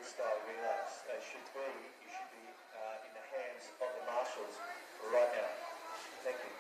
freestyle relays. You should be in the hands of the marshals right now. Thank you.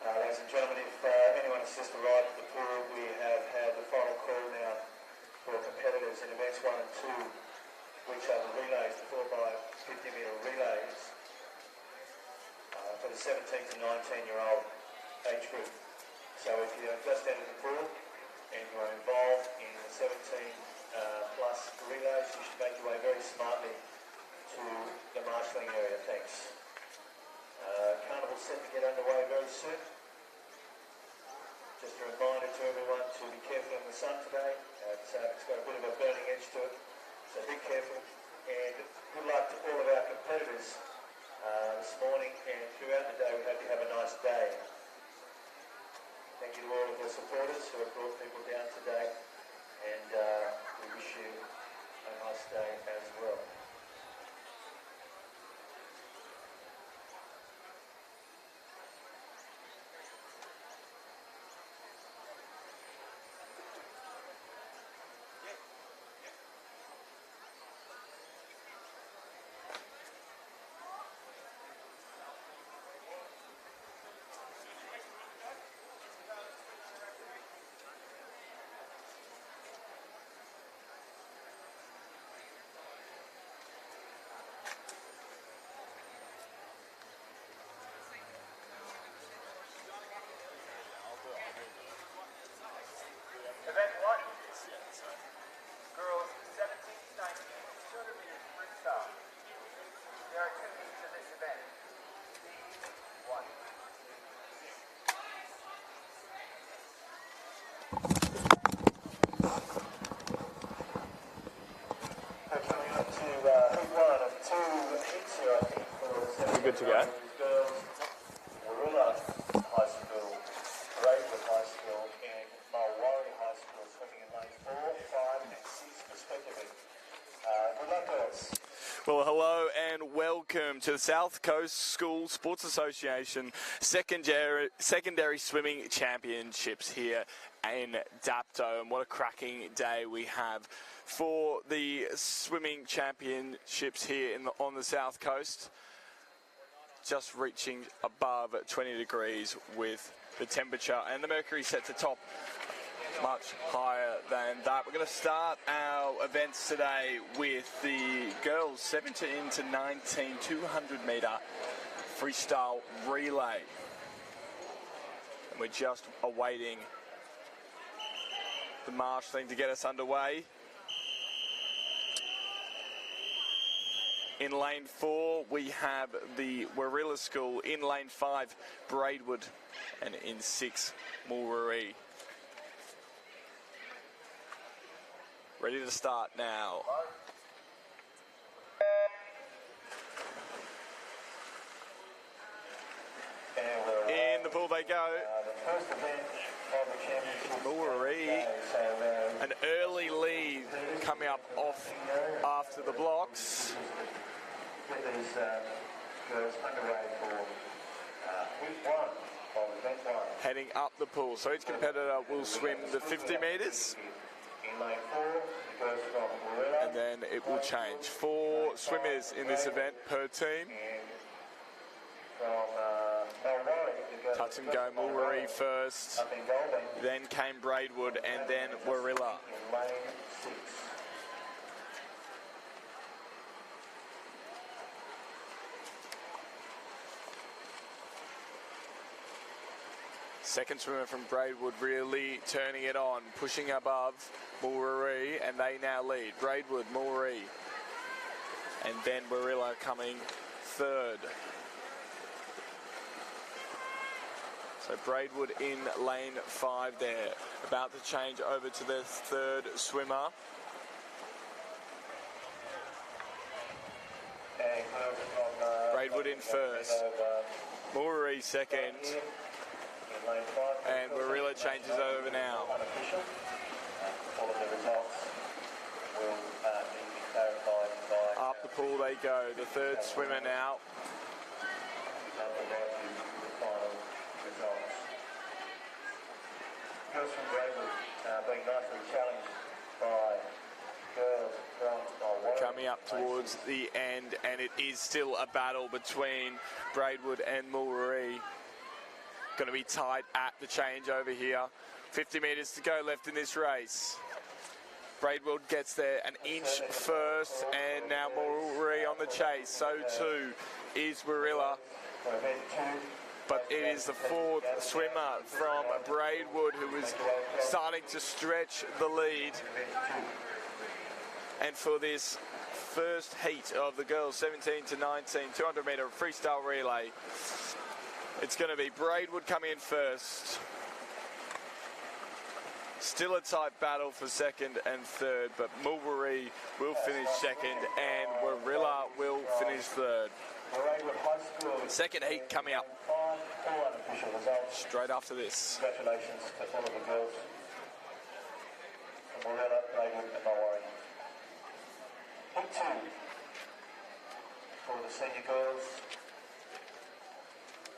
Ladies and gentlemen, if anyone has just arrived at the pool, we have had the final call now for competitors in events 1 and 2, which are the relays, the 4x 50-metre relays for the 17 to 19-year-old age group. So if you have just entered the pool and you are involved in the 17 plus relays, you should make your way very smartly to the marshalling area. Thanks. Carnival's set to get underway very soon. Just a reminder to everyone to be careful in the sun today. It's got a bit of a burning edge to it, so be careful. And good luck to all of our competitors this morning and throughout the day. We hope you have a nice day. Thank you to all of the supporters who have brought people down today, and we wish you a nice day as well. Event 1, girls 17 to 19, 200 meters freestyle. There are 2 heats of this event. Heat 1. Coming up to heat 1 of 2 heats here, I think, for We're good to go. Girls, Warilla High School, Braidwood High School, and Mulwarry High School swimming in lane 4, 5 and 6 respectively. Good luck, girls. Well, hello and welcome to the South Coast School Sports Association Secondary Swimming Championships here in Dapto. And what a cracking day we have for the swimming championships here on the South Coast. Just reaching above 20 degrees with the temperature, and the mercury set to top much higher than that. We're going to start our events today with the girls 17 to 19 200 metre freestyle relay. And we're just awaiting the marshalling to get us underway. In lane 4, we have the Warilla School. In lane 5, Braidwood. And in 6, Mulree. Ready to start now. In the pool they go. Mulree, an early lead coming up off after the blocks. Get these girls underway for week 1 of event 1. Heading up the pool. So each competitor will swim the 50 metres. In lane 4, the girls from Warilla. And then it will change. 4 swimmers in this event per team. And from Mulree, the girls Touch and go, Mulree first. up in Golding. Then came Braidwood and then Warilla. In lane 6. Second swimmer from Braidwood really turning it on, pushing above Mulree, and they now lead. Braidwood, Mulree, and then Warilla coming third. So Braidwood in lane 5 there, about to change over to their third swimmer. And girls from Braidwood in first, Mulree second, in lane 5. and Warilla changes over now. Unofficial. All of the results will need to be clarified by Up the pool they go, the third swimmer now. provide you the final results. Girls from Braidwood being nicely challenged by girls from Warilla. Coming up towards the end, and it is still a battle between Braidwood and Mulree. Going to be tight at the change over here. 50 metres to go left in this race. Braidwood gets there an inch first, and now Mulree on the chase. So too is Warilla. For event 2, But it is the fourth swimmer from Braidwood who is starting to stretch the lead. And for this first heat of the girls 17 to 19 200 metre freestyle relay, it's going to be Braidwood coming in first. Still a tight battle for second and third, but Mulree will finish second and Warilla will finish third. Braidwood High School. Second heat coming up All unofficial results. straight after this. Congratulations to all of the girls from Warilla, Braidwood and Mulree. Heat 2 for the senior girls.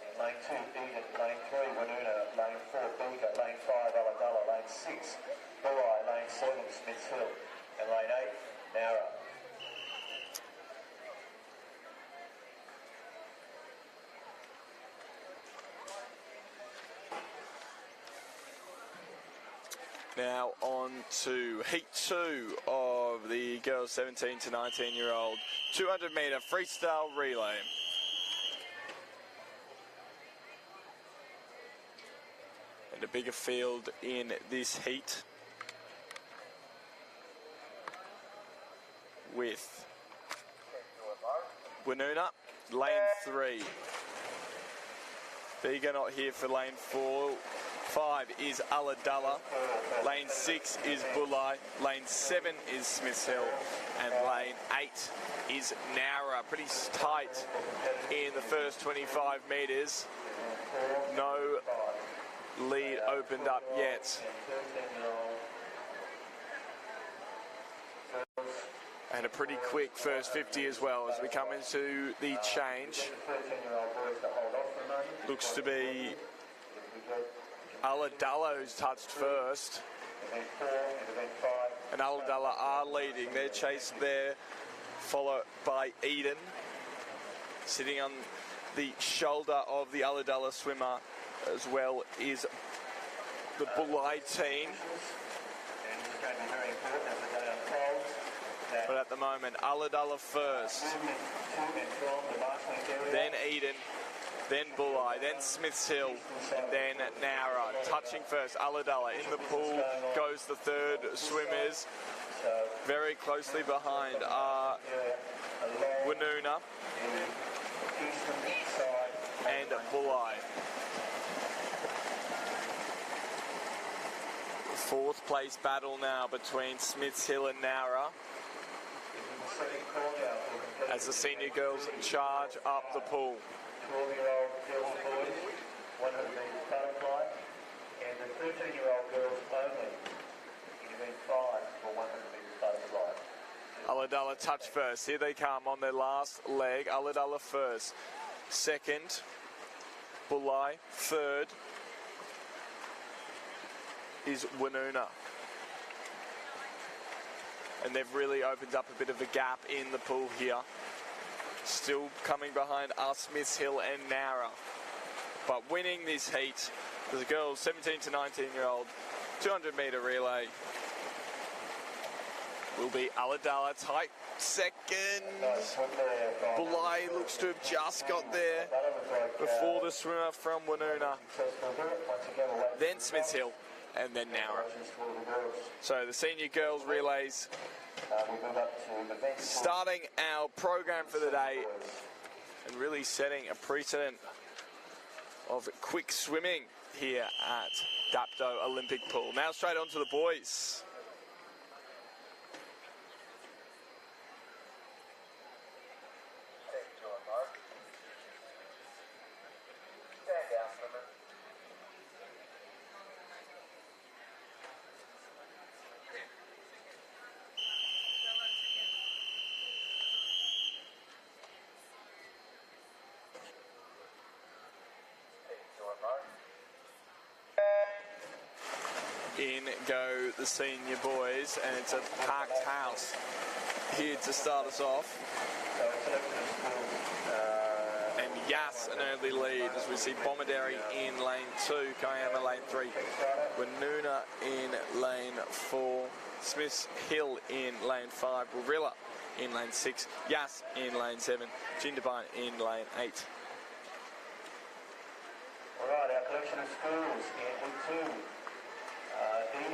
In lane 2, Eden. Lane 3, Winona. Lane 4, Bega. Lane 5, Ulladulla. Lane 6, Bulli. Lane 7, Smiths Hill. And lane 8, Nowra. Now on to heat 2 of the girls 17 to 19 year old 200 metre freestyle relay. And a bigger field in this heat with Winona, lane 3. Bega not here for lane 4. 5 is Ulladulla. Lane 6 is Bulli. Lane 7 is Smiths Hill. And lane 8 is Nowra. Pretty tight in the first 25 metres. No lead opened up yet. And a pretty quick first 50 as well as we come into the change. Looks to be Ulladulla who's touched first. And Ulladulla are leading. They're chased there, followed by Eden. Sitting on the shoulder of the Ulladulla swimmer as well is the Bulli team. But at the moment, Ulladulla first, then Eden, then Bulli, then Smiths Hill, and then Nowra. Touching first, Ulladulla. In the pool goes the third swimmers. Very closely behind are Woonona and Bulli. Fourth place battle now between Smiths Hill and Nowra as the senior girls charge up the pool. 12-year-old girls and boys, 100 metres butterfly, and the 13-year-old girls only in event 5 for 100 metres butterfly. Ulladulla touch first. Here they come on their last leg. Ulladulla first. Second, Bulli. Third is Woonona. And they've really opened up a bit of a gap in the pool here. Still coming behind are Smiths Hill and Nowra. But winning this heat, the girls 17 to 19-year-old 200 metre relay will be Ulladulla. Tight second. Bulli looks to have just got there before the swimmer from Woonona. Then Smiths Hill and then Nowra. So the senior girls relays starting our program for the day and really setting a precedent of quick swimming here at Dapto Olympic Pool. Now straight on to the boys. In go the senior boys, and it's a packed house here to start us off. And Yass an early lead as we see Bomaderry in lane 2, Kiama lane 3, Woonona in lane 4, Smiths Hill in lane 5, Warilla in lane 6, Yass in lane 7, Jindabyne in lane 8. Alright, our collection of schools in Heat 2.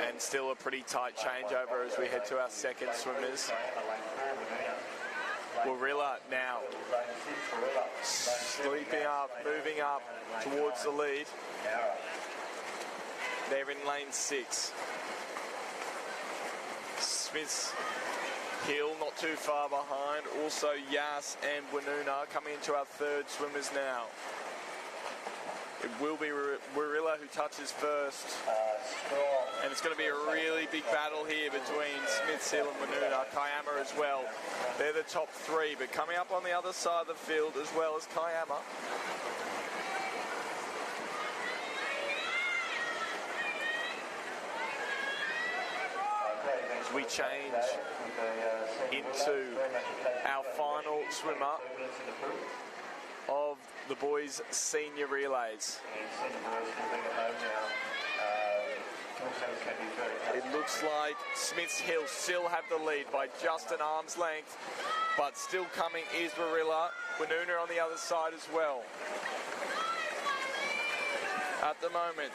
And still a pretty tight changeover as we head to our second swimmers. Warilla now sleeping up, moving up towards the lead. They're in lane 6. Smiths Hill not too far behind. Also Yass and Woonona coming into our third swimmers now. It will be Warilla who touches first. And it's going to be a really big battle here between Smiths Hill and Woonona. Kiama as well. They're the top 3, but coming up on the other side of the field as well as Kiama. As we change into our final swimmer of the boys' senior relays. It looks like Smiths Hill still have the lead by just an arm's length, but still coming is Warilla. Woonona on the other side as well. At the moment,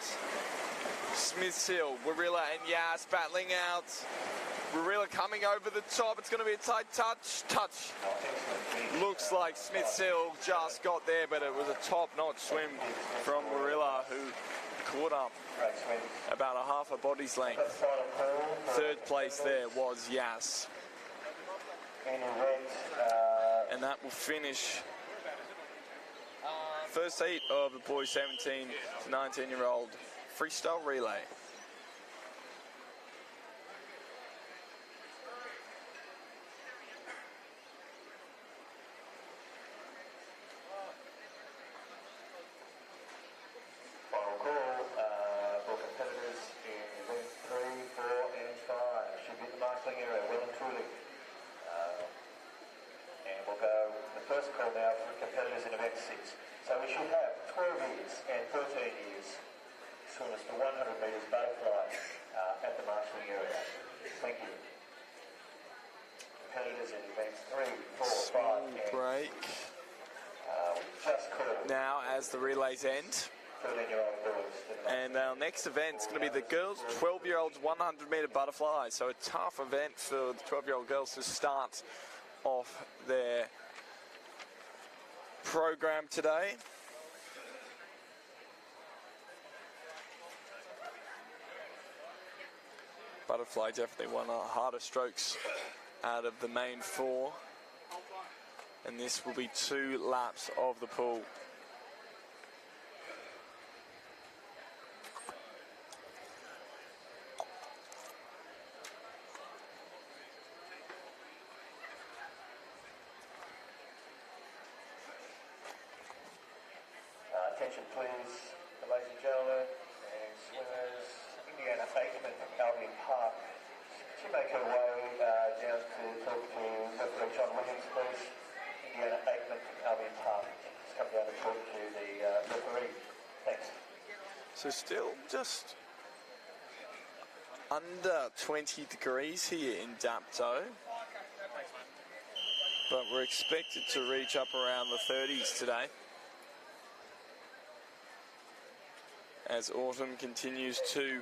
Smiths Hill, Warilla and Yass battling out. Warilla coming over the top. It's going to be a tight touch. Looks like Smiths Hill just got there, but it was a top-notch swim from Warilla, who caught up about a half a body's length. Third place there was Yass. And that will finish first heat of the boys 17 to 19-year-old freestyle relay. So we should have 12 years and 13 years swimmers for 100 metres butterfly at the marshalling area. Thank you. Competitors in events 3, 4, 5, and break. Just called. Now as the relays end. 13-year-old boys. And our next event is going to be the girls 12-year-olds 100 metre butterfly. So a tough event for the 12-year-old girls to start off their program today. Butterfly definitely one of the harder strokes out of the main four. And this will be 2 laps of the pool. Attention please, ladies and gentlemen, and swimmers, Indiana Aikman from Albion Park. She make her way down to talk to referee John Williams, please. Indiana Aikman from Albion Park. Just come down to talk to the referee. Thanks. So still just under 20 degrees here in Dapto. But we're expected to reach up around the 30s today, as autumn continues to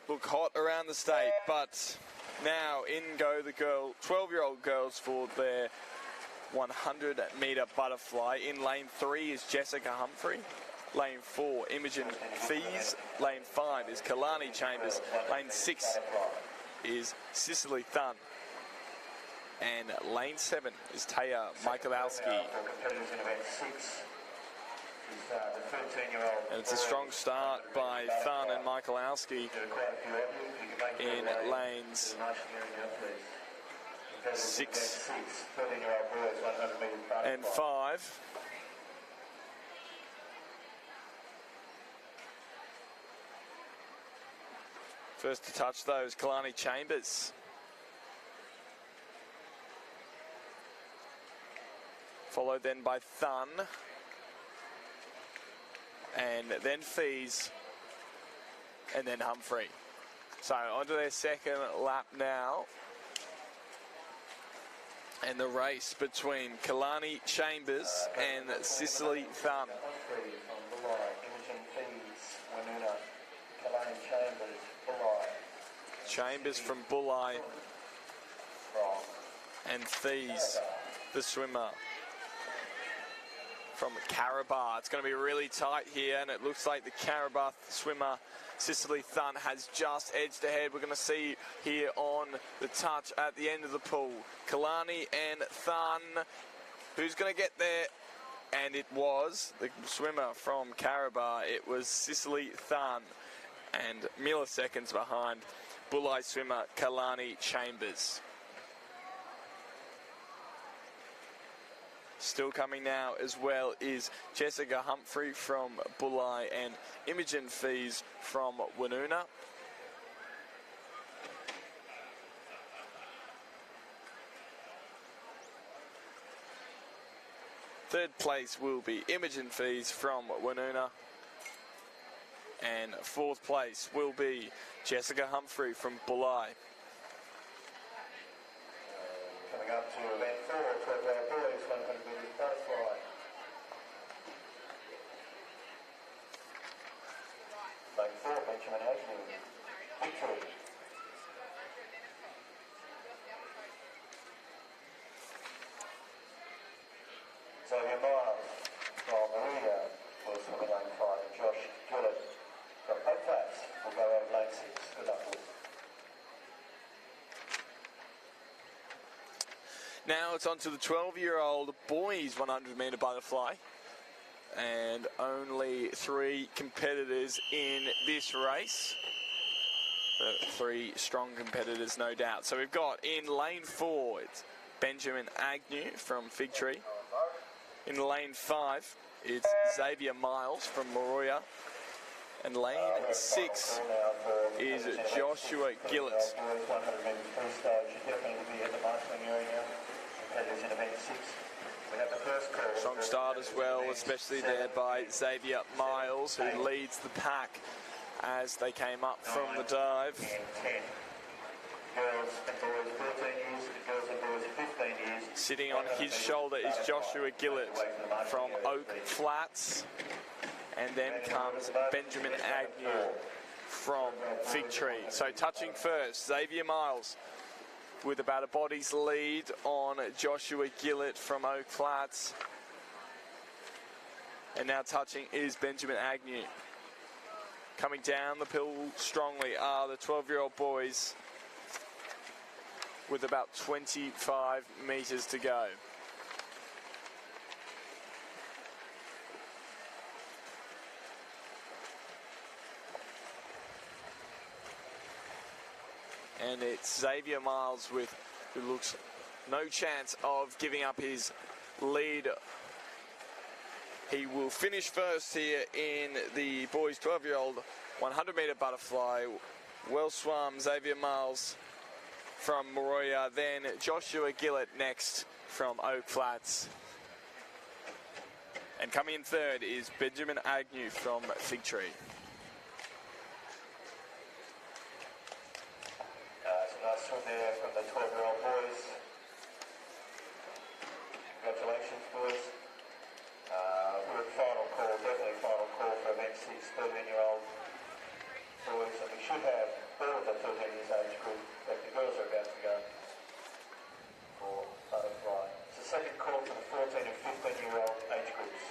look hot around the state. But now in go the 12-year-old girls for their 100-metre butterfly. In lane 3 is Jessica Humphrey. Lane 4, Imogen Fees. Lane 5 is Kalani Chambers. Lane 6 is Cicely Thun. And lane 7 is Taya Michalowski. And it's a strong start by Thun and Michalowski in lanes 6 and 5. First to touch those, Kalani Chambers. Followed then by Thun. And then Fees. And then Humphrey. So onto their second lap now. And the race between Kalani Chambers and Cicely Thun. Chambers from Bulli and Fees, the swimmer from Caraba. It's going to be really tight here, and it looks like the Caraba swimmer Cicely Thun has just edged ahead. We're going to see here on the touch at the end of the pool, Kalani and Thun. Who's going to get there? And it was the swimmer from Caraba. It was Cicely Thun, and milliseconds behind Bulli swimmer Kalani Chambers. Still coming now as well is Jessica Humphrey from Bulli and Imogen Fees from Woonona. Third place will be Imogen Fees from Woonona. And fourth place will be Jessica Humphrey from Bulli. Coming up to event 4, 12-year-old boys, 100-metre butterfly. Lane 4, Benjamin Agnew, Victory. Xavier Miles from Maria for swimming lane 5, and Josh Gillett from Oak Flats will go out of lane 6. Good luck, boys. Now it's on to the 12-year-old boys 100-metre butterfly. And only 3 competitors in this race. But 3 strong competitors, no doubt. So we've got in lane 4, it's Benjamin Agnew from Fig Tree. In lane 5, it's Xavier Miles from Moruya. And lane 6 is Joshua Gillett. Strong start as well, especially there by Xavier Miles, who leads the pack as they came up from the dive. Sitting on his shoulder is Joshua Gillett from Oak Flats. And then comes Benjamin Agnew from Fig Tree. So touching first, Xavier Miles with about a body's lead on Joshua Gillett from Oak Flats. And now touching is Benjamin Agnew. Coming down the hill strongly are the 12-year-old boys with about 25 metres to go. And it's Xavier Miles who looks no chance of giving up his lead. He will finish first here in the boys 12-year-old 100-metre butterfly. Well swum, Xavier Miles from Moruya, then Joshua Gillett next from Oak Flats. And coming in third is Benjamin Agnew from Fig Tree. Nice swim there from the 12-year-old boys. Congratulations, boys. We're at final call, definitely final call for event 6, 13-year-old boys, and we should have all of the 13 years age group that the girls are about to go for butterfly. It's the second call for the 14 and 15-year-old age groups.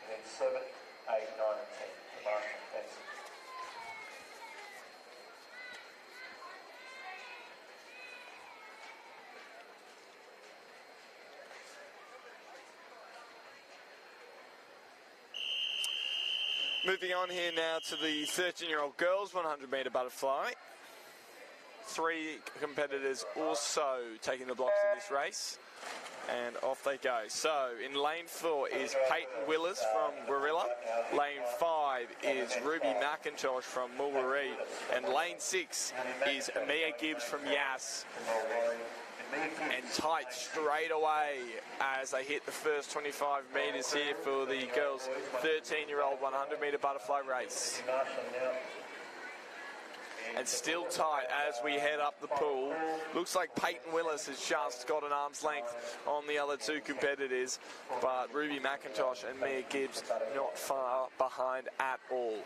And then 7, 8, 9 and 10. Marshall, thanks. Moving on here now to the 13-year-old girls 100-metre butterfly. 3 competitors also taking the blocks in this race. And off they go. So in lane 4 is Peyton Willis from Warilla. Lane 5 is Ruby McIntosh from Mulwaree. And lane 6 is Mia Gibbs from Yass. And tight straight away as they hit the first 25 metres here for the girls' 13-year-old 100-metre butterfly race. And still tight as we head up the pool. Looks like Peyton Willis has just got an arm's length on the other 2 competitors, but Ruby McIntosh and Mia Gibbs not far behind at all.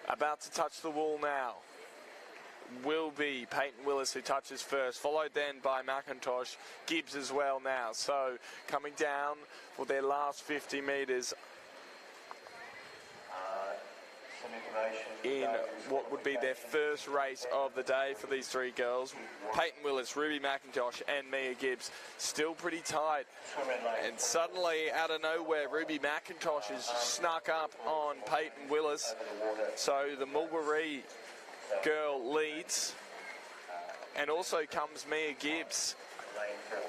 About to touch the wall now will be Peyton Willis, who touches first, followed then by McIntosh, Gibbs as well now. So coming down for their last 50 metres in what would be their first race of the day for these 3 girls. Peyton Willis, Ruby McIntosh and Mia Gibbs still pretty tight. And suddenly, out of nowhere, Ruby McIntosh has snuck up on Peyton Willis. So the Mulwaree girl leads, and also comes Mia Gibbs.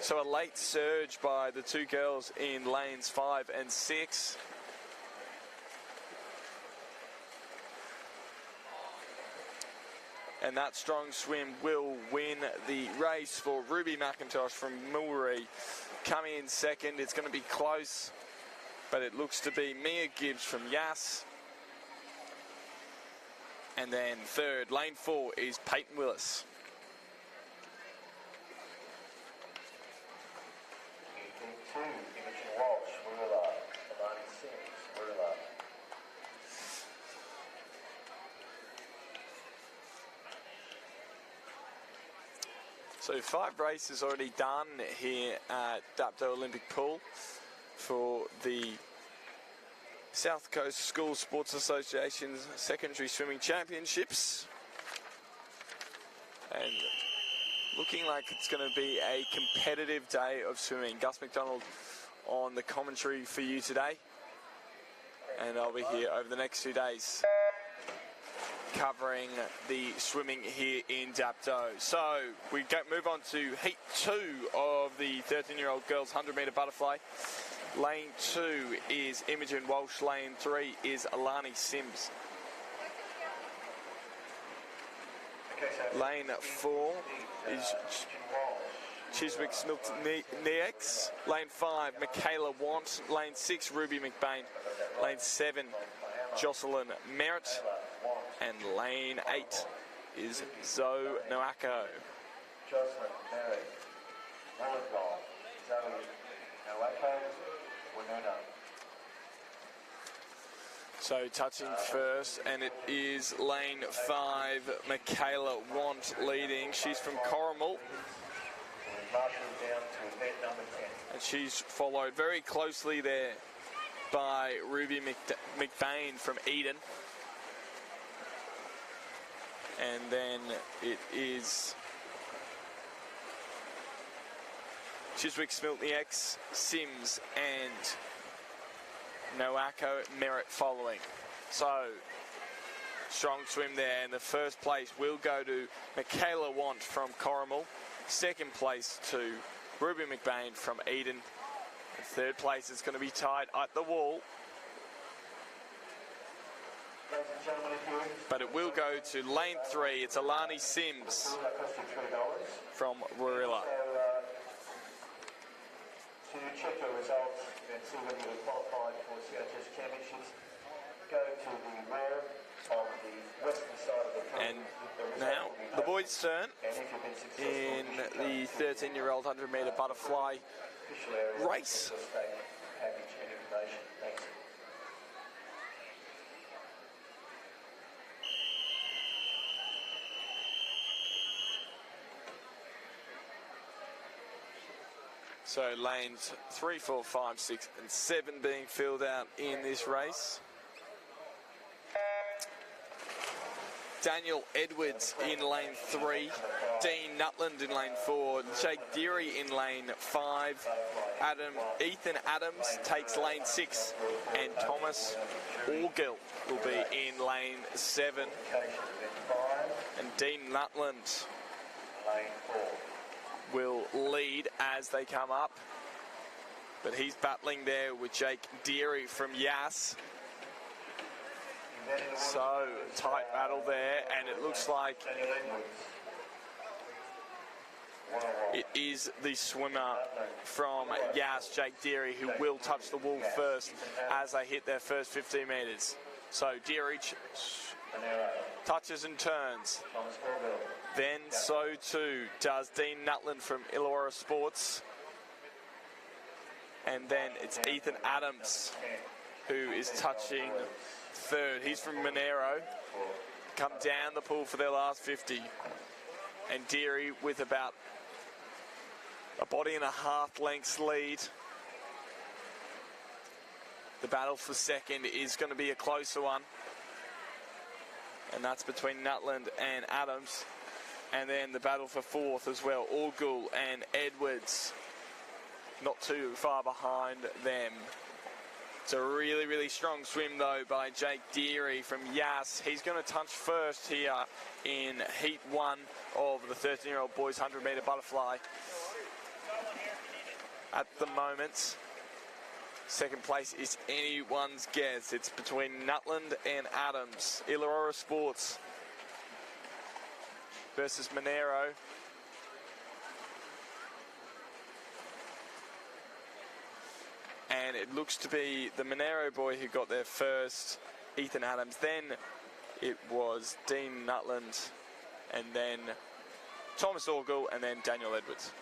So a late surge by the 2 girls in lanes 5 and 6. And that strong swim will win the race for Ruby McIntosh from Mulwaree. Coming in second, it's going to be close, but it looks to be Mia Gibbs from Yass. And then third, lane 4, is Peyton Willis. Imogen Walsh, Warilla. Alani Sims, Warilla. So 5 races already done here at Dapto Olympic Pool for the South Coast School Sports Association's Secondary Swimming Championships. And looking like it's going to be a competitive day of swimming. Gus McDonald on the commentary for you today. And I'll be here over the next 2 days covering the swimming here in Dapto. So we move on to Heat 2 of the 13-year-old girls 100-metre butterfly. Lane 2 is Imogen Walsh. Lane 3 is Alani Sims. Lane 4 is Chiswick Nieks. Lane 5, Michaela Want. Lane 6, Ruby McBain. Lane 7, Jocelyn Merritt. And lane 8 is Zoe Noako. Jocelyn Merritt, Wollongong, Zoe Noako, Winona. So touching first, and it is lane 5, Michaela Want leading. She's from Corrimal. Marshall down to event number 10. And she's followed very closely there by Ruby McBain from Eden. And then it is Chiswick, Smiltney-X, Sims and Noako Merritt following. So, strong swim there, and the first place will go to Michaela Want from Corrimal. Second place to Ruby McBain from Eden. And third place is going to be tied at the wall. Ladies and gentlemen, if you're But it will go to lane 3. It's Alani Sims that cost you $3. from Warilla. So, to check your results and see whether you're qualified for CHS Championships, go to the rear of the western side of the field. And now the boys' turn And if you've been successful, in the 13-year-old 100-metre butterfly official area race. will stay package and information. Thanks. So lanes 3, 4, 5, 6 and 7 being filled out in this race. Daniel Edwards in lane 3, Dean Nutland in lane 4, Jake Deary in lane 5, Ethan Adams takes lane 6, and Thomas Orgill will be in lane 7, and Dean Nutland Lane 4. will lead as they come up, but he's battling there with Jake Deary from Yass. So tight battle there, and it looks like it is the swimmer from Yass, Jake Deary, who will touch the wall first as they hit their first 15 metres. So Deary touches and turns. Then so too does Dean Nutland from Illawarra Sports. And then it's Ethan Adams who is touching third. He's from Monero. Come down the pool for their last 50. And Deary with about a body and a half lengths lead. The battle for second is going to be a closer one. And that's between Nutland and Adams. And then the battle for fourth as well, Orgill and Edwards, not too far behind them. It's a really, really strong swim though by Jake Deary from Yass. He's going to touch first here in heat 1 of the 13-year-old boys 100-metre butterfly. At the moment, second place is anyone's guess. It's between Nutland and Adams. Illawarra Sports versus Monero. And it looks to be the Monero boy who got there first, Ethan Adams. Then it was Dean Nutland, and then Thomas Orgill, and then Daniel Edwards.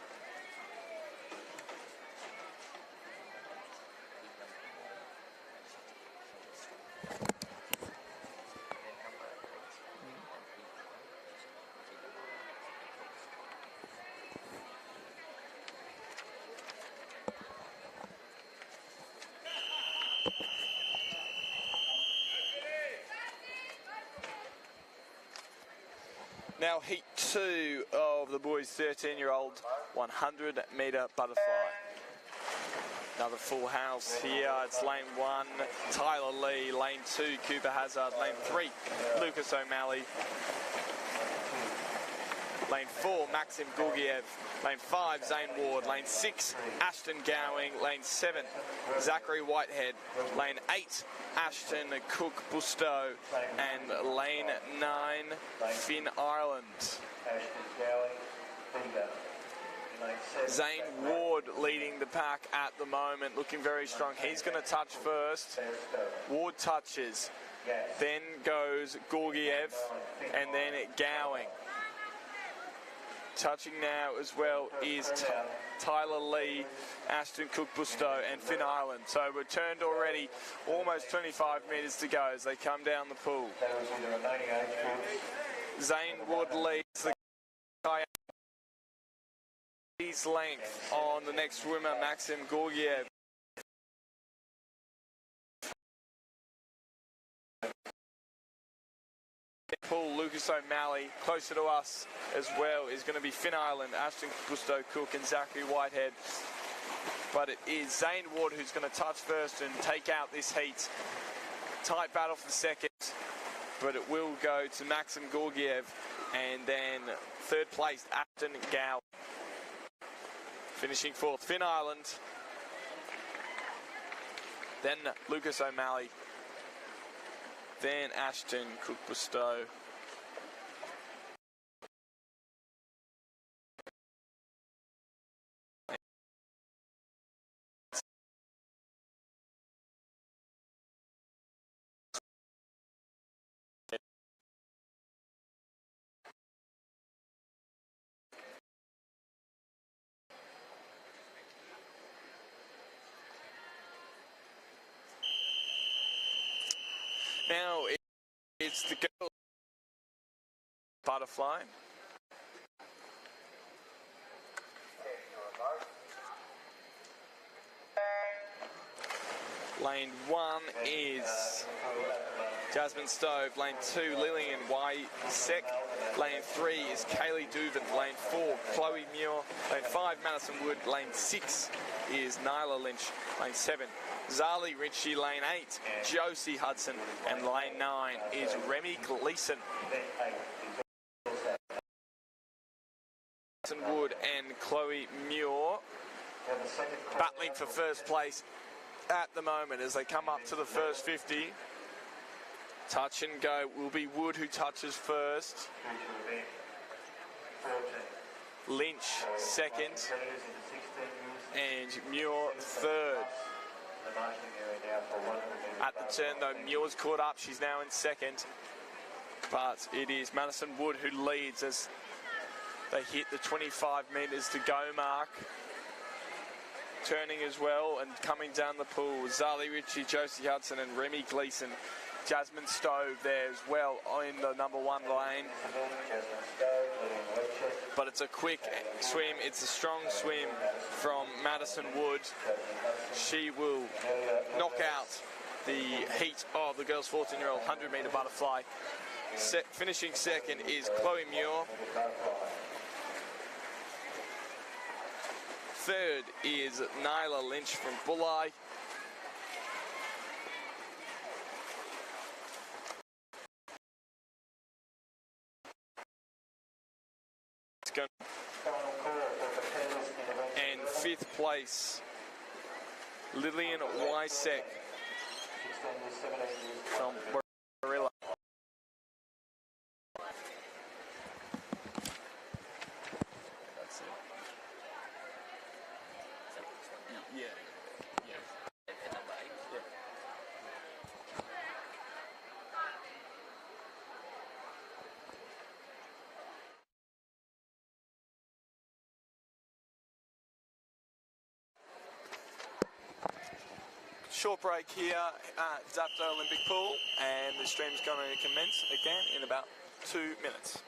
Now heat 2 of the boys 13-year-old 100-metre butterfly. Another full house here. It's lane 1, Tyler Lee. Lane 2, Cooper Hazard. Lane 3, Lucas O'Malley. Lane 4, Maxim Gurgiev. Lane 5, Zane Ward. Lane 6, Ashton Gowing. Lane 7, Zachary Whitehead. Lane 8, Ashton Cook Busto. And lane 9, Finn Ireland. Zane Ward leading the pack at the moment, looking very strong. He's going to touch first. Ward touches. Then goes Gurgiev, and then Gowing. Touching now as well is Tyler Lee, Ashton Cook Busto, and Finn Ireland. So we're turned already, almost 25 metres to go as they come down the pool. Zane Wood leads the guy knees length on the next swimmer, Maxim Gorgiev. Paul Lucas O'Malley. Closer to us as well is going to be Finn Ireland, Ashton Gusto Cook and Zachary Whitehead. But it is Zane Ward who's going to touch first and take out this heat. Tight battle for the second, but it will go to Maxim Gorgiev and then third place Ashton Gow. Finishing fourth, Finn Ireland. Then Lucas O'Malley. Then Ashton Cook-Bustow. Now it's the girl butterfly. Lane 1 is Jasmine Stove. Lane 2, Lillian Wysek. Lane 3 is Kaylee Duvin. Lane 4, Chloe Muir. Lane 5, Madison Wood. Lane 6 is Nyla Lynch. Lane 7, Zali Ritchie. Lane 8, Josie Hudson. And lane 9 is Remy Gleason. Madison Wood and Chloe Muir battling for first place at the moment as they come up to the first 50. Touch and go will be Wood who touches first. Lynch second. And Muir third. At the turn though, Muir's caught up. She's now in second. But it is Madison Wood who leads as they hit the 25 metres to go mark. Turning as well and coming down the pool. Zali Ritchie, Josie Hudson and Remy Gleason. Jasmine Stove there as well in the number 1 lane. But it's a quick swim. It's a strong swim from Madison Wood. She will knock out the heat of the girls' 14-year-old 100-metre butterfly. Finishing second is Chloe Muir. Third is Nyla Lynch from Bulli. And fifth place, Lillian Wysek from Barilla. That's it. Yeah. Short break here at Dapto Olympic Pool, and the stream's going to commence again in about 2 minutes.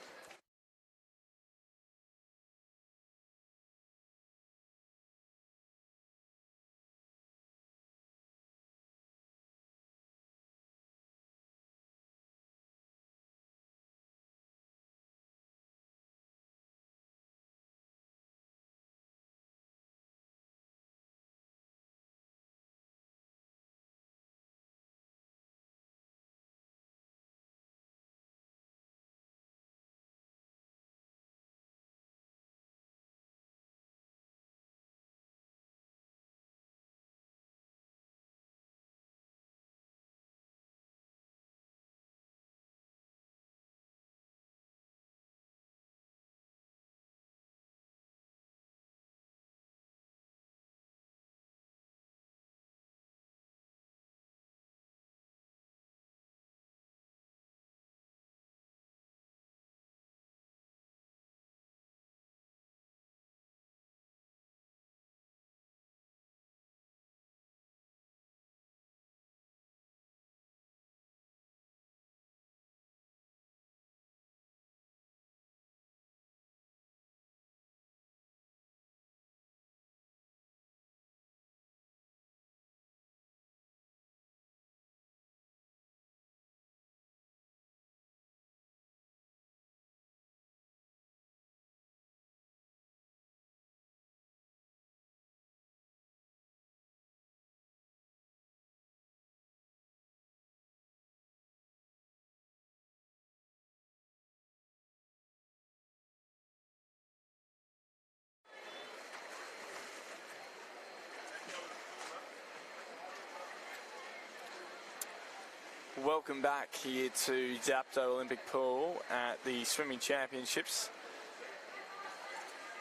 Welcome back here to Dapto Olympic Pool at the Swimming Championships.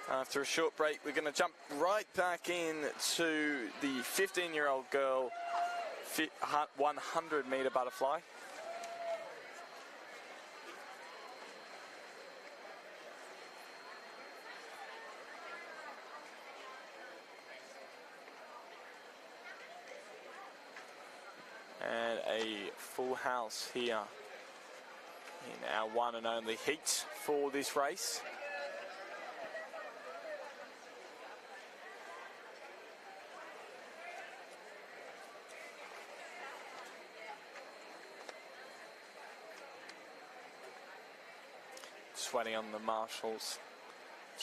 After a short break, we're going to jump right back in to the 15-year-old girl 100-metre butterfly. And a full house here in our one and only heat for this race. Just waiting on the marshals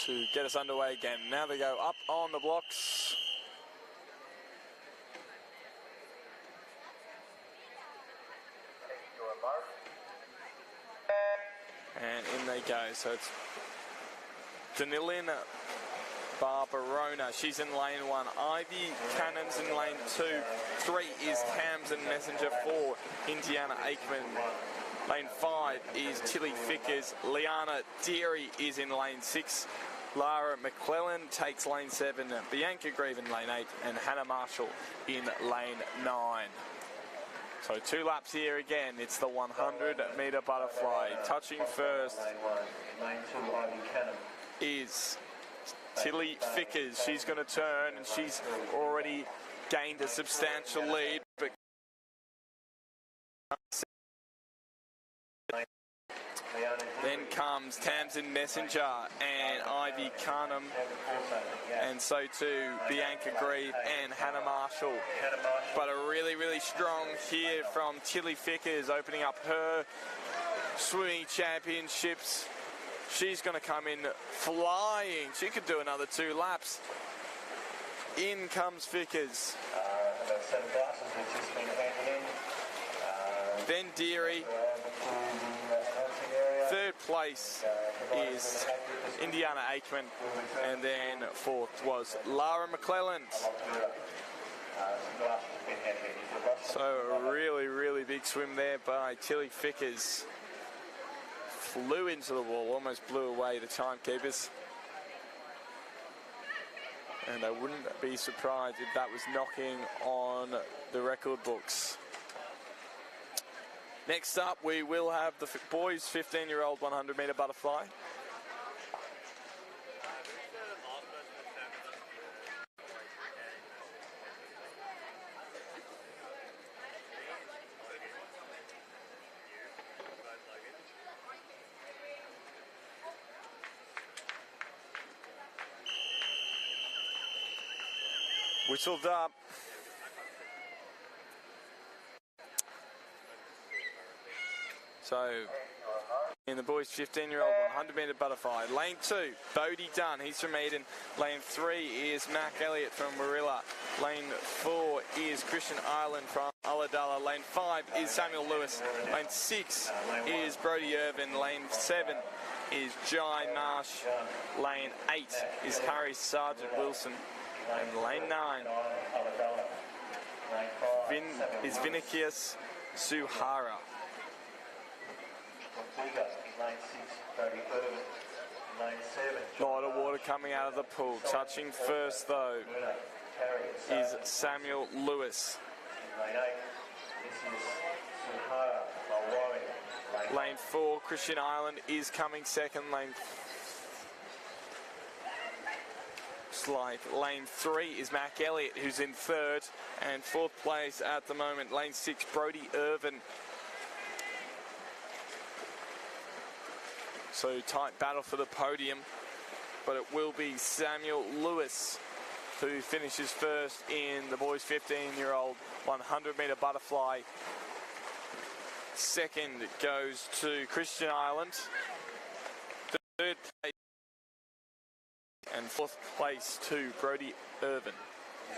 to get us underway again. Now they go up on the blocks. And in they go. So it's Danilin Barbarona. She's in lane 1. Ivy Cannon's in lane 2. 3 is Tamsin Messenger. 4, Indiana Aikman. Lane 5 is Tilly Fickers. Liana Deary is in lane 6. Lara McClellan takes lane 7. Bianca Grieve in lane 8. And Hannah Marshall in lane 9. So 2 laps here again. It's the 100-metre butterfly. Touching first is Tilly Fickers. She's going to turn, and she's already gained a substantial lead. But then comes Tamsin Messenger and Ivy Carnham, and so too Bianca Grieve and Hannah Marshall. But a really, really strong here from Tilly Fickers, opening up her swimming championships. She's going to come in flying. She could do another 2 laps. In comes Fickers. Then Deary. Third place is Indiana Aikman, and then 4th was Lara McClellan. So a really, really big swim there by Tilly Fickers. Flew into the wall, almost blew away the timekeepers. And I wouldn't be surprised if that was knocking on the record books. Next up, we will have the boys 15-year-old 100-metre butterfly. Whistled up. So, in the boys 15-year-old 100-metre butterfly. Lane 2, Bodie Dunn, he's from Eden. Lane 3 is Mac Elliott from Warilla. Lane 4 is Christian Ireland from Ulladulla. Lane 5 is Samuel Lewis. Lane 6 is Brody Irvin. Lane 7 is Jai Marsh. Lane 8 is Harry Sargent Wilson. And lane 9 is Vinicius Suhara. A lot of water coming out of the pool. Touching first, though, is Samuel Lewis. Lane 4, Christian Ireland is coming second. Lane 3 is Mac Elliott, who's in 3rd, and 4th place at the moment. Lane 6, Brody Irvin. So tight battle for the podium, but it will be Samuel Lewis who finishes first in the boys 15-year-old 100-metre butterfly. Second goes to Christian Ireland. 3rd place and 4th place to Brody Irvin.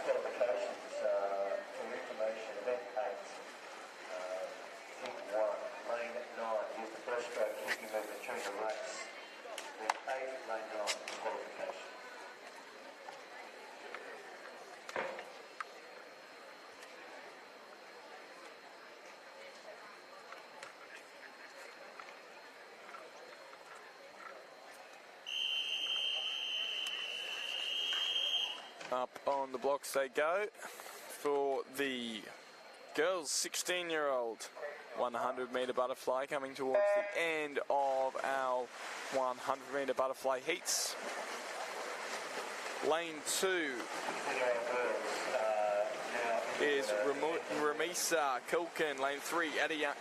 Qualifications for information, event 8, heat 1, lane 9 is the first stroke kicking movement during the race. Then 8, lane 9 qualification. Up on the blocks they go for the girls' 16-year-old 100-metre butterfly, coming towards the end of our 100-metre butterfly heats. Lane 2 is Ramisa Kilkin. Lane 3,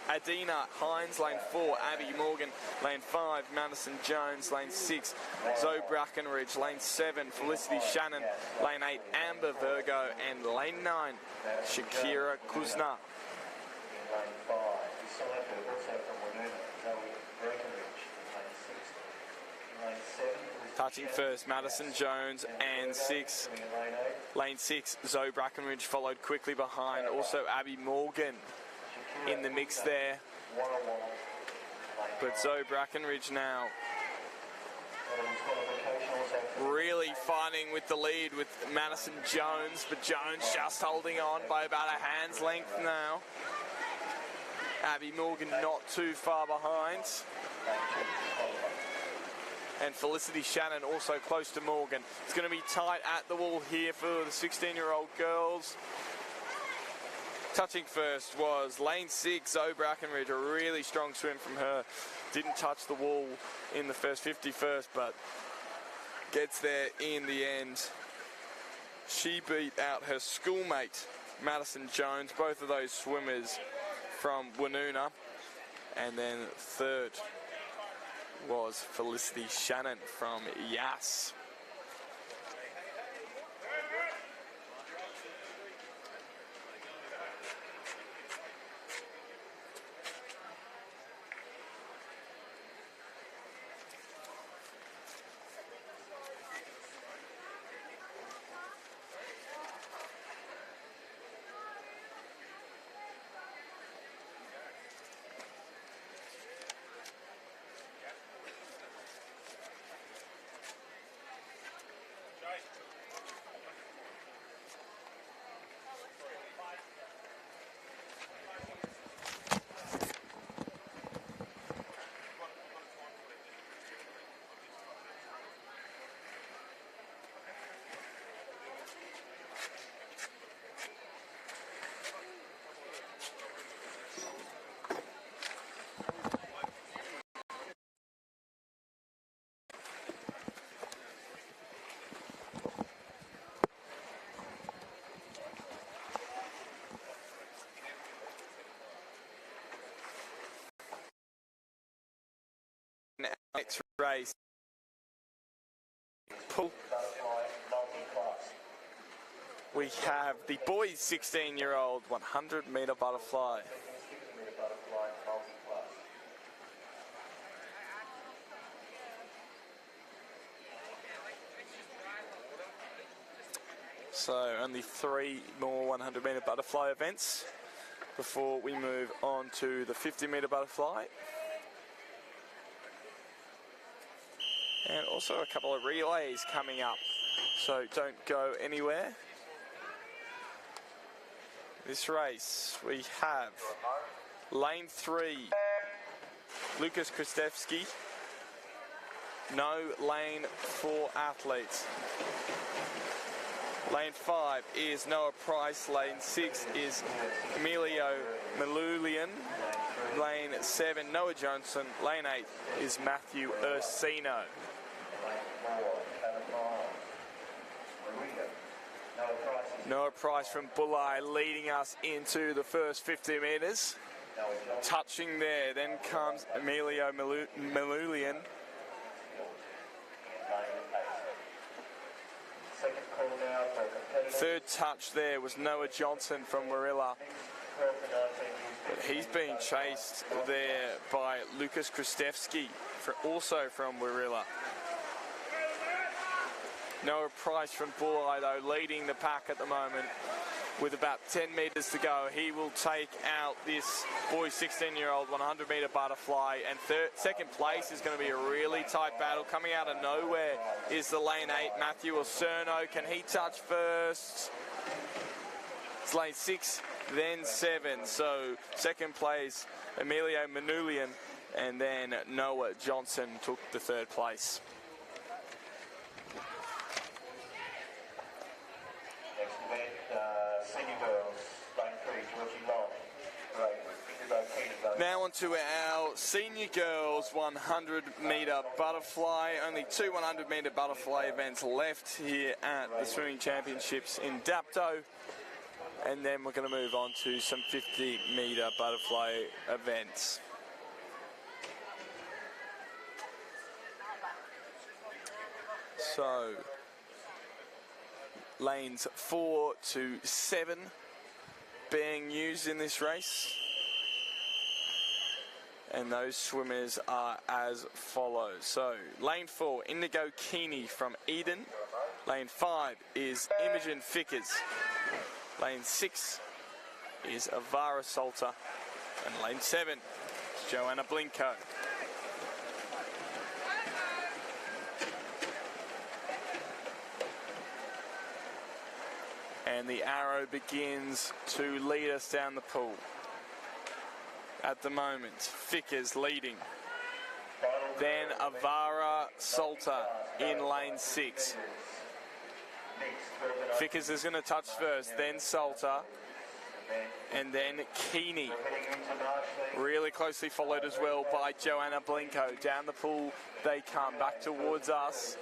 Adina Hines. Lane 4, Abby Morgan. Lane 5, Madison Jones. Lane 6, Zoe Brackenridge. Lane 7, Felicity Shannon. Lane 8, Amber Virgo. And lane 9, Shakira Kuzna. Touching first, Madison Jones and 6. Lane 6, Zoe Brackenridge followed quickly behind. Also Abby Morgan in the mix there. But Zoe Brackenridge now really fighting with the lead with Madison Jones, but Jones just holding on by about a hand's length now. Abby Morgan not too far behind. And Felicity Shannon also close to Morgan. It's going to be tight at the wall here for the 16-year-old girls. Touching first was lane 6, Zoe Brackenridge. A really strong swim from her. Didn't touch the wall in the first 50 first, but gets there in the end. She beat out her schoolmate, Madison Jones. Both of those swimmers from Woonona. And then third was Felicity Shannon from Yass. Next race, we have the boys 16-year-old 100-metre butterfly. So only 3 more 100-metre butterfly events before we move on to the 50-metre butterfly. And also a couple of relays coming up, so don't go anywhere. This race, we have lane 3, Lucas Kristevsky. No lane 4 athletes. Lane 5 is Noah Price. Lane 6 is Emilio Malulian. Lane 7, Noah Johnson. Lane 8 is Matthew Ursino. Noah Price from Bulli leading us into the first 50 metres. Touching there, then comes Emilio Malulian. Third touch there was Noah Johnson from Warilla. But he's being chased there by Lucas Kristevsky, also from Warilla. Noah Price from Bulli, though, leading the pack at the moment with about 10 metres to go. He will take out this boys 16-year-old 100-metre butterfly, and second place is going to be a really tight battle. Coming out of nowhere is the lane 8, Matthew Osurno. Can he touch first? It's lane 6, then 7. So second place, Emilio Manulian, and then Noah Johnson took the third place. senior girls, lane 3, Georgie Long. Great. Now on to our senior girls 100 metre butterfly. Only 2 100 metre butterfly events left here at the Swimming Championships in Dapto. And then we're going to move on to some 50 metre butterfly events. So, lanes 4 to 7 being used in this race. And those swimmers are as follows. So, lane 4, Indigo Keeney from Eden. Lane 5 is Imogen Fickers. Lane 6 is Avara Salter. And lane 7 is Joanna Blinko. And the arrow begins to lead us down the pool. At the moment, Fickers leading. Then Avara Salter in lane 6. Fickers is going to touch first, then Salter, and then Keeney. Really closely followed as well by Joanna Blinko. Down the pool they come, back towards us.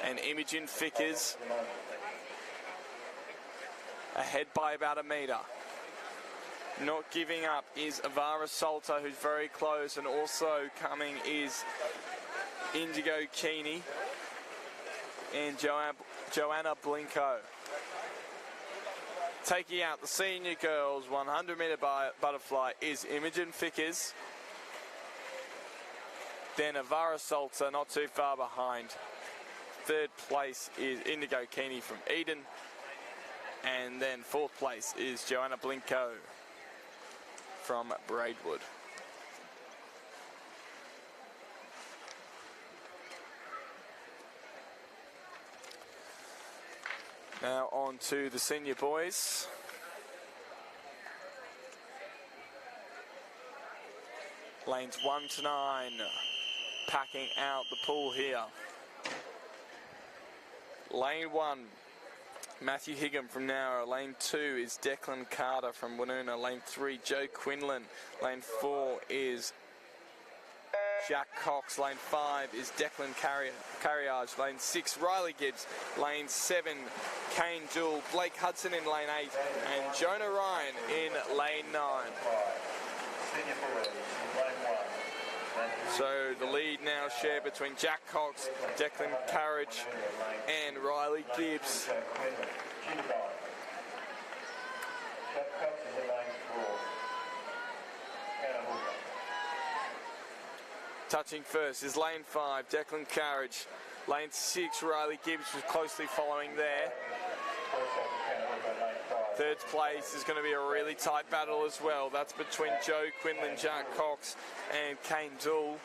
And Imogen Fickers ahead by about a metre. Not giving up is Avara Salter, who's very close, and also coming is Indigo Keeney and Joanna Blinko. Taking out the senior girls 100 metre butterfly is Imogen Fickers. Then Avara Salter not too far behind. Third place is Indigo Keeney from Eden. And then fourth place is Joanna Blinko from Braidwood. Now on to the senior boys. Lanes 1 to 9 packing out the pool here. Lane 1, Matthew Higham from Nowra. Lane 2 is Declan Carter from Woonona. Lane 3, Joe Quinlan. Lane 4 is Jack Cox. Lane 5 is Declan Carriage. Lane 6, Riley Gibbs. Lane 7, Kane Jewell. Blake Hudson in lane 8. And Jonah Ryan in lane 9. So the lead now shared between Jack Cox, Declan Carriage and Riley Gibbs. Touching first is lane 5, Declan Carriage. Lane 6, Riley Gibbs was closely following there. Third place is going to be a really tight battle as well. That's between Joe Quinlan, Jack Cox and Kane Jewell.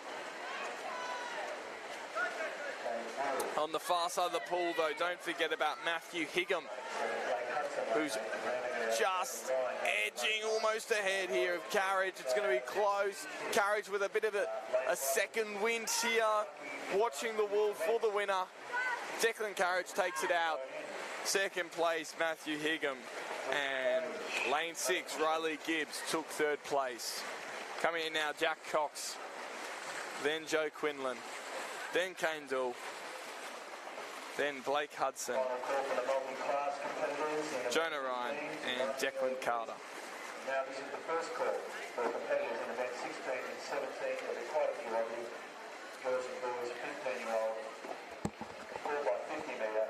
On the far side of the pool though, don't forget about Matthew Higham, who's just edging almost ahead here of Carriage. It's going to be close. Carriage with a bit of a second wind here, watching the wall for the winner. Declan Carriage takes it out. Second place, Matthew Higham. And lane 6, Riley Gibbs took third place. Coming in now, Jack Cox, then Joe Quinlan, then Kane Jewell, then Blake Hudson, Jonah Ryan and Declan Carter. Now this is the first call for competitors in event 16 and 17. There'll be quite a few of you. Girls and boys, 15-year-old, 4x50 metre,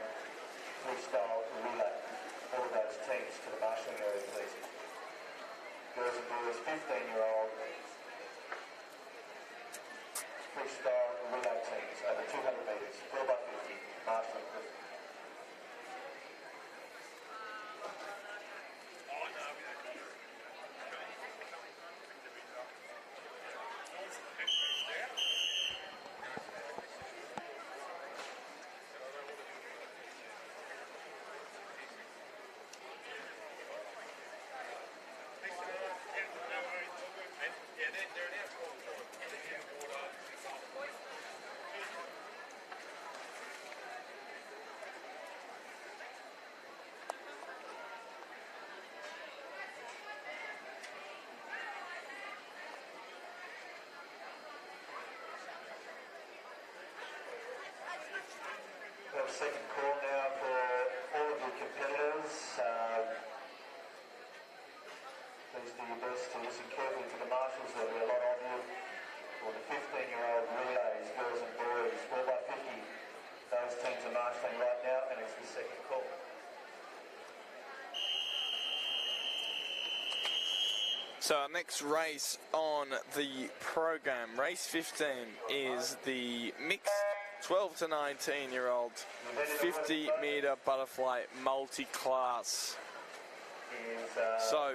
freestyle relay. All of those teams to the marshalling area, please. Girls and boys, 15-year-old, freestyle relay teams over 200 metres, 4x50, marshalling, please. the second call now for all of your competitors. Please do your best to listen carefully to the marshals. There'll be a lot of you. For the 15-year-old relays, girls and boys, 4x50. Those teams are marshalling right now, and it's the second call. So our next race on the program, race 15, is the mixed 12 to 19-year-old 50-metre butterfly multi-class. So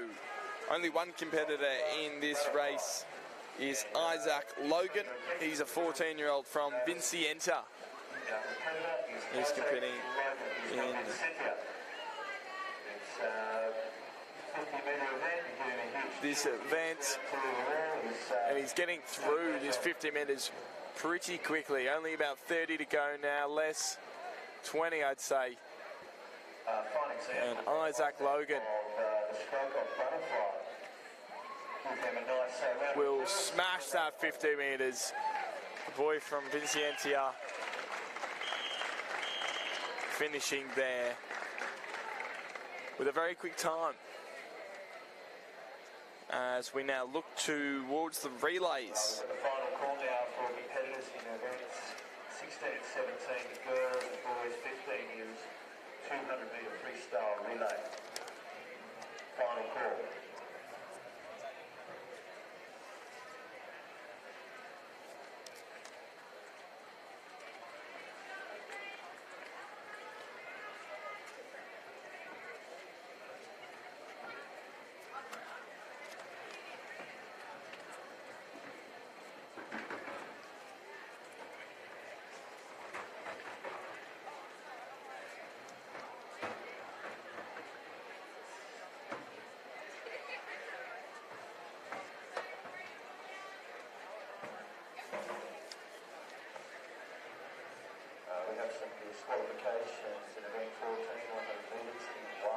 only one competitor in this race is Isaac Logan. He's a 14-year-old from Vincienta. He's competing in this event, and he's getting through this 50 metres pretty quickly. Only about 30 to go now, less 20 I'd say. And Isaac Logan will smash that 50 metres. The boy from Vincientia finishing there with a very quick time. As we now look towards the relays. The final call now for competitors in events 16 and 17, girls and boys 15 years, 200-metre freestyle relay. Final call. We have some disqualifications in event 14, 100 metres in 1.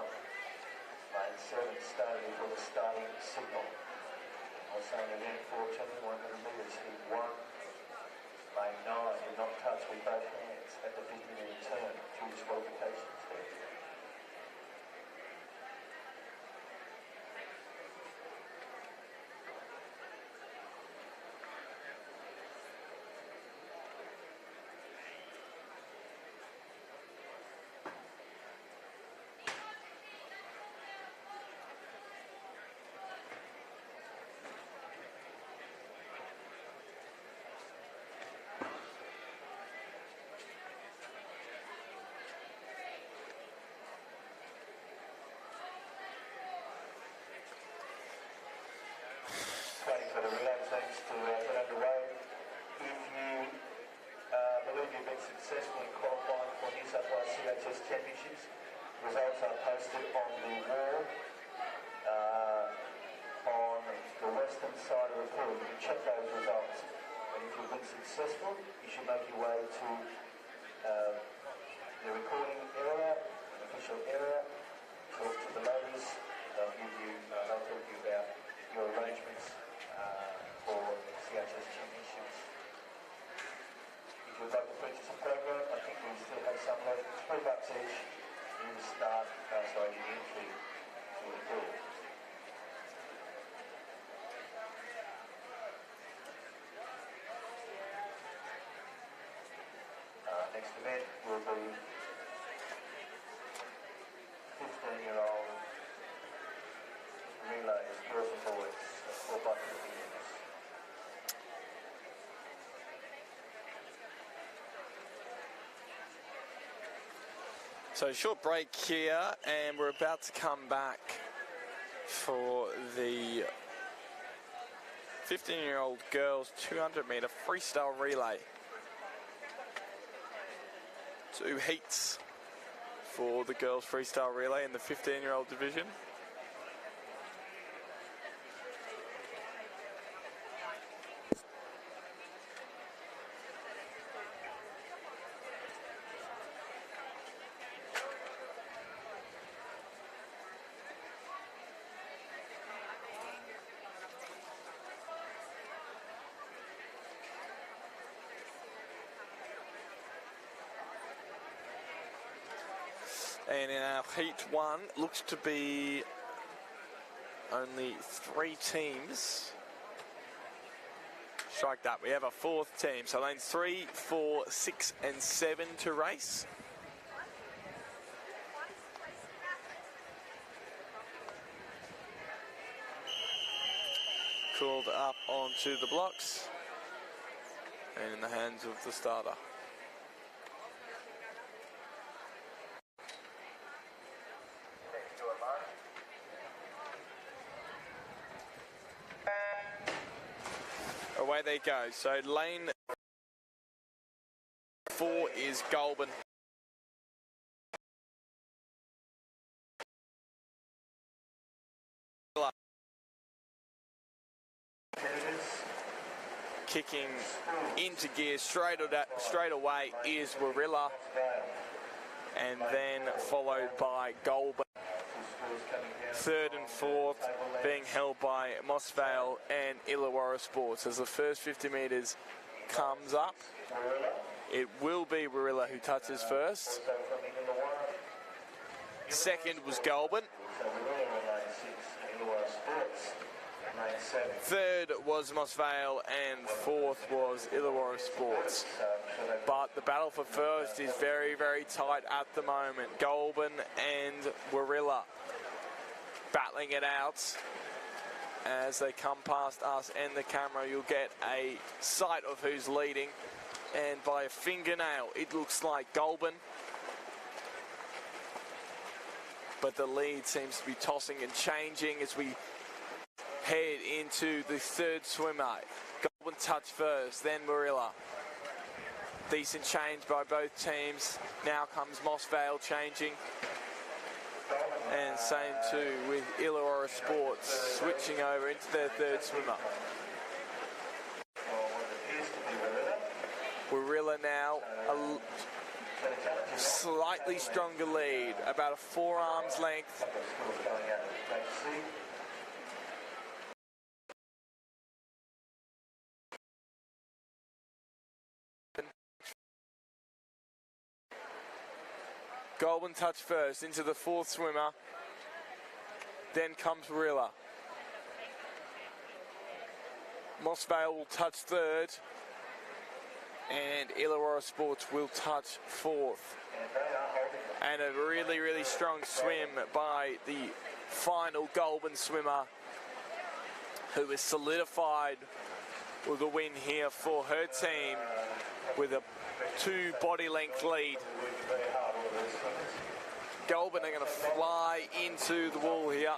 Lane 7 started before the starting signal. I was saying event 14, 100 metres in 1. Lane 9 did not touch with both hands at the 50-metre turn. 2 disqualifications there. Waiting for the relay teams to get underway. If you believe you've been successful in qualifying for New South Wales CHS Championships, results are posted on the wall on the western side of the pool. You can check those results, and if you've been successful, you should make your way to the recording area, an official area, talk to the ladies. They'll talk to you about your arrangements for CHS Championships. If you'd like to purchase a program, I think we still have some left, $3 each in the start, the entry to the pool. Next event will be 15-year-old relays, girls and boys, 4x50 metres. So short break here, and we're about to come back for the 15-year-old girls 200-metre freestyle relay. 2 heats for the girls freestyle relay in the 15-year-old division. And in our Heat 1, looks to be only 3 teams. Strike that. We have a 4th team. So lanes 3, 4, 6 and 7 to race. Called up onto the blocks. And in the hands of the starter. Away they go. So lane 4 is Goulburn. Kicking into gear straight away is Warilla, and then followed by Goulburn. 3rd and 4th being held by Mossvale and Illawarra Sports. As the first 50 metres comes up, it will be Warilla who touches first. 2nd was Goulburn. 3rd was Mossvale and 4th was Illawarra Sports. But the battle for first is very, very tight at the moment. Goulburn and Warilla battling it out. As they come past us and the camera, you'll get a sight of who's leading. And by a fingernail, it looks like Goulburn. But the lead seems to be tossing and changing as we head into the 3rd swimmer. Goulburn touch first, then Warilla. Decent change by both teams. Now comes Mossvale changing. And same too with Illawarra Sports switching over into their 3rd swimmer. Warilla now a slightly stronger lead, about a 4 arms length. Goulburn touch first into the 4th swimmer. Then comes Warilla. Mossvale will touch 3rd. And Illawarra Sports will touch 4th. And a really, really strong swim by the final Goulburn swimmer, who is solidified with a win here for her team with a 2 body length lead. Goulburn are going to fly into the wall here,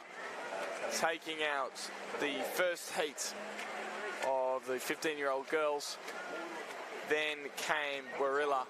taking out the first heat of the 15-year-old girls. Then came Warilla.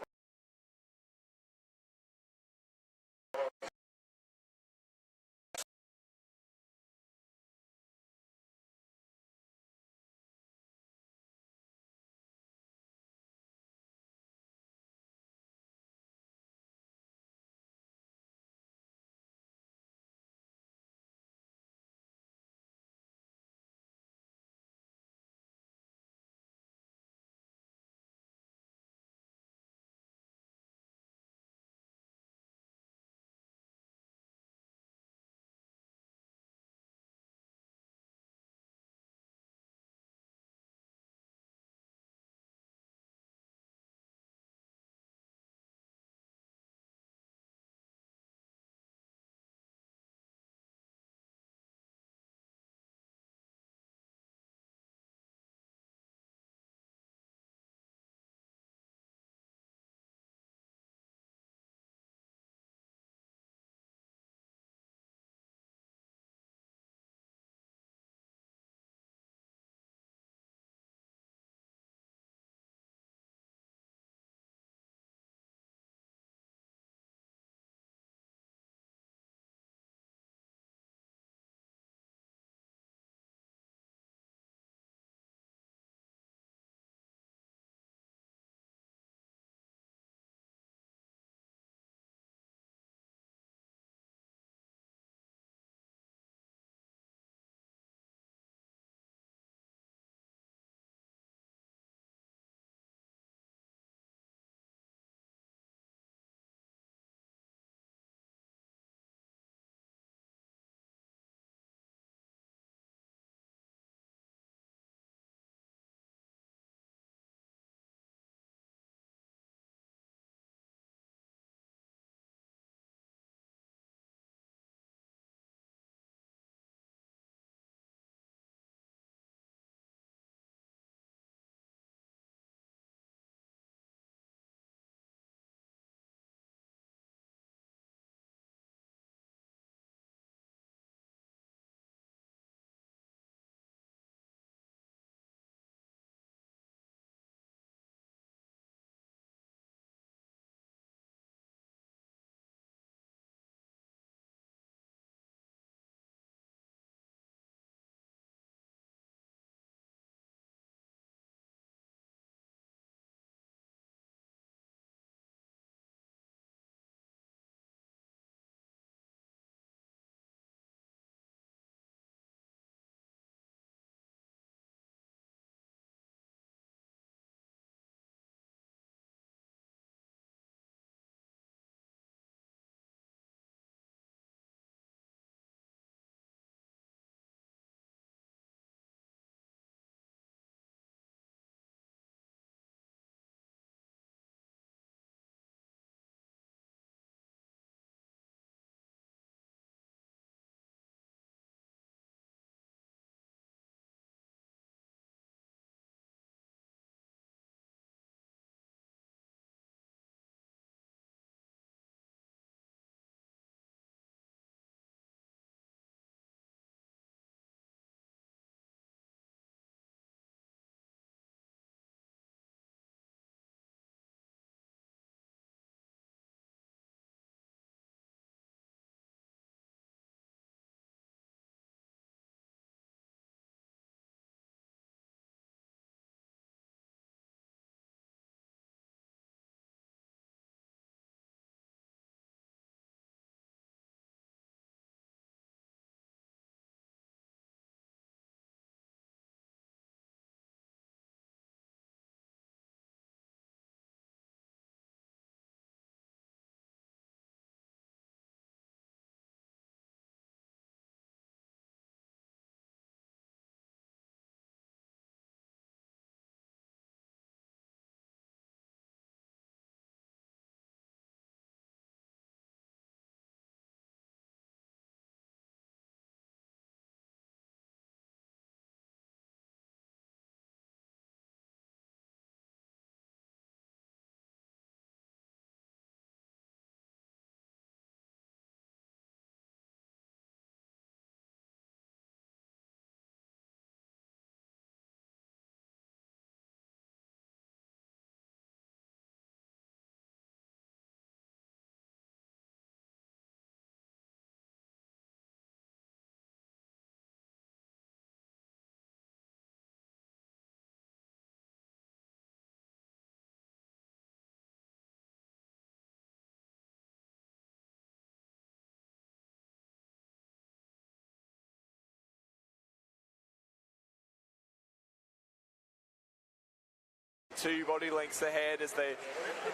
2 body lengths ahead as they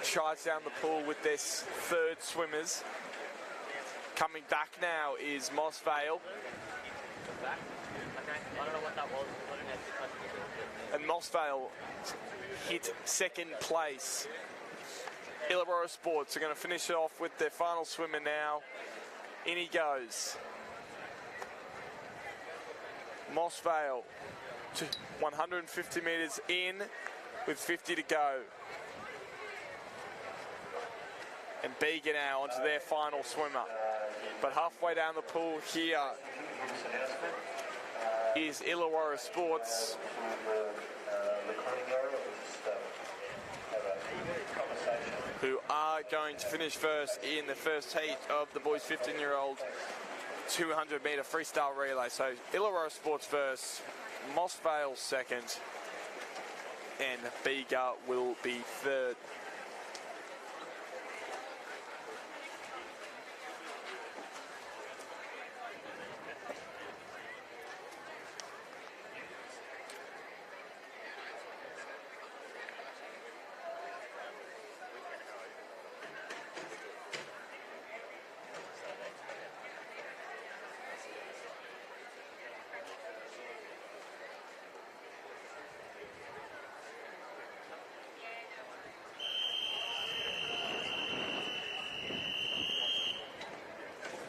charge down the pool with their third swimmers. Coming back now is Moss Vale. I don't know what that was. And Moss Vale hit second place. Illawarra Sports are going to finish it off with their final swimmer now. In he goes. Moss Vale to 150 metres in with 50 to go. And Bega now onto their final swimmer. But halfway down the pool here is Illawarra Sports. Who are going to finish first in the first heat of the boys 15-year-old 200-metre freestyle relay. So Illawarra Sports first, Moss Vale second, and Bega will be third.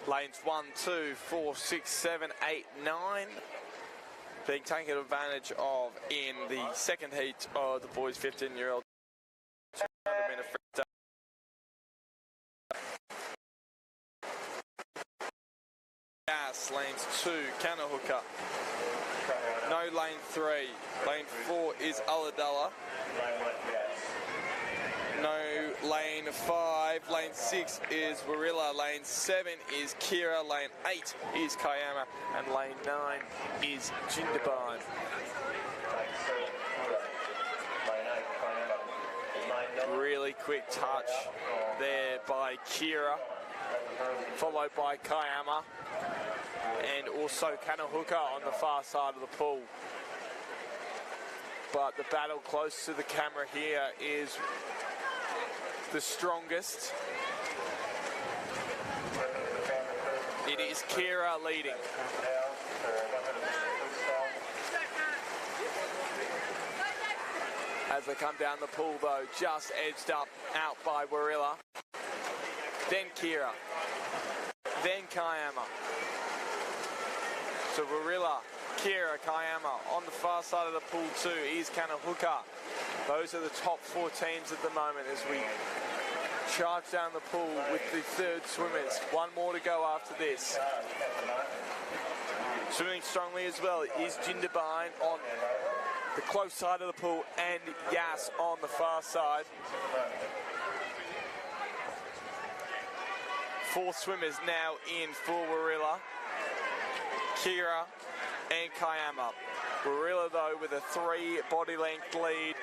Lanes 1, 2, 4, 6, 7, 8, 9 being taken advantage of in the second heat of the boys 15-year-old 200-metre freestyle. Gas, lanes 2, Kanahooka. No lane 3. Lane 4 is Ulladulla. No lane 5. Lane 6 is Warilla. Lane 7 is Kira. Lane 8 is Kiama. And lane 9 is Jindabyne. Really quick touch there by Kira, followed by Kiama, and also Kanahooka on the far side of the pool. But the battle close to the camera here is the strongest. It is Kira leading. As they come down the pool though, just edged up out by Warilla. Then Kira. Then Kiama. So Warilla, Kira, Kiama. On the far side of the pool too is Kanahooka. Those are the top 4 teams at the moment as we charge down the pool with the third swimmers. One more to go after this. Swimming strongly as well is Jindabyne on the close side of the pool and Yas on the far side. 4 swimmers now in for Warilla, Kira and Kiama. Warilla though with a 3 body length lead.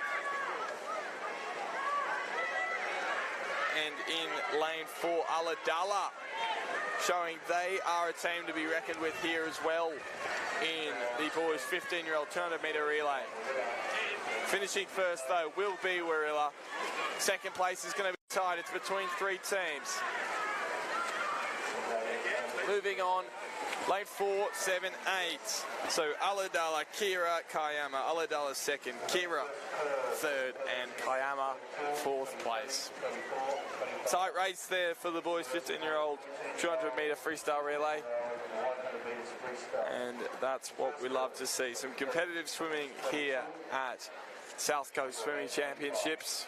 And in lane 4, Ulladulla, showing they are a team to be reckoned with here as well in the boys 15-year-old 200-metre relay. Finishing first though will be Warilla. Second place is going to be tied. It's between 3 teams. Moving on, lane 4, 7, 8. So Ulladulla, Kira, Kiama. Ulladulla second, Kira third, and Kiama 4th place. Tight race there for the boys 15-year-old 200-metre freestyle relay. And that's what we love to see. Some competitive swimming here at South Coast Swimming Championships.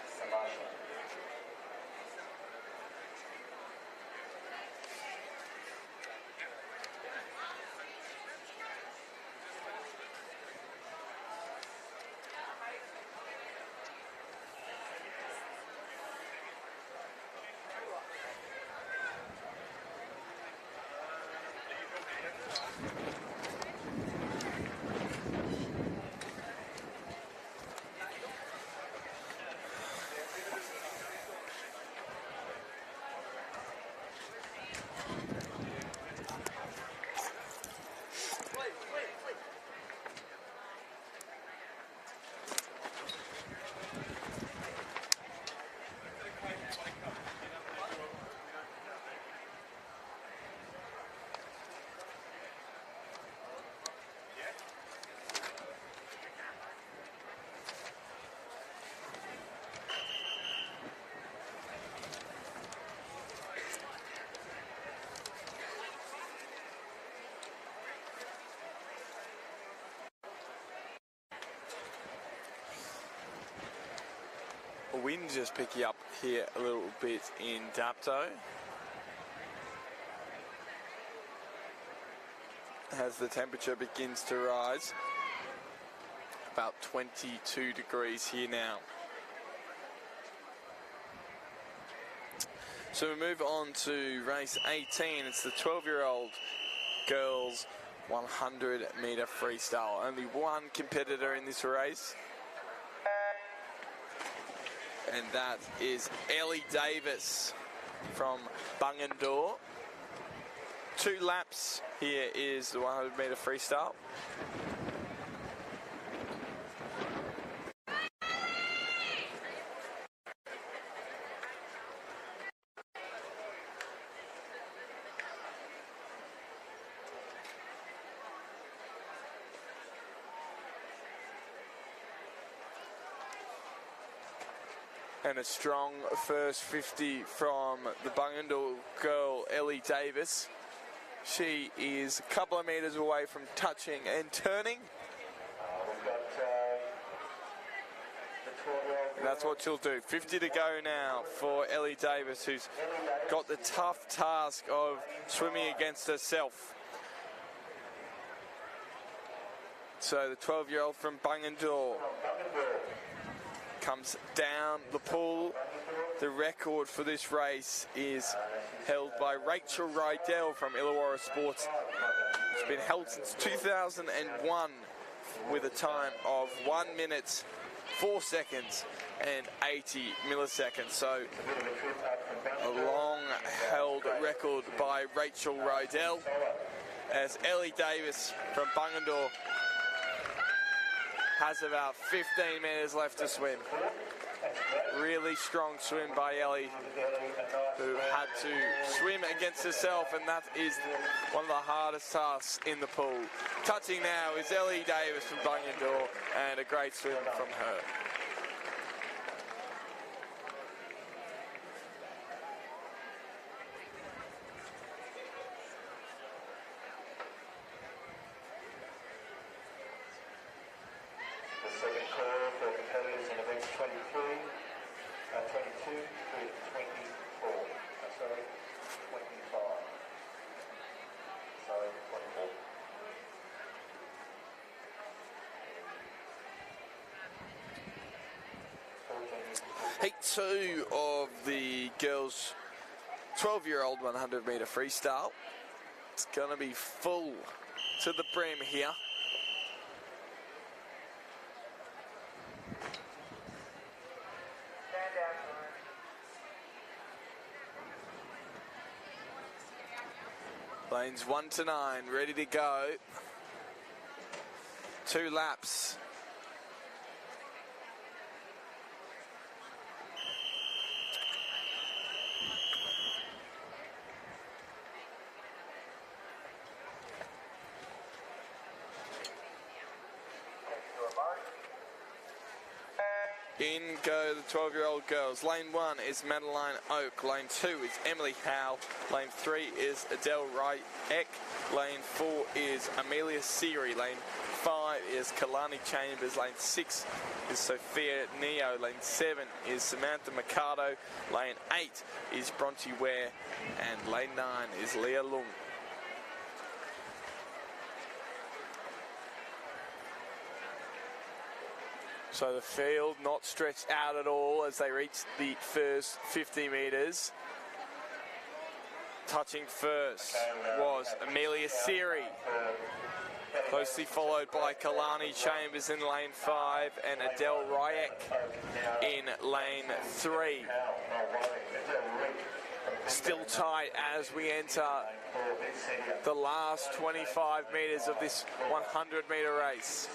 wind just picking up here a little bit in Dapto. As the temperature begins to rise. About 22 degrees here now. So we move on to race 18. It's the 12-year-old girls 100 metre freestyle. Only one competitor in this race. And that is Ellie Davis from Bungendore. 2 laps. Here is the 100 metre freestyle. And a strong first 50 from the Bungendore girl, Ellie Davis. She is a couple of metres away from touching and turning. We've got the 12-year-old. And that's what she'll do. 50 to go now for Ellie Davis, who's got the tough task of swimming against herself. So the 12-year-old from Bungendore comes down the pool. The record for this race is held by Rachel Rydell from Illawarra Sports. It's been held since 2001 with a time of 1 minute, 4 seconds and 80 milliseconds. So a long held record by Rachel Rydell, as Ellie Davis from Bungendore has about 15 metres left to swim. Really strong swim by Ellie, who had to swim against herself, and that is one of the hardest tasks in the pool. Touching now is Ellie Davis from Bungendore, and a great swim from her. The second call for competitors in events 22 through 24. Sorry, 25. Sorry, 24. Heat 2 of the girls' 12-year-old 100 metre freestyle. It's going to be full to the brim here. Lanes 1 to 9, ready to go. 2 laps. In go the 12-year-old girls. Lane 1 is Madeline Oak. Lane 2 is Emily Howe. Lane 3 is Adele Wright-Eck. Lane 4 is Amelia Seary. Lane 5 is Kalani Chambers. Lane 6 is Sophia Neo. Lane 7 is Samantha Mercado. Lane 8 is Bronte Ware. And lane 9 is Leah Lung. So the field not stretched out at all as they reach the first 50 metres. Touching first was Amelia Seary, closely followed by Kalani Chambers in lane 5 and Adele Ryak in lane 3. Still tight as we enter the last 25 metres of this 100 metre race.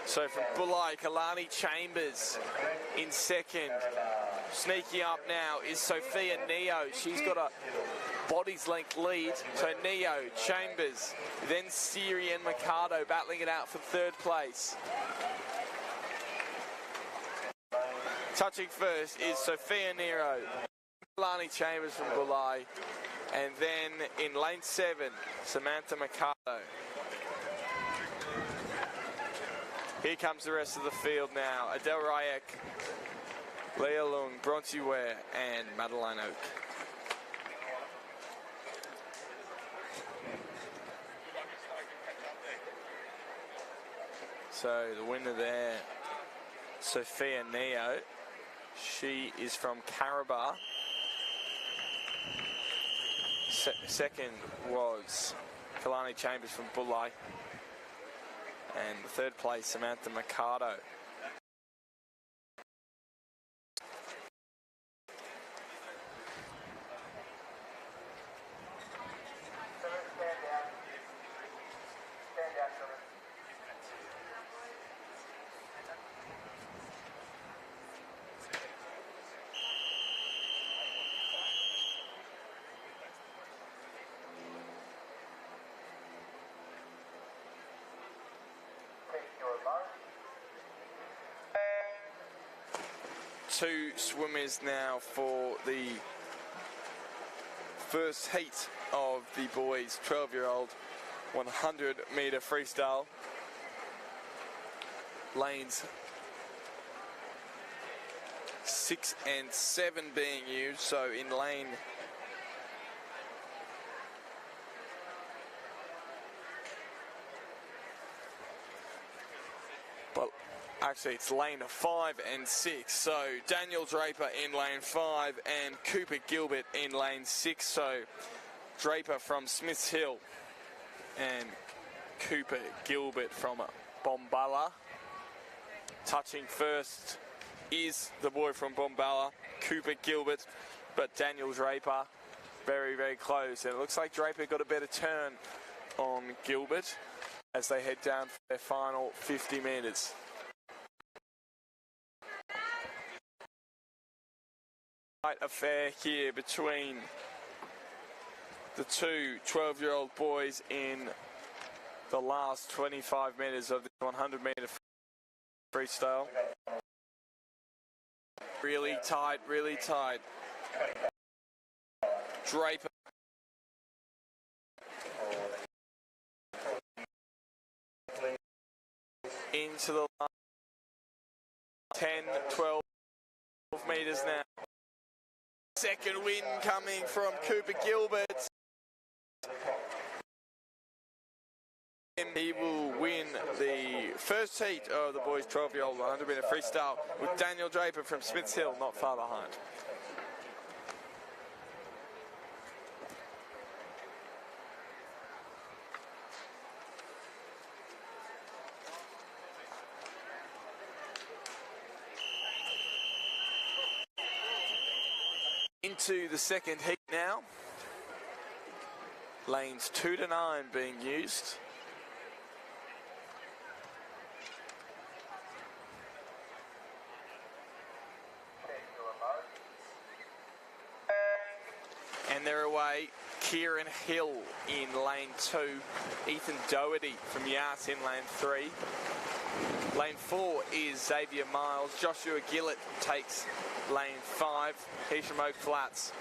So from Bulli, Kalani Chambers in second. Sneaking up now is Sophia Neo. She's got a body's length lead. So Neo, Chambers, then Siri and Mercado battling it out for third place. Touching first is Sophia Nero, Kalani Chambers from Bulli, and then in lane 7, Samantha Mercado. Here comes the rest of the field now. Adele Ryak Leah Lung, Bronte Ware, and Madeline Oak. So the winner there, Sophia Neo. She is from Caraba. Second was Kalani Chambers from Bulli. And the third place, Samantha Mercado. Two swimmers now for the first heat of the boys 12-year-old 100-metre freestyle. Lanes 6 and 7 being used, so in lane actually it's lane 5 and 6, so Daniel Draper in lane 5 and Cooper Gilbert in lane 6. So Draper from Smiths Hill and Cooper Gilbert from Bombala. Touching first is the boy from Bombala, Cooper Gilbert, but Daniel Draper very, very close. And it looks like Draper got a better turn on Gilbert as they head down for their final 50 metres. Affair here between the two 12-year-old boys in the last 25 metres of the 100-metre freestyle. Really tight, really tight. Draper into the line. 10, 12 metres now. Second win coming from Cooper Gilbert. He will win the first heat of the boys 12-year-old 100-metre freestyle with Daniel Draper from Smiths Hill not far behind. Into the second heat now. Lanes 2 to 9 being used. And they're away. Kieran Hill in lane 2. Ethan Doherty from Yass in lane 3. Lane 4 is Xavier Miles. Joshua Gillett takes lane 5. Hisham Oak Flats.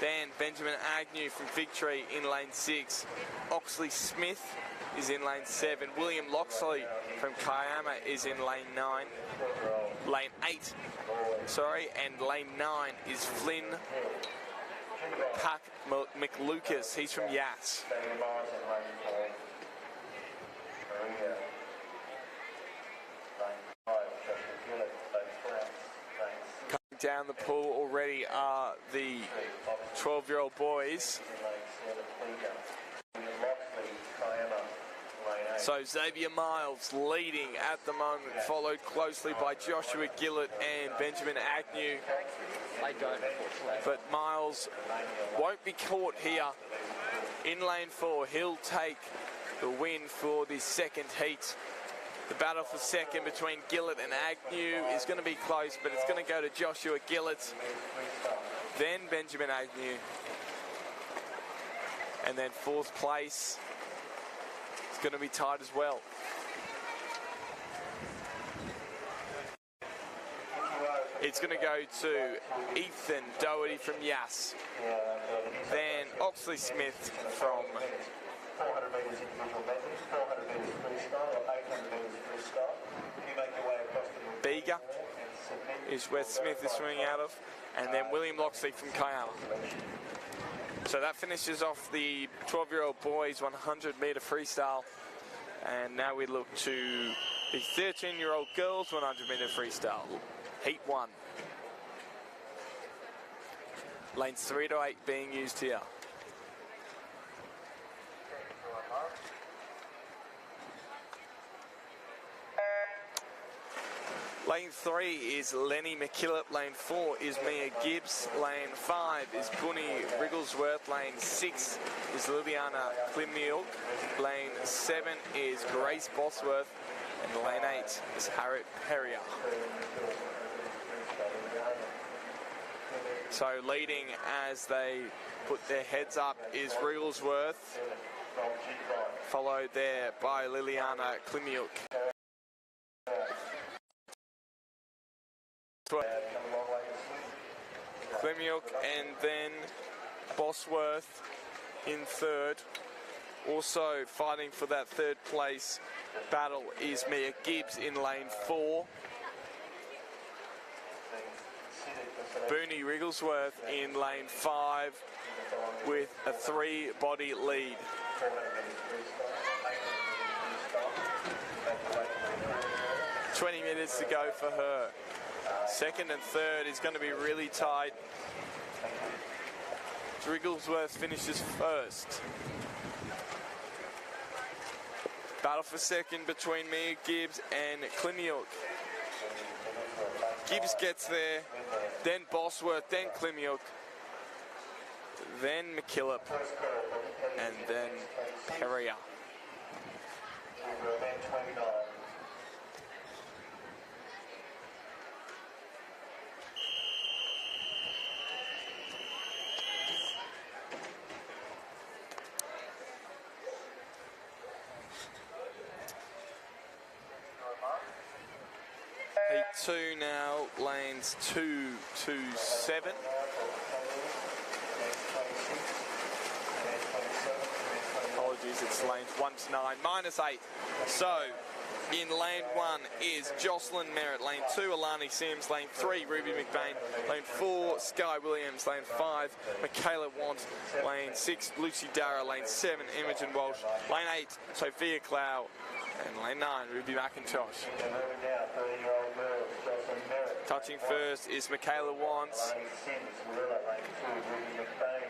Then Benjamin Agnew from Victory in lane 6. Oxley Smith is in lane 7. William Loxley from Kiama is in lane 9. Lane 8, sorry, and lane 9 is Flynn Pack McLucas. He's from Yass. Coming down the pool already are the 12-year-old boys. So Xavier Miles leading at the moment, followed closely by Joshua Gillett and Benjamin Agnew. But Miles won't be caught here in lane 4. He'll take the win for the second heat. The battle for second between Gillett and Agnew is going to be close, but it's going to go to Joshua Gillett, then Benjamin Agnew, and then fourth place is going to be tight as well. It's going to go to Ethan Doherty from Yass, then Oxley Smith from 400 metres individual medley, 400 metres freestyle, or 800 metres freestyle. You make your way across the Bega, is where Smith is swimming out of, and then William Loxley from Kiama. So that finishes off the 12-year-old boys 100-metre freestyle, and now we look to the 13-year-old girls 100-metre freestyle, heat 1. Lanes 3 to 8 being used here. Lane 3 is Lenny McKillop. Lane 4 is Mia Gibbs. Lane 5 is Bunny Wrigglesworth. Lane 6 is Liliana Klimilk. Lane 7 is Grace Bosworth. And lane 8 is Harriet Perrier. So leading as they put their heads up is Wrigglesworth, followed there by Liliana Klimilk. Klimilk and then Bosworth in third. Also fighting for that third place battle is Mia Gibbs in lane 4. Booney Wrigglesworth in lane 5 with a 3-body lead. "20 minutes to go for her. Second and third is going to be really tight. Wrigglesworth finishes first. Battle for second between Mia Gibbs and Klimilk. Gibbs gets there, then Bosworth, then Klimilk, then McKillop, and then Perrier. Heat 2 now, lanes 2 to 7. Apologies, it's lanes 1 to 9, -8. So, in lane 1 is Jocelyn Merritt, lane 2 Alani Sims, lane 3 Ruby McBain, lane 4 Sky Williams, lane 5 Michaela Want, lane 6 Lucy Dara, lane 7 Imogen Walsh, lane 8 Sophia Clow, and lane 9 Ruby McIntosh. Touching first is Michaela Wants.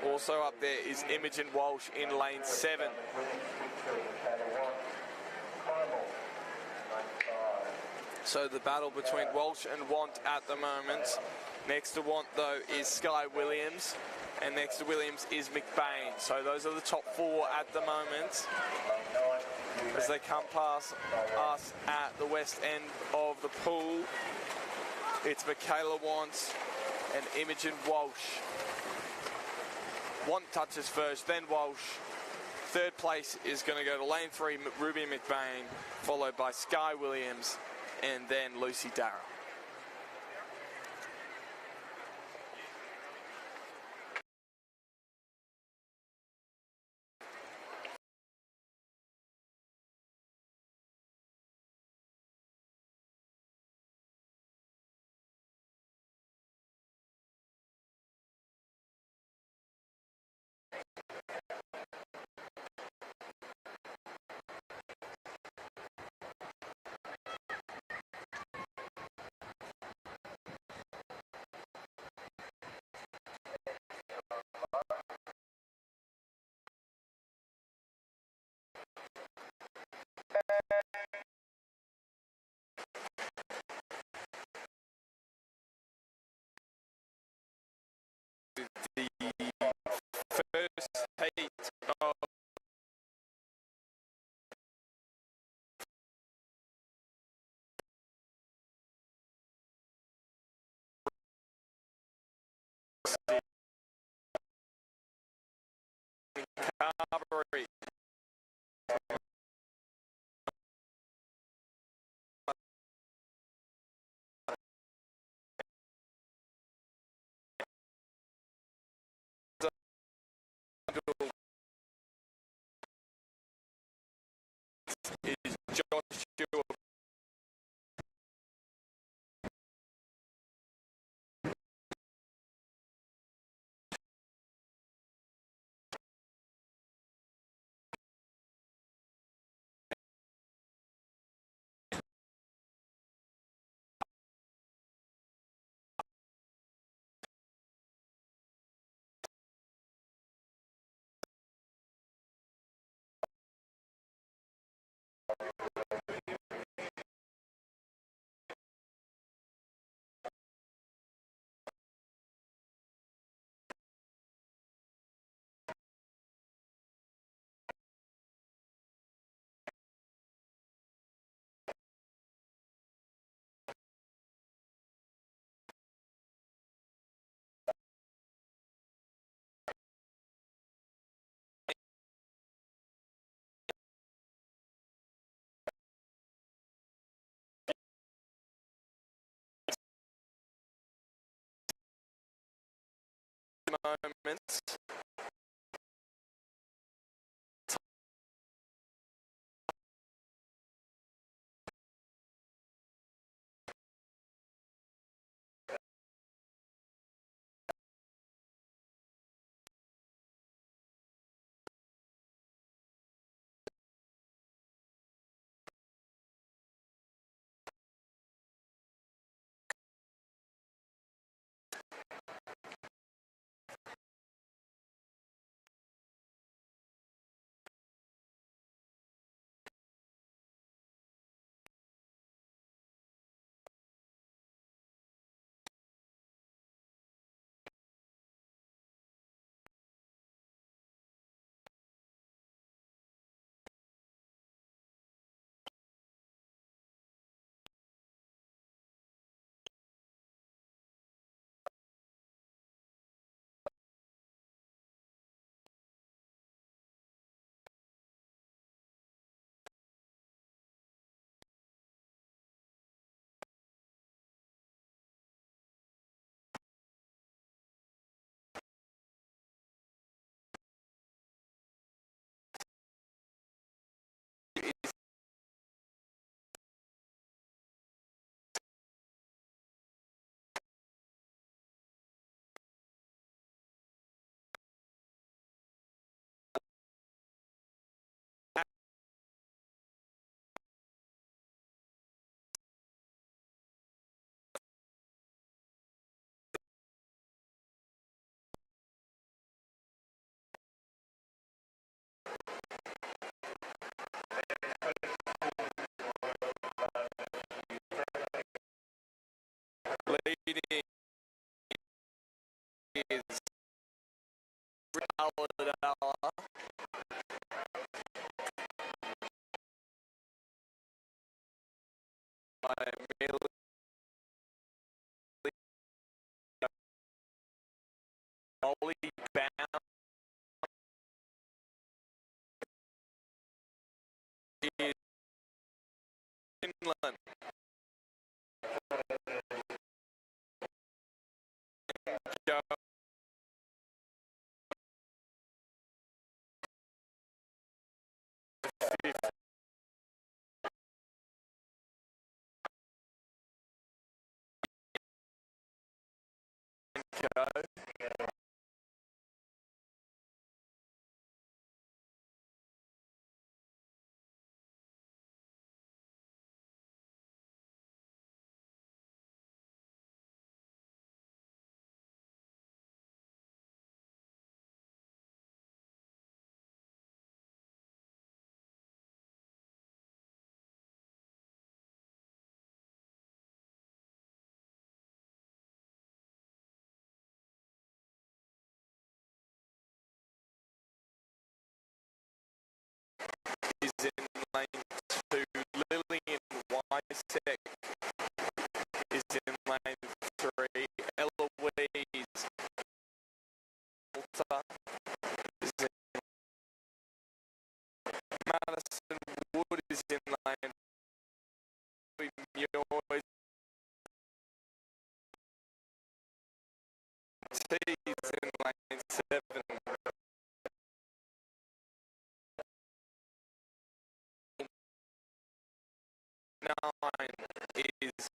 Also up there is Imogen Walsh in lane 7. So the battle between Walsh and Want at the moment. Next to Want though is Sky Williams, and next to Williams is McBain. So those are the top 4 at the moment as they come past us at the west end of the pool. It's Michaela Want and Imogen Walsh. Want touches first, then Walsh. Third place is going to go to lane 3, Ruby McBain, followed by Sky Williams, and then Lucy Dara. The first heat of Carberry. Is Joshua moments. Leading is Aladala by Millie Molly Bound is Finland. Joe Fifco is in lane 2. Lillian Wysek is in lane 3. Eloise Walter is in Madison Wood is in lane 3. Muir T is in lane 7. 9 is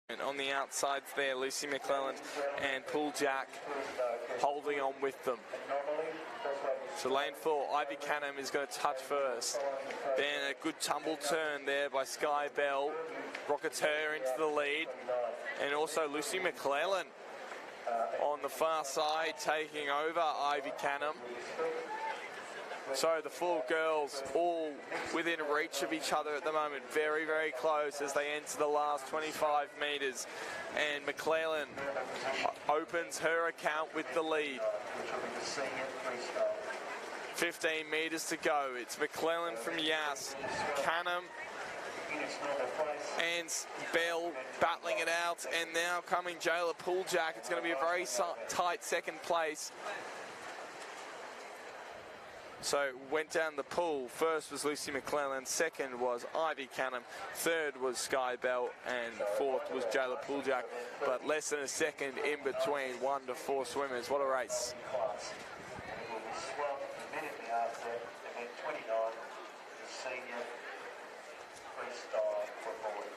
And on the outsides there, Lucy McClelland and Pooljak holding on with them. So lane 4, Ivy Canham is going to touch first. Then a good tumble turn there by Sky Bell. Rockets her into the lead. And also Lucy McClelland on the far side taking over Ivy Canham. So the 4 girls all within reach of each other at the moment. Very, very close as they enter the last 25 metres. And McClelland opens her account with the lead. 15 metres to go. It's McClelland from Yass. Canham and Bell battling it out. And now coming Jayla Pooljak. It's going to be a very tight second place. So went down the pool. First was Lucy McClelland, second was Ivy Canham, third was Sky Bell, and fourth was Jayla Pooljak. But less than a second in between 1 to 4 swimmers. What a race. Immediately after event 29, the senior freestyle for boys.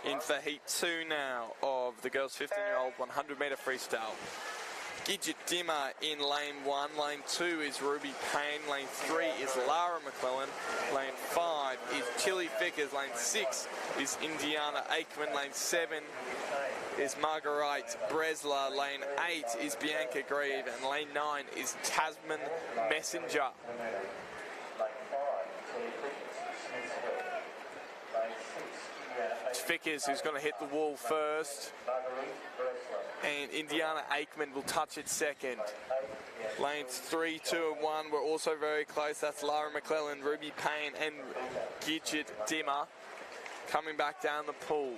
In for heat 2 now of the girls' 15-year-old 100-metre freestyle. Gidget Dimmer in lane 1. Lane 2 is Ruby Payne. Lane 3 is Lara McClelland. Lane 5 is Tilly Vickers. Lane 6 is Indiana Aikman. Lane 7 is Marguerite Bresler. Lane 8 is Bianca Grieve. And lane 9 is Tasman Messenger. Vickers who's going to hit the wall first, and Indiana Aikman will touch it second. Lanes 3, 2 and 1 were also very close. That's Lara McClelland, Ruby Payne and Gidget Dimmer coming back down the pool.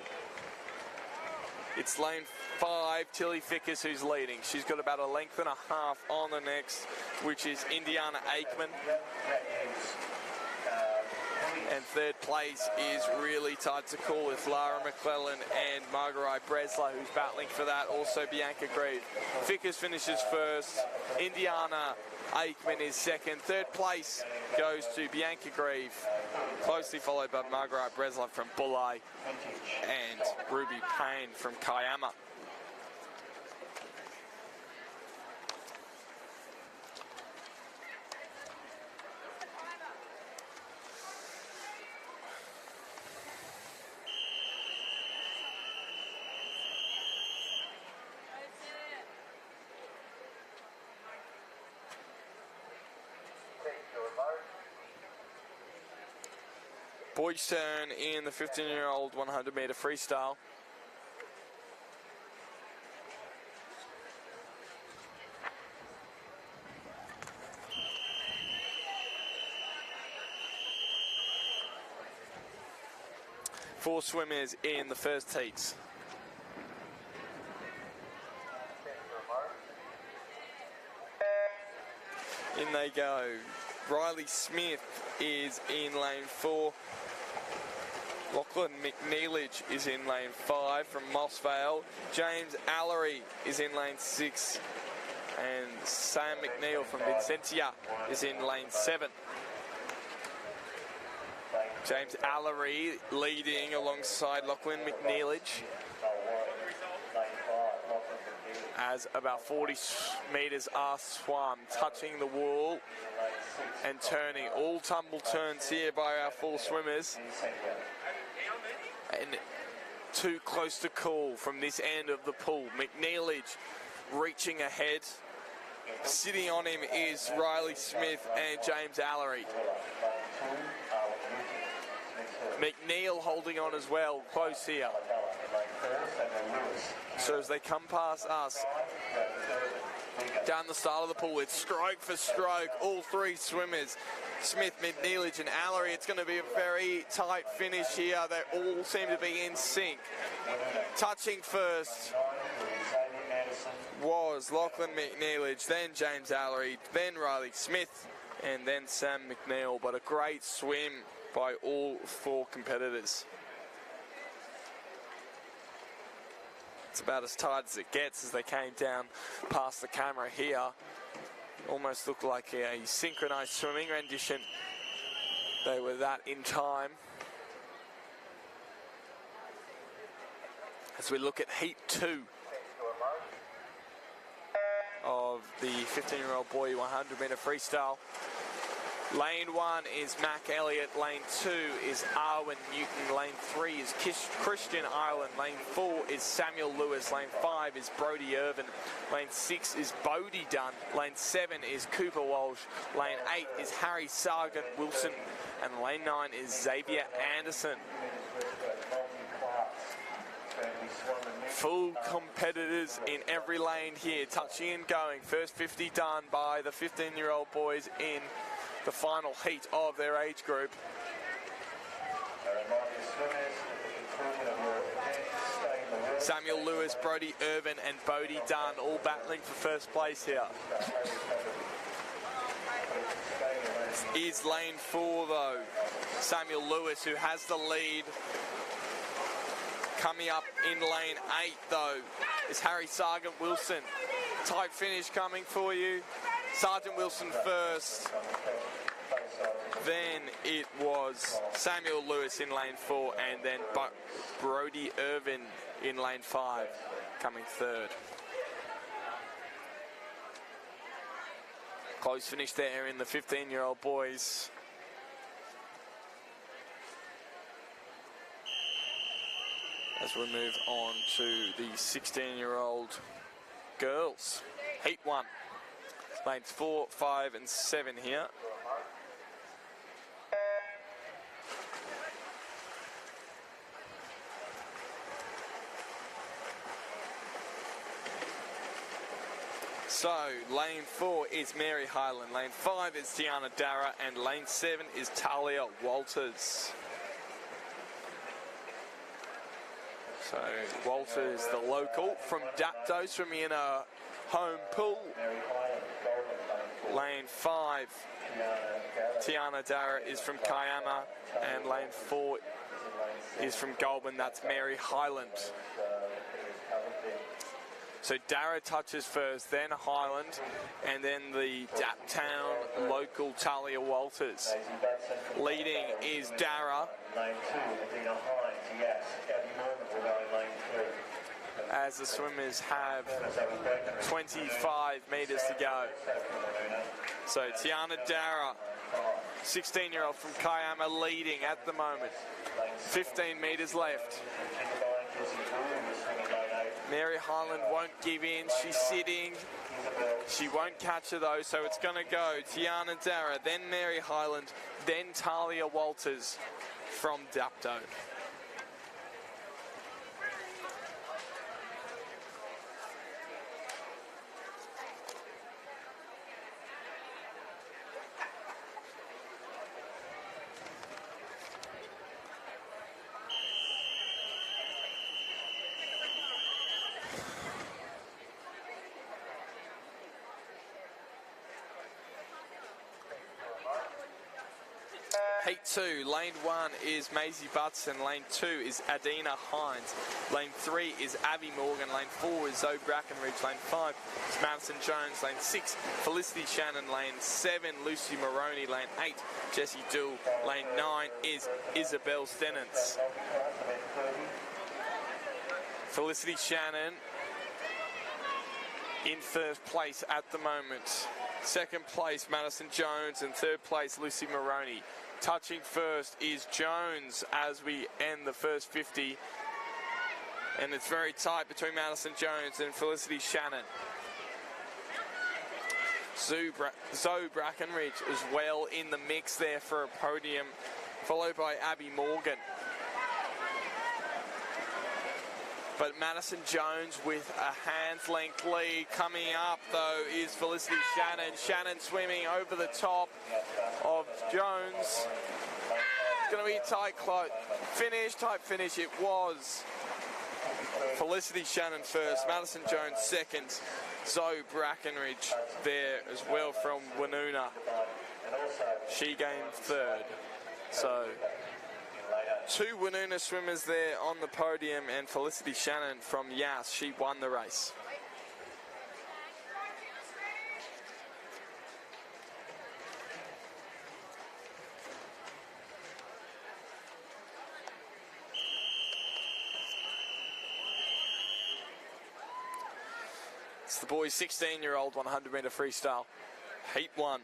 It's lane 5, Tilly Vickers who's leading. She's got about a length and a half on the next, which is Indiana Aikman. And third place is really tight to call with Lara McClelland and Marguerite Bresler, who's battling for that. Also Bianca Grieve. Vickers finishes first. Indiana Aikman is second. Third place goes to Bianca Grieve, closely followed by Marguerite Bresler from Bulli and Ruby Payne from Kiama. Boys' turn in the 15-year-old 100-metre freestyle. Four swimmers in the first heats. In they go. Riley Smith is in lane 4. Lachlan McNeilage is in lane 5 from Mossvale. James Allery is in lane 6. And Sam McNeil from Vincentia is in lane 7. James Allery leading alongside Lachlan McNeilage, as about 40 metres are swum, touching the wall and turning. All tumble turns here by our four swimmers. And too close to call from this end of the pool. McNeilage reaching ahead. Sitting on him is Riley Smith and James Allery. McNeil holding on as well, close here. So as they come past us, down the start of the pool, it's stroke for stroke, all three swimmers, Smith, McNeilage and Allery. It's going to be a very tight finish here. They all seem to be in sync. Touching first was Lachlan McNeilage, then James Allery, then Riley Smith, and then Sam McNeil. But a great swim by all four competitors. It's about as tight as it gets as they came down past the camera here. Almost looked like a synchronized swimming rendition. They were that in time. As we look at Heat 2 of the 15-year-old boy 100-metre freestyle. Lane 1 is Mac Elliott, lane 2 is Arwen Newton, lane 3 is Christian Ireland, lane 4 is Samuel Lewis, lane 5 is Brody Irvin, lane 6 is Bodie Dunn, lane 7 is Cooper Walsh, lane 8 is Harry Sargent Wilson, and lane 9 is Xavier Anderson. Full competitors in every lane here, touching and going. First 50 done by the 15-year-old boys in the final heat of their age group. Samuel Lewis, Brody Irvin and Bodie Dunn all battling for first place here. Is lane 4 though. Samuel Lewis, who has the lead. Coming up in lane 8 though is Harry Sargent Wilson. Tight finish coming for you. Sargent Wilson first. Then it was Samuel Lewis in lane 4 and then Brody Irvin in lane 5 coming third. Close finish there in the 15-year-old boys. As we move on to the 16-year-old girls. Heat 1. Lanes 4, 5 and 7 here. So, lane 4 is Mary Highland, lane 5 is Tiana Dara, and lane 7 is Talia Walters. So, Walters, the local from Dapto, swimming in a home pool. Lane 5, Tiana Dara is from Kiama, and lane 4 is from Goulburn. That's Mary Highland. So Dara touches first, then Highland, and then the Daptown local Talia Walters. Leading is Dara. As the swimmers have 25 metres to go. So Tiana Dara, 16-year-old from Kiama, leading at the moment. 15 metres left. Mary Highland won't give in. She's sitting. She won't catch her though, so it's going to go Tiana Dara, then Mary Highland, then Talia Walters from Dapto. Heat 2, lane 1 is Maisie Butson, lane 2 is Adina Hines, lane 3 is Abby Morgan, lane 4 is Zoe Brackenridge, lane 5 is Madison Jones, lane 6 Felicity Shannon, lane 7 Lucy Moroney, lane 8 Jessie Dool, lane 9 is Isabel Stenance. Felicity Shannon in first place at the moment. Second place Madison Jones and third place Lucy Moroney. Touching first is Jones as we end the first 50. And it's very tight between Madison Jones and Felicity Shannon. Zoe Brackenridge as well in the mix there for a podium, followed by Abby Morgan. But Madison Jones with a hand's length lead. Coming up though is Felicity Shannon. Shannon swimming over the top of Jones. It's going to be a tight finish. It was Felicity Shannon first, Madison Jones second, Zoe Brackenridge there as well from Woonona. She gained third. So Two Woonona swimmers there on the podium, and Felicity Shannon from Yass, she won the race. It's the boys' 16-year-old 100-metre freestyle, heat 1.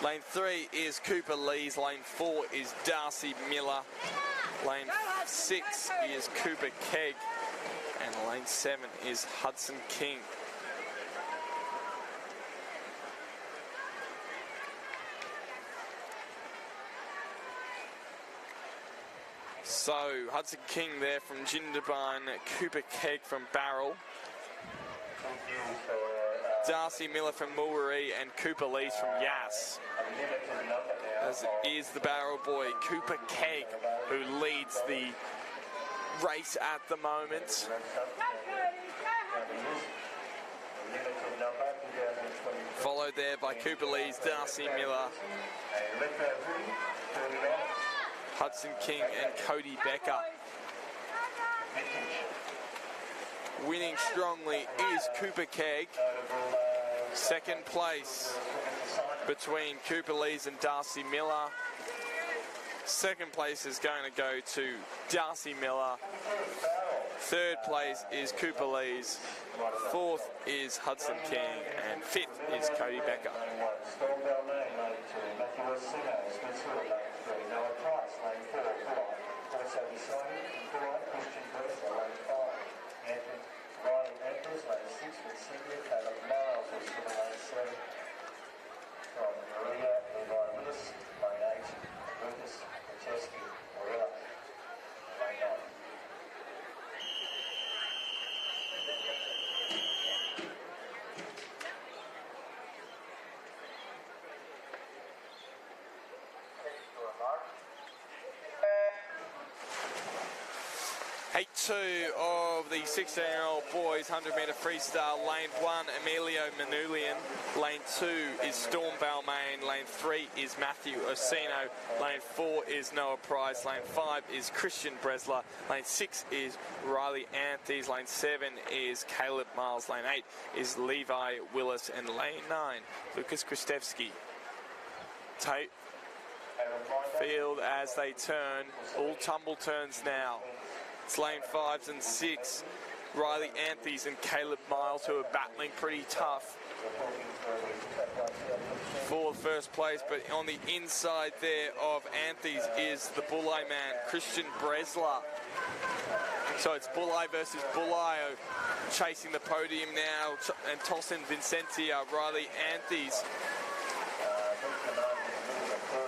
Lane 3 is Cooper Lees. Lane 4 is Darcy Miller. Lane 6 is Cooper Kegg. And lane 7 is Hudson King. So Hudson King there from Jindabyne, Cooper Kegg from Barrel, Darcy Miller from Mulwaree, and Cooper Lees from Yass. As is the Barrel boy, Cooper Kegg, who leads the race at the moment. Followed there by Cooper Lees, Darcy Miller, Hudson King and Cody Becker. Winning strongly is Cooper Kegg. Second place between Cooper Lees and Darcy Miller. Second place is going to go to Darcy Miller. Third place is Cooper Lees. Fourth is Hudson King. And fifth is Cody Becker. Heat 2 of the 16-year-old boys 100-metre freestyle. Lane 1, Emilio Manulian. Lane 2 is Storm Balmain. Lane 3 is Matthew Orsino. Lane 4 is Noah Price. Lane 5 is Christian Bresler. Lane 6 is Riley Anthys. Lane 7 is Caleb Miles. Lane 8 is Levi Willis. And lane 9, Lucas Kristevsky. Tape field as they turn. All tumble turns now. It's lane 5s and 6. Riley Anthys and Caleb Miles, who are battling pretty tough for first place. But on the inside there of Anthys is the Bulli man, Christian Bresler. So it's Bulli versus Bulli chasing the podium now, and Tosin Vincentia, Riley Anthys.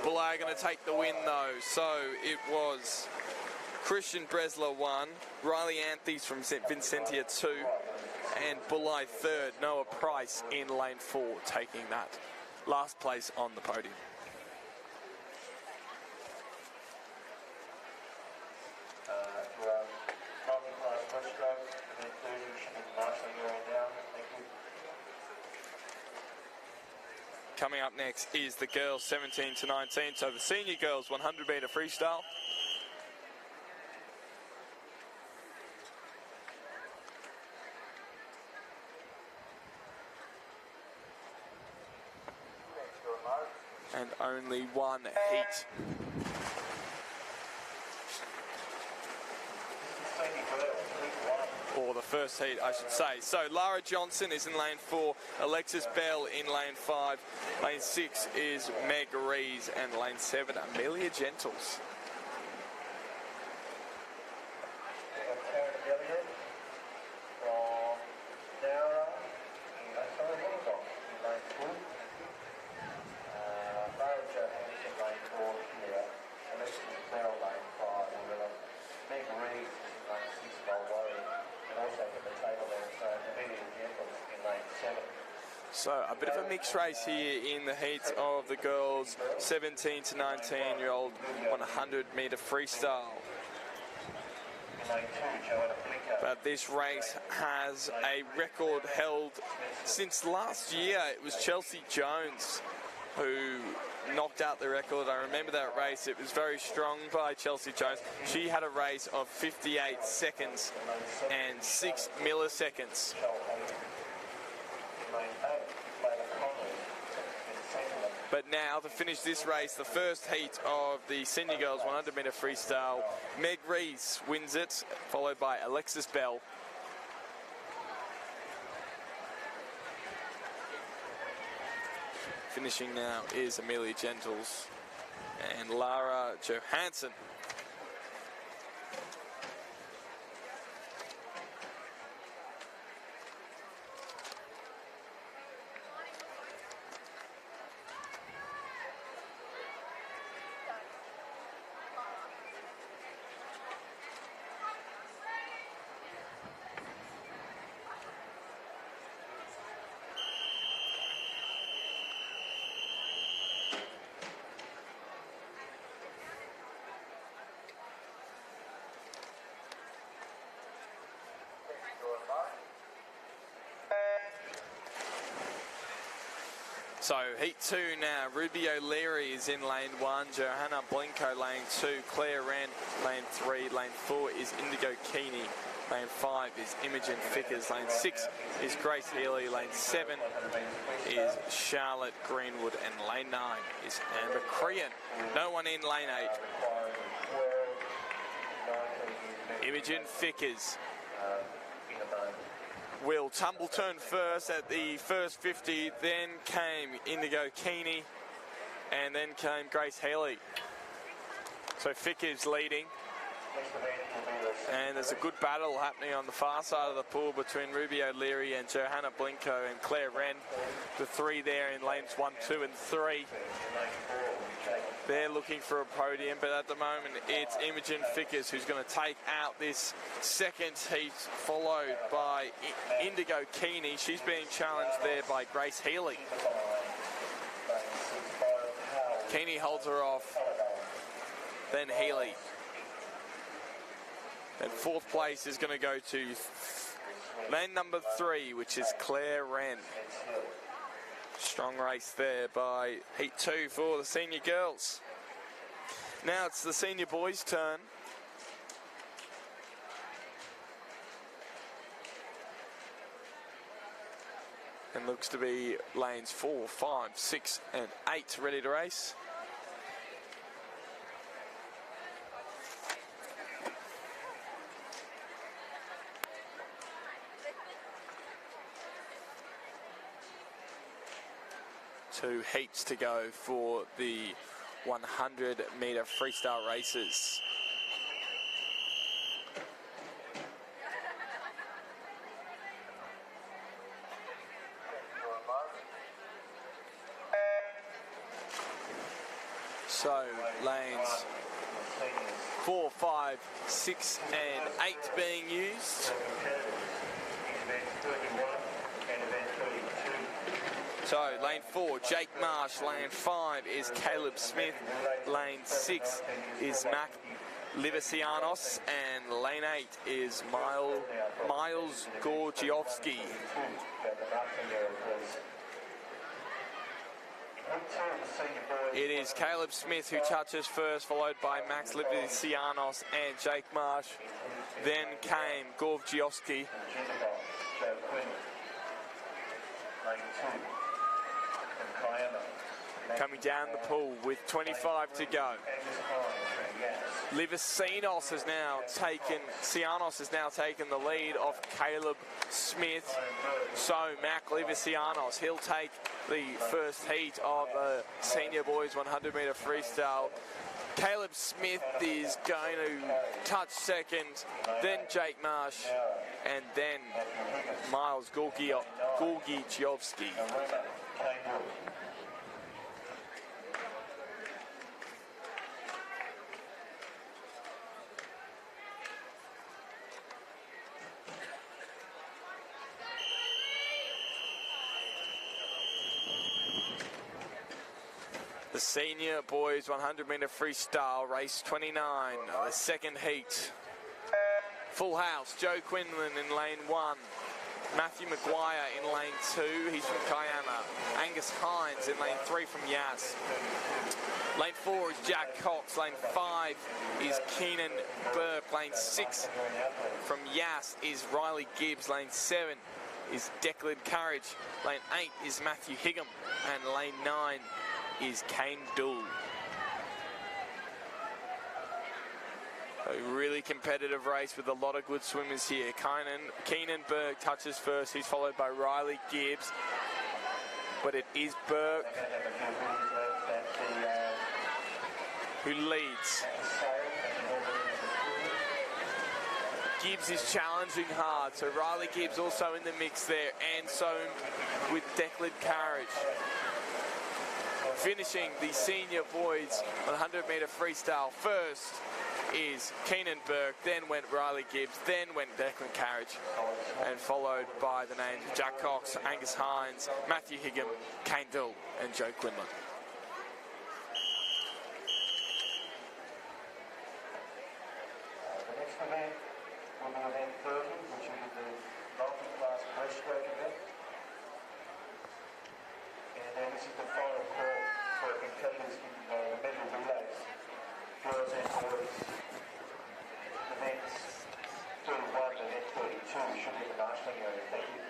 Bulli are going to take the win though. So it was Christian Bresler 1, Riley Anthys from Vincentia 2, and Bulli 3rd. Noah Price in lane 4 taking that last place on the podium. Coming up next is the girls 17 to 19, so the senior girls 100-metre freestyle. And only one heat. Or the first heat, I should say. So Lara Johnson is in lane 4, Alexis Bell in lane 5, lane 6 is Meg Rees, and lane 7, Amelia Gentles. So a bit of a mixed race here in the heats of the girls 17 to 19-year-old 100-metre freestyle. But this race has a record held since last year. It was Chelsea Jones who knocked out the record. I remember that race. It was very strong by Chelsea Jones. She had a race of 58 seconds and 6 milliseconds. But now, to finish this race, the first heat of the senior girls 100 metre freestyle, Meg Rees wins it, followed by Alexis Bell. Finishing now is Amelia Gentles and Lara Johansson. So heat 2 now, Ruby O'Leary is in lane 1, Johanna Blinko lane 2, Claire Wren lane 3, lane 4 is Indigo Keeney, lane 5 is Imogen Fickers, lane 6 is Grace Healy, lane 7 is Charlotte Greenwood, and lane 9 is Amber Crean. No one in lane 8. Imogen Fickers will tumble turn first at the first 50, then came Indigo Keeney, and then came Grace Healy. So Fickers leading, and there's a good battle happening on the far side of the pool between Ruby O'Leary and Johanna Blinko and Claire Wren. The three there in lanes 1, 2 and 3. They're looking for a podium, but at the moment it's Imogen Fickers who's going to take out this second heat, followed by Indigo Keeney. She's being challenged there by Grace Healy. Keeney holds her off, then Healy. And fourth place is going to go to lane number 3, which is Claire Wren. Strong race there by heat 2 for the senior girls. Now it's the senior boys' turn. And looks to be lanes 4, 5, 6 and 8 ready to race. Two heats to go for the 100 metre freestyle races. So lanes 4, 5, 6 and 8 being used. So lane 4, Jake Marsh. Lane 5 is Caleb Smith. Lane 6 is Mac Livisianos. And lane 8 is Miles Gorgiovsky. It is Caleb Smith who touches first, followed by Max Livisianos and Jake Marsh. Then came Gorgiovsky. Coming down the pool with 25 to go. Livisianos has now taken the lead of Caleb Smith. So Mac Livisianos, he'll take the first heat of the senior boys 100 metre freestyle. Caleb Smith is going to touch second, then Jake Marsh, and then Miles Gorgiovsky. The senior boys 100 metre freestyle race 29, the second heat. Full house, Joe Quinlan in lane 1, Matthew Maguire in lane 2, he's from Kiama. Angus Hines in lane 3 from Yass. Lane 4 is Jack Cox. Lane 5 is Keenan Burke. Lane 6 from Yass is Riley Gibbs. Lane 7 is Declan Courage. Lane 8 is Matthew Higham. And lane 9 is Kane Dool. A really competitive race with a lot of good swimmers here. Keenan Burke touches first. He's followed by Riley Gibbs. But it is Burke who leads. Gibbs is challenging hard, so Riley Gibbs also in the mix there, and so with Declan Courage. Finishing the senior boys 100-metre freestyle first is Keenan Burke, then went Riley Gibbs, then went Declan Courage, and followed by the names of Jack Cox, Angus Hines, Matthew Higham, Kane Dool, and Joe Quinlan. The next event will be event 30, which will be the multi-class breaststroke event. And then this is the final call for competitors in the medal relays, girls and boys. Events 31 and event 32 should be the marshalling area. Thank you.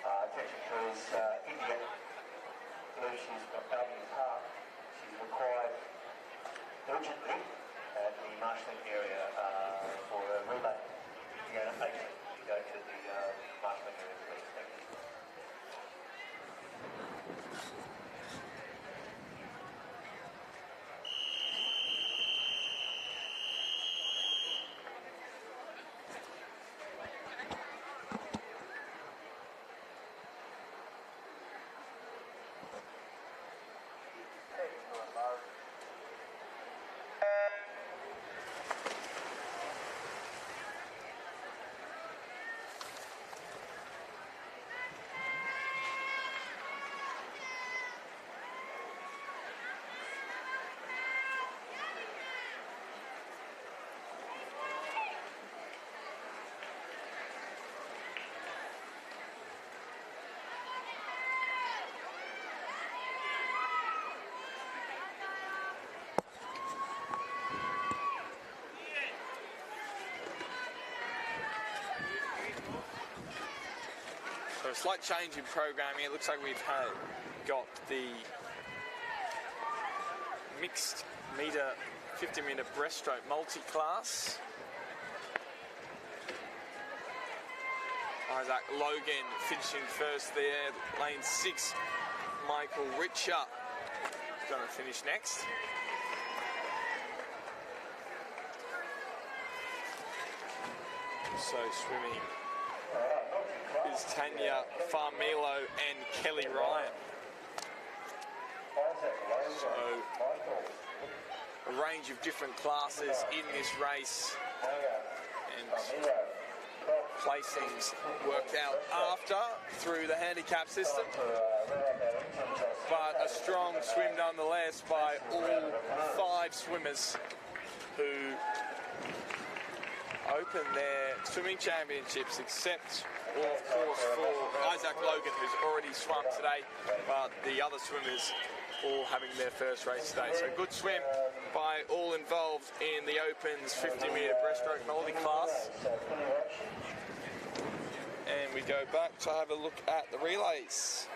Attention please, India, she's from Albion Park. She's required urgently at the marshalling area for a relay. Fiona 8 to go to the marshalling area, please. Thank you. So a slight change in programming. It looks like we've got the mixed metre, 50-metre breaststroke multi-class. Isaac Logan finishing first there. Lane 6, Michael Richer is going to finish next. So swimming is Tanya Farmilo and Kelly Ryan. So a range of different classes in this race, and placings worked out after through the handicap system, but a strong swim nonetheless by all 5 swimmers who open their swimming championships, except, well, of course, for Isaac Logan, who's already swum today, but the other swimmers all having their first race today. So good swim by all involved in the Opens 50-metre breaststroke multi-class. And we go back to have a look at the relays.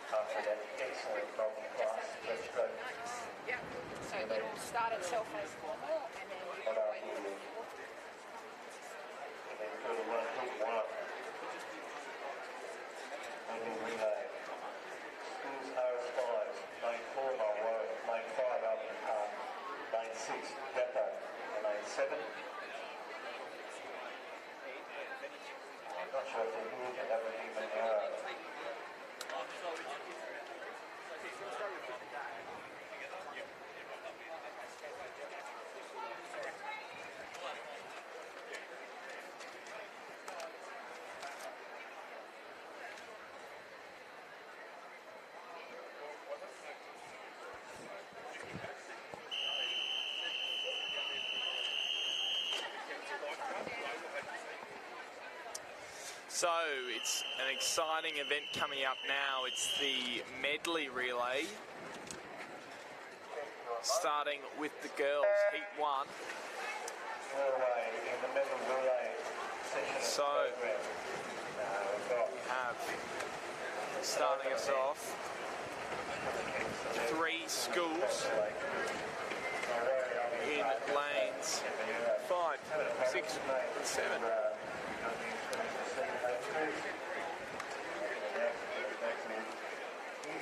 After that excellent multi-class breaststroke. Yeah. So it'll start itself as normal and then we What go after you? And then go to 1.1. Medley relay. Schools RS5, lane 4 Mile Road, lane 5 Albion Park, lane 6 Depot, and lane 7. I'm not sure if they're here to have a human error. So it's an exciting event coming up now. It's the medley relay, starting with the girls, heat 1. Norway in the medley relay session of So the program. We've got we have, starting us off, 3 schools in lanes 5, 6 and 7.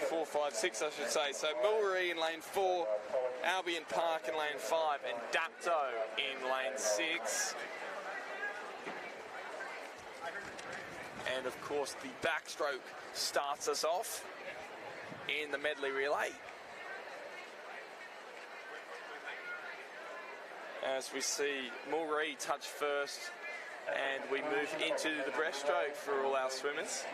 4, 5, 6 I should say. So Mulree in lane 4, Albion Park in lane 5 and Dapto in lane 6. And of course the backstroke starts us off in the medley relay. As we see Mulree touch first and we move into the breaststroke for all our swimmers.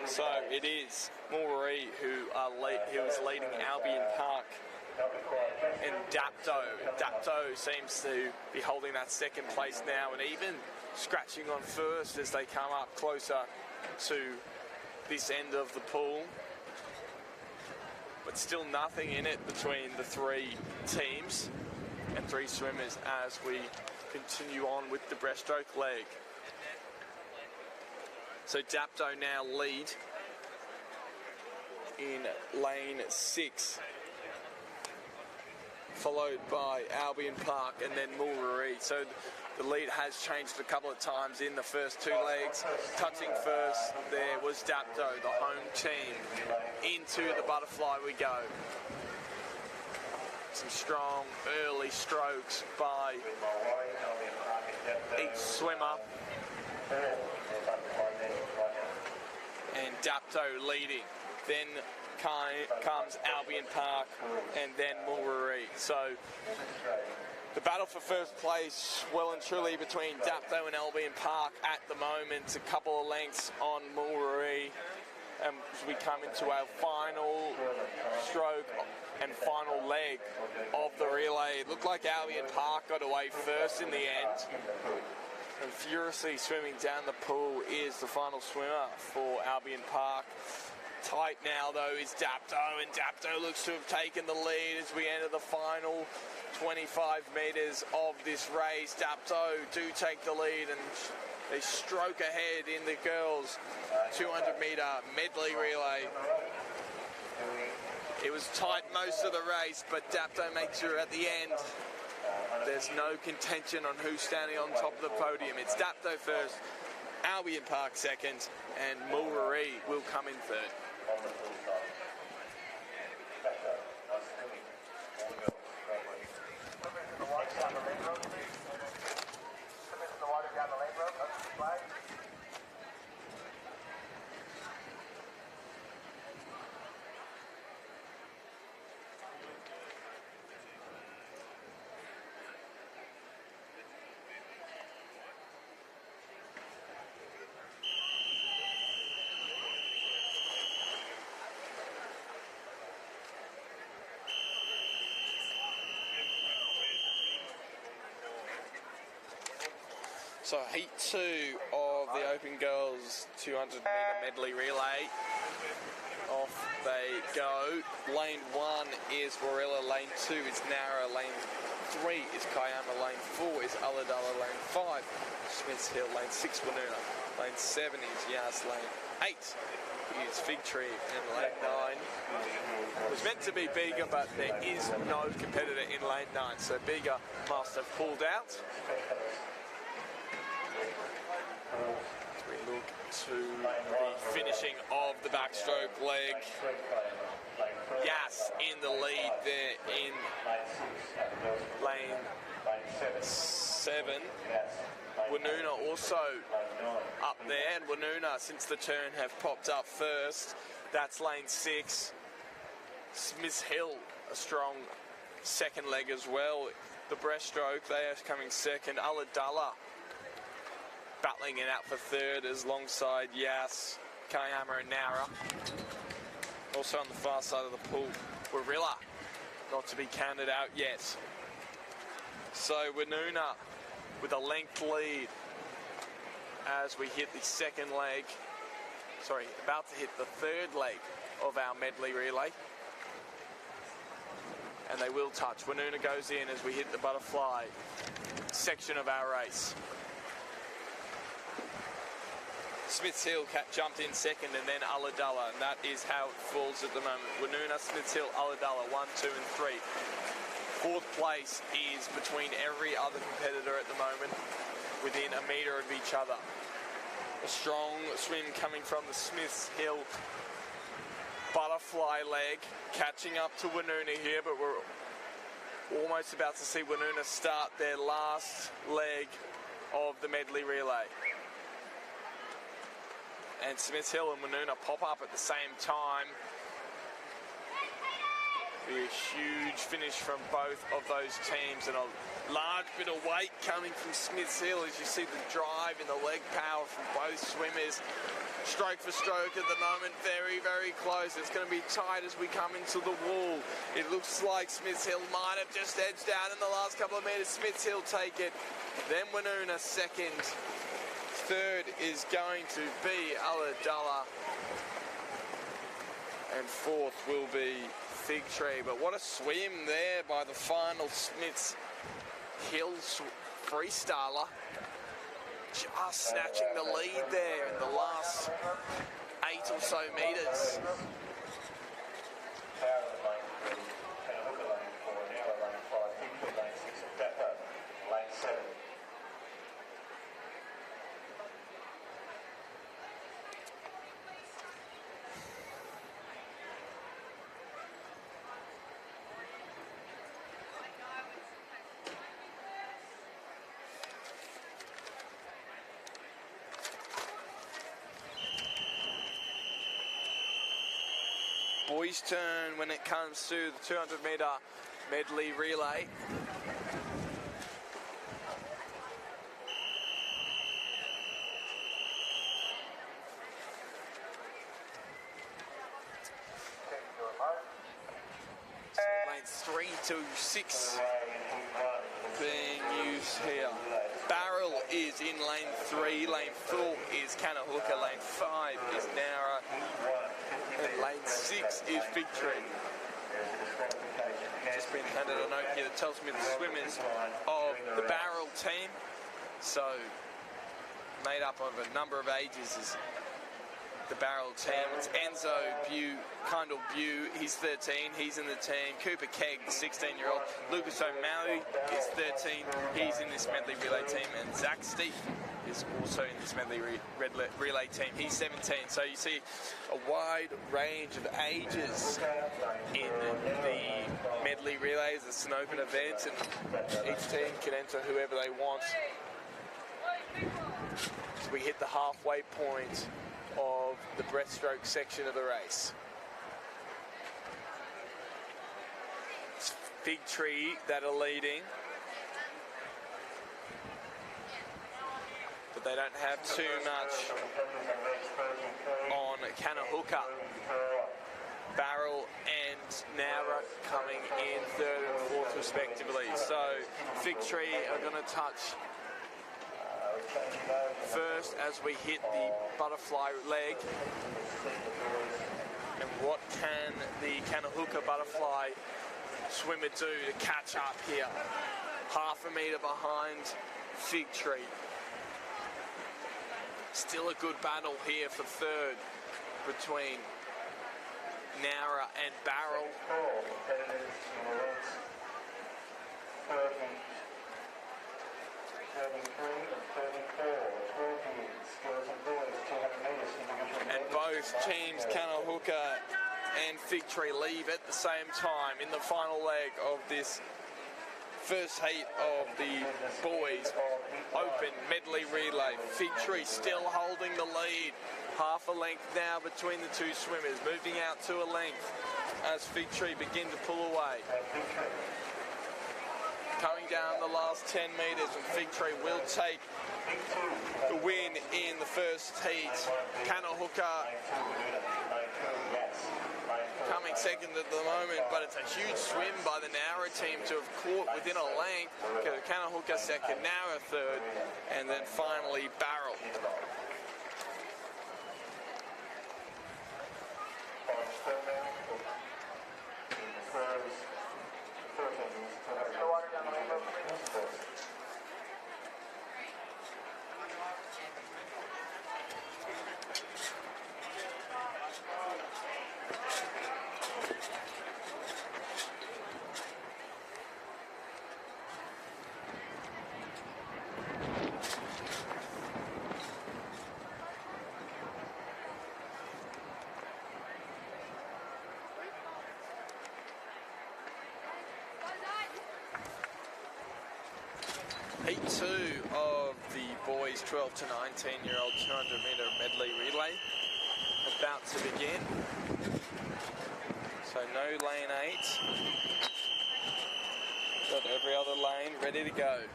So it is Mulree who is leading Albion Park and Dapto. Dapto seems to be holding that second place now and even scratching on first as they come up closer to this end of the pool. But still nothing in it between the 3 teams and 3 swimmers as we continue on with the breaststroke leg. So Dapto now lead in lane 6, followed by Albion Park and then Mulree. So the lead has changed a couple of times in the first 2 legs. Touching first there was Dapto, the home team. Into the butterfly we go. Some strong early strokes by each swimmer. And Dapto leading. Then comes Albion Park and then Mulree. So the battle for first place well and truly between Dapto and Albion Park at the moment. A couple of lengths on Mulree. As we come into our final stroke and final leg of the relay. It looked like Albion Park got away first in the end. And furiously swimming down the pool is the final swimmer for Albion Park. Tight now though is Dapto, and Dapto looks to have taken the lead as we enter the final 25 metres of this race. Dapto do take the lead and they stroke ahead in the girls' 200 metre medley relay. It was tight most of the race, but Dapto makes sure at the end there's no contention on who's standing on top of the podium. It's Dapto first, Albion Park second, and Mulree will come in third. So heat 2 of the Open Girls 200 metre medley relay off off they go. Lane 1 is Warilla, lane 2 is Nara, lane 3 is Kiama, lane 4 is Ulladulla, lane 5 Smiths Hill, lane 6 Woonona, lane 7 is Yass, lane 8 is Fig Tree, and lane 9 was meant to be Bega, but there is no competitor in lane 9, so Bega must have pulled out. As we look to the finishing of the backstroke leg, Yass in the lead there in lane 7. Woonona also up there, and Woonona, since the turn, have popped up first. That's lane 6. Smiths Hill, a strong second leg as well. The breaststroke, they are coming second. Ulladulla battling it out for third alongside Yass, Kiama and Nara. Also on the far side of the pool, Warilla, not to be counted out yet. So Woonona with a length lead as we hit the second leg, about to hit the third leg of our medley relay. And they will touch. Woonona goes in as we hit the butterfly section of our race. Smiths Hill jumped in second, and then Ulladulla, and that is how it falls at the moment. Woonona, Smiths Hill, Ulladulla, 1, 2 and 3. Fourth place is between every other competitor at the moment, within a metre of each other. A strong swim coming from the Smiths Hill butterfly leg, catching up to Woonona here, but we're almost about to see Woonona start their last leg of the medley relay. And Smiths Hill and Woonona pop up at the same time. Be a huge finish from both of those teams, and a large bit of weight coming from Smiths Hill as you see the drive and the leg power from both swimmers. Stroke for stroke at the moment, very, very close. It's going to be tight as we come into the wall. It looks like Smiths Hill might have just edged out in the last couple of metres. Smiths Hill take it, then Woonona second. Third is going to be Ulladulla, and fourth will be Fig Tree. But what a swim there by the final Smiths Hill freestyler, just snatching the lead there in the last 8 or so metres. Boys' turn when it comes to the 200-metre medley relay. Lanes 3 to 6 being used here. Barrel is in lane 3, lane 4 is Canahuka, lane 5 is Nara, and lane 6 is Fig Tree. Just been handed a note here that tells me the swimmers of the Barrel team, so made up of a number of ages, is the Barrel team. It's Enzo Kindle Bew, he's 13, he's in the team. Cooper Kegg, the 16-year-old. Lucas O'Malley is 13, he's in this medley relay team. And Zach Steep is also in this medley relay team. He's 17. So you see a wide range of ages in the medley relays. It's an open event, and each team can enter whoever they want. So we hit the halfway point of the breaststroke section of the race. It's Fig Tree that are leading, but they don't have too much on Canahuka. Barrel and Nara coming in third and fourth respectively. So Fig Tree are going to touch first as we hit the butterfly leg. And what the Kanahuka butterfly swimmer do to catch up here? Half a metre behind Fig Tree. Still a good battle here for third between Nowra and Barrel. Four competitors in the legs. 33 and 34, 12 years, girls and boys, 200 metres individual. And both teams, Kanahuka and Fig Tree, leave at the same time in the final leg of this first heat of the boys open medley relay. Fig Tree still holding the lead. Half a length now between the two swimmers, moving out to a length as Fig Tree begin to pull away. Coming down the last 10 metres, and Fig Tree will take the win in the first heat. Kanahuka coming second at the moment, but it's a huge swim by the Nowra team to have caught within a length. Kanahuka second, Nowra third, and then finally Barrel. Heat 2 of the boys 12 to 19-year-old 200-metre medley relay about to begin. So no lane 8. Got every other lane ready to go.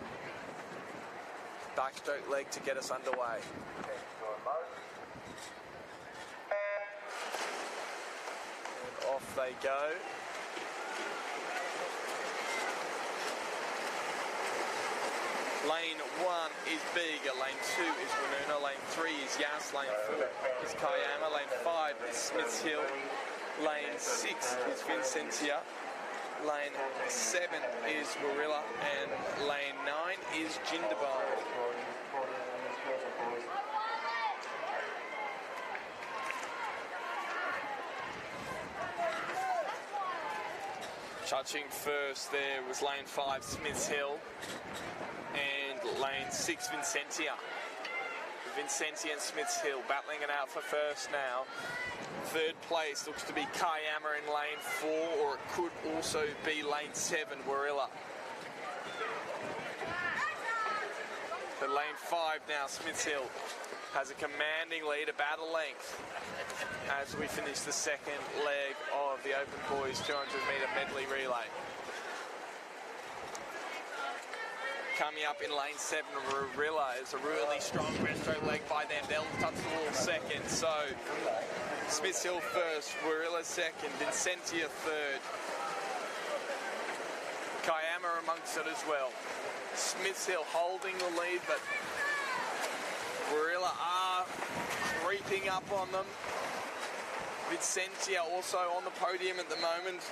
Backstroke leg to get us underway. And off they go. Lane 1 is Bega, lane 2 is Winona, lane 3 is Yas, lane 4 is Kayama, lane 5 is Smiths Hill, lane 6 is Vincentia, lane 7 is Warilla, and lane 9 is Jindabyne. Touching first there was lane 5 Smiths Hill, and lane 6 Vincentia. Vincentia and Smiths Hill battling it out for first now. Third place looks to be Kayama in lane 4, or it could also be lane 7 Warilla. So lane 5 now, Smiths Hill has a commanding lead about a length as we finish the second leg of the Open Boys 200-metre medley relay. Coming up in lane 7, Warilla is a really strong breaststroke leg by them. They'll touch the wall second. So Smiths Hill first, Warilla second, Vincentia third. Kayama amongst it as well. Smiths Hill holding the lead, but Warilla are creeping up on them. Vincentia also on the podium at the moment.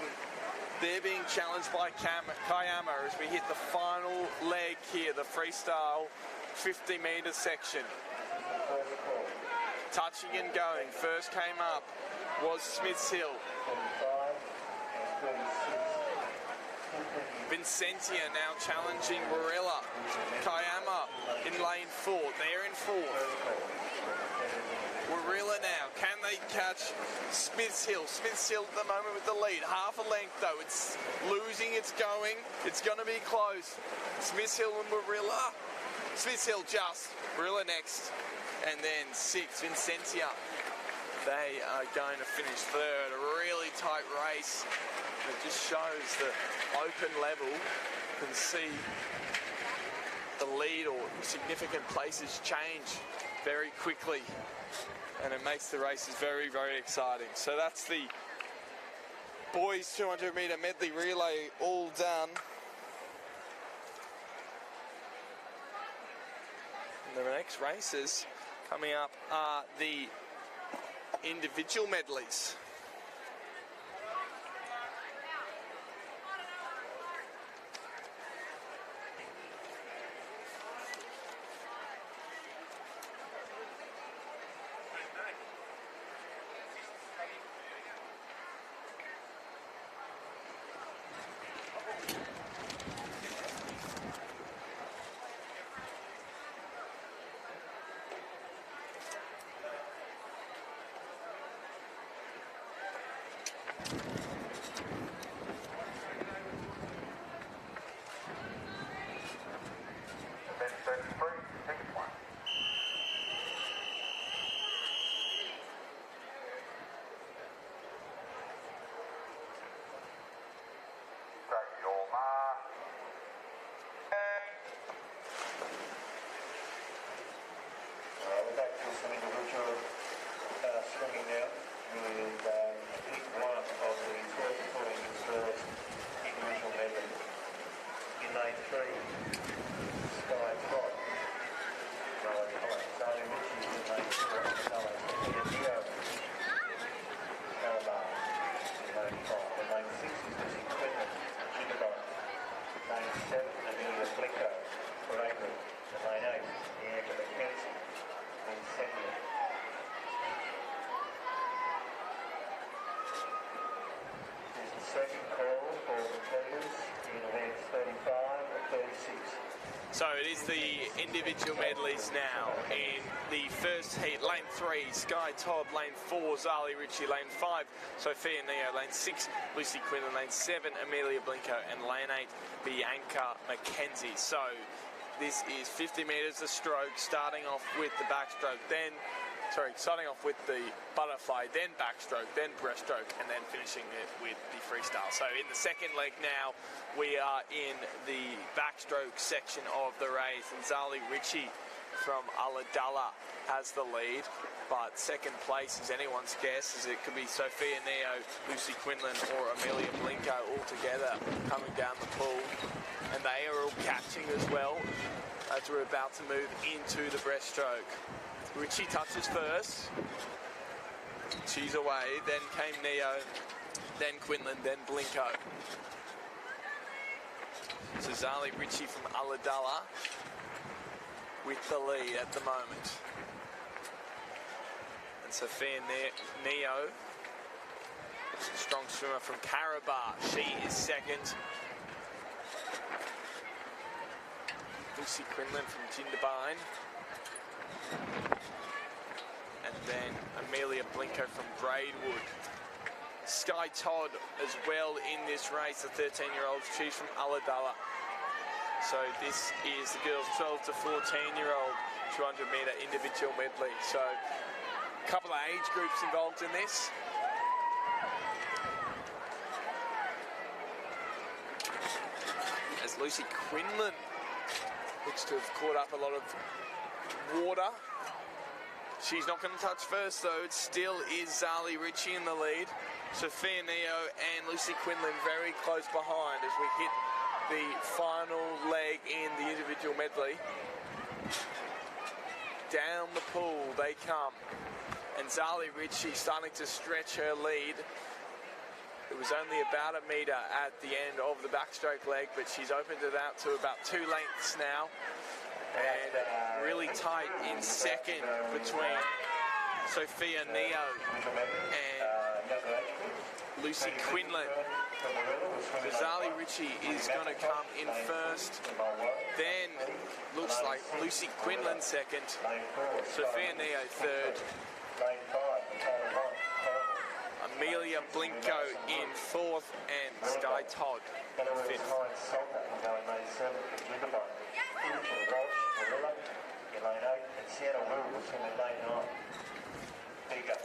They're being challenged by Kayama as we hit the final leg here, the freestyle 50-metre section. Touching and going. First came up was Smiths Hill. Vincentia now challenging Warilla. Kayama in lane 4. They're in fourth. Warilla now, can they catch Smiths Hill? Smiths Hill at the moment with the lead. Half a length though, it's losing, it's going. It's going to be close. Smiths Hill and Warilla. Smiths Hill just, Warilla next. And then 6, Vincentia. They are going to finish third. A really tight race. It just shows the open level. You can see the lead or significant places change very quickly. And it makes the races very, very exciting. So that's the boys 200-metre medley relay all done. And the next races coming up are the individual medleys. Event 33, ticket 1. Take your mark. We're back to some individual swimming now with heat one of the 12 to 14 girls individual medley. In lane 3, Sky Todd. Zali Ritchie in lane 4, Peter Neo. Calabar in lane 5. In lane 6 is Lucy Quinlan, Jitterbug. Lane 7, Amelia Blinko, Bravery. In lane 8, Bianca McKenzie. Incendia. This is the second call for competitors in events 35 and 36. So it is the individual medleys now. In the first heat, lane 3, Sky Todd, lane 4, Zali Ritchie, lane 5, Sophia Neo, lane 6, Lucy Quinlan, lane 7, Amelia Blinko, and lane 8, Bianca McKenzie. So this is 50 metres a stroke, starting off with the backstroke, starting off with the butterfly, then backstroke, then breaststroke, and then finishing it with the freestyle. So in the second leg now, we are in the backstroke section of the race, and Zali Ritchie from Ulladulla has the lead, but second place is anyone's guess, as it could be Sophia Neo, Lucy Quinlan, or Amelia Blinko all together coming down the pool, and they are all catching as well as we're about to move into the breaststroke. Ritchie touches first, she's away, then came Neo, then Quinlan, then Blinko. So Zali Ritchie from Ulladulla with the lead at the moment. And Sophia Neo, strong swimmer from Carabar, she is second. Lucy Quinlan from Jindabyne. And then Amelia Blinko from Braidwood. Sky Todd as well in this race, the 13-year-old. She's from Ulladulla. So this is the girls 12 to 14-year-old 200-metre individual medley. So a couple of age groups involved in this. As Lucy Quinlan looks to have caught up a lot of water. She's not going to touch first though. It still is Zali Ritchie in the lead. Sophia Neo and Lucy Quinlan very close behind as we hit the final leg in the individual medley. Down the pool they come. And Zali Ritchie starting to stretch her lead. It was only about a metre at the end of the backstroke leg, but she's opened it out to about 2 lengths now. And really tight in second between Sophia Neo and Lucy Quinlan. Zali Ritchie is going to come in first, then looks like Lucy Quinlan second, Sophia Neo third, Amelia Blinko in fourth, and Sky Todd in fifth. In lane 8, and Sienna Wills in lane 9. Bigger.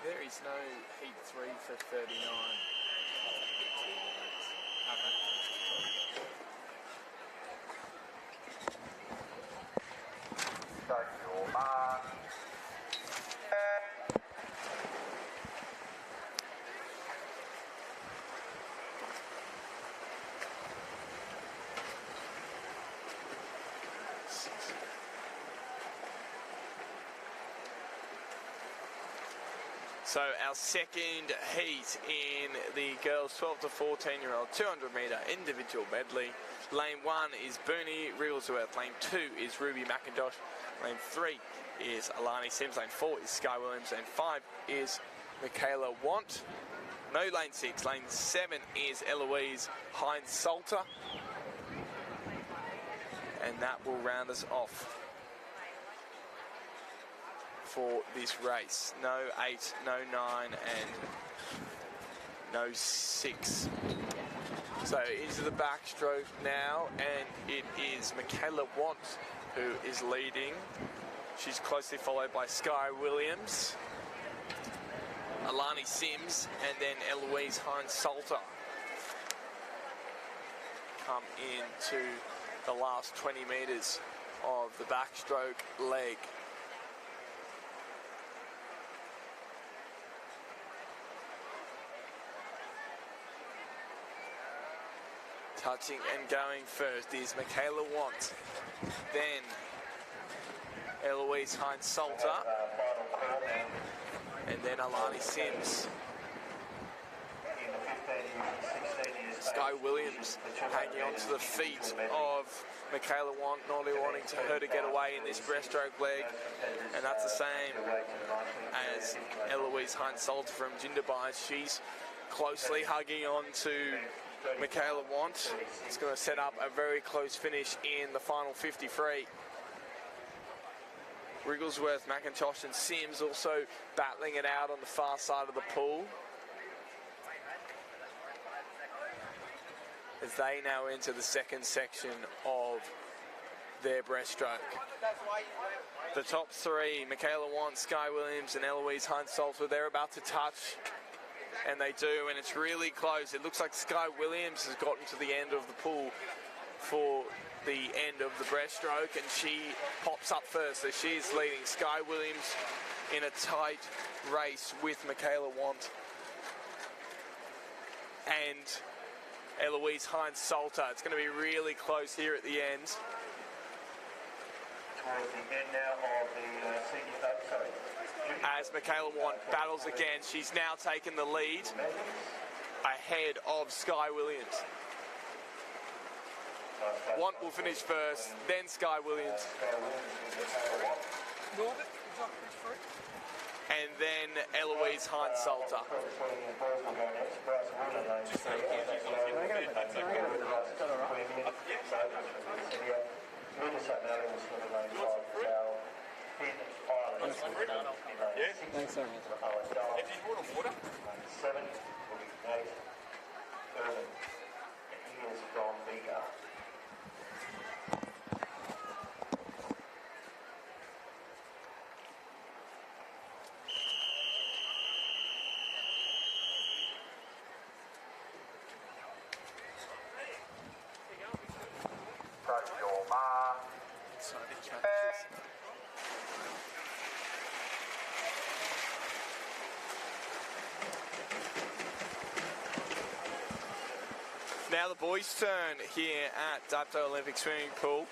There is no heat 3 for 39. Take your mark. So our second heat in the girls 12 to 14-year-old 200-metre individual medley. Lane 1 is Bernie Rigglesworth. Lane 2 is Ruby McIntosh. Lane 3 is Alani Sims. Lane 4 is Sky Williams. Lane 5 is Michaela Want. No, lane 6. Lane 7 is Eloise Hines-Salter. And that will round us off for this race. No 8, no 9, and no 6. So into the backstroke now, and it is Michaela Want who is leading. She's closely followed by Sky Williams, Alani Sims, and then Eloise Hines-Salter come into the last 20 metres of the backstroke leg. Touching and going first is Michaela Want, then Eloise Hines-Salter, and then Alani Sims. Sky Williams hanging on to the feet of Michaela Want, not wanting her to get away in this breaststroke leg, and that's the same as Eloise Hines-Salter from Jindabyne. She's closely hugging on to Michaela Want. It's going to set up a very close finish in the final 53. Wrigglesworth, McIntosh and Sims also battling it out on the far side of the pool, as they now enter the second section of their breaststroke. The top three, Michaela Want, Sky Williams and Eloise Hines-Salter, they're about to touch, and they do, and it's really close. It looks like Sky Williams has gotten to the end of the pool for the end of the breaststroke, and she pops up first, so she is leading. Sky Williams in a tight race with Michaela Want and Eloise Hines-Salter. It's going to be really close here at the end. Towards the end now of the senior, As Michaela Want battles again, she's now taken the lead ahead of Sky Williams. Want will finish first, then Sky Williams, and then Eloise Hines-Salter. Thanks, sir. Now the boys' turn here at Dapto Olympic Swimming Pool.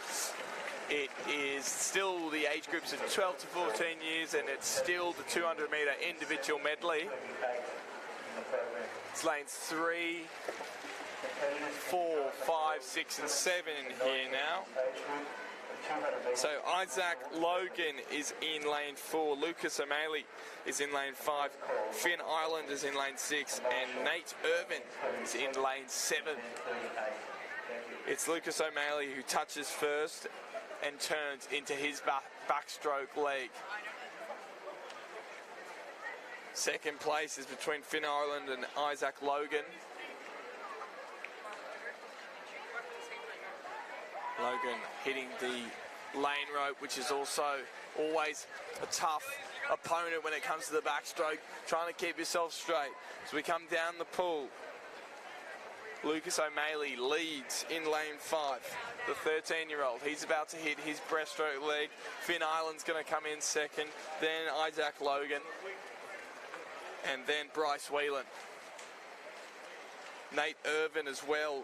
It is still the age groups of 12 to 14 years, and it's still the 200 metre individual medley. It's lanes 3, 4, 5, 6 and 7 here now. So Isaac Logan is in lane 4, Lucas O'Malley is in lane 5, Finn Ireland is in lane 6, and Nate Irvin is in lane 7. It's Lucas O'Malley who touches first and turns into his backstroke leg. Second place is between Finn Ireland and Isaac Logan. Logan hitting the lane rope, which is also always a tough opponent when it comes to the backstroke, trying to keep yourself straight. As we come down the pool, Lucas O'Malley leads in lane 5, the 13-year-old. He's about to hit his breaststroke leg. Finn Ireland's going to come in second, then Isaac Logan, and then Bryce Whelan. Nate Irvin as well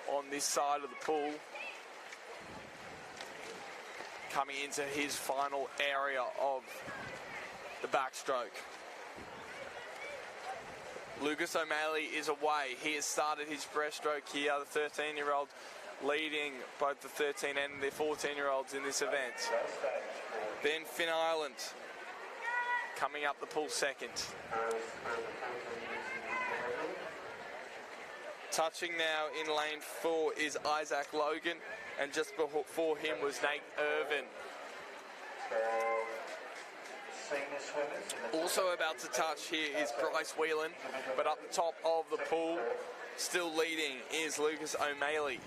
on this side of the pool, coming into his final area of the backstroke. Lucas O'Malley is away. He has started his breaststroke here, the 13-year-old leading both the 13 and the 14-year-olds in this event. Then Finn Ireland coming up the pool second. Touching now in lane 4 is Isaac Logan, and just before him was Nate Irvin. Also about to touch here is Bryce Whelan, but up the top of the pool, still leading, is Lucas O'Malley.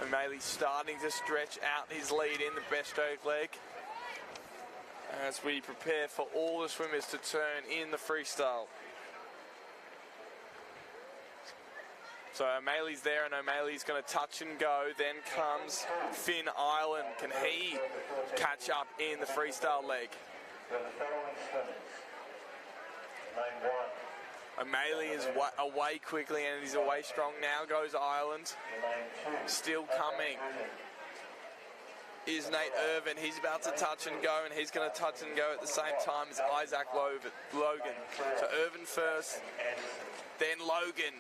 O'Malley starting to stretch out his lead in the breaststroke leg as we prepare for all the swimmers to turn in the freestyle. So O'Malley's there, and O'Malley's going to touch and go. Then comes Finn Ireland. Can he catch up in the freestyle leg? O'Malley is away quickly, and he's away strong. Now goes Ireland. Still coming is Nate Irvin. He's about to touch and go, and he's going to touch and go at the same time as Isaac Logan. So Irvin first, then Logan,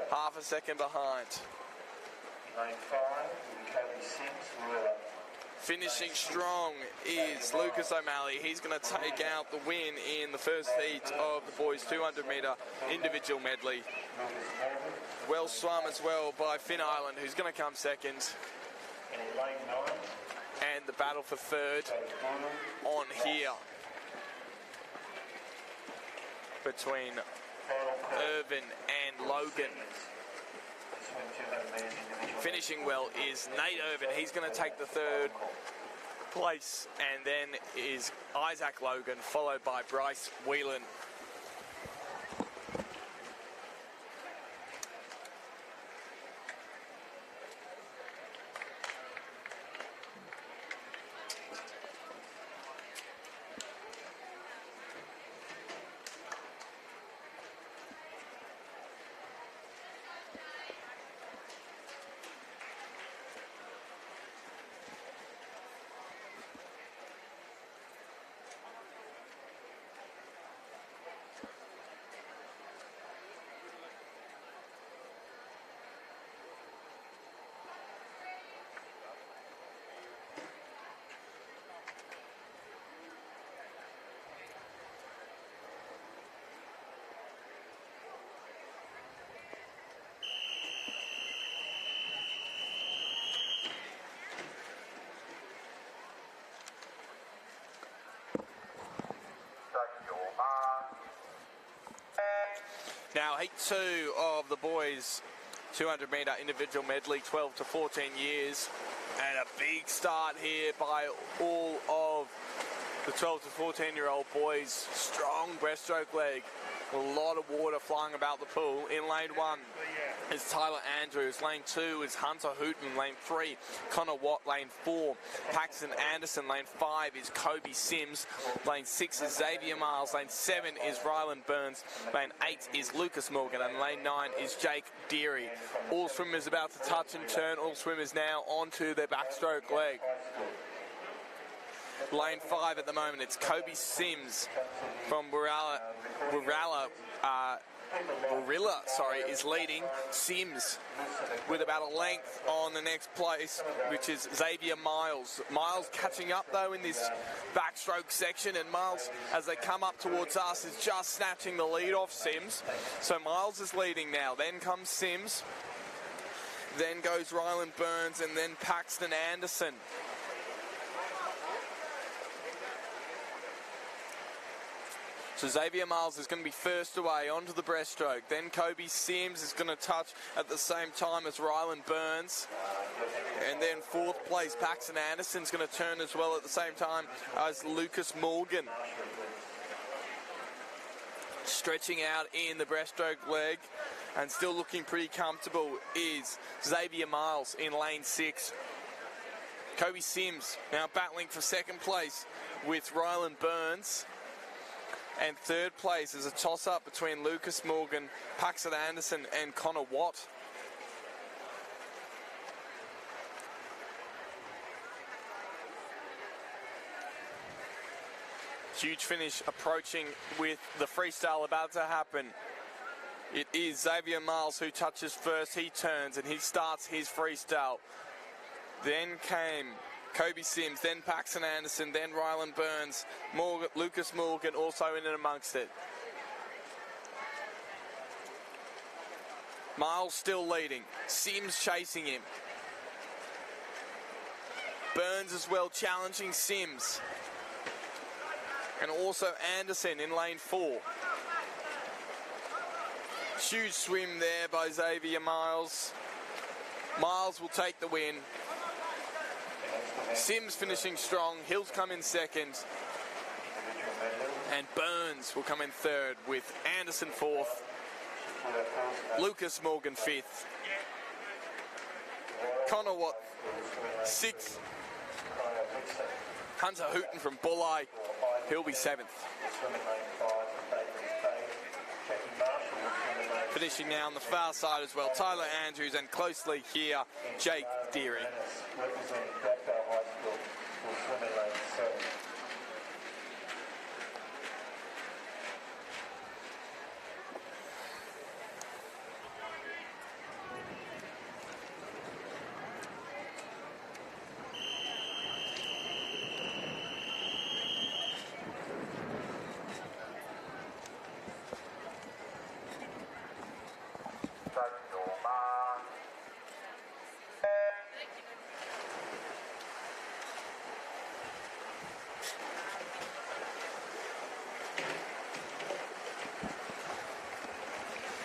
half a second behind. Finishing strong is Lucas O'Malley. He's going to take out the win in the first heat of the boys 200 metre individual medley. Well swum as well by Finn Ireland, who's going to come second. And the battle for third on here between Irvin and Logan. Finishing well is Nate Irvin. He's going to take the third place, and then is Isaac Logan, followed by Bryce Whelan. Now, heat 2 of the boys 200 metre individual medley, 12 to 14 years. And a big start here by all of the 12 to 14-year-old boys. Strong breaststroke leg. A lot of water flying about the pool. In lane 1 is Tyler Andrews. Lane 2 is Hunter Hooton. Lane 3, Connor Watt. Lane 4, Paxton Anderson. Lane 5 is Kobe Sims. Lane 6 is Xavier Miles. Lane 7 is Ryland Burns. Lane 8 is Lucas Morgan. And lane 9 is Jake Deary. All swimmers about to touch and turn. All swimmers now onto their backstroke leg. Lane 5 at the moment, it's Kobe Sims from Warilla, is leading. Sims with about a length on the next place, which is Xavier Miles. Miles catching up though in this backstroke section, and Miles, as they come up towards us, is just snatching the lead off Sims. So Miles is leading now. Then comes Sims. Then goes Ryland Burns, and then Paxton Anderson. So Xavier Miles is going to be first away onto the breaststroke. Then Kobe Sims is going to touch at the same time as Ryland Burns. And then fourth place, Paxton Anderson is going to turn as well at the same time as Lucas Morgan. Stretching out in the breaststroke leg and still looking pretty comfortable is Xavier Miles in lane 6. Kobe Sims now battling for second place with Ryland Burns. And third place is a toss-up between Lucas Morgan, Paxton Anderson and Connor Watt. Huge finish approaching with the freestyle about to happen. It is Xavier Miles who touches first. He turns and he starts his freestyle. Then came Kobe Sims, then Paxton Anderson, then Ryland Burns, Lucas Morgan also in and amongst it. Miles still leading. Sims chasing him. Burns as well challenging Sims. And also Anderson in lane 4. Huge swim there by Xavier Miles. Miles will take the win. Sims finishing strong. Hills come in second. And Burns will come in third with Anderson fourth. Lucas Morgan fifth. Connor Watt sixth. Hunter Hooton from Bulli, he'll be seventh. Finishing now on the far side as well, Tyler Andrews, and closely here, Jake Deary.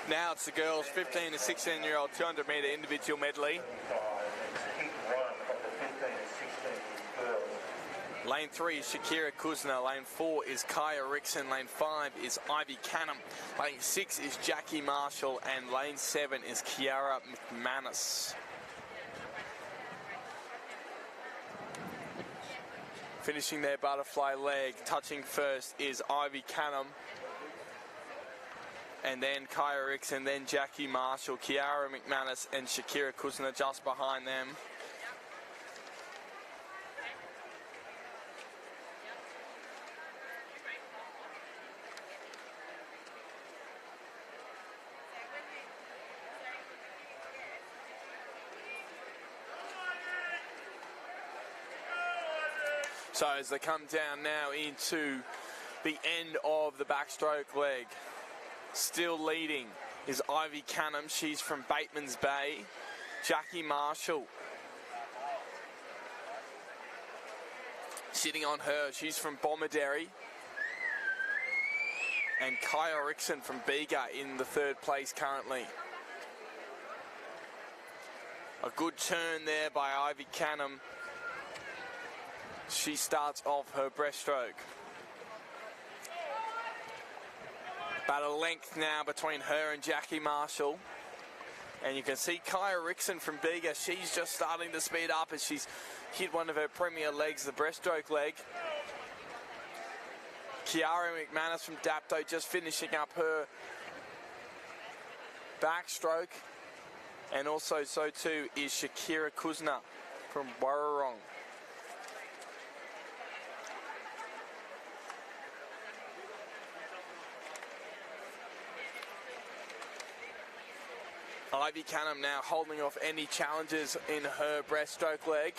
Now it's the girls' 15 to 16-year-old 200-metre individual medley. Lane 3 is Shakira Kuzna. Lane 4 is Kaya Rickson. Lane 5 is Ivy Canham. Lane 6 is Jackie Marshall. And lane 7 is Kiara McManus. Finishing their butterfly leg, touching first is Ivy Canham. And then Kaya Rickson, then Jackie Marshall, Kiara McManus and Shakira Kuzna just behind them. So as they come down now into the end of the backstroke leg, still leading is Ivy Canham. She's from Bateman's Bay. Jackie Marshall sitting on her. She's from Bomaderry. And Kaya Rickson from Bega in the third place currently. A good turn there by Ivy Canham. She starts off her breaststroke. About a length now between her and Jackie Marshall. And you can see Kaya Rickson from Bega. She's just starting to speed up as she's hit one of her premier legs, the breaststroke leg. Kiara McManus from Dapto just finishing up her backstroke. And also so too is Shakira Kuzna from Warrawong. Ivy Canham now holding off any challenges in her breaststroke leg.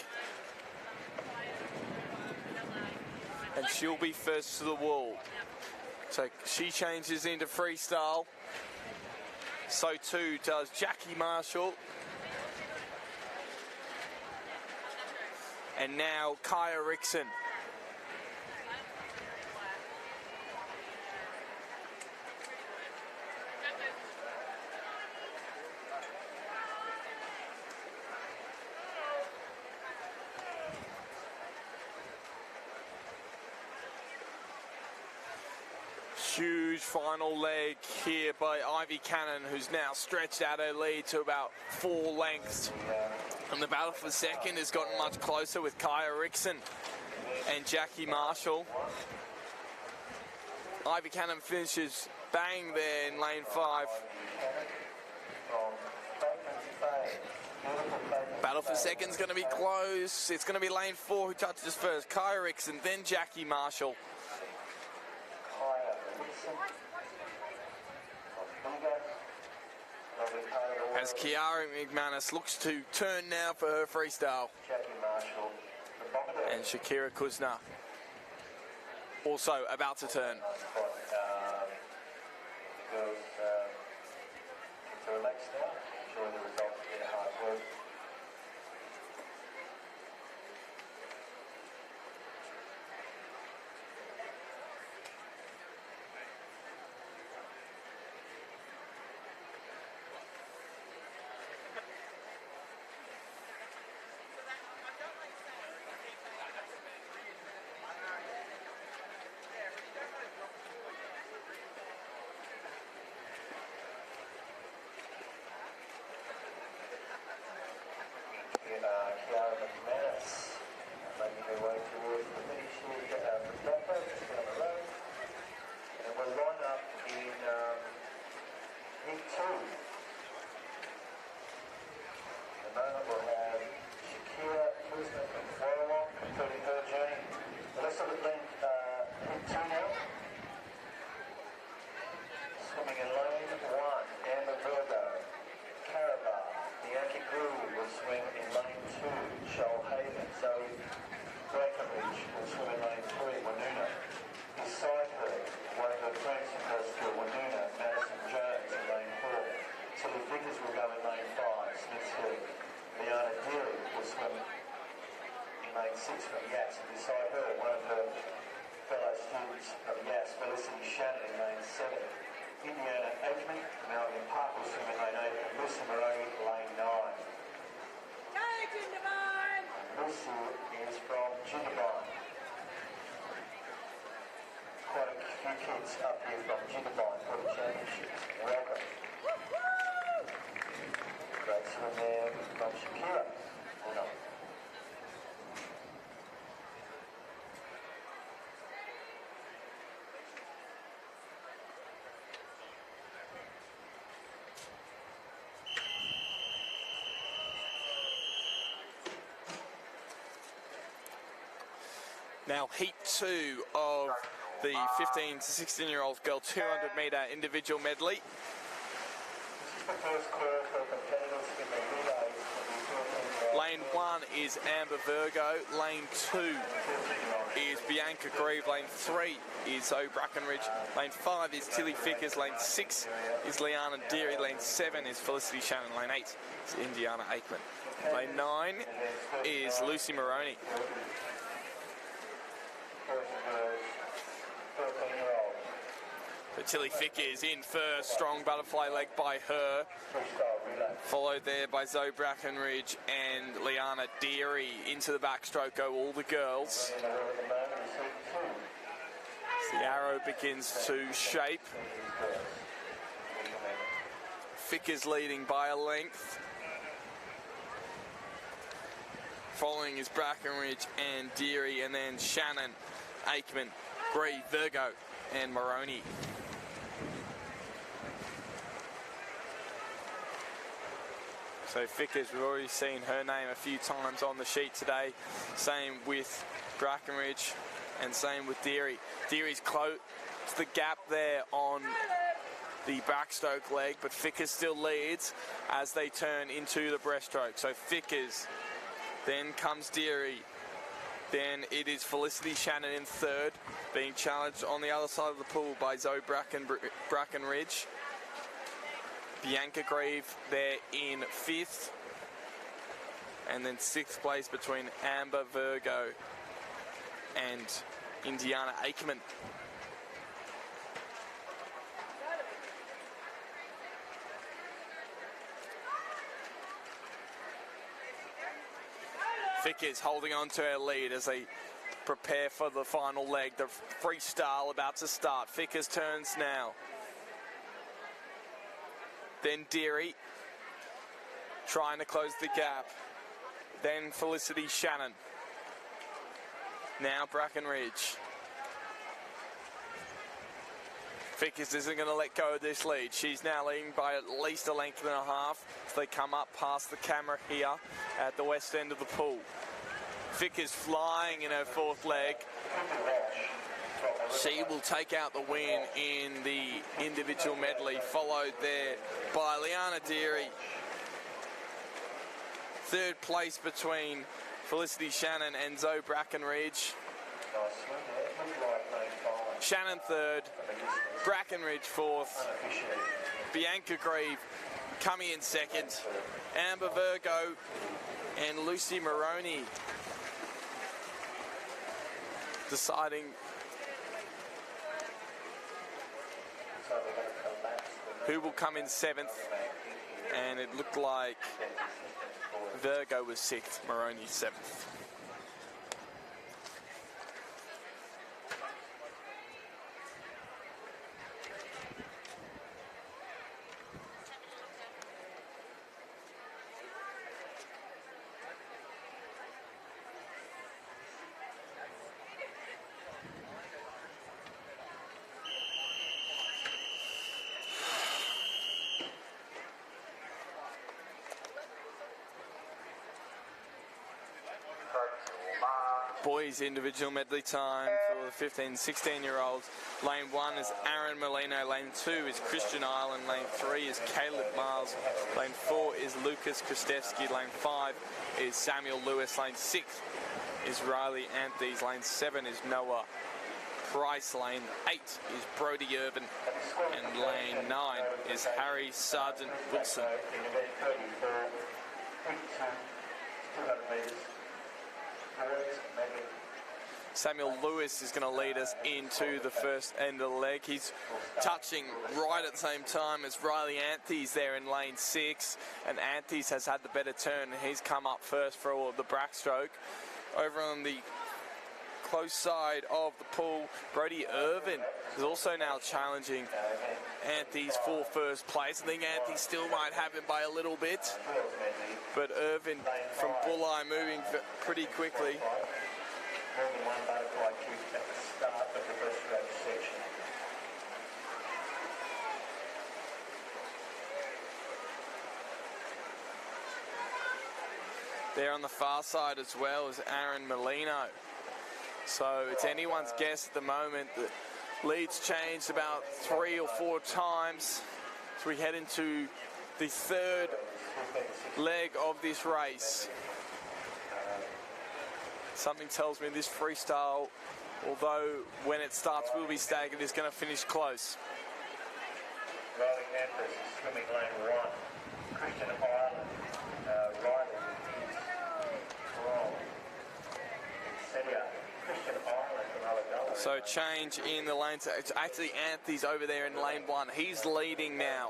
And she'll be first to the wall. So she changes into freestyle. So too does Jackie Marshall. And now Kaya Rickson. Huge final leg here by Ivy Canham, who's now stretched out her lead to about 4 lengths. And the battle for second has gotten much closer with Kaya Rickson and Jackie Marshall. Ivy Canham finishes bang there in lane 5. Battle for second's going to be close. It's going to be lane 4 who touches first. Kaya Rickson, then Jackie Marshall. As Kiara McManus looks to turn now for her freestyle. Jackie Marshall, the box And Shakira Kuzna also about to turn. The girls to relax now, enjoy the result of their hard work. Kiara McManus making their way towards the finish here at the Dapper, just down the road. And we'll line up in heat 2. At the moment we'll have Shakira Kuzma from Warrawong completing her journey. So let's look at heat 2 now. Swimming in lane 1, Amber Virgo, Caravan. Bianca Groove will swim in lane 2, Shoalhaven. Zoe Breckenridge will swim in lane 3, Wanuna. Beside her, one of her friends from her school, Wanuna, Madison Jones in lane 4. Tilly Vickers will go in lane 5, Smith's Hill. Liana Deary will swim in lane 6 from Yass. And beside her, one of her fellow students from Yass, Felicity Shannon in lane 7. Indiana Aikman, Melbourne Park will swim in lane 8, and Lucy Moroney, lane 9. Lucy is from Jindabyne. Quite a few kids up here from Jindabyne for the championships. Welcome. Great swim there from Shakira. Well done. Now heat 2 of the 15 to 16-year-old girl 200 metre individual medley. This is the first call for competitors in the relays. Lane 1 is Amber Virgo, lane 2 is Bianca Grieve, lane 3 is Zoe Brackenridge, lane 5 is Tilly Vickers, lane 6 is Liana Deary, lane 7 is Felicity Shannon, lane 8 is Indiana Aikman. Lane 9 is Lucy Moroney. So Tilly Vickers in first, strong butterfly leg by her, followed there by Zoe Brackenridge and Liana Deary. Into the backstroke go all the girls. The arrow begins to shape. Vickers leading by a length. Following is Brackenridge and Deary, and then Shannon, Aikman, Grieve, Virgo and Moroney. So Vickers, we've already seen her name a few times on the sheet today. Same with Brackenridge and same with Deary. Deary's close to the gap there on the backstroke leg, but Vickers still leads as they turn into the breaststroke. So Vickers, then comes Deary. Then it is Felicity Shannon in third, being challenged on the other side of the pool by Zoe Brackenridge. Bianca Grieve there in fifth. And then sixth place between Amber Virgo and Indiana Aikman. Vickers holding on to her lead as they prepare for the final leg. The freestyle about to start. Vickers turns now. Then Deary trying to close the gap. Then Felicity Shannon. Now Brackenridge. Vickers isn't going to let go of this lead. She's now leading by at least a length and a half as they come up past the camera here at the west end of the pool. Vickers flying in her fourth leg. She will take out the win in the individual medley, followed there by Liana Deary. Third place between Felicity Shannon and Zoe Brackenridge. Nice swim there. Looked like lane 5. Shannon third, Brackenridge fourth, Unofficially. Bianca Grieve coming in second, Amber Virgo and Lucy Maroney deciding So they're going to collapse the who will come in seventh, and it looked like Virgo was sixth, Maroney seventh. Boys individual medley time for the 15 16-year-olds. Lane 1 is Aaron Molino, lane 2 is Christian Island, lane 3 is Caleb Miles, lane 4 is Lucas Kristevsky, lane 5 is Samuel Lewis, lane 6 is Riley Anthony, lane 7 is Noah Price, lane 8 is Brody Irvin, and lane 9 is Harry Sargent Wilson. in event 34, 200 metres. Boys, Megan. Samuel Lewis is going to lead us into the first end of the leg. He's touching right at the same time as Riley Anthony's there in lane 6, and Anthony's has had the better turn, and he's come up first for all of the backstroke. Over on the close side of the pool, Brody Irvin is also now challenging Anthony's for first place. I think Anthony still might have him by a little bit, but Irvin from Bulli moving pretty quickly. More than one butterfly kick at the start of the breaststroke section. There on the far side as well is Aaron Molino. So it's anyone's guess at the moment. The lead's changed about 3 or 4 times as we head into the third leg of this race. Something tells me this freestyle, although when it starts will be staggered, is going to finish close. Riley Memphis is swimming lane 1. Christian Ireland, Riley is wrong. Celia, Christian Ireland from Alabama. So change in the lanes. It's actually Anthony's over there in lane 1. He's leading now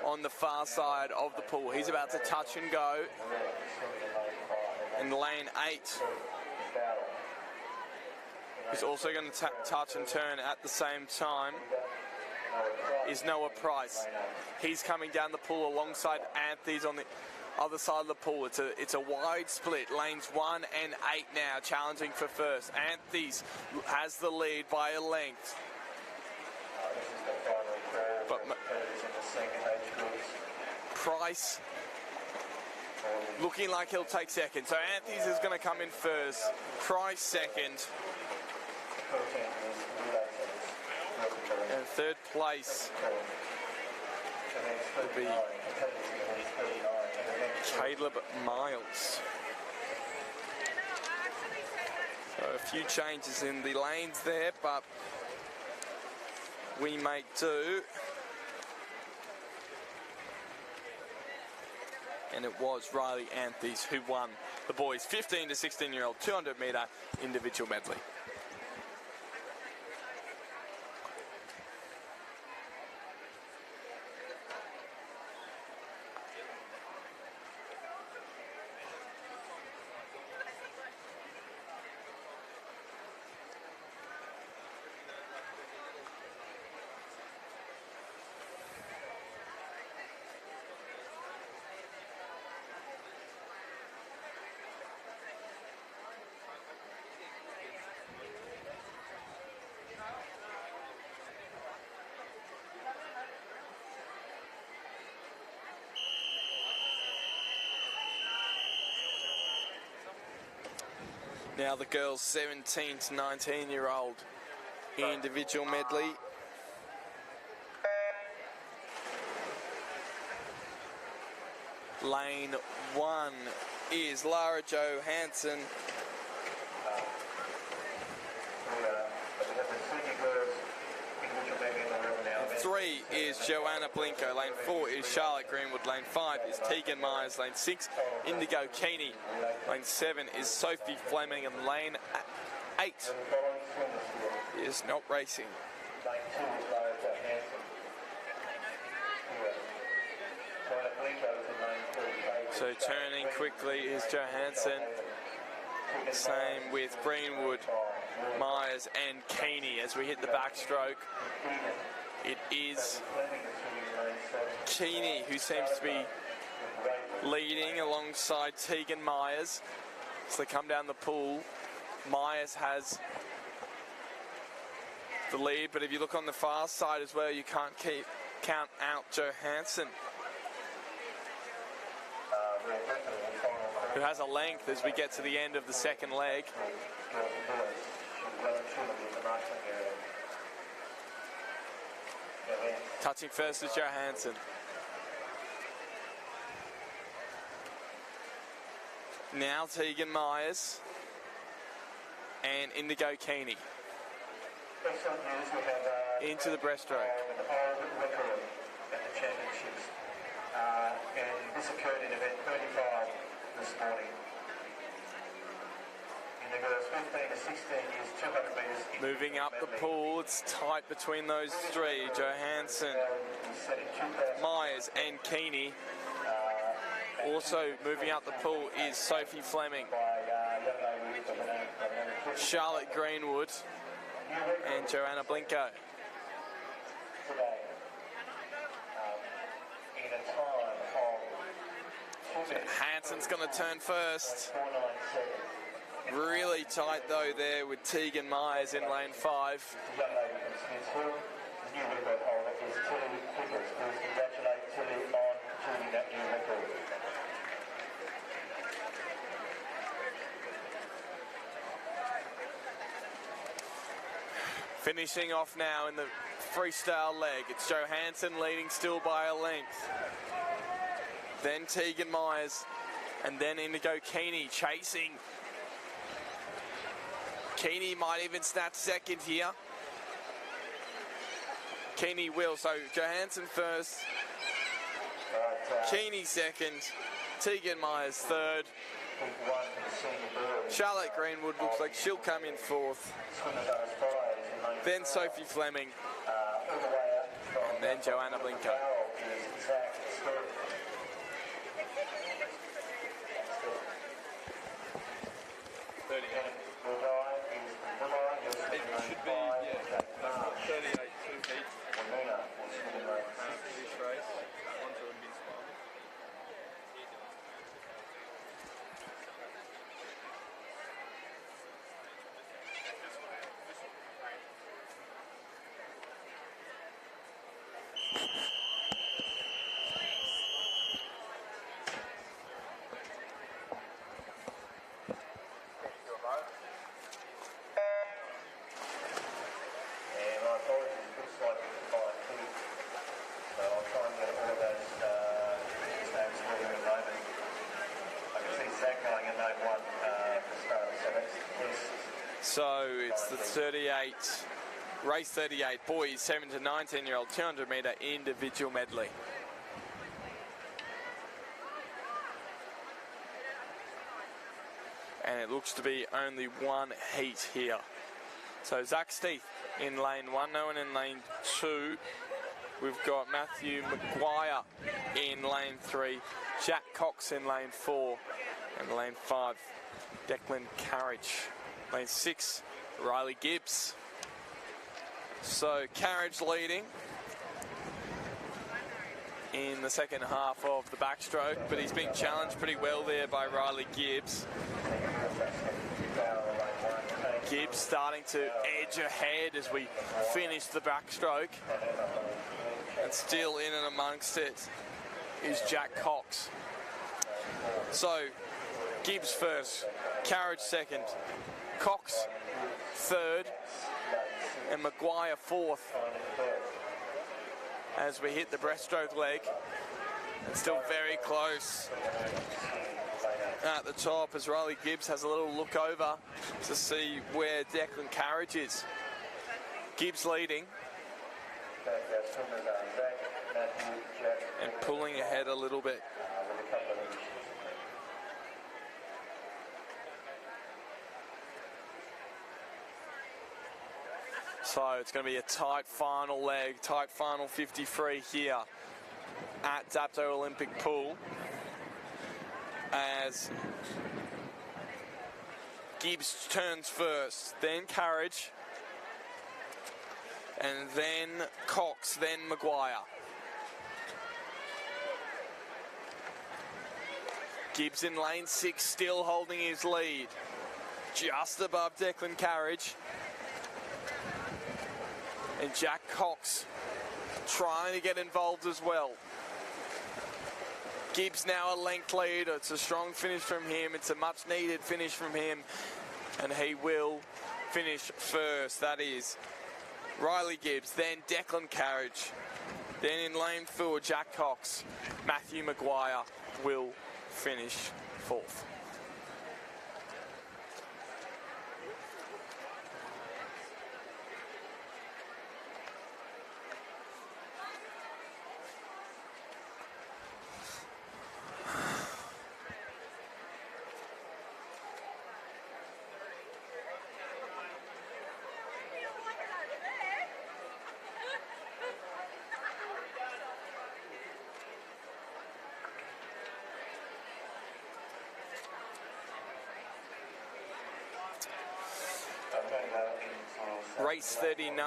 on the far side of the pool. He's about to touch and go. In lane 8, he's also going to touch and turn at the same time, is Noah Price. He's coming down the pool alongside Anthony's on the other side of the pool. It's a wide split. Lanes 1 and 8 now challenging for first. Anthony's has the lead by a length. But Price looking like he'll take second. So Anthony's is going to come in first. Price second. And third place will be Caleb Miles. So a few changes in the lanes there, but we make do. And it was Riley Anthony's who won the boys' 15 to 16-year-old 200-metre individual medley. Now the girls 17 to 19-year-old individual medley. Lane 1 is Lara Johansson. Lane 3 is Joanna Blinko. Lane 4 is Charlotte Greenwood. Lane 5 is Tegan Myers. Lane 6, Indigo Keeney. Lane 7 is Sophie Fleming. And lane 8 is not racing. Lane 2 is Lara Johansson. Joanna Blinko is in lane 3. So turning quickly is Johansson. Same with Greenwood, Myers and Keeney as we hit the backstroke. It is Keeney who seems to be leading alongside Tegan Myers. So they come down the pool. Myers has the lead, but if you look on the far side as well, you can't count out Johansson, who has a length as we get to the end of the second leg. Touching first is Johansson. Now Tegan Myers and Indigo Keeney. Into the breaststroke. Record at the championships. And this occurred in event 35 this morning. In the girls 15 to 16 years, 200 metres. Moving up the pool, it's tight between those three. Johansson, Myers and Keeney. Also moving up the pool is Sophie Fleming, Charlotte Greenwood and Joanna Blinko. Hanson's going to turn first. Really tight though there with Tegan Myers in lane 5. Finishing off now in the freestyle leg, it's Johansson leading still by a length. Then Tegan Myers, and then Indigo Keeney chasing. Keeney might even snatch second here. Keeney will, so Johansson first, Keeney second, Tegan Myers third. Charlotte Greenwood looks like she'll come in fourth. Then Sophie Fleming, and then Joanna Blinko. It should be, yeah, 38 2 heat. This race, onto a mid spot. So it's the 38, race 38 boys 7 to 19-year-old 200 metre individual medley. And it looks to be only one heat here. So Zach Steeth in lane 1, no one in lane 2. We've got Matthew Maguire in lane 3, Jack Cox in lane 4, and lane 5, Declan Carriage. Lane 6, Riley Gibbs. So Carriage leading in the second half of the backstroke, but he's been challenged pretty well there by Riley Gibbs. Gibbs starting to edge ahead as we finish the backstroke. And still in and amongst it is Jack Cox. So Gibbs first, Carriage second, Cox third, and Maguire fourth as we hit the breaststroke leg. It's still very close at the top as Riley Gibbs has a little look over to see where Declan Carriage is. Gibbs leading and pulling ahead a little bit. So it's going to be a tight final leg, tight final 53 here at Dapto Olympic Pool, as Gibbs turns first, then Carriage, and then Cox, then Maguire. Gibbs in lane 6, still holding his lead, just above Declan Carriage. And Jack Cox trying to get involved as well. Gibbs now a length lead. It's a strong finish from him. It's a much needed finish from him. And he will finish first. That is Riley Gibbs, then Declan Carriage. Then in lane 4, Jack Cox. Matthew Maguire will finish fourth. Race 39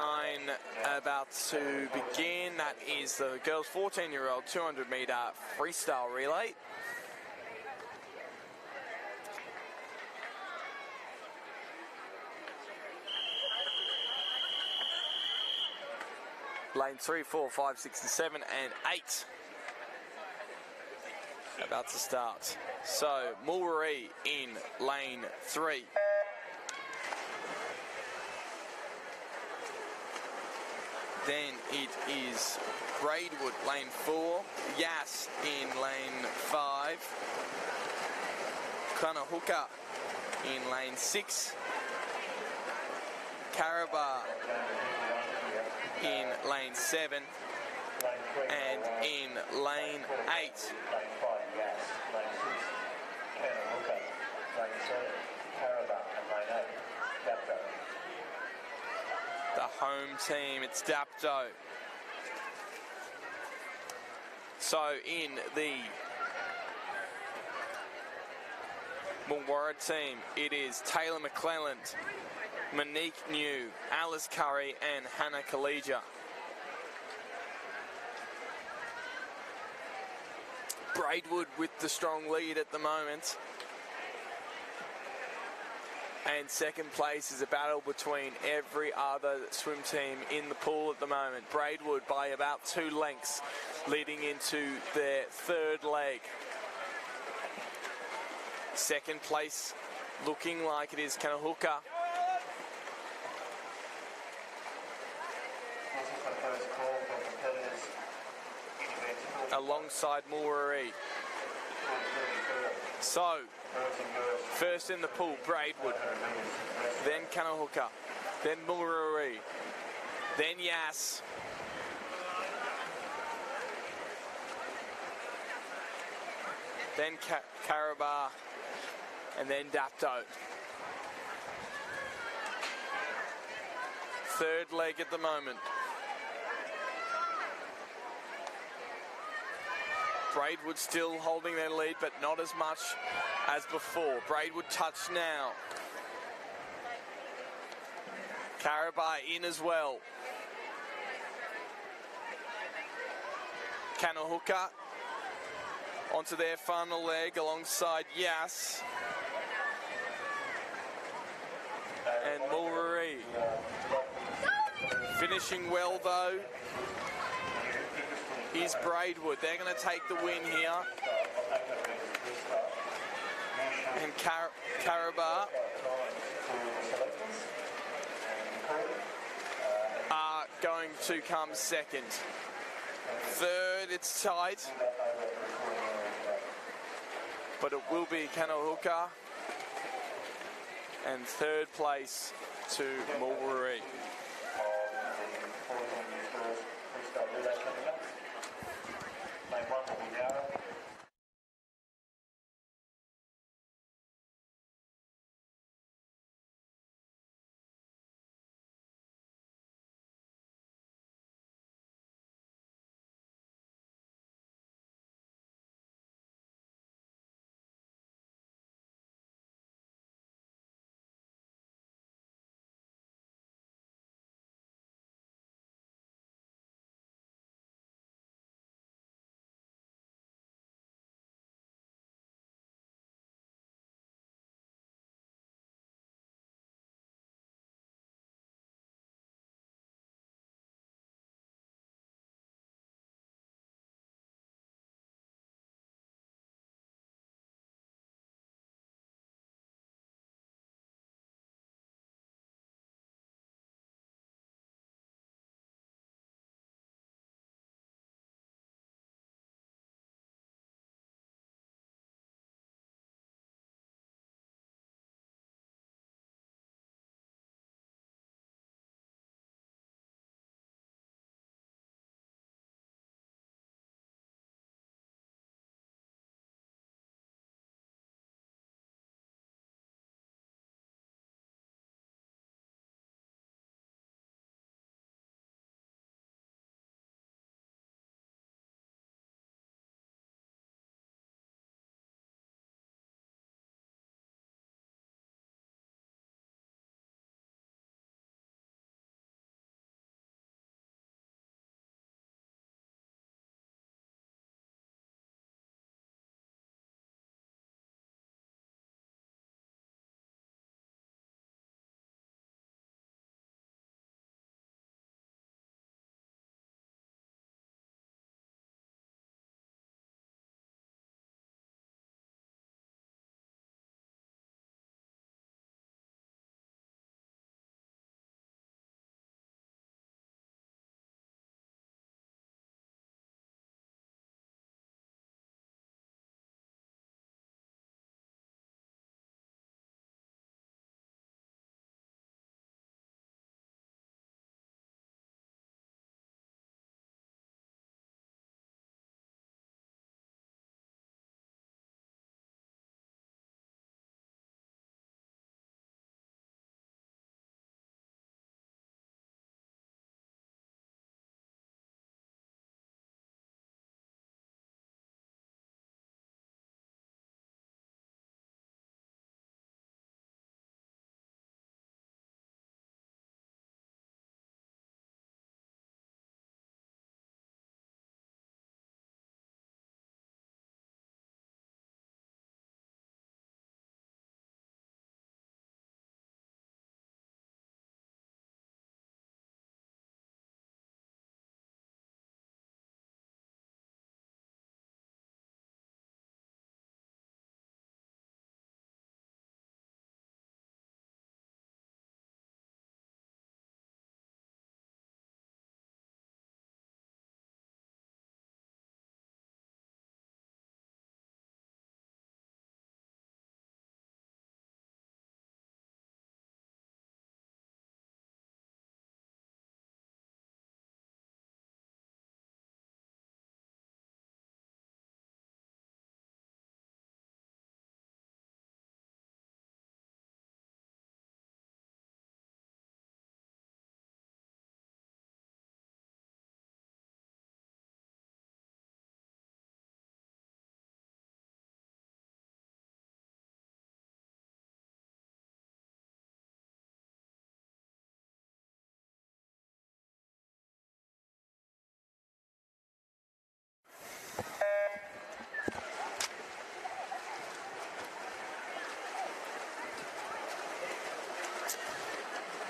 about to begin. That is the girls' 14-year-old 200-metre freestyle relay. Lane 3, 4, 5, 6, and 7, and 8 about to start. So Mulree in lane 3. Then it is Braidwood, lane 4. Yass in lane 5. Kanahuka in lane 6. Caraba in lane 7. And in lane 8. The home team, it's Dapto. So in the Mulwarra team, it is Taylor McClelland, Monique New, Alice Curry, and Hannah Kaleja. Braidwood with the strong lead at the moment. And second place is a battle between every other swim team in the pool at the moment. Braidwood by about 2 lengths leading into their third leg. Second place looking like it is Kanahuka. Alongside Mulree. So, first in the pool, Braidwood, then Kanahuka, then Mulree, then Yass, then Caraba, and then Dapto. Third leg at the moment. Braidwood still holding their lead, but not as much as before. Braidwood touch now. Caraba in as well. Kanahuka onto their final leg alongside Yass and Mulree. Finishing well though is Braidwood. They're going to take the win here. And Caraba are going to come second. Third moment it's tied, but it will be Kanahuka, and third place to Mulberry.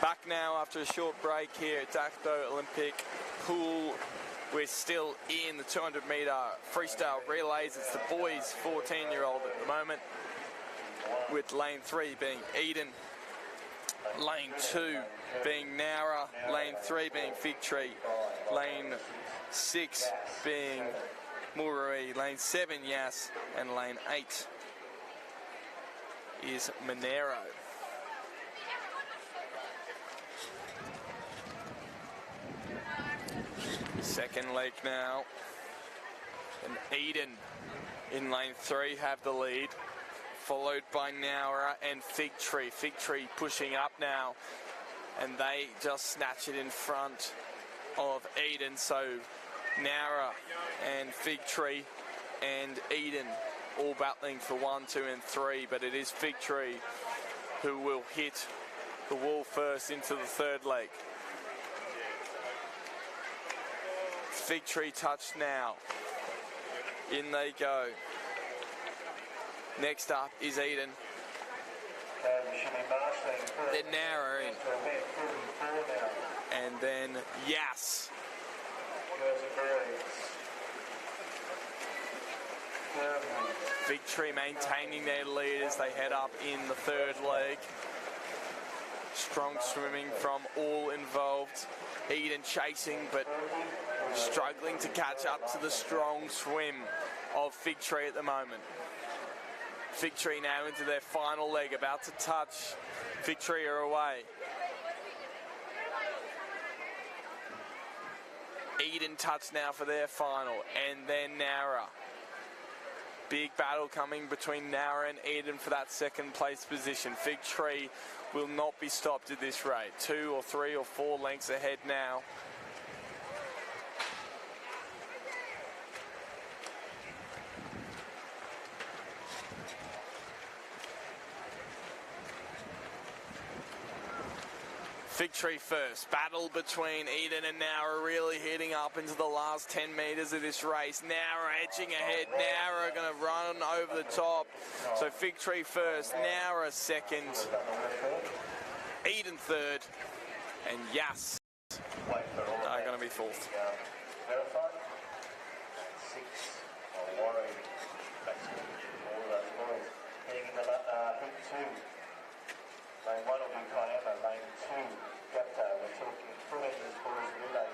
Back now after a short break here at Dapto Olympic Pool. We're still in the 200 metre freestyle relays. It's the boys 14-year-old at the moment, with lane 3 being Eden, lane 2 being Nowra, lane 3 being Fig Tree, lane 6 being Mulree. Lane 7, Yas. And lane 8 is Monero. Second leg now. And Eden in lane 3 have the lead, followed by Nowra and Fig Tree. Fig Tree pushing up now, and they just snatch it in front of Eden. So Nowra and Fig Tree and Eden all battling for 1, 2 and 3, but it is Fig Tree who will hit the wall first into the third leg. Fig Tree touched now. In they go. Next up is Eden. Then Nowra in. And then Yas. Fig Tree maintaining their lead as they head up in the third leg. Strong swimming from all involved. Eden chasing, but struggling to catch up to the strong swim of Fig Tree at the moment. Fig Tree now into their final leg, about to touch. Fig Tree are away. Eden touch now for their final, and then Nowra. Big battle coming between Nowra and Eden for that second place position. Fig Tree will not be stopped at this rate. 2 or 3 or 4 lengths ahead now. Fig Tree first. Battle between Eden and Nowra really heating up into the last 10 metres of this race. Nowra edging ahead. Nowra going to run over the top. So Fig Tree first. Nowra second. Eden third. And Yas are going to be fourth. Lane 1 will be Kiama, lane 2, Gapto, we're talking 3 meters boys relay.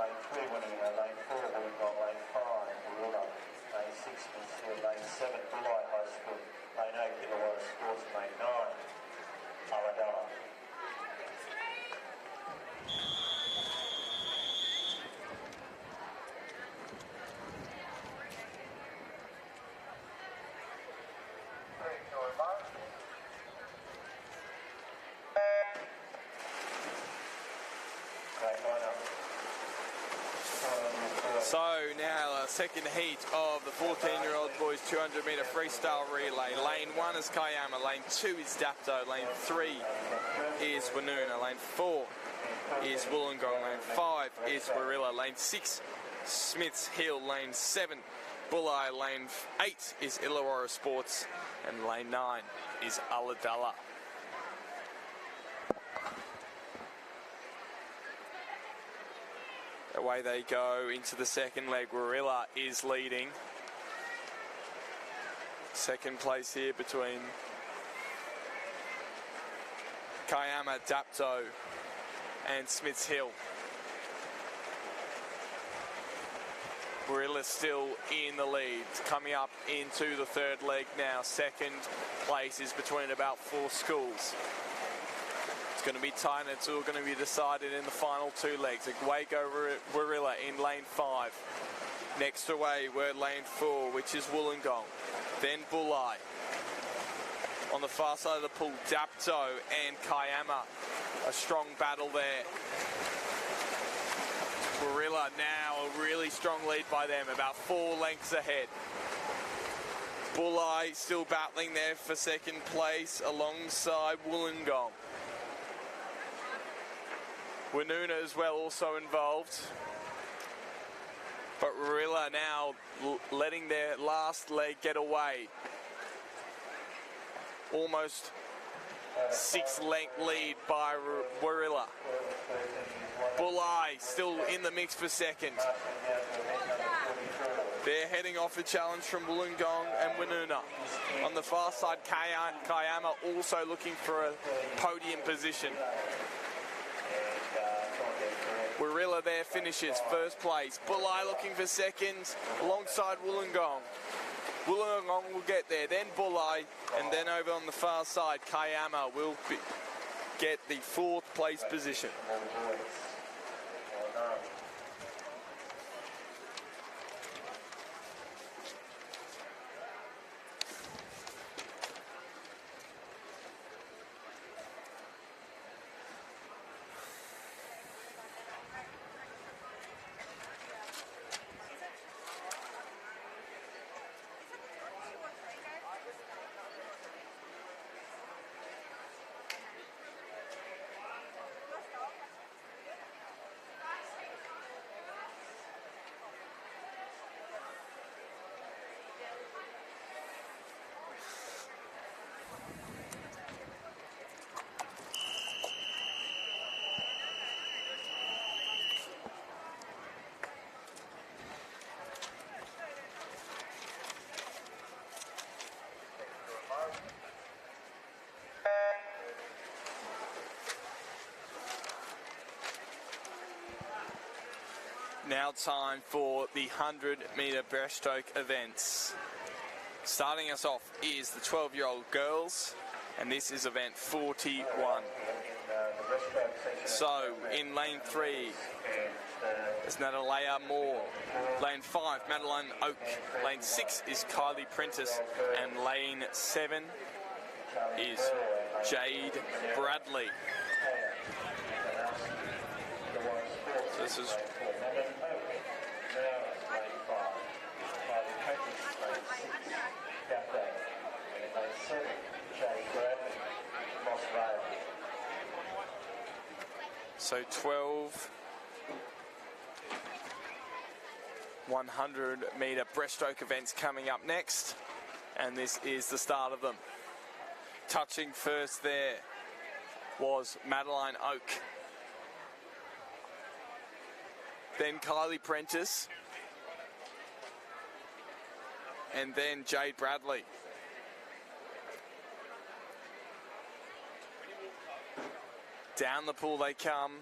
Lane 3 winning, lane 4 we've got lane 5, Gorilla, lane 6 Mansfield, lane 7 Bulli High School, lane 8 Illawarra Sports, lane 9 Aladala. So now a second heat of the 14-year-old boys 200 metre freestyle relay. Lane 1 is Kiama, lane 2 is Dapto, lane 3 is Woonona, lane 4 is Wollongong, lane 5 is Warilla, lane 6 Smiths Hill, lane 7 Bulli, lane 8 is Illawarra Sports, and lane 9 is Ulladulla. Away they go into the second leg. Warilla is leading. Second place here between Kiama, Dapto and Smiths Hill. Warilla still in the lead. Coming up into the third leg now. Second place is between about 4 schools. It's going to be tight, and it's all going to be decided in the final 2 legs. Away go Warilla in lane 5. Next away were lane 4, which is Wollongong. Then Bulli. On the far side of the pool, Dapto and Kiama. A strong battle there. Warilla now a really strong lead by them, about 4 lengths ahead. Bulli still battling there for second place alongside Wollongong. Woonona as well also involved. But Warilla now letting their last leg get away. Almost 6-length lead by Warilla. Bulli still in the mix for second. They're heading off the challenge from Wollongong and Woonona. On the far side, Kiama also looking for a podium position. Warilla there finishes first place. Bulli looking for second alongside Wollongong. Wollongong will get there, then Bulli, and then over on the far side, Kiama will get the fourth place position. Now time for the 100-metre breaststroke events. Starting us off is the 12-year-old girls, and this is event 41. So, in lane 3 is Natalea Moore. Lane 5, Madeline Oak. Lane 6 is Kylie Prentice. And lane 7 is Jade Bradley. So this is... So 12 100-metre breaststroke events coming up next, and this is the start of them. Touching first there was Madeline Oak. Then Kylie Prentice. And then Jade Bradley. Down the pool they come.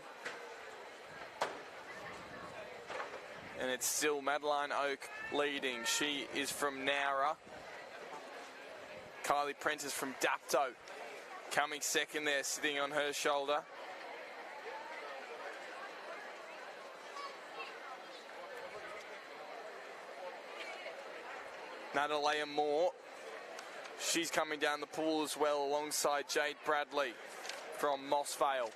And it's still Madeline Oak leading. She is from Nowra. Kylie Prentice from Dapto coming second there, sitting on her shoulder. Natalea Moore, she's coming down the pool as well alongside Jade Bradley from Moss Vale.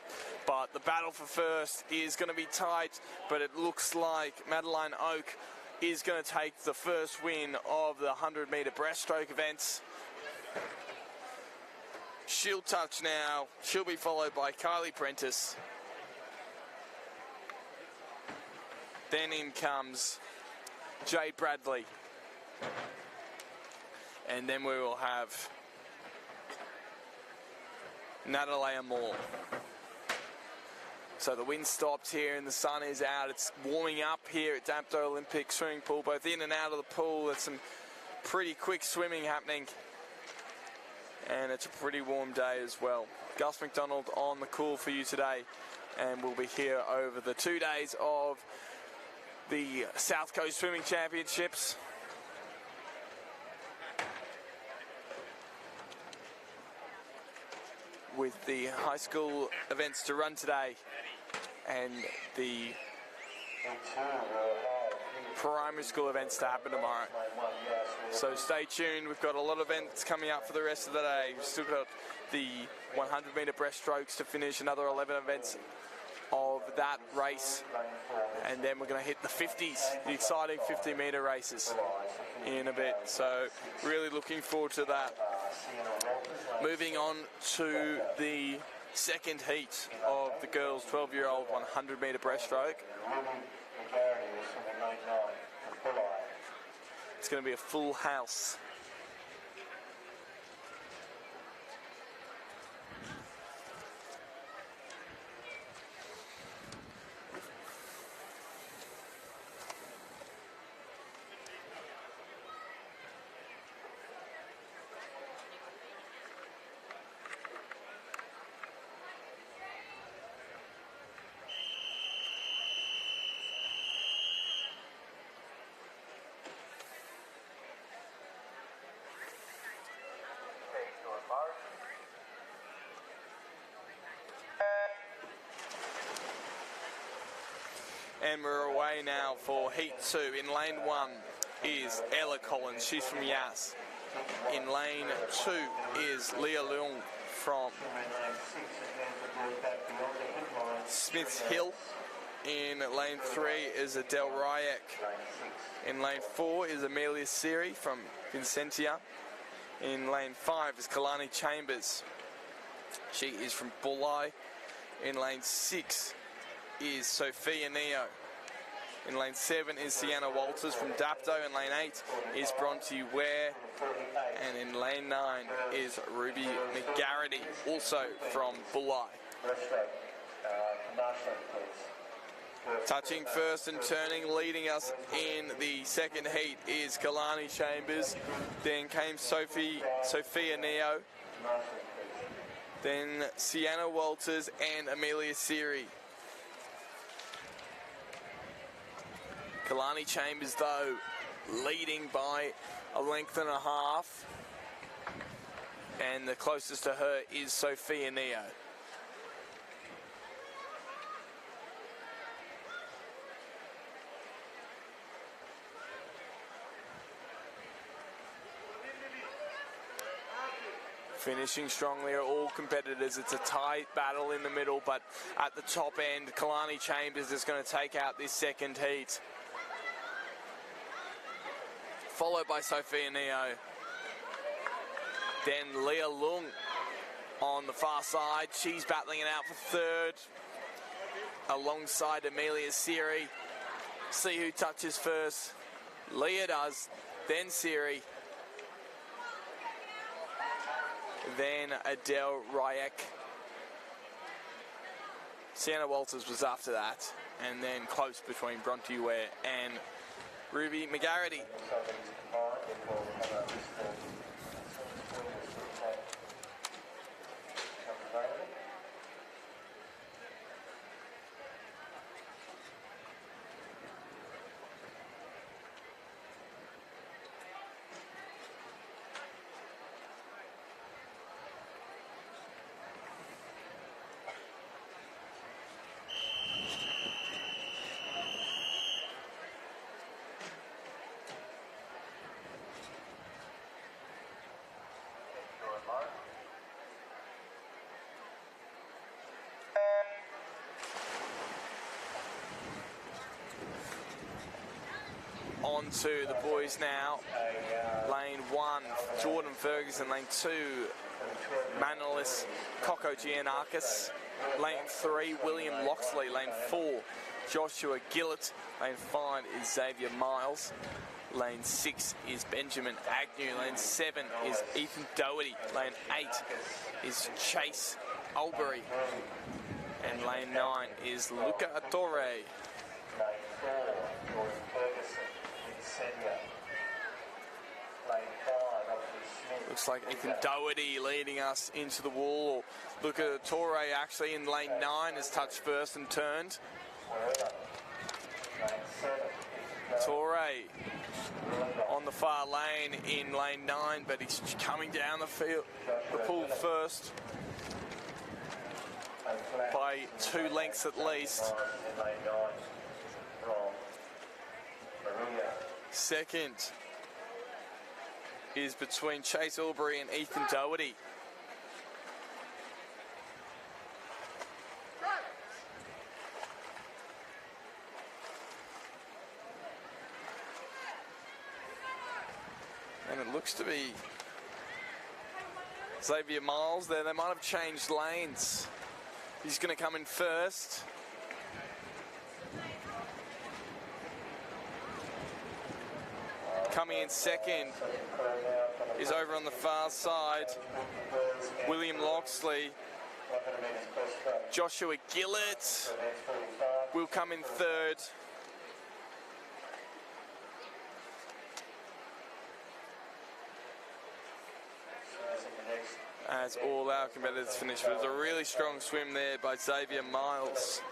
But the battle for first is going to be tight, but it looks like Madeline Oak is going to take the first win of the 100-metre breaststroke events. She'll touch now. She'll be followed by Kylie Prentice. Then in comes Jade Bradley. And then we will have Natalea Moore. So the wind stops here and the sun is out. It's warming up here at Dapto Olympic Swimming Pool, both in and out of the pool. There's some pretty quick swimming happening. And it's a pretty warm day as well. Gus McDonald on the call for you today. And we'll be here over the 2 days of the South Coast Swimming Championships. With the high school events to run today and the primary school events to happen tomorrow. So stay tuned. We've got a lot of events coming up for the rest of the day. We've still got the 100-metre breaststrokes to finish, another 11 events of that race. And then we're going to hit the 50s, the exciting 50-metre races in a bit. So really looking forward to that. Moving on to the second heat of the girls' 12-year-old 100-metre breaststroke. It's going to be a full house. And we're away now for Heat 2. In lane 1 is Ella Collins. She's from Yass. In lane 2 is Leah Leung from Smiths Hill. In lane 3 is Adele Ryak. In lane 4 is Amelia Siri from Vincentia. In lane 5 is Kalani Chambers. She is from Bulli. In lane 6 is Sophia Neo. In lane 7 is Sienna Walters from Dapto. In lane 8 is Bronte Ware. And in lane 9 is Ruby McGarity, also from Bulli. Touching first and turning, leading us in the second heat is Kalani Chambers. Then came Sophia Neo. Then Sienna Walters and Amelia Siri. Kalani Chambers, though, leading by a length and a half. And the closest to her is Sophia Neo. Finishing strongly are all competitors. It's a tight battle in the middle, but at the top end, Kalani Chambers is going to take out this second heat. Followed by Sophia Neo. Then Leah Leung on the far side. She's battling it out for third. Alongside Amelia Siri. See who touches first. Leah does. Then Siri. Then Adele Ryak. Sienna Walters was after that. And then close between Bronte Ware and Ruby McGarity. On to the boys now. Lane 1, Jordan Ferguson. Lane 2, Manolis Kokogianakis. Lane 3, William Loxley. Lane 4, Joshua Gillett. Lane 5 is Xavier Miles. Lane 6 is Benjamin Agnew. Lane 7 is Ethan Doherty. Lane 8 is Chase Albury. And lane 9 is Luca Attore. Looks like Ethan Doherty leading us into the wall. Look at Torre actually in lane 9 has touched first and turned. Torre on the far lane in lane 9, but he's coming down the field, the pool first by 2 lengths at least. Second is between Chase Albury and Ethan Doherty. And it looks to be Xavier Miles there. They might have changed lanes. He's going to come in first. Coming in second is over on the far side, William Loxley. Joshua Gillett will come in third. As all our competitors finish. It was a really strong swim there by Xavier Miles,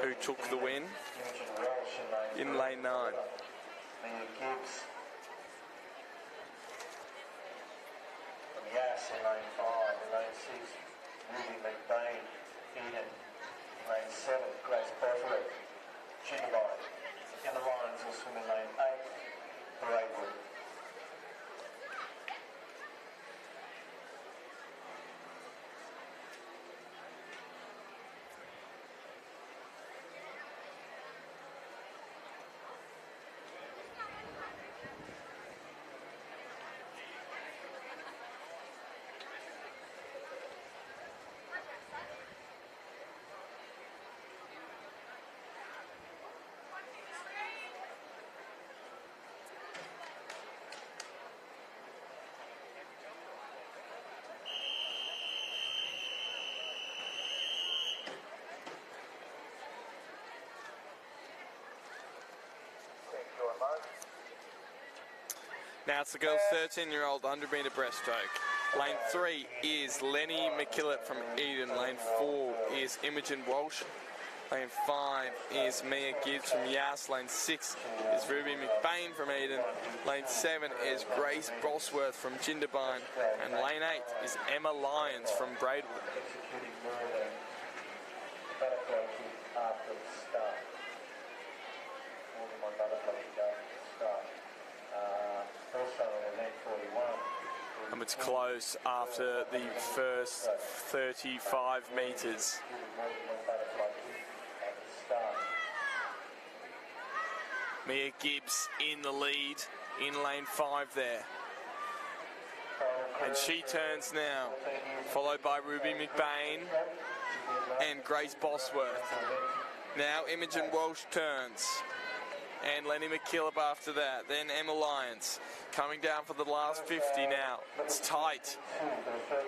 who took the win in lane 9. Gibbs from Yass in lane 5, in lane 6, Ruby McBain, Eden, lane 7, Grace Bosworth, Gingerbine. Yellow Lions will swim in lane 8 for Braidwood. Now it's the girls' 13-year-old 100-metre breaststroke. Lane 3 is Lenny McKillop from Eden. Lane 4 is Imogen Walsh. Lane 5 is Mia Gibbs from Yass. Lane 6 is Ruby McBain from Eden. Lane 7 is Grace Bosworth from Gingerbine. And lane 8 is Emma Lyons from Braidwood. Executing more than butterfly kick after the start. More than one butterfly kick after the start. Also in event 41. And it's close after the first 35 metres. More than one butterfly kick at the start. Mia Gibbs in the lead in lane 5 there. And she turns now, followed by Ruby McBain and Grace Bosworth. Now Imogen Walsh turns, and Lenny McKillop after that. Then Emma Lyons coming down for the last 50 now. It's tight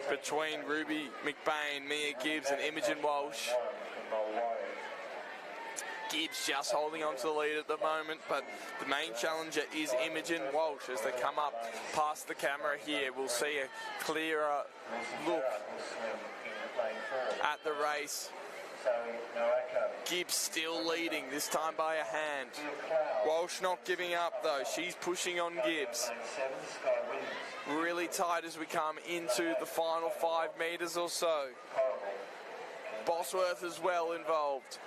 between Ruby McBain, Mia Gibbs and Imogen Walsh. Gibbs just holding on to the lead at the moment, but the main challenger is Imogen Walsh. As they come up past the camera here, we'll see a clearer look at the race. Gibbs still leading, this time by a hand. Walsh not giving up though, she's pushing on Gibbs. Really tight as we come into the final 5 metres or so. Bosworth as well involved.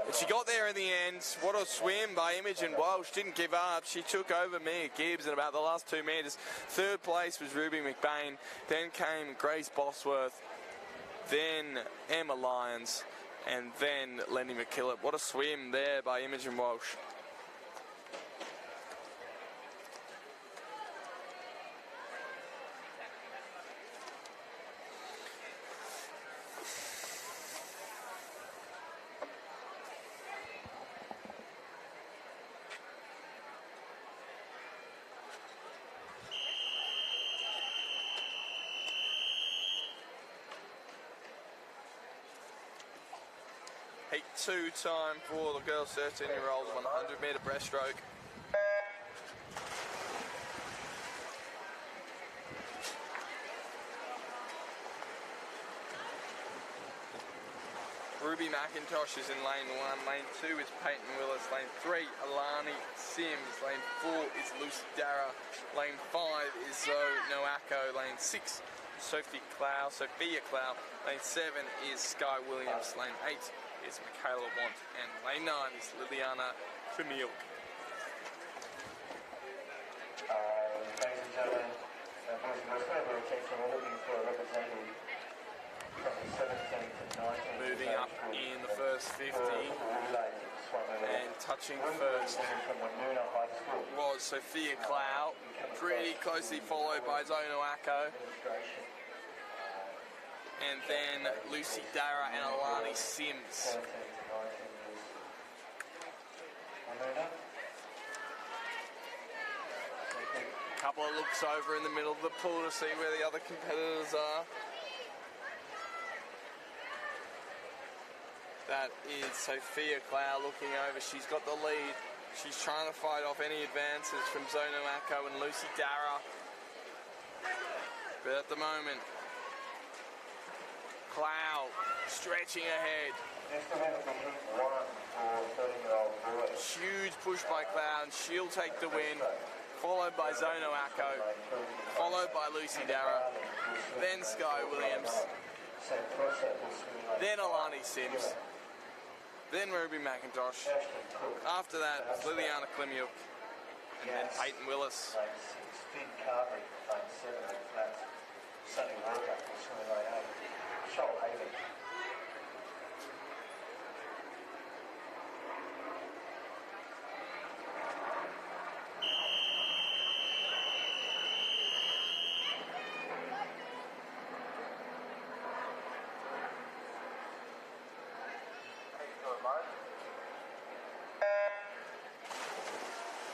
But she got there in the end. What a swim by Imogen Walsh. Didn't give up. She took over Mia Gibbs in about the last 2 metres. Third place was Ruby McBain. Then came Grace Bosworth. Then Emma Lyons. And then Lenny McKillop. What a swim there by Imogen Walsh. Heat 2 time for the girls 13-year-old 100-metre breaststroke. Ruby McIntosh is in lane 1, lane 2 is Peyton Willis, lane 3 Alani Sims, lane 4 is Lucy Dara, lane 5 is Zoe Noako, lane 6 Sophia Clow, lane 7 is Sky Williams, lane 8 is Michaela Want, and lane 9 is Liliana Camille. Ladies and gentlemen, boys and girls, further attention, we're looking for a representative from the 17 to 19. Moving up in the first 50 and touching first was Sophia Clow, pretty closely followed by Zoe Noako. And then Lucy Dara and Alani Sims. Couple of looks over in the middle of the pool to see where the other competitors are. That is Sophia Clow looking over. She's got the lead. She's trying to fight off any advances from Zoe Noako and Lucy Dara. But at the moment, Clow stretching ahead. Huge push by Clow, and she'll take the win. Followed by Zoe Noako, followed by Lucy Dara, then Sky Williams, then Alani Sims, then Ruby McIntosh. After that was Liliana Klimiuk, and then Peyton Willis. Lane 6, Finn Carberry, lane 7, and flat. Sonny Walker, swimming lane 8. Shoal Haven.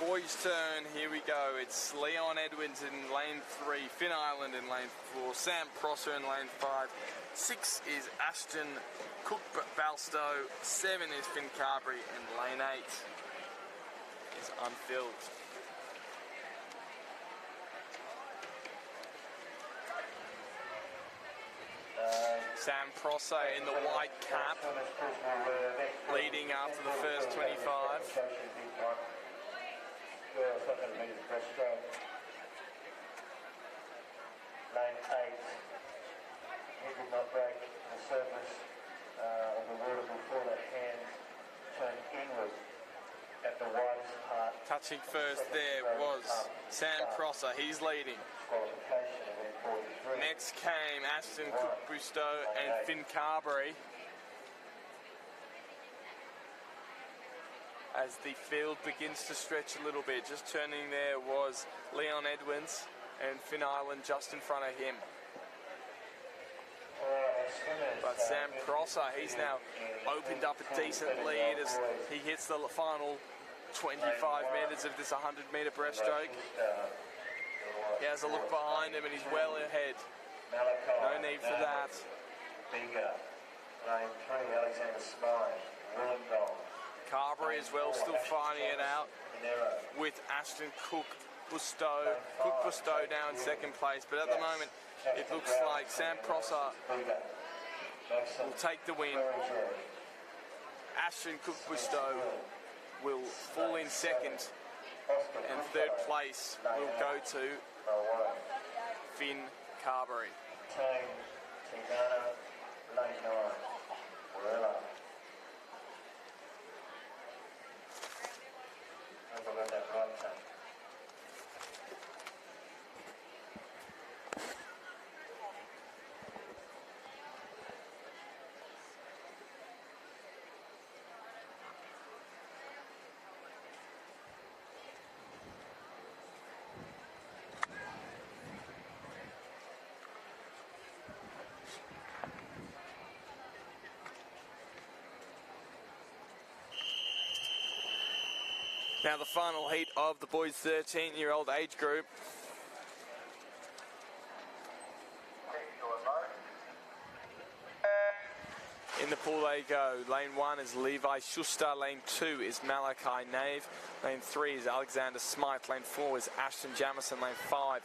Boys' turn, here we go. It's Leon Edwards in lane 3, Finn Island in lane 4, Sam Prosser in lane 5, 6 is Ashton Cook-Balstow, 7 is Finn Carberry, and lane 8 is unfilled. Sam Prosser in the white cap, leading after the first 25. Girls not going to meet the breaststroke. Lane 8. He did not break the surface of the water before that hand turned inward at the widest part. Touching first there was Sam Prosser, he's leading. Qualification of 43. Next came Ashton Cook-Bustow and Finn Carberry. As the field begins to stretch a little bit, just turning there was Leon Edwards and Finn Island just in front of him. But Sam Prosser, he's now opened up a decent lead as he hits the final 25 metres of this 100-metre breaststroke. He has a look behind him and he's well ahead. No need for that. Bigger. Lane 3, Alexander Smythe. Wollongong. Carberry as well, still finding it out with Ashton Cook-Bustow. Cook-Bustow now in second place, but at the moment it looks like Sam Prosser will take the win. Ashton Cook-Bustow will fall in second, and third place will go to Finn Carberry. Tinana, lane 9. Warella. About that right time. Now the final heat of the boys 13-year-old age group. In the pool they go. Lane 1 is Levi Schuster. Lane 2 is Malachi Nave. Lane 3 is Alexander Smythe. Lane 4 is Ashton Jamison. Lane 5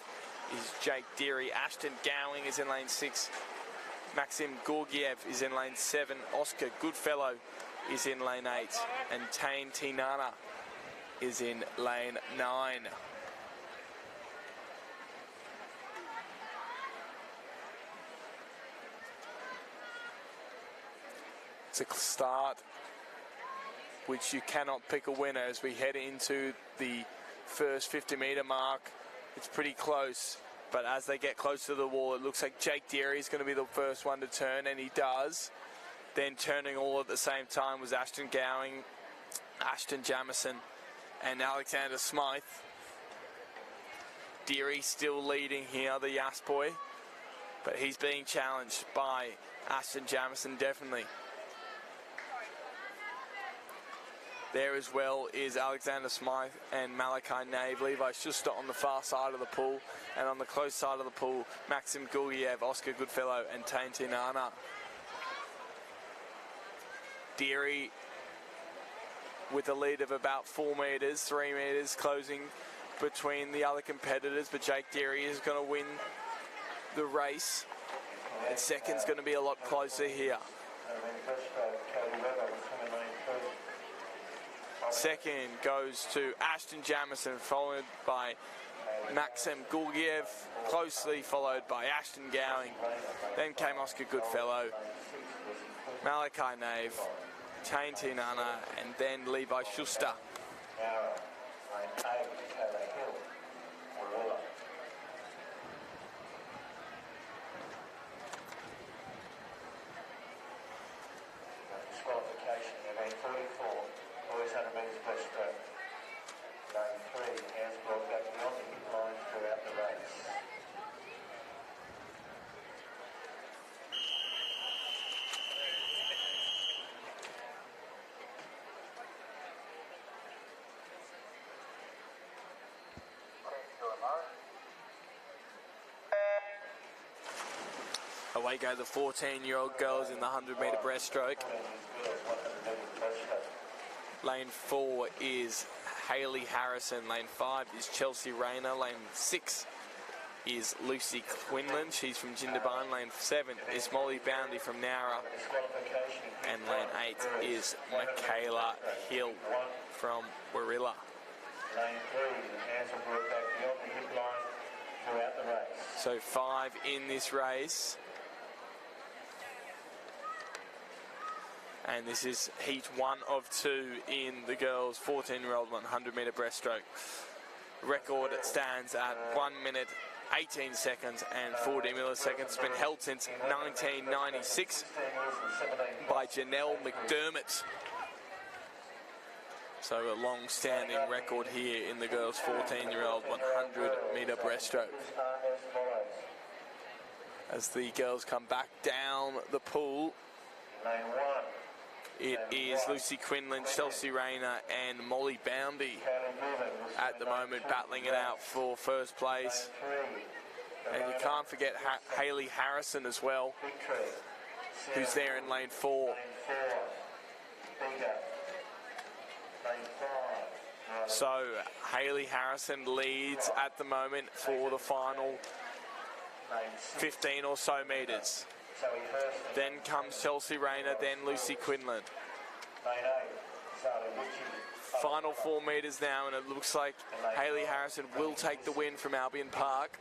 is Jake Deary. Ashton Gowing is in lane 6. Maxim Gorgiev is in lane 7. Oscar Goodfellow is in lane 8. And Tane Tinana is in lane 9. It's a start which you cannot pick a winner as we head into the first 50-metre mark. It's pretty close, but as they get close to the wall, it looks like Jake Deary is going to be the first one to turn, and he does. Then turning all at the same time was Ashton Gowing, Ashton Jamison, and Alexander Smythe. Deary still leading here, the Yass boy, but he's being challenged by Ashton Jamison, definitely. There as well is Alexander Smythe and Malachi Nave. Levi Schuster on the far side of the pool, and on the close side of the pool, Maxim Gurgiev, Oscar Goodfellow, and Tane Tinana. Deary with a lead of about 4 metres, 3 metres closing between the other competitors, but Jake Deary is going to win the race, and second's going to be a lot closer here. Second goes to Ashton Jamison, followed by Maxim Gurgiev, closely followed by Ashton Gowing. Then came Oscar Goodfellow, Malachi Nave, Tane Tinana, and then Levi Schuster. Nara, lane 8, Michaela Hill, Warilla. Disqualification, event 44, boys 100 metres breaststroke. Lane 3, hands brought back beyond the hip line throughout the race. Away go the 14-year-old girls in the 100-metre breaststroke. Lane 4 is Hayley Harrison. Lane 5 is Chelsea Rayner. Lane 6 is Lucy Quinlan. She's from Jindabyne. Lane 7 is Molly Boundy from Nowra. And lane 8 is Michaela Hill from Warilla. Lane 3, hands are brought back beyond the hip line throughout the race. So 5 in this race. And this is heat 1 of 2 in the girls' 14-year-old 100-metre breaststroke. Record stands at 1 minute, 18 seconds and 40 milliseconds. It's been held since 1996 by Janelle McDermott. So a long-standing record here in the girls' 14-year-old 100-metre breaststroke. As the girls come back down the pool, Lane 1. it is Lucy Quinlan, Chelsea Rayner and Molly Boundy at the moment battling it out for first place. And you can't forget Hayley Harrison as well, who's there in lane 4. So Hayley Harrison leads at the moment for the final 15 or so metres. Then comes Chelsea Rayner, then Lucy Quinlan. Final 4 metres now, and it looks like Hayley Harrison will take the win from Albion Park.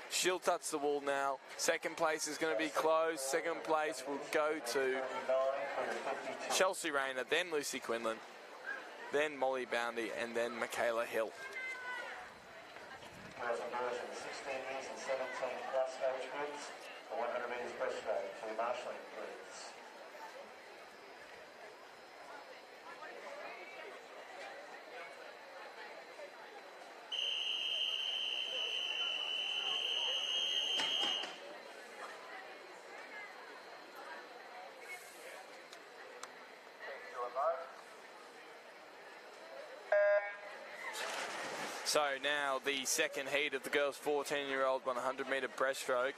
She'll touch the wall now. Second place is going to be closed. Second place will go to Chelsea Rayner, then Lucy Quinlan, then Molly Boundy, and then Michaela Hill. Girls and boys in the 16 years and 17 plus age groups, the 100 metres breaststroke to the marshalling groups. So now the second heat of the girls' 14-year-old 100-metre breaststroke.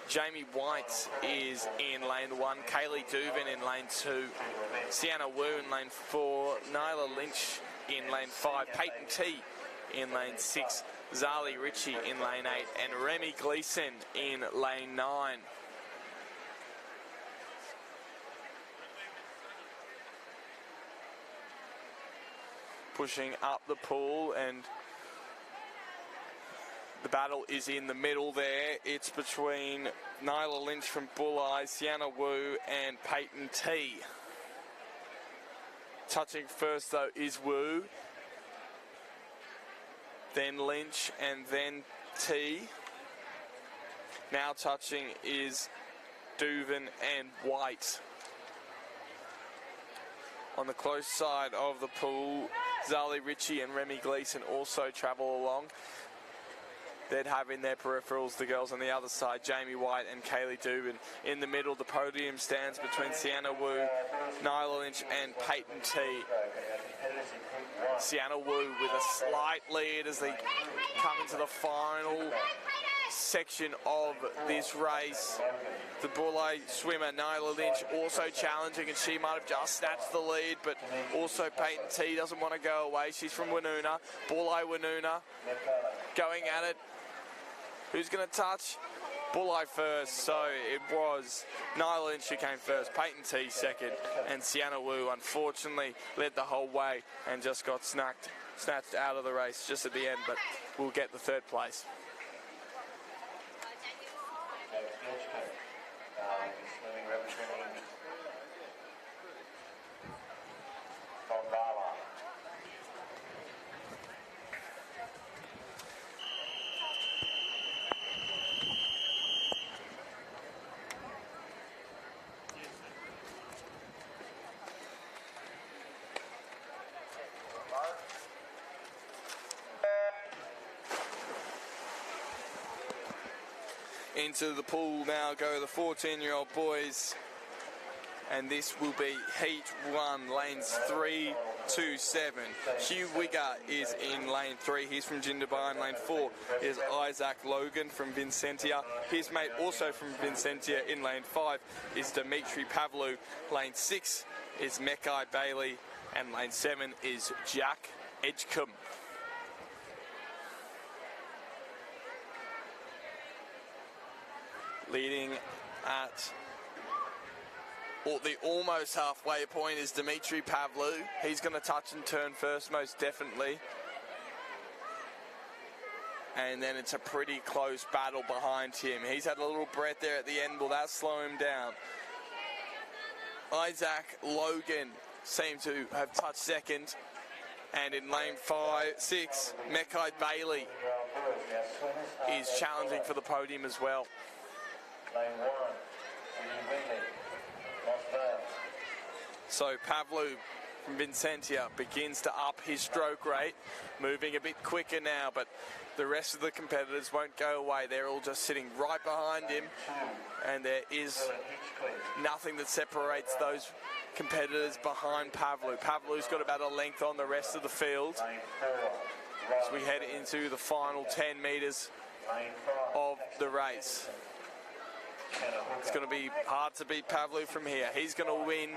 Jamie White is in lane 1, Kaylee Dubin in lane 2, Sienna Wu in lane 4, Nyla Lynch in lane 5, Peyton T in lane 6, Zali Ritchie in lane 8, and Remy Gleeson in lane 9. Pushing up the pool, and the battle is in the middle there. It's between Nyla Lynch from Bulli, Sienna Wu and Peyton T. Touching first though is Wu, then Lynch and then T. Now touching is Duvin and White. On the close side of the pool, Zali Ritchie and Remy Gleeson also travel along. They'd have in their peripherals the girls on the other side, Jamie White and Kaylee Dubin. In the middle, the podium stands between Sienna Wu, Nyla Lynch and Peyton T. Sienna Wu with a slight lead as they come into the final section of this race. The Bulli swimmer Nyla Lynch also challenging, and she might have just snatched the lead, but also Peyton T doesn't want to go away. She's from Woonona, Bulli Woonona, going at it. Who's going to touch? Bulli first, so it was Nyla Lynch who came first, Peyton T second, and Sienna Wu unfortunately led the whole way and just got snatched out of the race just at the end, but we'll get the third place. Swimming representing Into the pool now go the 14-year-old boys. And this will be Heat 1, lanes 3 to 7. Hugh Wigger is in lane 3. He's from Jindabyne. Lane 4 is Isaac Logan from Vincentia. His mate also from Vincentia in lane 5 is Dimitri Pavlou. Lane 6 is Mekai Bailey. And lane 7 is Jack Edgecombe. Leading at the almost halfway point is Dimitri Pavlou. He's going to touch and turn first, most definitely. And then it's a pretty close battle behind him. He's had a little breath there at the end. Will that slow him down? Isaac Logan seemed to have touched second. And in lane 6, Mekai Bailey is challenging for the podium as well. Lane 1, So Pavlou from Vincentia begins to up his stroke rate, moving a bit quicker now, but the rest of the competitors won't go away. They're all just sitting right behind him, and there is nothing that separates those competitors behind Pavlou. Pavlou's got about a length on the rest of the field as we head into the final 10 metres of the race. It's going to be hard to beat Pavlou from here. He's going to win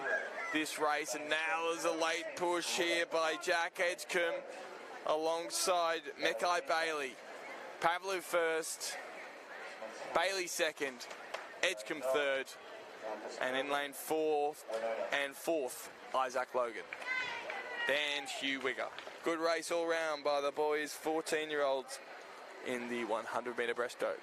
this race, and now there's a late push here by Jack Edgecombe alongside Mekai Bailey. Pavlou first, Bailey second, Edgecombe third, and in lane 4 and 4th, Isaac Logan. Then Hugh Wigger. Good race all round by the boys, 14-year-olds in the 100-metre breaststroke.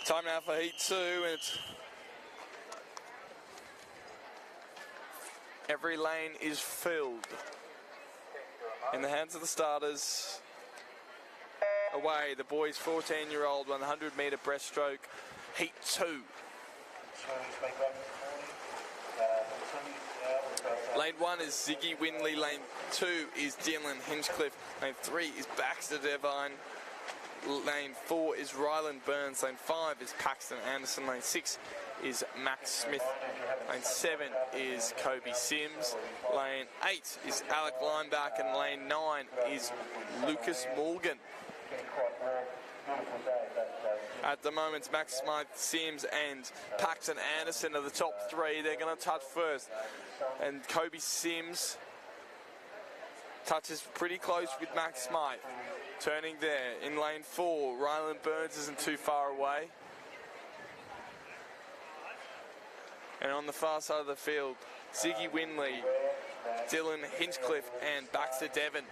Time now for Heat 2, and it's every lane is filled. In the hands of the starters. Away, the boys' 14-year-old 100-metre breaststroke, Heat 2. Lane 1 is Ziggy Winley, lane 2 is Dylan Hinchcliffe, lane 3 is Baxter Devine. Lane 4 is Ryland Burns. Lane 5 is Paxton Anderson. Lane 6 is Max Smith. Lane 7 is Kobe Sims. Lane 8 is Alec Lineback. And lane 9 is Lucas Morgan. At the moment, Max Smith, Sims and Paxton Anderson are the top three. They're going to touch first. And Kobe Sims touches pretty close with Max Smith. Turning there in lane 4, Ryland Burns isn't too far away. And on the far side of the field, Ziggy Winley, Dylan Hinchcliffe and Baxter Devon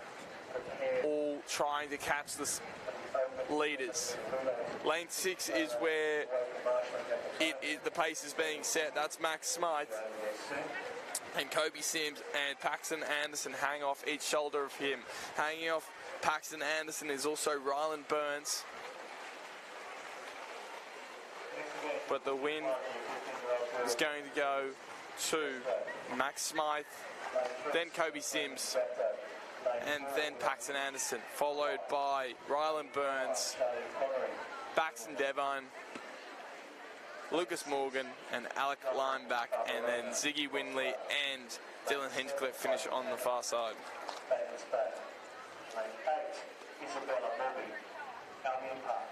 all trying to catch the leaders. Lane 6 is where the pace is being set. That's Max Smythe. And Kobe Sims and Paxton Anderson hang off each shoulder of him. Hanging off Paxton Anderson is also Ryland Burns. But the win is going to go to Max Smythe, then Kobe Sims, and then Paxton Anderson, followed by Ryland Burns, Baxton Devine, Lucas Morgan and Alec Lineback, and then Ziggy Winley and Dylan Hinchcliffe finish on the far side. Lane 8, Isabella Bobby, Albion Park.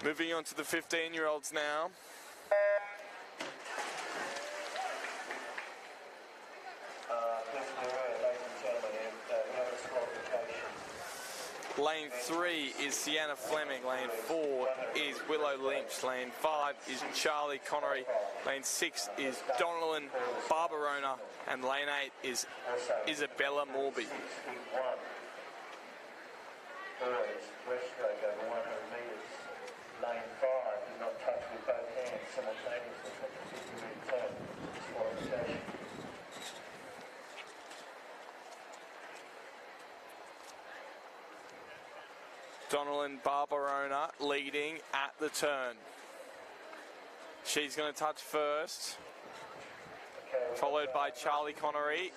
Moving on to the 15-year-olds now. Lane 3 is Sienna Fleming. Lane 4 is Willow Lynch. Lane 5 is Charlie Connery. Lane 6 is Donnellan Barbarona. And lane 8 is Isabella Morby. boys breaststroke over 100 metres. Lane 5 did not touch with both hands simultaneously at the 50-metre turn. Disqualification. Donalyn Barbarona leading at the turn. She's going to touch first, followed by Charlie Connery.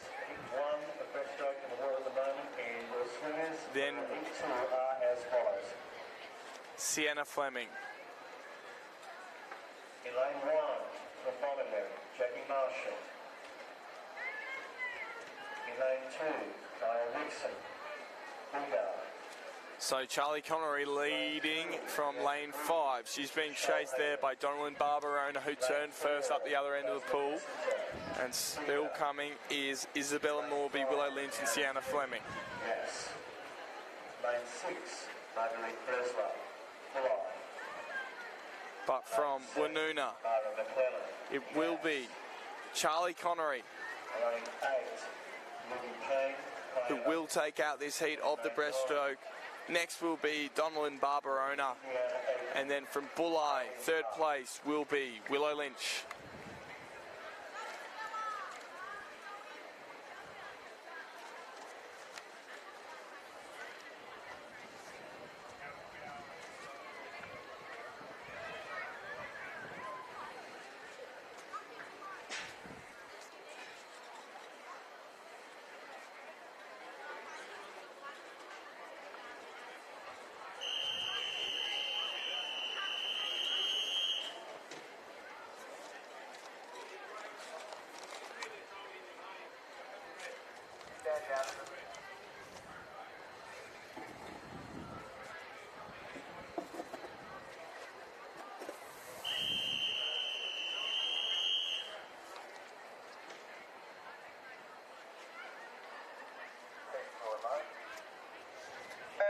One the breaststroke in the world at the moment, and the swingers Then each two are as follows. Sienna Fleming. In lane 1, from Montgomery, Jackie Marshall. In lane 2, Kyle Rickson, Booyah. So Charlie Connery leading from lane 5. She's being chased there by Donalyn Barbarona, who turned first up the other end of the pool. And still coming is Isabella Morby, Willow Lynch and Sienna Fleming. Yes. Lane 6, Marguerite Breslau, Full-Eye. But from Woonona, Mara McClellan. it will be Charlie Connery, Lane 8, Libby Payne, who will take out this heat of the breaststroke. Next will be Donalyn Barbarona. And then from Bulleye, third place will be Willow Lynch. Stand down.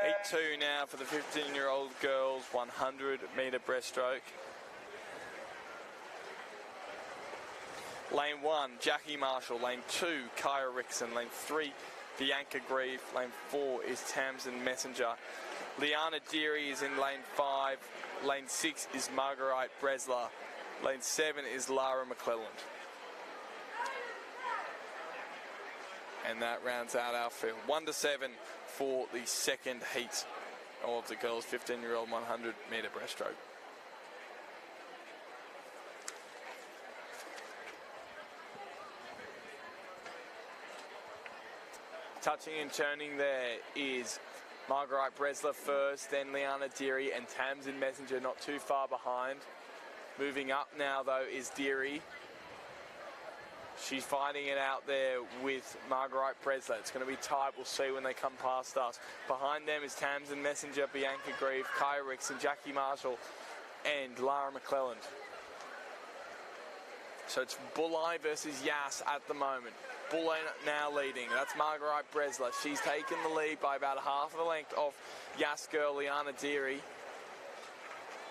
Heat 2 now for the 15-year-old girls 100-metre breaststroke. Lane 1, Jackie Marshall. Lane 2, Kyra Rickson. Lane 3, Bianca Grieve. Lane 4 is Tamsin Messenger. Liana Deary is in lane 5. Lane 6 is Marguerite Breslau. Lane 7 is Lara McClelland. And that rounds out our field. 1-7 for the second heat of the girls' 15-year-old 100-metre breaststroke. Touching and turning there is Marguerite Breslau first, then Liana Deary and Tamsin Messenger not too far behind. Moving up now, though, is Deary. She's fighting it out there with Marguerite Breslau. It's going to be tight. We'll see when they come past us. Behind them is Tamsin Messenger, Bianca Grieve, Kyra Rickson, Jackie Marshall, and Lara McClelland. So it's Bulleye versus Yass at the moment. Bulleye now leading. That's Marguerite Breslau. She's taken the lead by about half the length of Yass girl Liana Deary.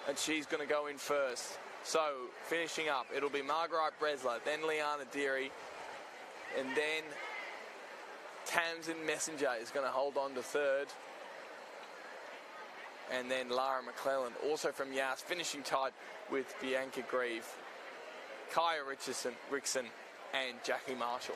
And she's going to go in first. So, finishing up, it'll be Marguerite Breslau, then Liana Deary, and then Tamsin Messenger is going to hold on to third. And then Lara McClelland, also from Yass, finishing tight with Bianca Grieve, Kaya Rickson, and Jackie Marshall.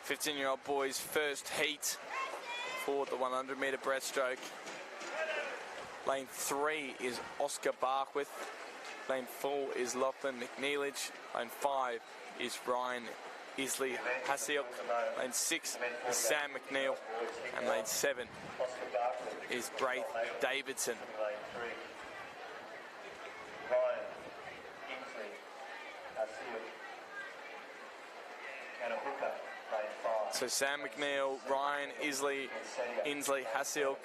The 15-year-old boys' first heat for the 100-metre breaststroke. Lane 3 is Oscar Barkwith. Lane 4 is Lachlan McNeilage. Lane 5 is Ryan Isley Hasiuk. Lane 6 is Sam McNeil. And lane 7 is Braith Davidson. Lane 3, Ryan Kingsley, Hasiuk, Kanahuka, lane 5. So Sam McNeil, Ryan Inslee, Hasiuk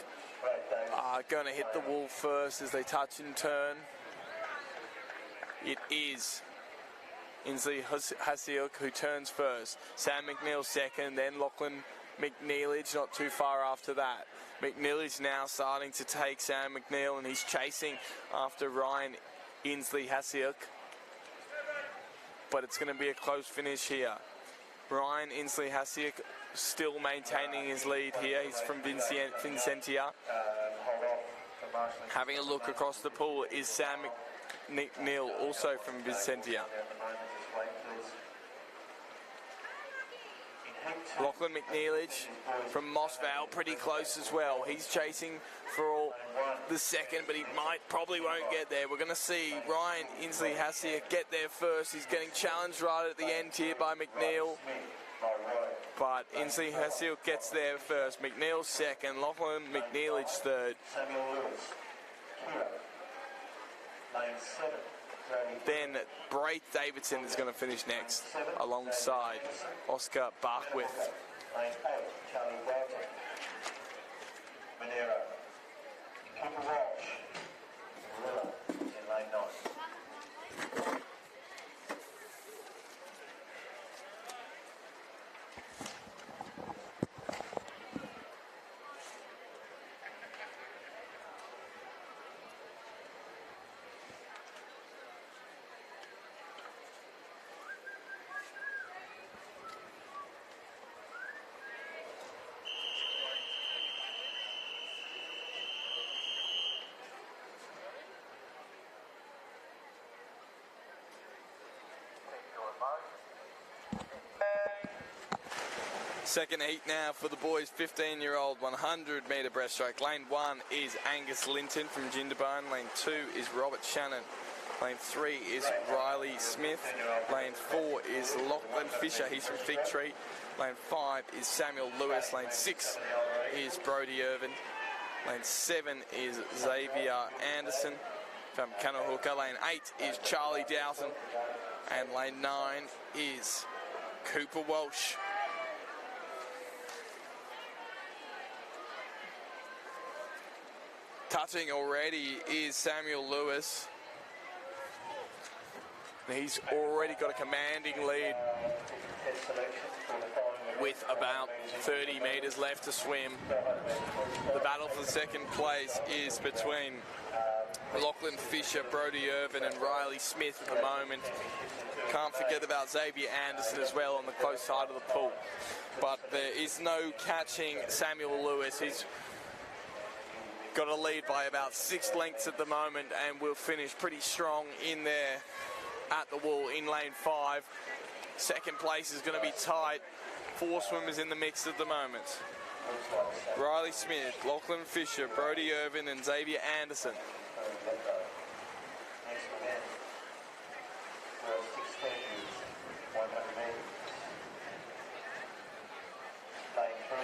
are going to hit the wall first as they touch and turn. It is Inslee Hasiuk who turns first. Sam McNeil second, then Lachlan McNeilage not too far after that. McNeilage now starting to take Sam McNeil, and he's chasing after Ryan Inslee Hasiuk. But it's going to be a close finish here. Ryan Inslee Hasiuk still maintaining his lead here. He's from Vincentia. Having a look across the pool is Sam McNeil, also from Vincentia. Lachlan McNeilage from Mossvale, pretty close as well. He's chasing for the second, but he probably won't get there. We're going to see Ryan Inslee Hasiuk get there first. He's getting challenged right at the end here by McNeil. But Inslee Hasiuk gets there first. McNeil second, Lachlan McNeilage third. Then Braith Davidson is going to finish next, alongside Oscar Barkwith. Lane 8, Charlie Dalton. Monero. Cooper Walsh. Lilla in lane 9. Second heat now for the boys, 15-year-old 100-metre breaststroke. Lane 1 is Angus Linton from Jindabyne. Lane 2 is Robert Shannon. Lane 3 is Riley Smith. Lane 4 is Lachlan Fisher. He's from Fig Tree. Lane 5 is Samuel Lewis. Lane 6 is Brody Irvin. Lane 7 is Xavier Anderson from Canohooka. Lane 8 is Charlie Doughton. And lane 9 is Cooper Walsh. Touching already is Samuel Lewis. He's already got a commanding lead with about 30 metres left to swim. The battle for second place is between Lachlan Fisher, Brody Irvin and Riley Smith at the moment. Can't forget about Xavier Anderson as well on the close side of the pool. But there is no catching Samuel Lewis. He's got a lead by about 6 lengths at the moment and will finish pretty strong in there at the wall in lane 5. Second place is going to be tight. 4 swimmers in the mix at the moment. Riley Smith, Lachlan Fisher, Brody Irvin and Xavier Anderson.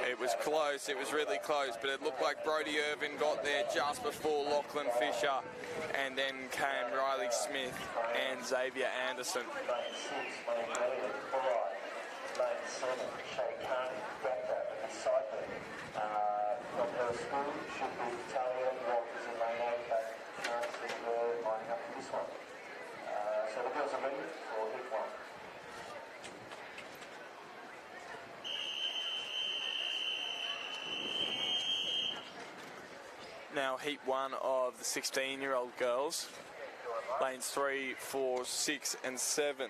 It was close, it was really close, but it looked like Brody Irvin got there just before Lachlan Fisher, and then came Riley Smith and Xavier Anderson. So the girls are ready for heat 1. Now heat 1 of the 16-year-old girls. Lanes 3, 4, 6 and 7.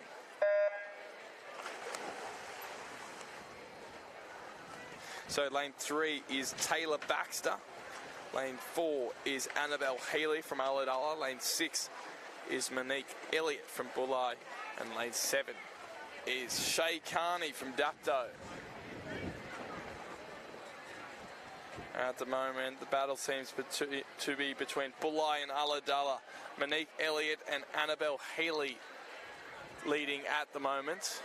So lane 3 is Taylor Baxter. Lane 4 is Annabelle Healy from Ulladulla. Lane 6 is Monique Elliott from Bulli. And lane 7 is Shay Carney from Dapto. At the moment, the battle seems to be between Bulli and Ulladulla. Monique Elliott and Annabelle Healy leading at the moment.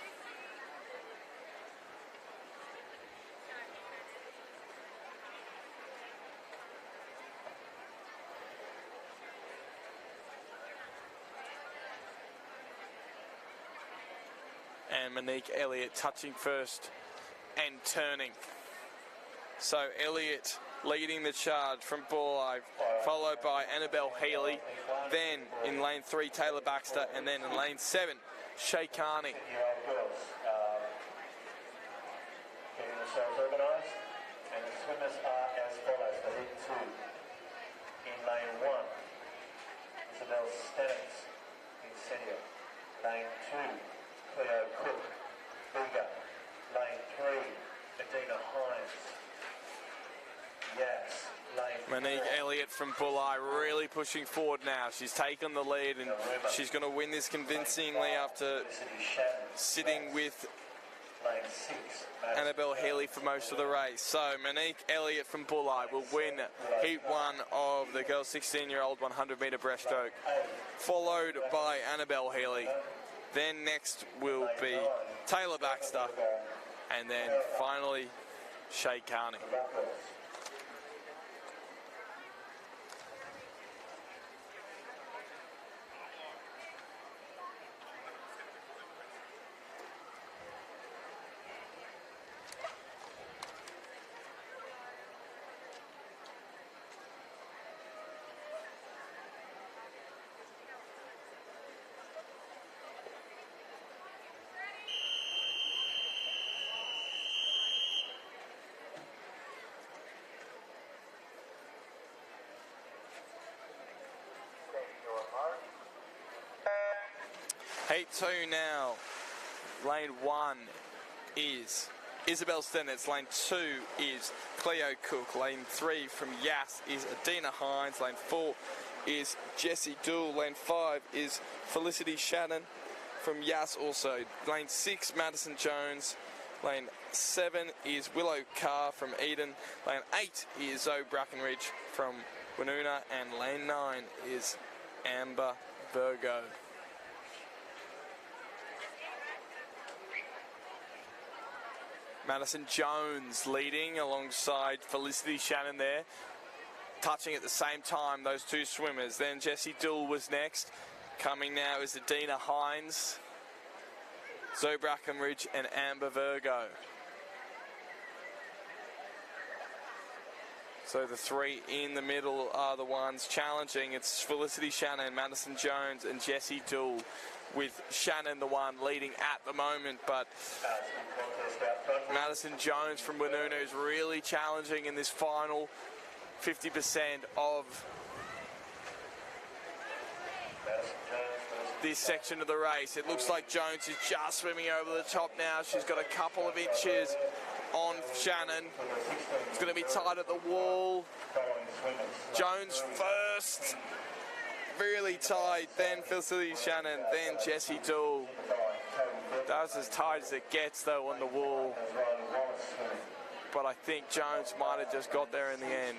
And Monique Elliott touching first and turning. So Elliott leading the charge from Borlai, followed by Annabelle Healy. Then in lane 3, Taylor Baxter, and then in lane 7, Shay Carney. 10-year-old girls getting themselves organised, and the swimmers are as follows. For heat 2, in lane 1, Isabel Stennis in Senior. Lane 2, Cleo Cook, Bigger. Lane 3, Adina Hines. Yes, lane Monique 4. Elliott from Bulli really pushing forward now. She's taken the lead and she's going to win this convincingly after Felicity Shannon. sitting with Lane 6, Madison Annabelle Healy for most of the race. So Monique Elliott from Bulli will win heat 1 of the girls' 16-year-old 100-metre breaststroke, followed by Annabelle Healy. Then next will be Taylor Baxter, and then finally Shay Carney. Heat 2 now. Lane 1 is Isabel Stenitz. Lane 2 is Cleo Cook. Lane 3 from Yass is Adina Hines. Lane 4 is Jessie Dool. Lane 5 is Felicity Shannon from Yass also. Lane 6, Madison Jones. Lane 7 is Willow Carr from Eden. Lane 8 is Zoe Brackenridge from Winona. And lane 9 is Amber Virgo. Madison Jones leading alongside Felicity Shannon there. Touching at the same time, those two swimmers. Then Jessie Dool was next. Coming now is Adina Hines, Zoe Brackenridge and Amber Virgo. So the three in the middle are the ones challenging. It's Felicity Shannon, Madison Jones and Jessie Dool, with Shannon the one leading at the moment, but Madison Jones from Winona is really challenging in this final 50% of this section of the race. It looks like Jones is just swimming over the top now. She's got a couple of inches on Shannon. It's going to be tight at the wall. Jones first. Really tight, then Felicity Shannon, then Jessie Dool. That was as tight as it gets though on the wall. But I think Jones might have just got there in the end.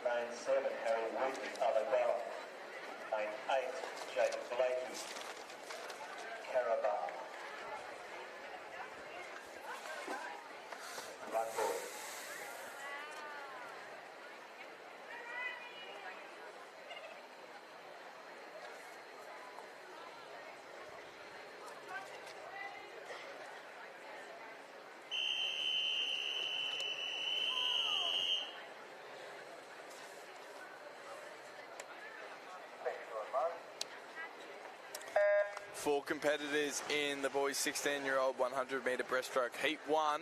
Lane 7, Harry Whitney, Alabama. Lane 8, Jacob Blakey, Carabao. Blackboard. Four competitors in the boys 16-year-old 100-metre breaststroke heat 1.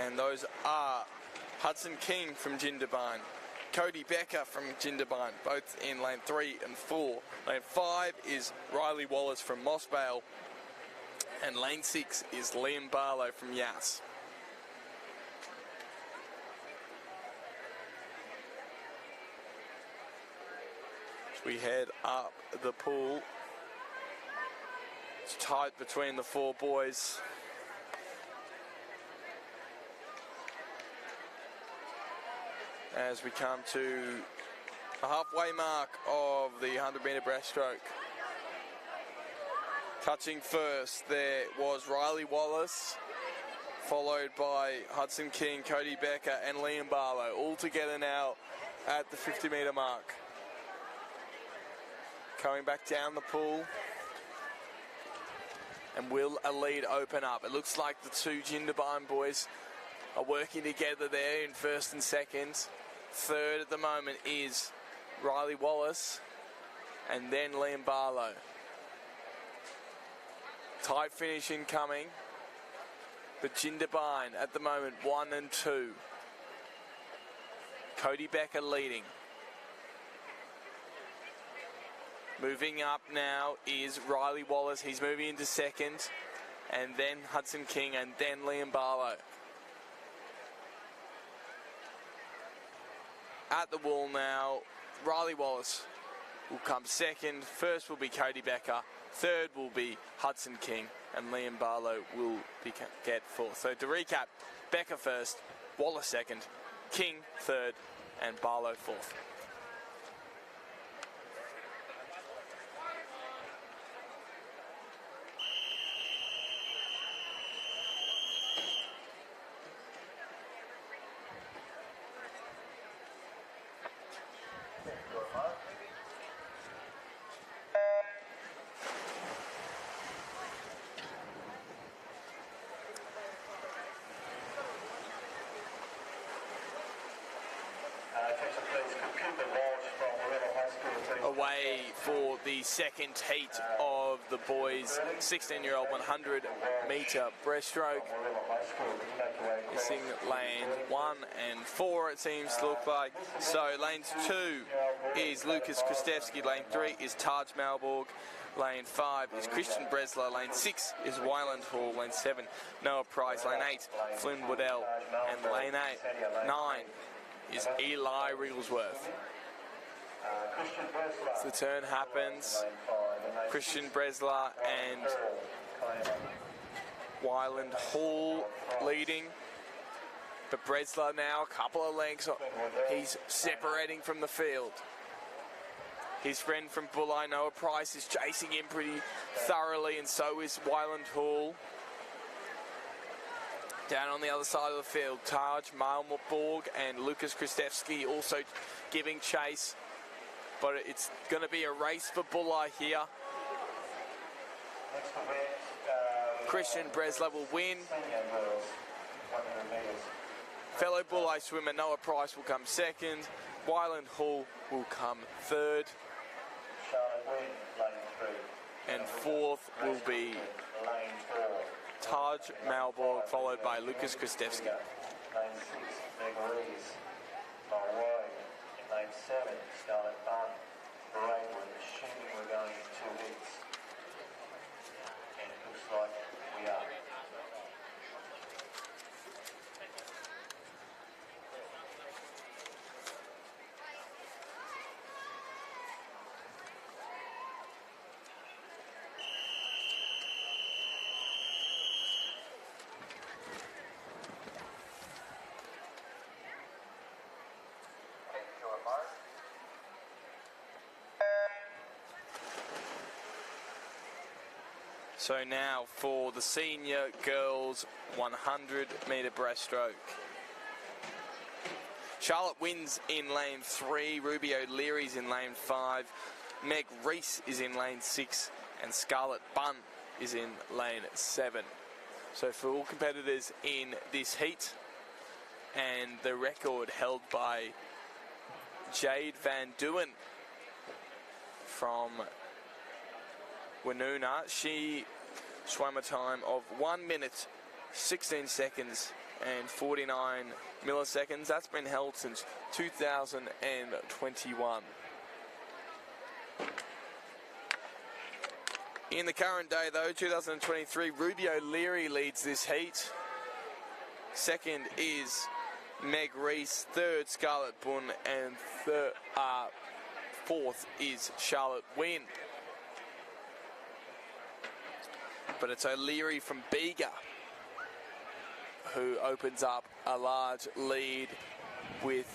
And those are Hudson King from Jindabyne, Cody Becker from Jindabyne, both in lane 3 and 4. Lane 5 is Riley Wallace from Mossvale. And lane 6 is Liam Barlow from Yass. We head up the pool. It's tight between the four boys. As we come to the halfway mark of the 100-metre breaststroke. Touching first, there was Riley Wallace, followed by Hudson King, Cody Becker and Liam Barlow, all together now at the 50-metre mark. Coming back down the pool. And will a lead open up? It looks like the two Jindabyne boys are working together there in first and second. Third at the moment is Riley Wallace and then Liam Barlow. Tight finish incoming. But Jindabyne at the moment 1 and 2. Cody Becker leading. Moving up now is Riley Wallace. He's moving into second. And then Hudson King and then Liam Barlow. At the wall now, Riley Wallace will come second. First will be Cody Becker. Third will be Hudson King. And Liam Barlow will get fourth. So to recap, Becker first, Wallace second, King third, and Barlow fourth. Attention please, Computer Walsh from Warilla High School. Away for the second heat of the boys' 16-year-old 100-metre breaststroke. It's in lane 1 and 4, it seems to look like. So lanes 2 is Lucas Kristevsky, lane 3 is Taj Malborg, lane 5 is Christian Bresler, lane 6 is Wyland Hall, lane 7 Noah Price, lane 8 Flynn Waddell, and lane 9 is Eli Wrigglesworth. So the turn happens. Christian Bresler and Wyland Hall leading. But Bresler now a couple of lengths. He's separating from the field. His friend from Bulli, Noah Price, is chasing him pretty thoroughly, and so is Wyland Hall. Down on the other side of the field, Taj Malborg and Lucas Kristevsky also giving chase. But it's going to be a race for Bulli here. Christian Bresler will win. Fellow Bulli swimmer Noah Price will come second. Wyland Hall will come third. And fourth will be Taj Malborg, followed by Lucas Kristevsky. Lane 6, Meg Rees, Lane 7, Scarlett Bunn, Braidwood, assuming we're going in 2 weeks. And it looks like we are. So now for the senior girls 100-metre breaststroke. Charlotte wins in lane 3, Ruby O'Leary's in lane 5, Meg Rees is in lane 6, and Scarlett Bunn is in lane 7. So for all competitors in this heat, and the record held by Jade Van Duyn from Woonona. She swam a time of 1 minute, 16 seconds and 49 milliseconds. That's been held since 2021. In the current day though, 2023, Ruby O'Leary leads this heat. Second is Meg Rees, third Scarlett Bunn, and fourth is Charlotte Wynn. But it's O'Leary from Bega who opens up a large lead with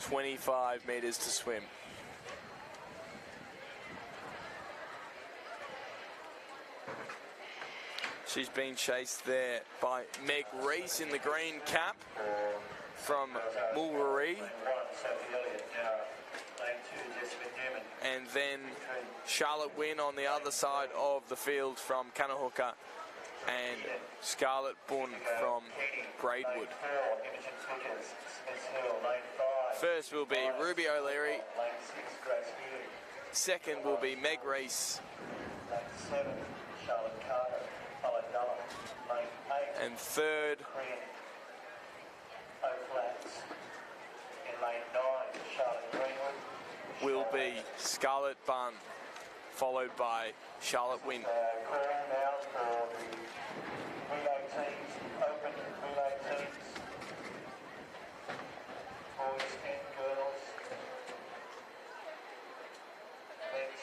25 metres to swim. She's been chased there by Meg Rees in the green cap. from Mulberry. Lane 1, Sophie Elliott. Now, lane 2, Jessica Newman. And then Charlotte Wynn on the other side of the field from Canohooka, and Scarlett Bunn from Braidwood. Lane 4, Imogen Vickers, Smith Hill. Lane 5. First will be Ruby O'Leary. Lane 6, Grace Healy. Second will be Meg Reese. Lane 7, Charlotte Carter, Ulladulla. Lane 8, And third Korean O'Flats. In lane 9, Charlotte Greenwood. will be Scarlett Bunn, followed by Charlotte Wynn. Call now for the relay teams, open relay teams, boys and girls. Next.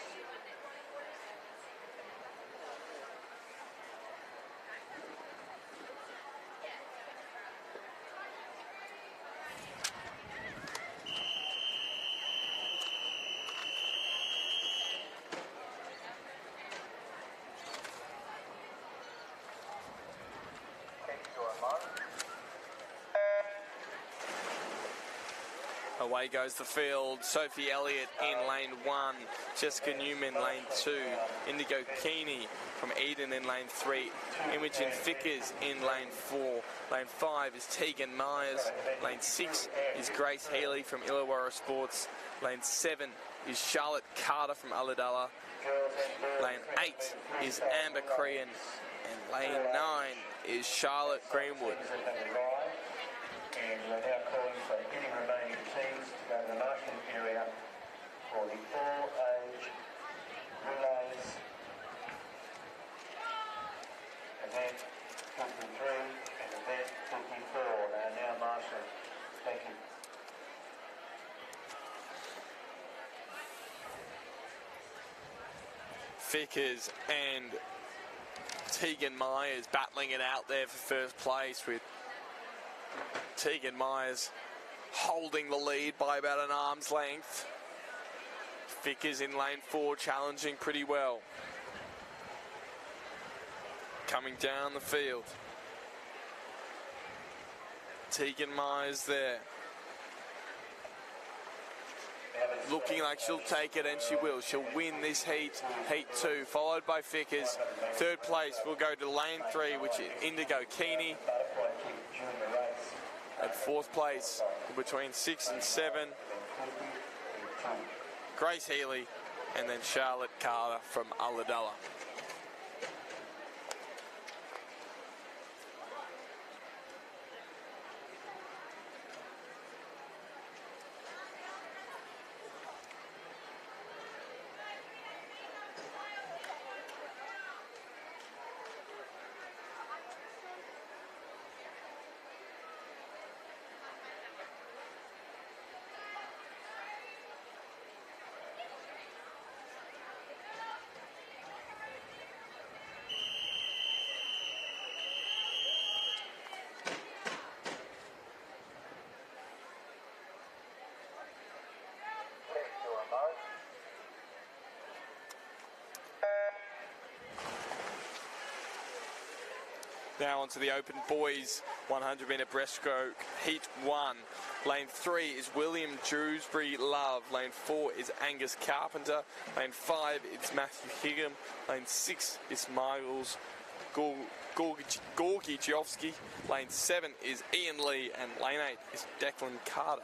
Away goes the field. Sophie Elliott in lane 1, Jessica Newman lane 2, Indigo Keeney from Eden in lane 3, Imogen Vickers in lane 4, lane 5 is Tegan Myers, lane 6 is Grace Healy from Illawarra Sports, lane 7 is Charlotte Carter from Ulladulla, lane 8 is Amber Crean, and lane 9 is Charlotte Greenwood. And we're now calling for any remaining teams to go to the marking area for the all-age relays. Event 53 and event 54. They are now marshalling. Thank you. Vickers and Tegan Myers battling it out there for first place, with Tegan Myers holding the lead by about an arm's length. Vickers in lane 4 challenging pretty well. Coming down the field. Tegan Myers there. Looking like she'll take it, and she will. She'll win this heat, heat 2, followed by Vickers. Third place will go to lane 3, which is Indigo Keeney. At fourth place, between 6 and 7, Grace Healy, and then Charlotte Carter from Ulladulla. Now onto the open boys 100-metre breaststroke, heat 1. Lane 3 is William Dewsbury Love. Lane 4 is Angus Carpenter. Lane 5 is Matthew Higham. Lane 6 is Miles Gorgichowski. Lane 7 is Ian Lee, and lane 8 is Declan Carter.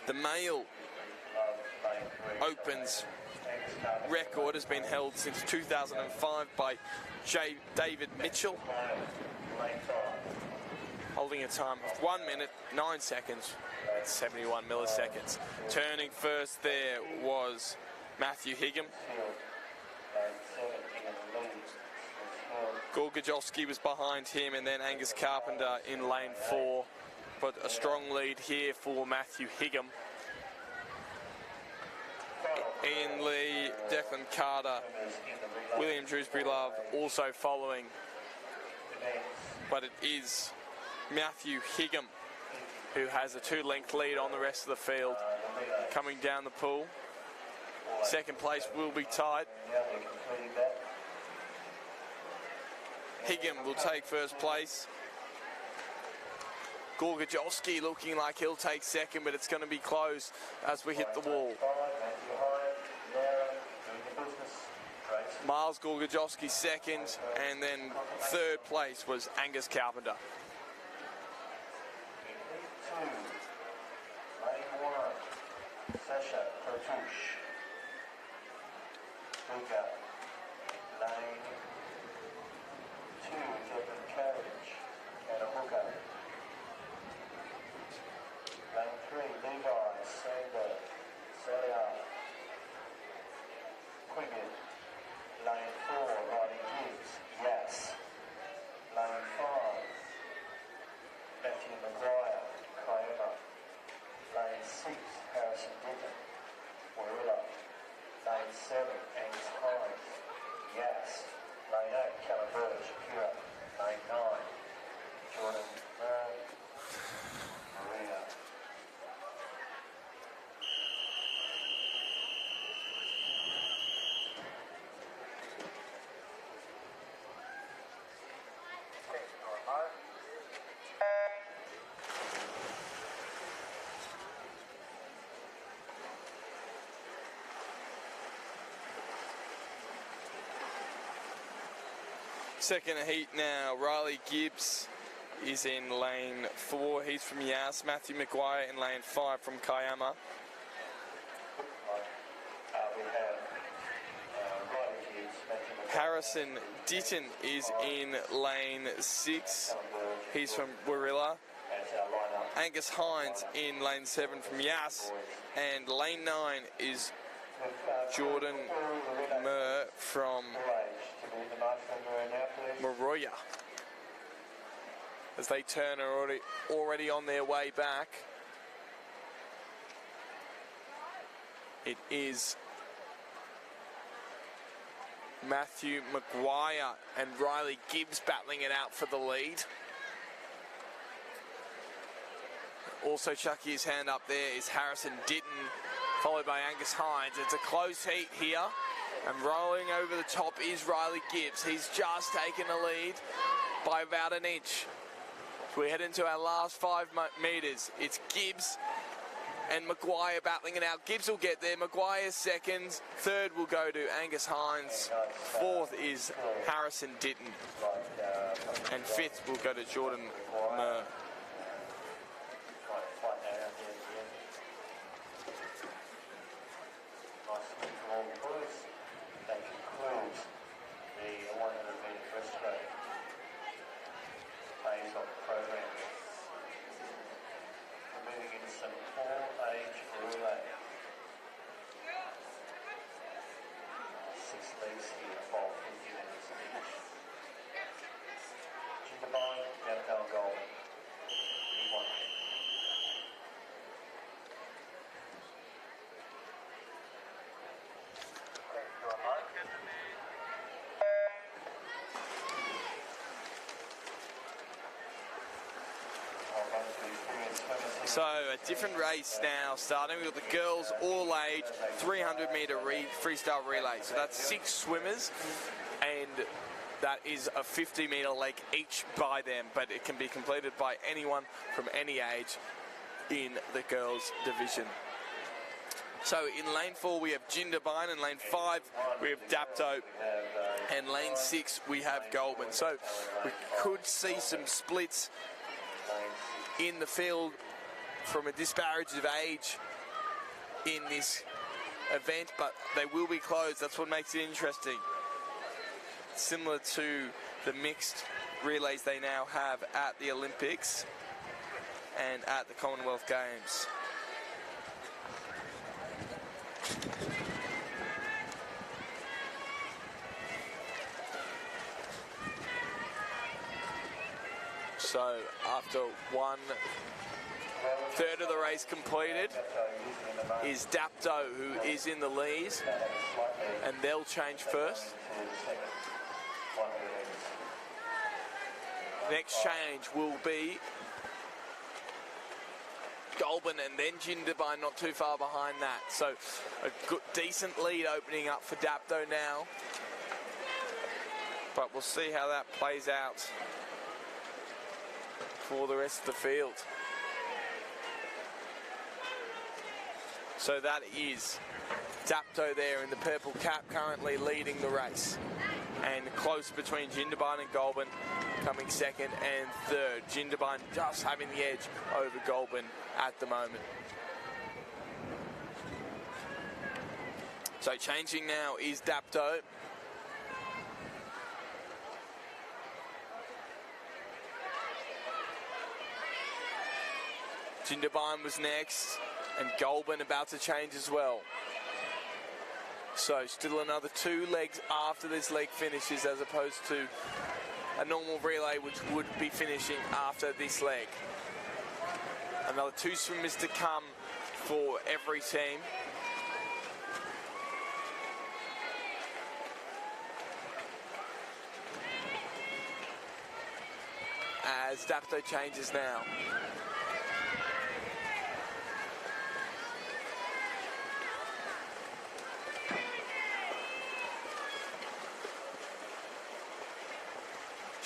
The male Opens record has been held since 2005 by David Mitchell, holding a time of 1 minute, 9 seconds, and 71 milliseconds. Turning first there was Matthew Higham. Gorgajowski was behind him, and then Angus Carpenter in lane 4. But a strong lead here for Matthew Higham. Ian Lee, Declan Carter, William Dewsbury Love also following. But it is Matthew Higham who has a 2-length lead on the rest of the field coming down the pool. Second place will be tight. Higgin will take first place. Gorgajowski looking like he'll take second, but it's going to be close as we hit the wall. Miles Gorgajowski second, and then third place was Angus Carpenter. Lane 1, Sasha Protouche. Luca. Lane 2, Devin Carriage and a hooker. Lane 3, Levi, Sander, Celia, Quiggin. Lane 4, Riley Gibbs, Yass. Lane 5, Matthew Maguire, Kioma. Lane 6, Harrison Ditton, Warilla. Lane 7, Angus Hines, Yass. Lane 8, Callum Burge, Shapira. Lane 9, Jordan Maria. Second heat now, Riley Gibbs is in lane 4. He's from Yass. Matthew Maguire in lane 5 from Kiama. We have Riley Gibbs, Matthew Maguire. Harrison Ditton is in lane 6. He's from Warilla. That's our lineup. Angus Hines in lane 7 from Yass. And lane 9 is Jordan Murr from Maroya. As they turn already on their way back. It is Matthew Maguire and Riley Gibbs battling it out for the lead. Also chucking his hand up there is Harrison Ditton, followed by Angus Hines. It's a close heat here, and rolling over the top is Riley Gibbs. He's just taken the lead by about an inch. So we head into our last 5 metres. It's Gibbs and Maguire battling it out. Gibbs will get there. Maguire second. Third will go to Angus Hines. Fourth is Harrison Ditton. And fifth will go to Jordan Murr. That concludes the 100-metre breaststroke phase of the program. We're moving into some all-age relay. 6 legs here, of 50 metres each. Jindabyne, Jantel Gold. Big one. So a different race now, starting with the girls all-age 300-metre freestyle relay. So that's 6 swimmers, and that is a 50-metre leg each by them, but it can be completed by anyone from any age in the girls' division. So in lane 4 we have Jindabyne, in lane 5 we have Dapto, and lane 6 we have Goldman. So we could see some splits in the field from a disparage of age in this event, but they will be closed. That's what makes it interesting. Similar to the mixed relays they now have at the Olympics and at the Commonwealth Games. So after 1/3 of the race completed is Dapto, who is in the lead, and they'll change first. Next change will be Goulburn and then Jindabyne not too far behind that. So a good, decent lead opening up for Dapto now. But we'll see how that plays out for the rest of the field. So that is Dapto there in the purple cap, currently leading the race. And close between Jindabyne and Goulburn, coming second and third. Jindabyne just having the edge over Goulburn at the moment. So changing now is Dapto. Jindabyne was next, and Goulburn about to change as well. So still another 2 legs after this leg finishes, as opposed to a normal relay which would be finishing after this leg. Another 2 swimmers to come for every team. As Dapto changes now.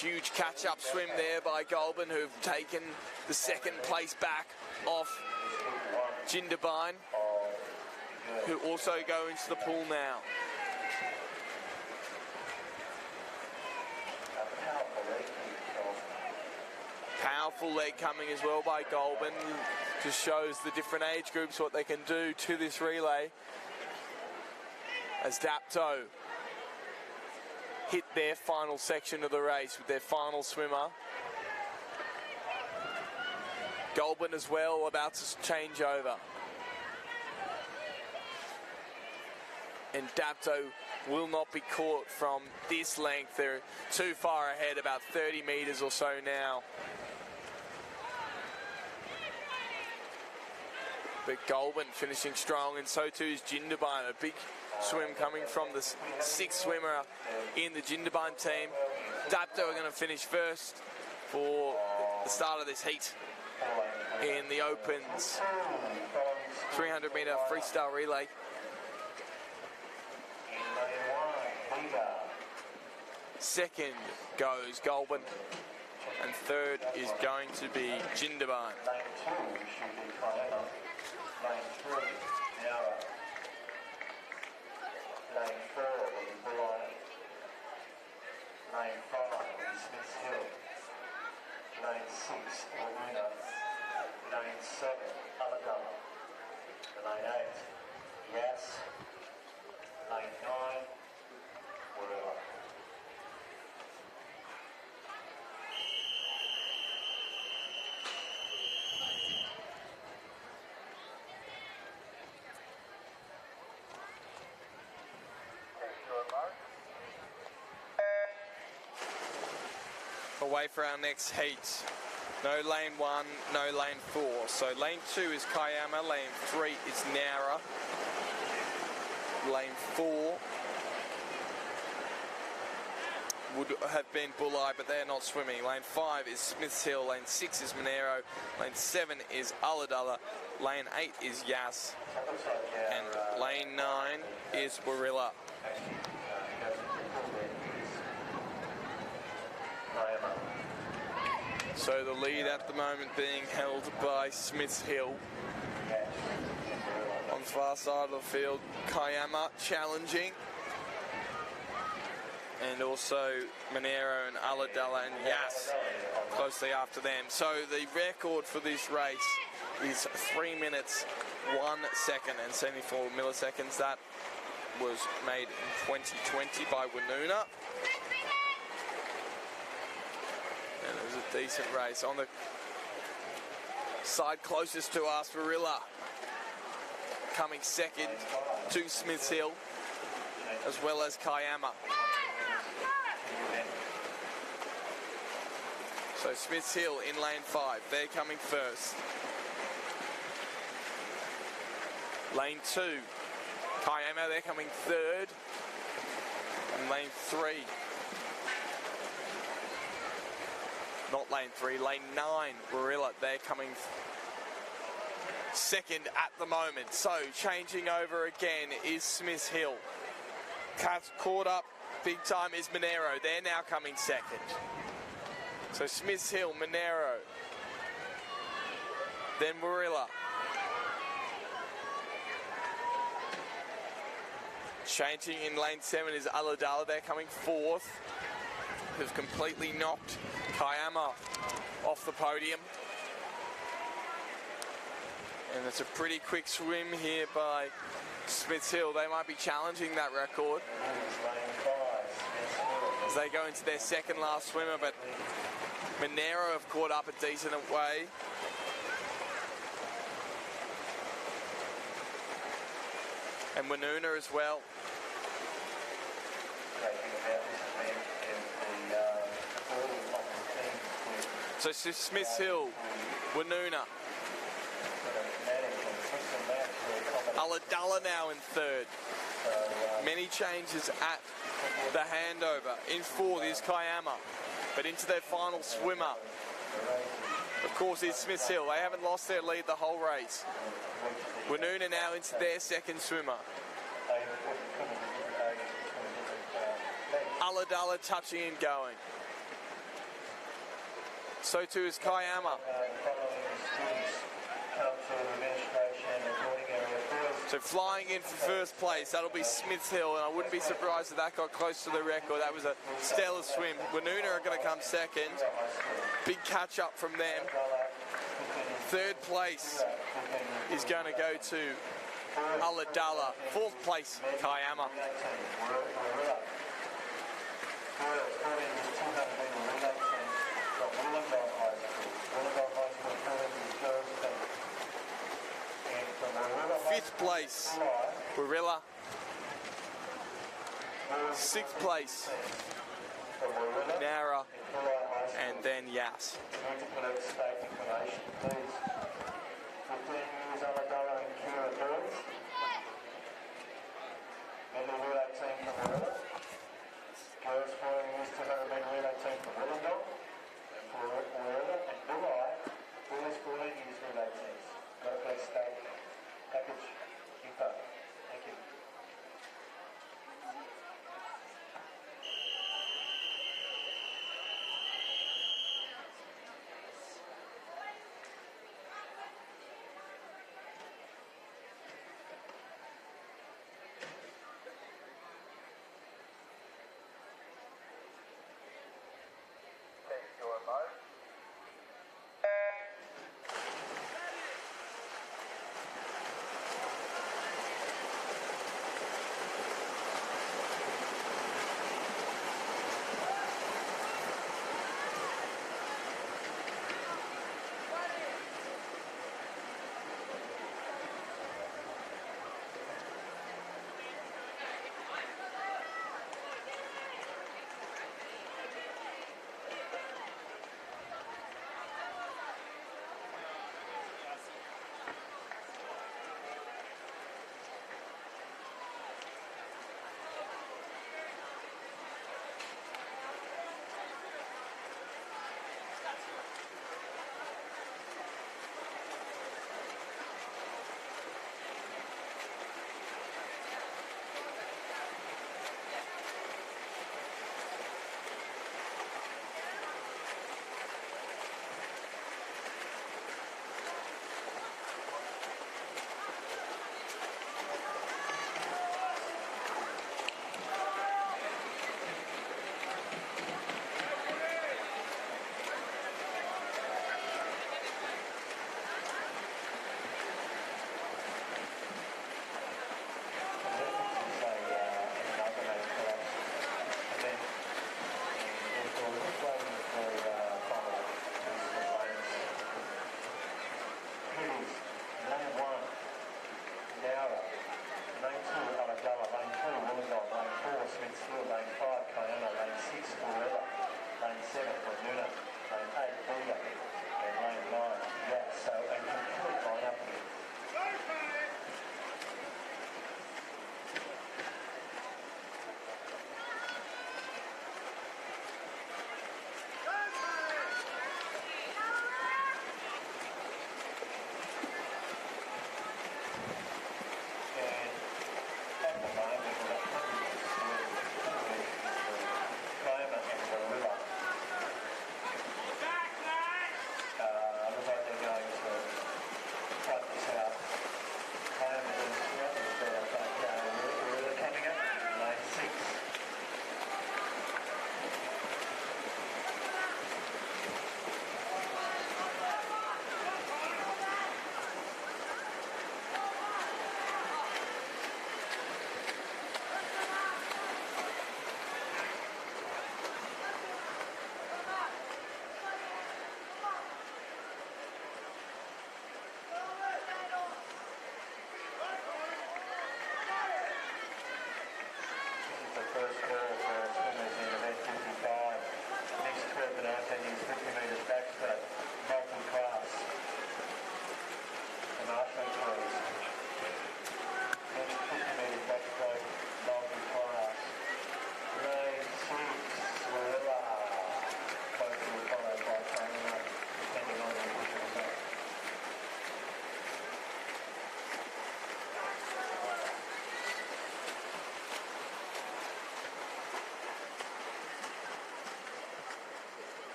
Huge catch-up swim there by Goulburn, who've taken the second place back off Jindabyne, who also go into the pool now. Powerful leg coming as well by Goulburn. Just shows the different age groups what they can do to this relay. As Dapto hit their final section of the race with their final swimmer. Goulburn as well about to change over. And Dapto will not be caught from this length. They're too far ahead, about 30 metres or so now. But Goulburn finishing strong, and so too is Jindabyne. A big swim coming from the 6th swimmer in the Jindabyne team. Dapto are going to finish first for the start of this heat in the Opens 300 metre freestyle relay. Second goes Goulburn, and third is going to be Jindabyne. Lane 3, Nara. Lane 4 will be Bulleye. Lane 5 will be Smith Hill. Lane 6, Waruna. Lane 7, Ulladulla. Lane 8, Yass. Lane 9, Warilla. Away for our next heat. No lane 1, no lane 4. So lane 2 is Kiama, lane 3 is Nowra. Lane 4 would have been Bulleye, but they're not swimming. Lane 5 is Smiths Hill, lane 6 is Monero, lane 7 is Ulladulla, lane 8 is Yass, and lane 9 is Warilla. So the lead at the moment being held by Smiths Hill. On the far side of the field, Kiama challenging. And also Monero and Ulladulla and Yass closely after them. So the record for this race is 3 minutes, 1 second and 74 milliseconds. That was made in 2020 by Woonona. And it was a decent race. On the side closest to us, Warilla coming second to Smiths Hill, as well as Kiama. So Smiths Hill in lane 5, they're coming first. Lane 2, Kiama, they're coming third. And lane 3, not lane 3, lane 9, Warilla, they're coming second at the moment. So changing over again is Smiths Hill. Caught up big time is Monero. They're now coming second. So Smiths Hill, Monero, then Warilla. Changing in lane 7 is Aladala. They're coming fourth. Who's completely knocked Kayama off the podium. And it's a pretty quick swim here by Smiths Hill. They might be challenging that record as they go into their second last swimmer, but Monero have caught up a decent way. And Winoona as well. So Smiths Hill, Winoona. Aladala now in third. Many changes at the handover. In fourth is Kayama, but into their final swimmer, of course, is Smiths Hill. They haven't lost their lead the whole race. Winoona now into their second swimmer. Aladala touching and going. So too is Kayama. So flying in for first place, that'll be Smiths Hill, and I wouldn't be surprised if that got close to the record. That was a stellar swim. Winoona are going to come second. Big catch up from them. Third place is going to go to Aladala. Fourth place, Kayama. Fifth place, Warilla. Sixth place, Nara, and then Yass.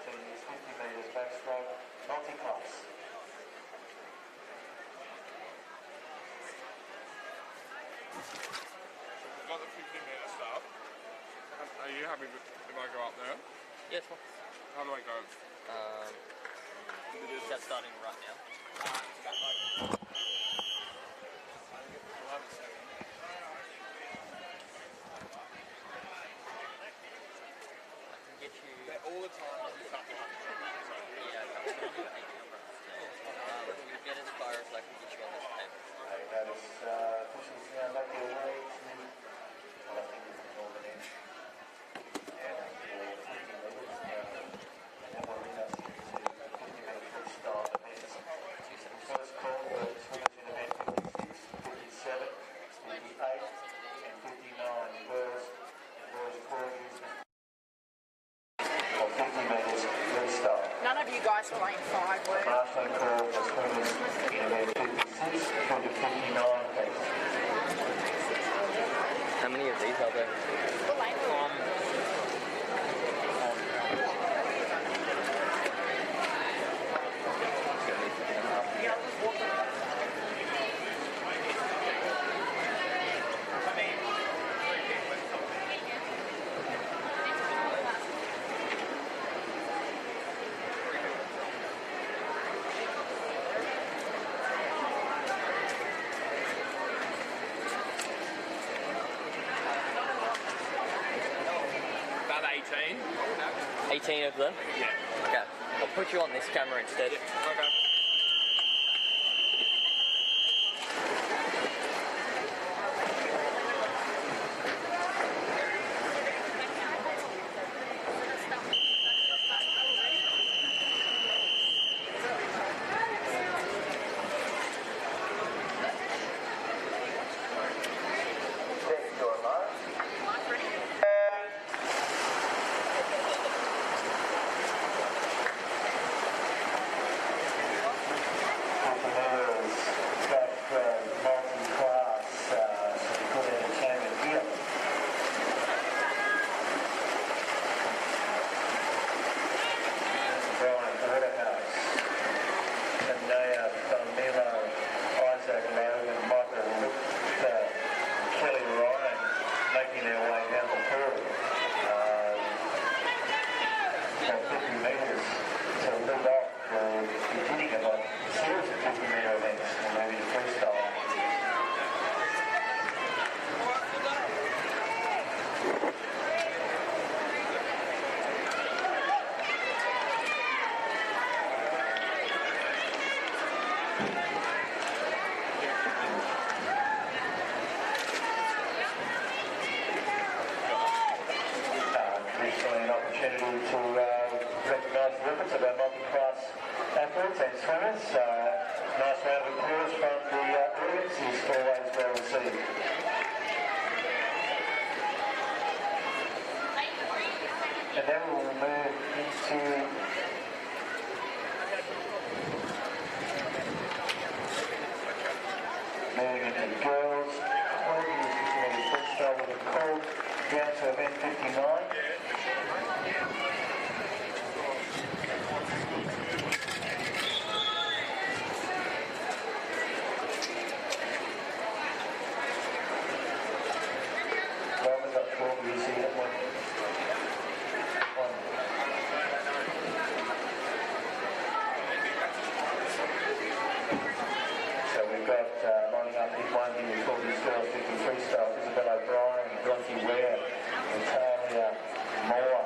is 50 metres backstroke, multi-class. Got the 15-metre stuff. Are you happy if I go up there? Yes, well, How do I go? that's starting right now. I can get you. All the time, you cut one. Yeah, I can get you 8 cameras. You get as far as I can get you on this table. Okay, notice officials now make their way to what I think is the northern edge. And for 50 metres now. And then we'll bring us into 50-metre freestyle events. First call for swimmers in event 56, 57, 58 and 59 girls and boys 4 or 50 metres freestyle. None of you guys were lane 5, were you? Marshalling call for swimmers in event 56 through to 59 please. How many of these are there? What lane were you? Yeah, I was walking. About 18. 18 of them? Yeah. Okay. I'll put you on this camera instead. Okay. Test your alarm. Making their way down the pool. 50 metres to lead off the beginning of a series of 50-metre events, and maybe the freestyle. Traditionally an opportunity to recognise the efforts of our multi-class athletes and swimmers. Nice round of applause from the audience is always well received. And then we will move into the girls. 20 is freestyle with a call down to event 59. Romans up 12, you see that one. So we've got lining up Nick One here for these girls 50 freestyle, Isabel O'Brien, Bronte Ware, Natalia Moore.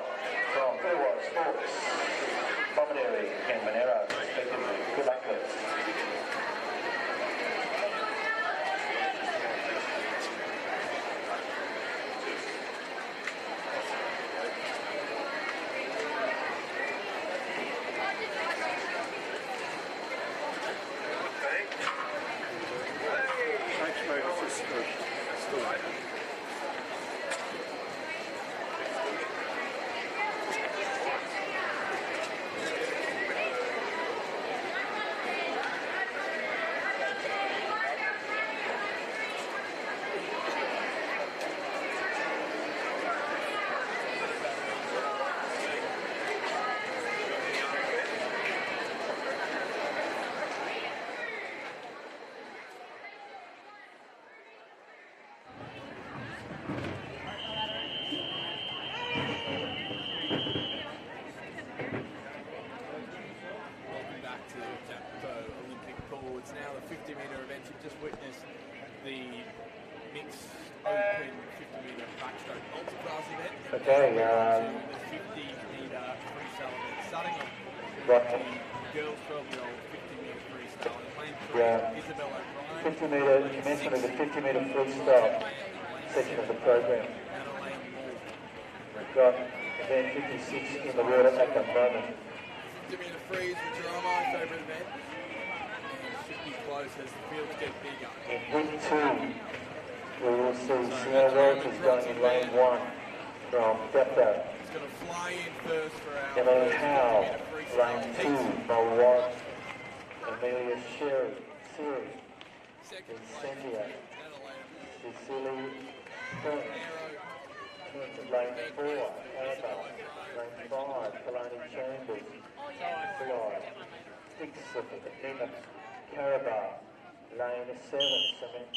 Okay, to the 50-metre freestyle event. Starting off right. the girls 12-year-old 50-metre freestyle. In lane 3, Yeah. Isabel O'Brien. 50 metre, Lane commencement of 6, the 50 metre freestyle section of the program. Madeleine Moore. We've got event 56 in the water at the moment. 50-metre freeze, which are my favourite event. And it should be close as the fields get bigger. In heat 2, we will see Sierra Rogers going in lane 1 from Dapto. He's going to fly in first for our Emily first Howe, 50-metre freestyle. lane Heat. 2, Mulwan, Amelia Siri, Second place, Incendia, Madeleine Moore. Cecily Kern, Nero, lane 4, Annabelle, lane 5, Kalani Chambers, Fly, Dixon, Nina Carabao, lane 7, Cement,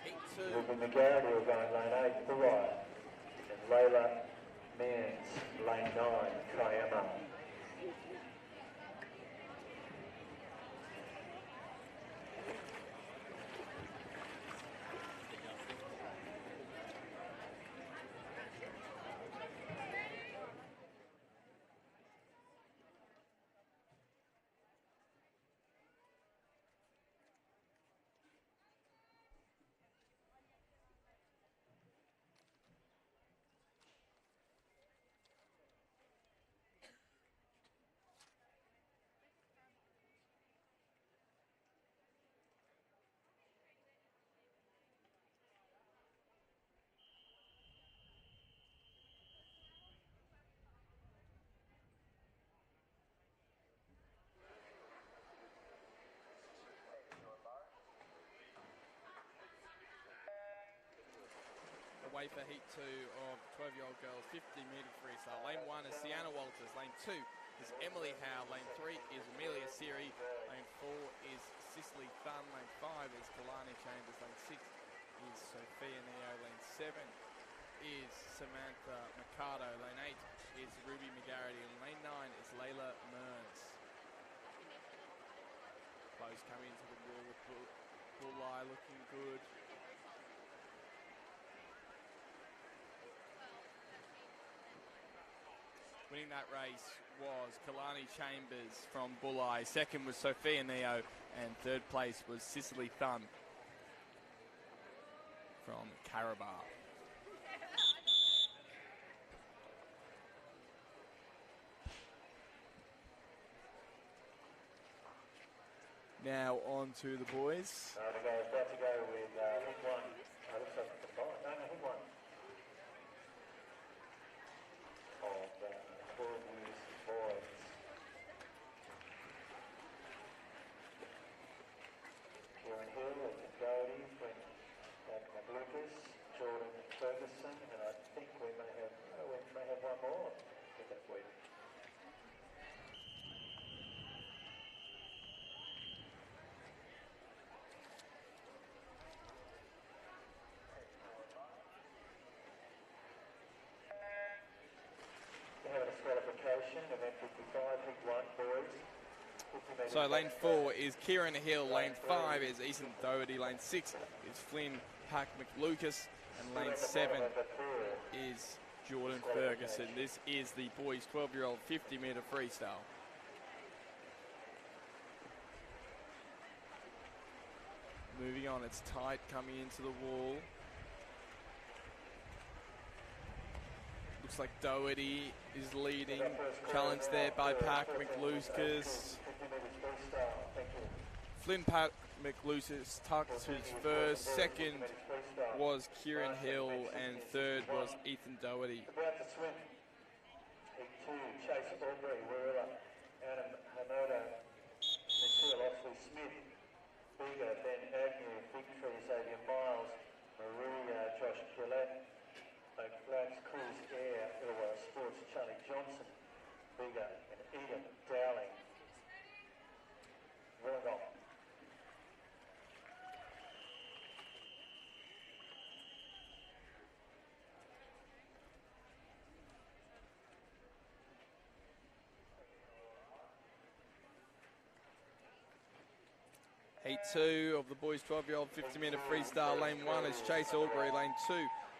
Heat 2. Ruby McGarity will go in lane 8, Burai, and Layla Manns, lane 9, Kiama. Away for heat 2 of 12-year-old girls 50-metre freestyle. Lane 1 is Sienna Walters. Lane 2 is Emily Howe. Lane 3 is Amelia Siri. Lane 4 is Cicely Thun. Lane 5 is Kalani Chambers. Lane 6 is Sophia Neo. Lane 7 is Samantha Mercado. Lane 8 is Ruby McGarity. And lane 9 is Layla Mearns. Close coming into the wall with Bulleye looking good. Winning that race was Kalani Chambers from Bulleye. Second was Sophia Neo. And third place was Cicely Thun from Carabao. Now on to the boys. We're about to go with heat 1. Looks like the combined. No, heat 1. Of 12 years boys. Kieran Hill, Doherty, Matt Lucas, Jordan Ferguson, and I think we may have one more in that week. Disqualification, event 55, heat 1, boys. 50 metres So lane backstroke. 4 is Kieran Hill. Lane 5 is Ethan Doherty. Lane 6 is Flynn Pack McLucas. And lane 7 is Jordan Ferguson. This is the boys 12-year-old 50-metre freestyle. Moving on, it's tight coming into the wall. Looks like Doherty is leading. Challenge there by Pack McLucas. 50 metres freestyle, thank you. Flynn Pat McLucas tucked his first. Second was Kieran Hill, and third was Ethan Doherty. About to swim. Heat 2, Chase Aubrey, Werrilla, Adam Hamoda, Nikhil Oxley Smith, Bigger, Ben Agnew, Victory, Xavier Miles, Maria, Josh Gillette, McFlaps, Cruz Air, Ilwa Sports, Charlie Johnson, Bigger, and Eden Dowling. Wollongong. Heat 2 of the boys 12-year-old 50-metre freestyle. Lane 1 is Chase Albury. Lane 2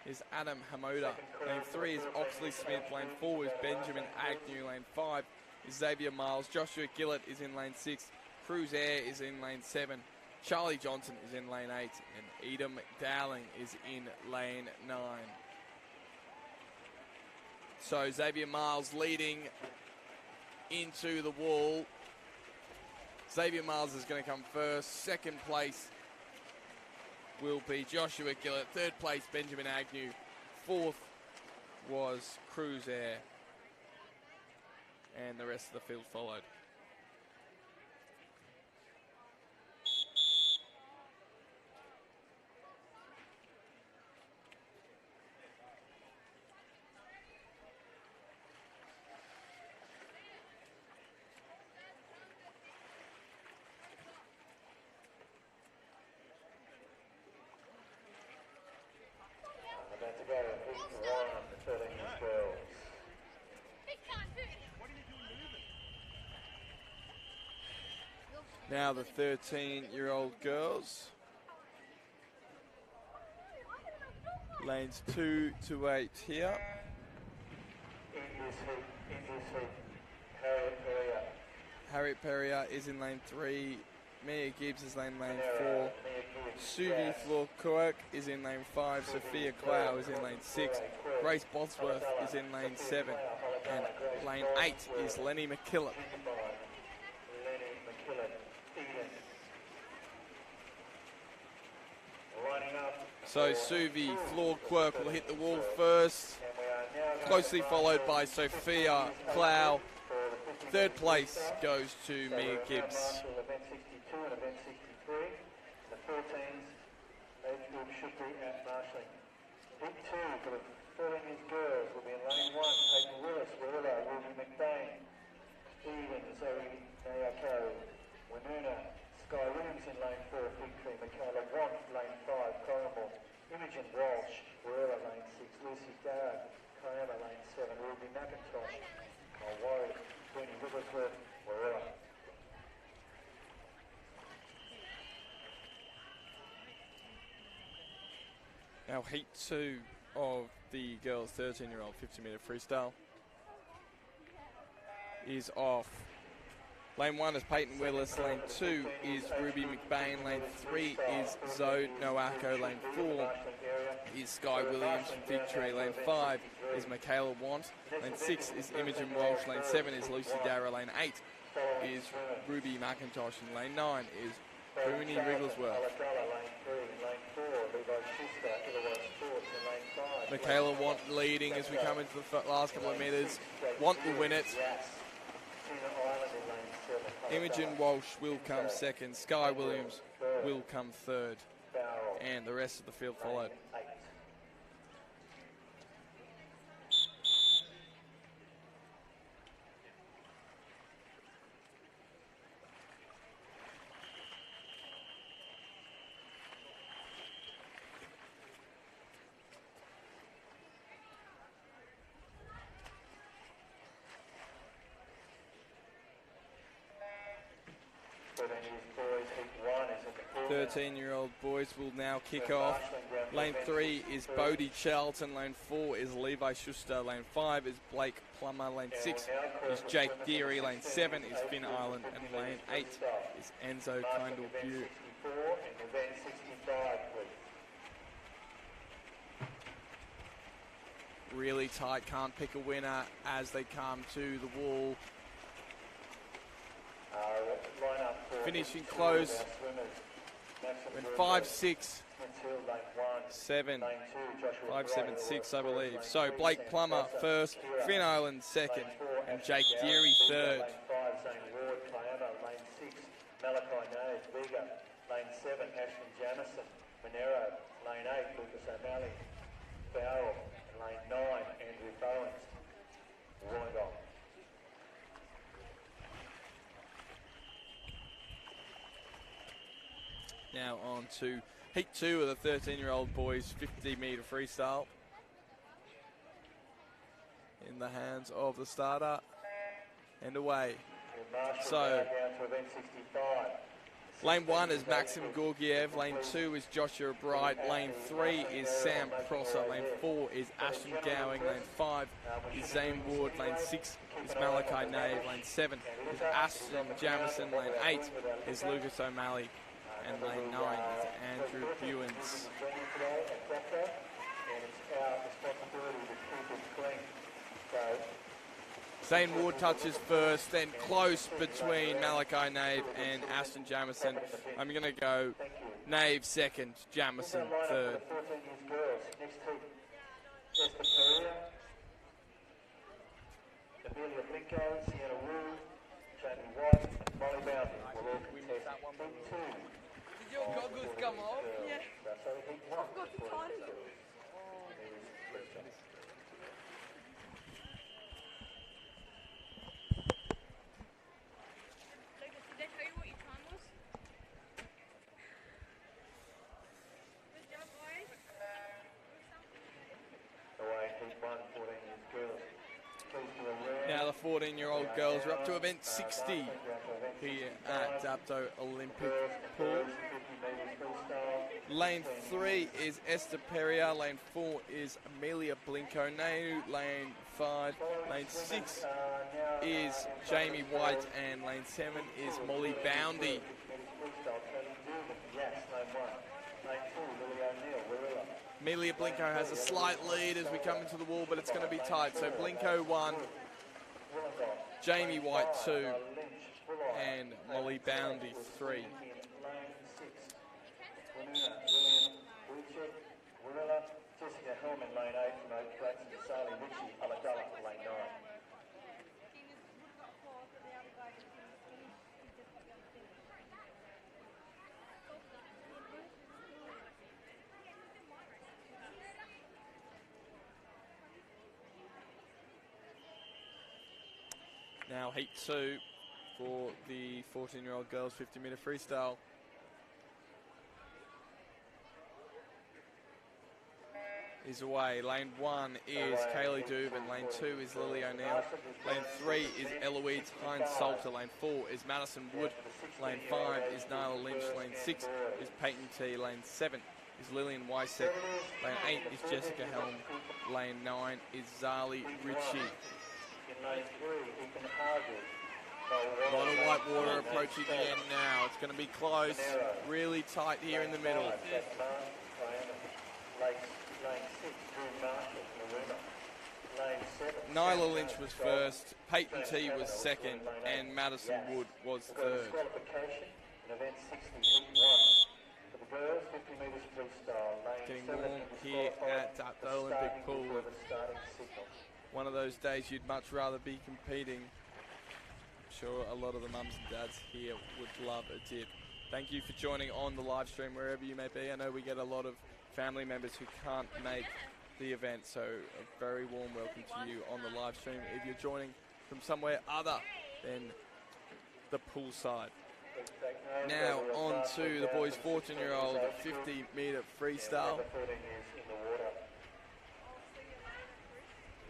is Adam Hamoda. Lane 3 is Oxley Smith. Lane 4 is Benjamin Agnew. Lane 5 is Xavier Miles. Joshua Gillett is in lane 6. Cruz Air is in lane 7. Charlie Johnson is in lane 8. And Edom Dowling is in lane 9. So Xavier Miles leading into the wall. Xavier Miles is going to come first. Second place will be Joshua Gillett. Third place, Benjamin Agnew. Fourth was Cruz Air. And the rest of the field followed. About to go to Heat 1, the 13-year girls. Now the 13-year-old girls. Lanes 2 to 8 here. In this heat, Harriet Perea. Harriet Perrier is in lane 3. Mia Gibbs is in lane 4. Mia Gibbs, Suvi Flor-Quirk is in lane 5. Sophia Clow is in lane 6. Grace Bosworth is in lane 7. And lane 8 is Lenny McKillop. Lenny McKillop, Eden. Lining up. So Suvi Flor-Quirk will hit the wall first, And we are now closely followed by Sophia Clow. Third place goes to Mia Gibbs. Event 62 and event 63. The 14s, age group should be at marshalling. Heat 2 for the 13 girls will be in lane 1. Hayden Willis, Werla, Ruby McBain, Eden, Zoe Nayako, Winona, Sky Williams in lane 4, Victory, Michaela Want, lane 5, Corrimal, Imogen Walsh, Werla, lane 6, Lucy Dowd, Kiama, lane 7, Ruby McIntosh, Warwick, Queenie Wigglesworth, Werla. Now heat 2 of the girls 13-year-old 50-metre freestyle is off. Lane 1 is Peyton Willis. Lane 2 is Ruby McBain. Lane 3 is Zoe Noako. Lane 4 is Sky Williams from Victory. Lane 5 is Michaela Want. Lane 6 is Imogen Walsh. Lane 7 is Lucy Darragh. Lane 8 is Ruby McIntosh. And lane 9 is Booney Wigglesworth. Michaela Want leading as we come into the last couple of metres. Want will win it. Imogen Walsh will come second. Sky Williams will come third. And the rest of the field followed. The 13-year-old boys will now kick off. Lane 3 is Bodie Charlton. Lane 4 is Levi Schuster. Lane 5 is Blake Plummer. Lane 6 is Jake Deary. Lane 7 is Finn Island. And lane 8 is Enzo Kindle-Pugh. Really tight, can't pick a winner as they come to the wall. Finishing close. When 5-6, 7, 5-7-6, I believe. So Blake Plummer first, Finn Island second, and Jake Deary third. Lane 7, Ashton Jamison, Monero, lane 8, Lucas O'Malley, Farrell, lane 9, Andrew Bowens, Wollongong. Now on to heat 2 of the 13-year-old boys 50-metre freestyle. In the hands of the starter and away. So down to event 65. Lane 1 is Maxim Gorgiev. Lane 2 is Joshua Bright. Lane 3 is Sam Prosser. Lane 4 is Ashton Gowing. Lane 5 is Zane Wood. Lane 6 is Malachi Nave. Lane 7 is Ashton Jamison. Lane 8 is Lucas O'Malley. And lane 9 is Andrew Buens. Zane Wood touches first, then close between Malachi Nave and Ashton Jamison. I'm going to go Nave second, Jamison third. Amelia Blinko, Sienna Wu, Jamie White, and Molly Bounty will all contest heat 2. Did your goggles come off? Yeah. So heat 1. I've got the title. Lucas, did they tell you what your time was? Good job, boys. Away heat 1, 14 years girls. Now the 14-year-old girls are up to event 60 here at Dapto Olympic Pool. Lane 3 is Esther Perrier. Lane 4 is Amelia Blinko. Lane 5. Lane 6 is Jamie White. And lane 7 is Molly Boundy. Amelia Blinko has a slight lead as we come into the wall, but it's going to be tight. So Blinko 1, Jamie White 2, and Molly Boundy 3. Jessica Hellman, lane 8 from Oak Flats, and Sally Ritchie, Aladalla, lane 9. Now heat 2 for the 14-year-old girls 50-metre freestyle. Is away. Lane 1 is Kaylee Dubin. Lane 2 is Lily O'Neill. Lane 3 is Eloise Hines Salter. Lane 4 is Madison Wood. Lane 5 is Nyla Lynch. Lane 6 is Peyton T. Lane 7 is Lillian Wysek. Lane 8 is Jessica Helm. Lane 9 is Zali Ritchie. A lot of white water approaching the end now. It's going to be close, really tight here in the middle. Nyla Lynch was first, Peyton T was second, and Madison Wood was third. Getting warm here at the Olympic Pool. One of those days you'd much rather be competing. I'm sure a lot of the mums and dads here would love a dip. Thank you for joining on the live stream wherever you may be. I know we get a lot of family members who can't make the event, so a very warm welcome to you on the live stream if you're joining from somewhere other than the poolside. Now on to the boys' 14-year-old 50-metre freestyle.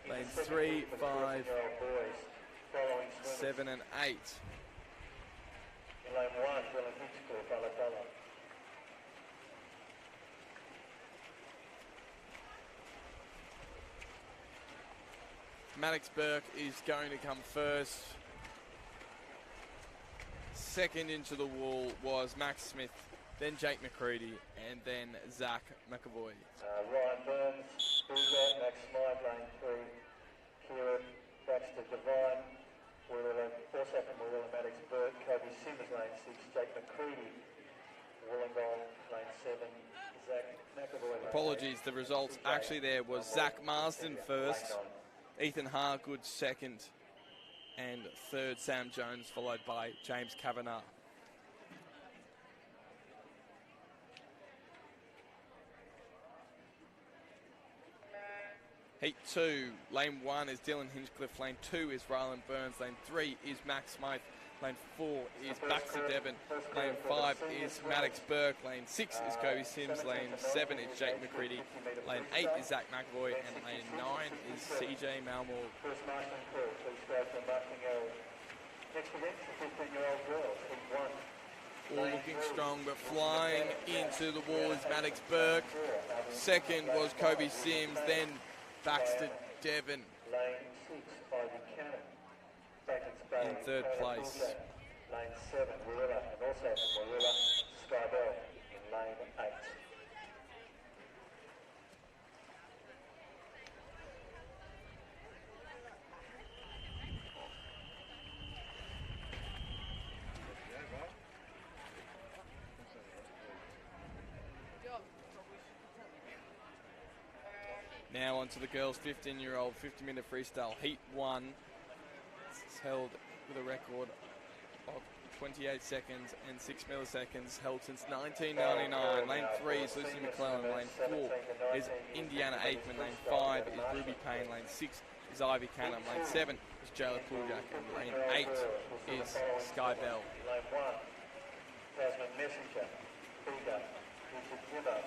Lanes 3, 5, 7 and 8. Lane 1, Dylan Hitchcock, Aladalla. Maddox Burke is going to come first. Second into the wall was Max Smith, then Jake McCready, and then Zach McAvoy. Ryan Burns, Boozer, Max Smythe, lane 3, Kieran Baxter Devine, also from Warilla, Maddox Burke, Kobe Simmons, lane 6, Jake McCready, Wollongong, lane 7, Zach McAvoy. Apologies, the results actually there was Zach Marsden first, Ethan Hargood second, and third Sam Jones, followed by James Kavanagh. Heat 2, lane 1 is Dylan Hinchcliffe, lane 2 is Ryland Burns, lane 3 is Max Smythe, lane 4 is Baxter Devon, lane 5 is Maddox Burke, lane 6 is Kobe Sims, lane 7 is Jake McCready, lane 8 is Zach McAvoy, and lane 9 is CJ Malmore. First marking call, please go for marking area. Next event, the 15-year-old girls, heat 1. all looking strong, but flying into the wall is Maddox Burke. Second was Kobe Sims, then Baxter Devon Lane 6, Ivy Cannon. Backwards Bay, in third Kona place. Kulak. Lane 7, Warilla, and also from Warilla, Skybell in lane 8. Now on to the girls' 15-year-old 50-metre freestyle. Heat 1. It's held with a record of 28 seconds and 6 milliseconds, held since 1999. Lane 3 is Lucy McClellan. Lane 4 is Indiana Aikman. Lane 5 is Ruby Payne. Lane 6 is Ivy Cannon. Lane 7 is Jayla Kuljak. And lane 8 is Sky Bell. Lane 1, Tasman Messenger, Bega, Richard Gibber,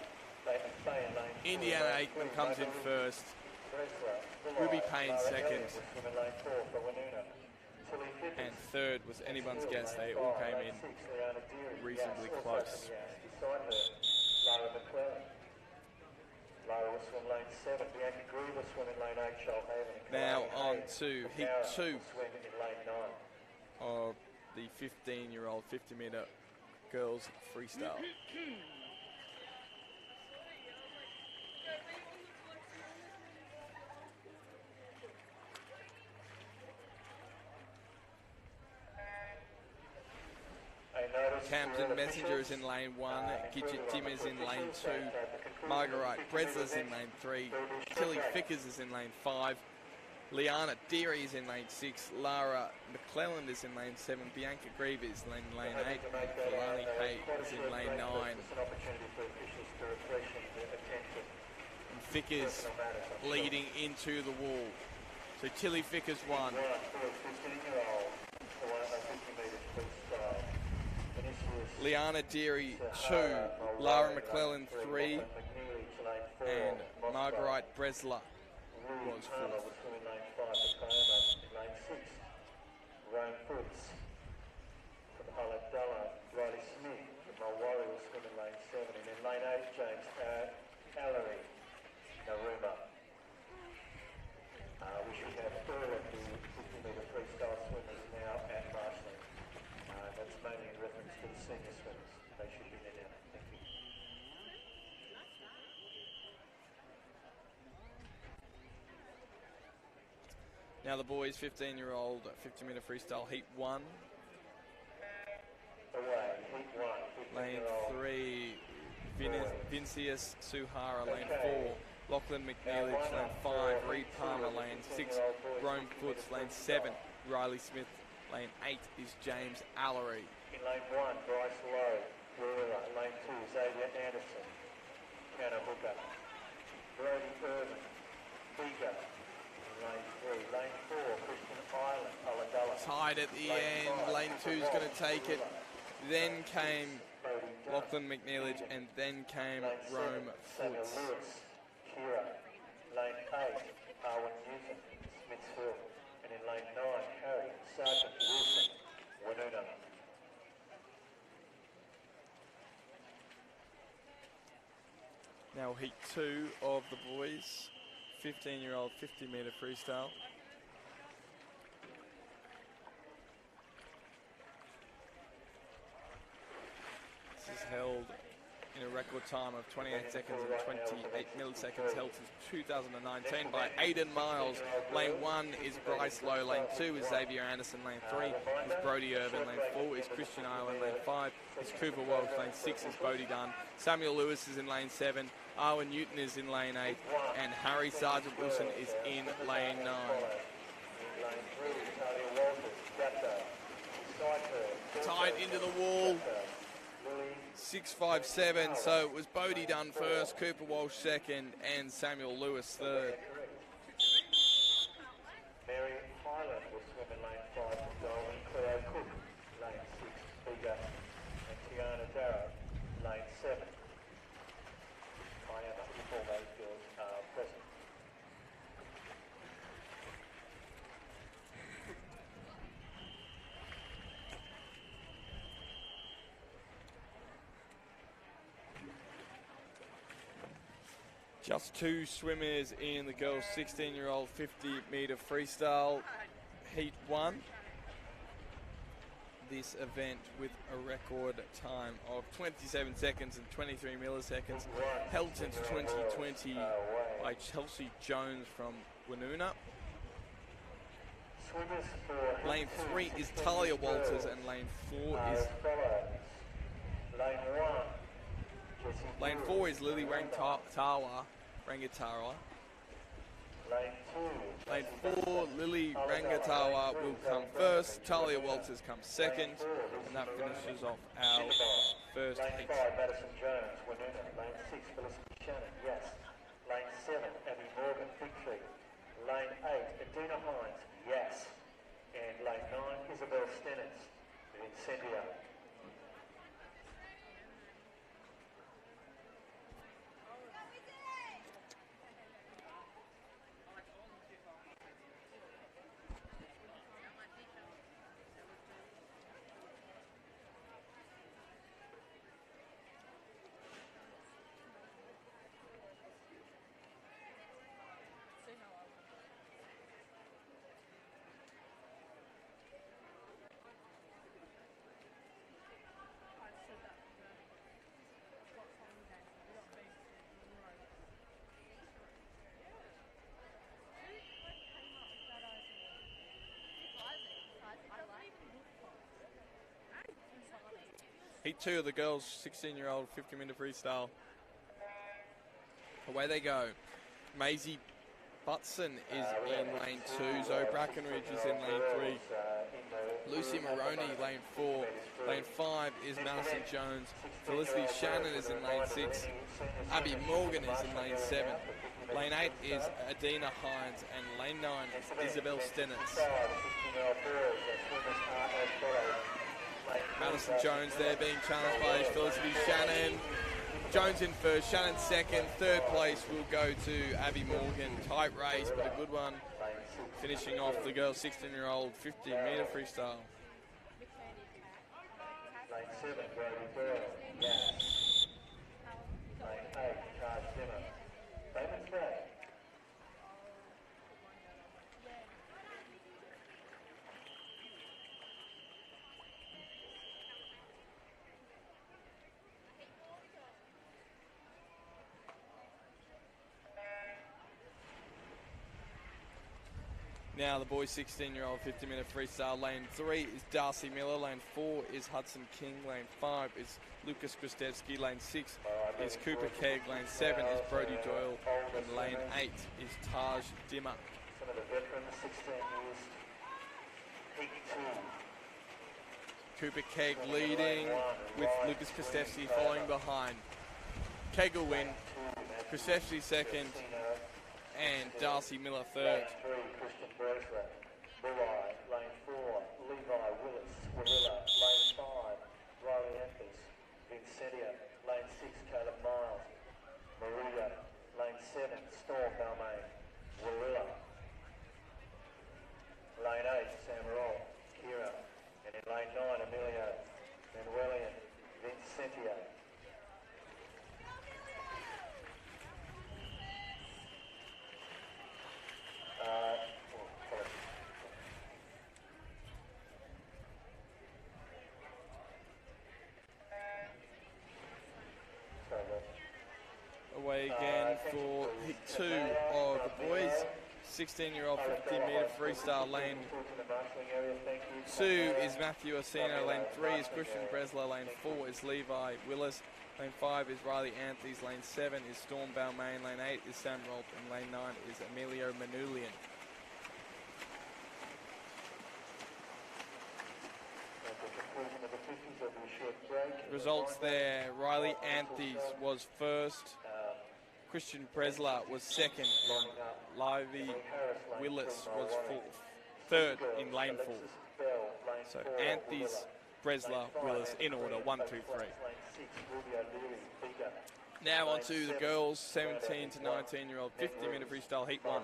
Nathan Fay in lane 4. Indiana Aikman comes in first. Bresler, Ruby Payne second. In lane 4 for Wanuna. Tilly Fitters, And third was anyone's guess. They all came in reasonably close. Beside her, Lara McClellan. Lara will swim lane 7. Bianca Greer will swim in lane 8. Shoalhaven. Now on to Heat 2 Swim in lane 9. of the 15-year-old 50-metre girls freestyle. Campton Messenger is in lane 1, Gidget Jim is in lane 2, Margaret Bresler's in lane 3, Tilly Fickers is in lane 5, Liana Deary is in lane 6, Lara McClelland is in lane 7, Bianca Grieve is in lane 8, and Kalani Hay is in lane 9. And Fickers leading into the wall. So Tilly Fickers won. Liana Deary 2, Lara McClellan 3, and Margaret Bresler was 4th. Ryan Foots from Halabdullah, Riley Smith from Mulwarry will swim in lane 7, and in lane 8, James Allery, Naruma. We should have all of the 50-metre freestyle swimmers now at Marshalling. That's mainly in reference to the senior swimmers. They should be there now. Thank you. Now the boys, 15-year-old 50-metre freestyle, Heat 1. Away, Heat 1, Lane 15-year-old. 3, Vincius Suhara. Lane 4, Lachlan McNeely. Lane 5, Reed Palmer. Lane 6, Rome Foots. Lane 7, Riley Smith. Lane 8 is James Allery. In lane 1, Bryce Lowe, Warilla. Lane 2, Xavier Anderson, Canna Hooker. Brody Irvin, Bega. In lane 3, lane 4, Christian Island, Ulladulla. Tied at the end. Lane 2's going to take it. Then came Lachlan McNeely, and then came Lane 7, Rome Samuel Foots. Lewis, Kira. Lane 8, Arwen Newton, Smithsville. And in lane 9, Harry Sergeant Wilson, Wanuna. Now Heat 2 of the boys, 15-year-old 50-metre freestyle. This is held in a record time of 28 seconds and 28 milliseconds, held since 2019 by Aidan Miles. Lane 1 is Bryce Lowe, lane 2 is Xavier Anderson, lane 3 is Brody Irvin, lane 4 is Christian Island, lane 5 is Cooper Walsh, lane 6 is Bodie Dunn, Samuel Lewis is in lane 7, Arwen Newton is in lane 8, and Harry Sergeant Wilson is in lane 9. Tied into the wall. 6-5-7, so it was Bodie Dunn first, Cooper Walsh second, and Samuel Lewis third. Mary Highland will swim in lane 5 for Darwin. Cleo Cook, lane 6, Bega. And Tiana Darrow, lane 7. I am up before those girls are present. Just two swimmers in the girls' 16-year-old 50-metre freestyle heat 1. This event with a record time of 27 seconds and 23 milliseconds, held since 2020 by Chelsea Jones from Woonona. Lane 3 is Talia Walters and lane 4 is Lane 4 is Lily Rangatawa. Lane 4, Lily Rangatawa will come first, Talia Walters comes second, and that finishes off our first heat. Madison Jones, Woonona. Lane 6, Felicity Shannon, yes. Lane 7, Abby Morgan, Big Feet. Lane 8, Adina Hines, yes. And lane 9, Isabel Stenners, Vincentia. Heat 2 of the girls' 16-year-old 50-metre freestyle. Away they go. Maisie Butson is in lane 2. Zoe Brackenridge is in lane 3. Lucy Maroney, lane 4. Lane 5 is Madison Jones. Felicity Shannon is in lane 6. Abby Morgan is in lane 7. Lane 8 is Adina Hines, and lane 9 is Isabel Stenners. Madison Jones there being challenged by Felicity Shannon. Jones in first, Shannon second. Third place will go to Abby Morgan. Tight race, but a good one. Finishing off the girls' 16-year-old 50-metre freestyle. Lane 7, Brody Burrow, yes. Lane 8, Taj Dimmer. Damon Craig. Now the boys' 16-year-old 50-metre freestyle. Lane 3 is Darcy Miller. Lane 4 is Hudson King. Lane 5 is Lucas Kristevsky. Lane 6 is Cooper Kegg. Lane 7 is Brody Doyle. And lane 8 is Taj Dimmer. Some of the veterans, 16 years. Heat 2. Cooper Kegg leading with Lucas Kristevsky following behind. Kegg will win. Kristevsky second. And Darcy Miller third. Lane 3, Christian Braithwaite. Bulli, lane 4, Levi Willis, Warilla. Lane 5, Riley Anthony, Vincentia. Lane 6, Caleb Miles, Maria. Lane 7, Storm Balmain, Warilla. Lane 8, Sam Roll, Kira. And in lane 9, Emilio Manuelian, Vincentia. Away again for Heat 2 of the boys. 16-year-old 50-metre freestyle. Lane 2 is Matthew Orsino. Lane 3 is Christian Bresler. Lane 4 is Levi Willis. Lane 5 is Riley Anthony's. Lane 7 is Storm Balmain. Lane 8 is Sam Rolt. And lane 9 is Emilio Manulian. Results there. Riley Anthony's was first. Christian Bresler was second. And Livy Willis was third in lane 4. So Anthony's, Bresler, Willis in order, 1, 2, 3. Now on to the girls, 17 to 19-year-old 50-metre freestyle heat 1.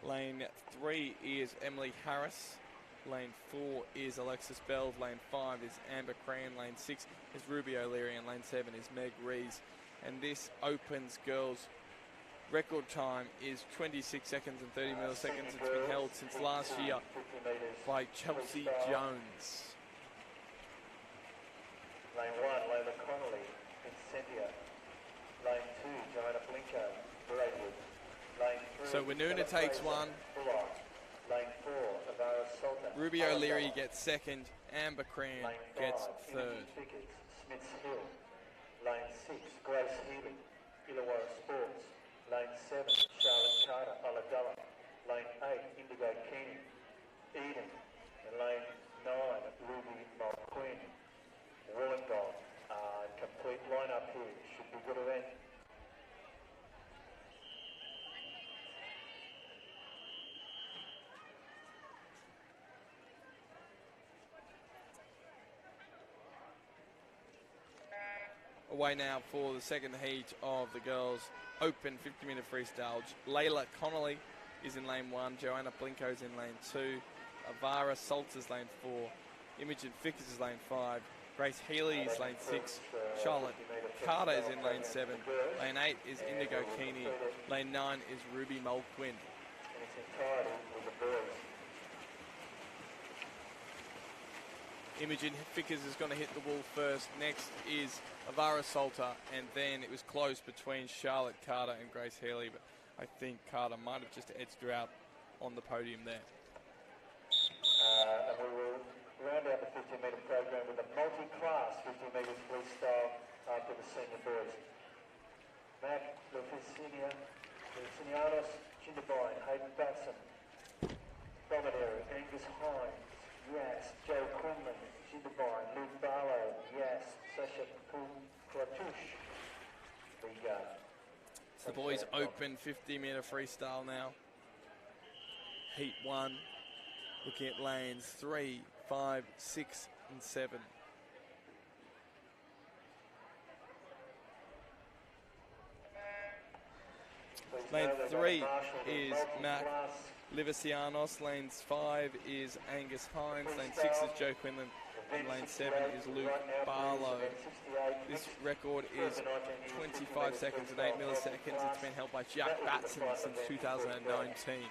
Lane 3 is Emily Harris. Lane 4 is Alexis Bell. Lane 5 is Amber Cran. Lane 6 is Ruby O'Leary. And lane 7 is Meg Rees. And this Opens girls record time is 26 seconds and 30 milliseconds. It's been held since last year by Chelsea Jones. Lane 1, Layla Connolly, Incendia. Lane 2, Joanna Blinko, Braidwood. Lane 3, So Winona takes one. Fuller. Lane 4, Avara Salter. Ruby O'Leary gets second. Amber Cran Lane 5, gets third. Imogen Vickers, Smiths Hill. Lane 6, Grace Healy, Illawarra Sports. Lane 7, Charlotte Carter, Ulladulla. Lane 8, Indigo Keeney, Eden. And lane 9, Ruby Mulqueen, Wollongong. Complete line-up here. Should be good event. Away now for the second heat of the girls' open 50-metre freestyle. Layla Connolly is in lane 1. Joanna Blinko's in lane 2. Avara Salters lane 4. Imogen Vickers is lane 5. Grace Healy is lane 6. Charlotte Carter is in lane 7. Lane 8 is Indigo Keeney. Lane 9 is Ruby Mulquin. In its entirety with the boys. Imogen Vickers is going to hit the wall first. Next is Avara Salter, and then it was close between Charlotte Carter and Grace Healy, but I think Carter might have just edged her out on the podium there. And we will round out the 50-metre program with a multi-class 50 metres freestyle after the senior boys. Mac Lucinianos, Jindabyne, Hayden Batson, Dominator, Angus Hines, Yes, Joe Quinlan, Jindabyne, Luke Barlow, Yes, Sasha Klatush. It's the boys' open 50-metre freestyle now. Heat 1, looking at lanes 3, 5, 6 and 7. Lane 3 is Mac Livicianos. Lanes 5 is Angus Hines. Lane 6 is Joe Quinlan. And lane 7 is Luke Barlow. This record is 25 seconds and 8 milliseconds. It's been held by Jack Batson since 2019.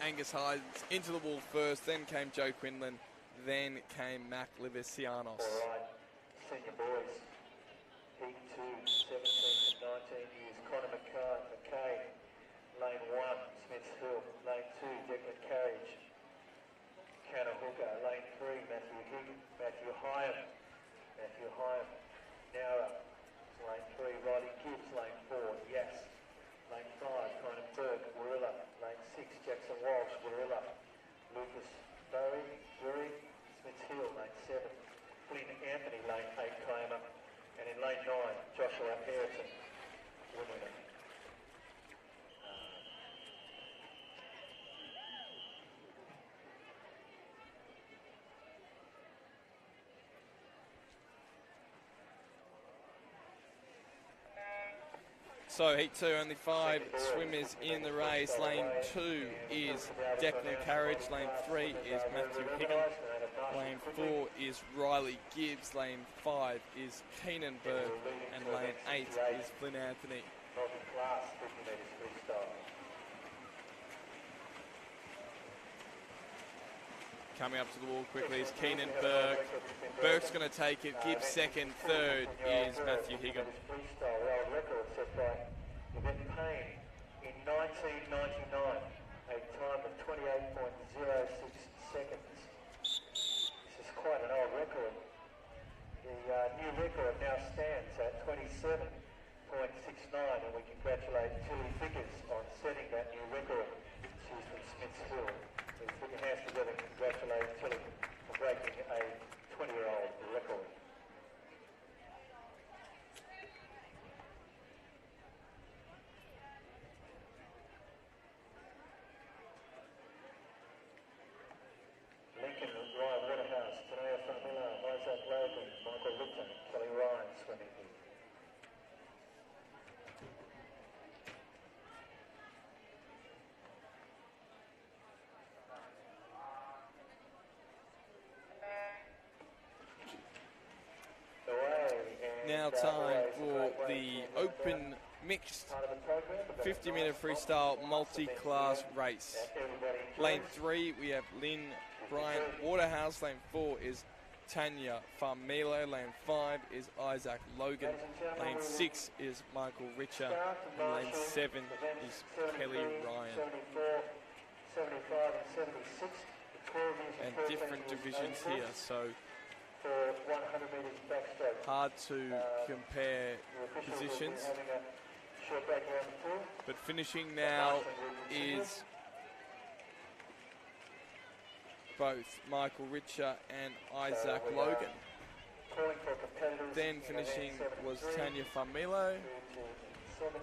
Angus Hines into the wall first, then came Joe Quinlan, then came Mac Livicianos. All right, senior boys, Heat 2, 17 to 19 years, Connor McKay, lane 1, Smiths Hill, lane 2, Declan Carriage, Canna Hooker, lane 3, Matthew Hyam, Nowra, lane 3, Riley Gibbs, lane 4, Yes, lane 5, Conan Burke, Warilla, lane 6, Jackson Walsh, Warilla, Lucas Drury, Smiths Hill, lane 7, Flynn Anthony, lane 8, Kiama, and in lane 9, Joshua Harrison, Wimbledon. So Heat 2, only 5 swimmers in the race. Lane 2 is Declan Carriage. Lane 3 is Matthew Higgin. Lane 4 is Riley Gibbs. Lane 5 is Keenan Burke. And lane 8 is Flynn Anthony. Multi-class 50 metres freestyle. Coming up to the wall quickly is Keenan Burke. Burke's going to take it. Gibbs second. Third is Matthew Higgin. Freestyle, the old record set by Yvette Payne in 1999, a time of 28.06 seconds. This is quite an old record. The new record now stands at 27.69, and we congratulate Tilly Vickers on setting that new record. She's from Smiths Hill. Let's put your hands together and congratulate Tilly for breaking a 20-year-old record. Lincoln, Ryan Waterhouse, Tanea Famila, Isaac Logan, Michael Lipton, Kelly Ryan swimming here. Now time for the open mixed 50-metre freestyle multi-class race. Lane 3, we have Lynn Bryant Waterhouse. Lane 4 is Tanya Farmelo. Lane 5 is Isaac Logan. Lane 6 is Michael Richer. And lane 7 is Kelly Ryan. 75 and 76. And different divisions here, so for 100 metres backstroke. hard to compare positions. Short break around the pool. But finishing now is both Michael Richer and Isaac Logan. Calling for competitors. Then finishing was Tanya Farmelo. 76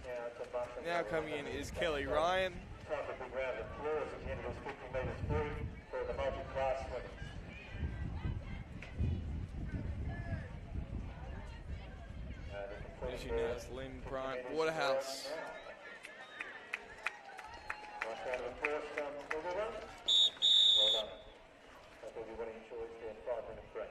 now to Martin. Now coming in is Kelly Ryan. Time for a big round of applause at the end of this 50 metres free for the multi-class winners. Finishing now is Lynn Bryant Waterhouse. Nice round of applause from everyone. Well done. Hope everybody enjoys their 5-minute break.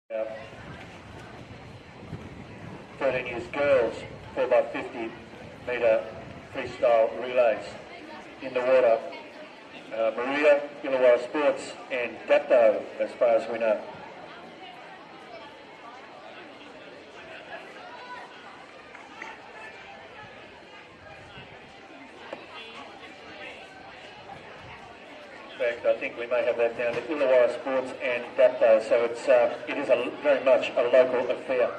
13 years girls 4x50 metre freestyle relays in the water. Maria, Illawarra Sports and Dapto as far as we know. In fact, I think we may have that down to Illawarra Sports and Dapto, so it is very much a local affair.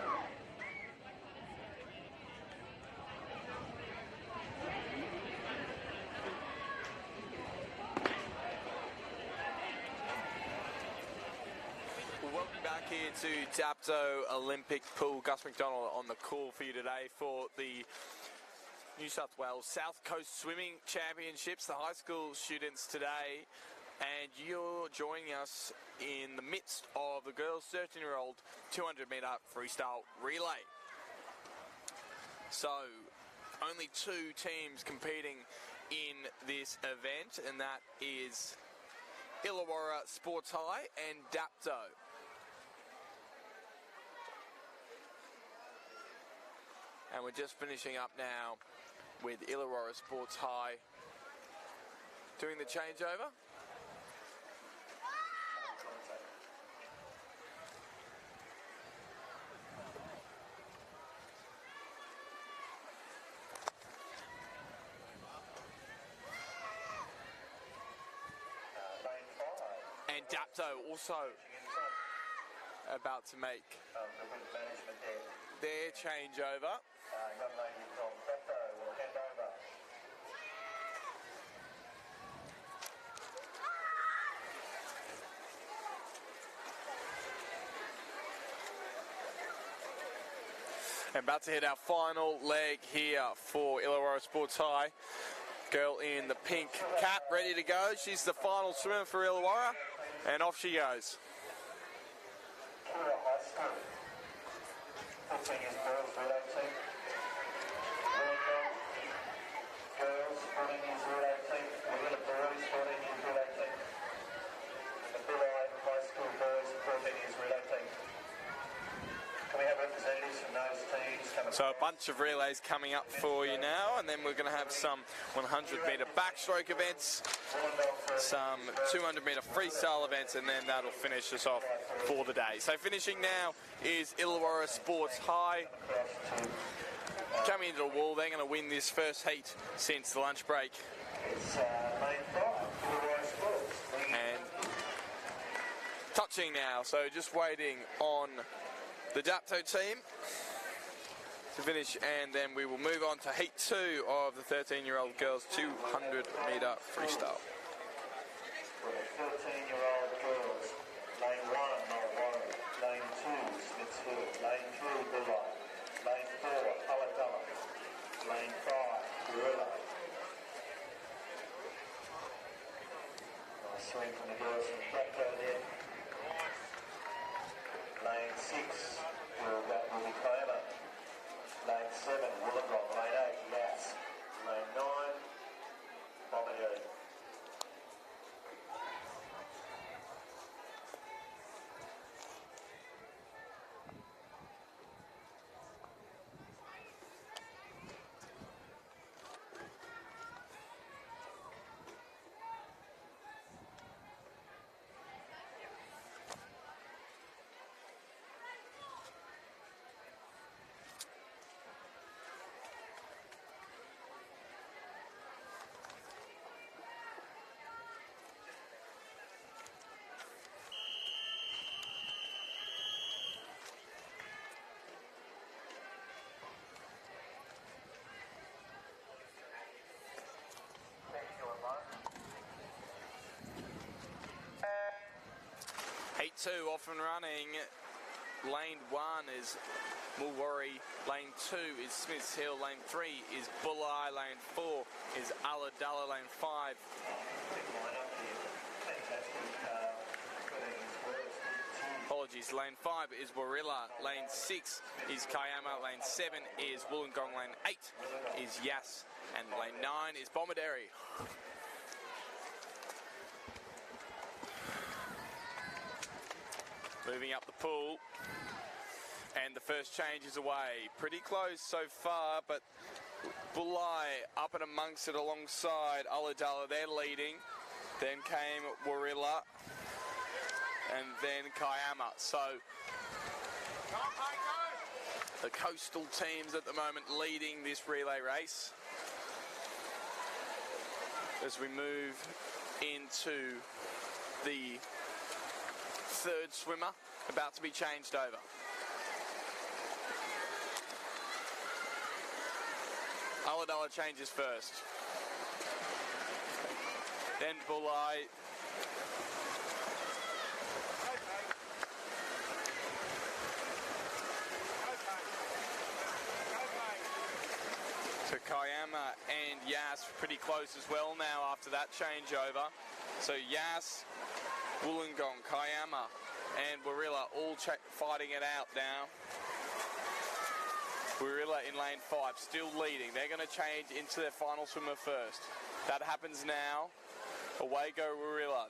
Welcome back here to Dapto Olympic Pool. Gus McDonald on the call for you today for the New South Wales South Coast Swimming Championships, the high school students today, and you're joining us in the midst of the girls' 13-year-old 200-metre freestyle relay. So, only two teams competing in this event, and that is Illawarra Sports High and Dapto. And we're just finishing up now with Illawarra Sports High doing the changeover. And Dapto also about to make their changeover. Young lady from Dapto will hand over. And about to hit our final leg here for Illawarra Sports High. Girl in the pink cap ready to go. She's the final swimmer for Illawarra, and off she goes. Kira High School. 14 years girls relay team. Girls 14 years relay team. We're the boys 14 years relay team. And the Bulli High School boys 14 years relay team. Can we have representatives from those teams coming? So a bunch of relays coming up for you now, and then we're going to have some 100-metre backstroke events, some 200-metre freestyle events, and then that'll finish us off for the day. So finishing now is Illawarra Sports High. Coming into the wall, they're going to win this first heat since the lunch break. It's main five, Illawarra Sports. And touching now, so just waiting on the Dapto team to finish, and then we will move on to heat 2 of the 13-year-old girls 200-metre freestyle. For the 13-year-old girls, lane 1, Mulwarra, lane 2, Smithsfield, lane 3, Bulli, lane 4, Ulladulla, lane 5, Gorilla. Nice swing from the girls from Dapto there. Lane 6, that will be Claymore. Lane 7, Wollongong. Lane 8, Yass. Lane 9, Bombardier. Heat 2 off and running. Lane 1 is Mulwarra, lane 2 is Smiths Hill, lane 3 is Bulli, lane 4 is Ulladulla, lane 5 apologies, lane 5 is Warilla, lane 6 is Kiama, lane 7 is Wollongong, lane 8 is Yass, and lane 9 is Bombardier. moving up the pool. And the first change is away. Pretty close so far, but Bulli up and amongst it alongside Ulladulla. They're leading. Then came Warilla. And then Kiama. So the coastal teams at the moment leading this relay race. As we move into the third swimmer, about to be changed over. Ulladulla changes first. Then Bulli. So Kiama and Yas pretty close as well now after that changeover. So Yas, Wollongong, Kiama and Warilla all fighting it out now. Warilla in lane 5, still leading. They're going to change into their final swimmer first. That happens now. Away go Warilla.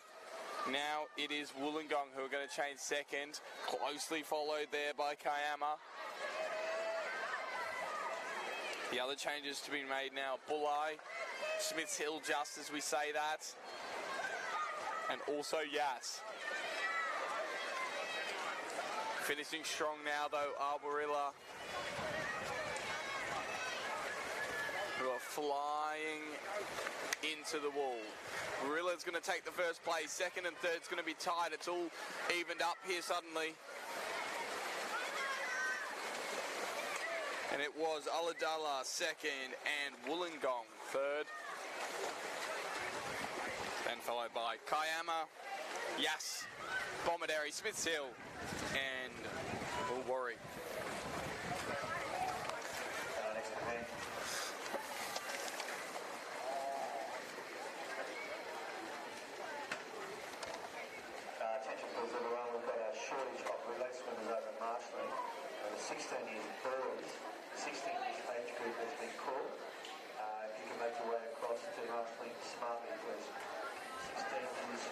Now it is Wollongong who are going to change second. Closely followed there by Kiama. The other changes to be made now. Bulli, Smiths Hill just as we say that. And also Yas. Finishing strong now though are Warilla, who are flying into the wall. Warilla's going to take the first place. Second and third's going to be tied. It's all evened up here suddenly. And it was Ulladulla second and Wollongong third. Then followed by Kiama, Yas, Bomaderry, Smiths Hill and Woolworry. Next event. Attention please everyone, we've got a shortage of relay swimmers over at Marshalling. The 16 years boys, 16 years age group has been called. If you can make your way across to Marshalling smartly please. 16 years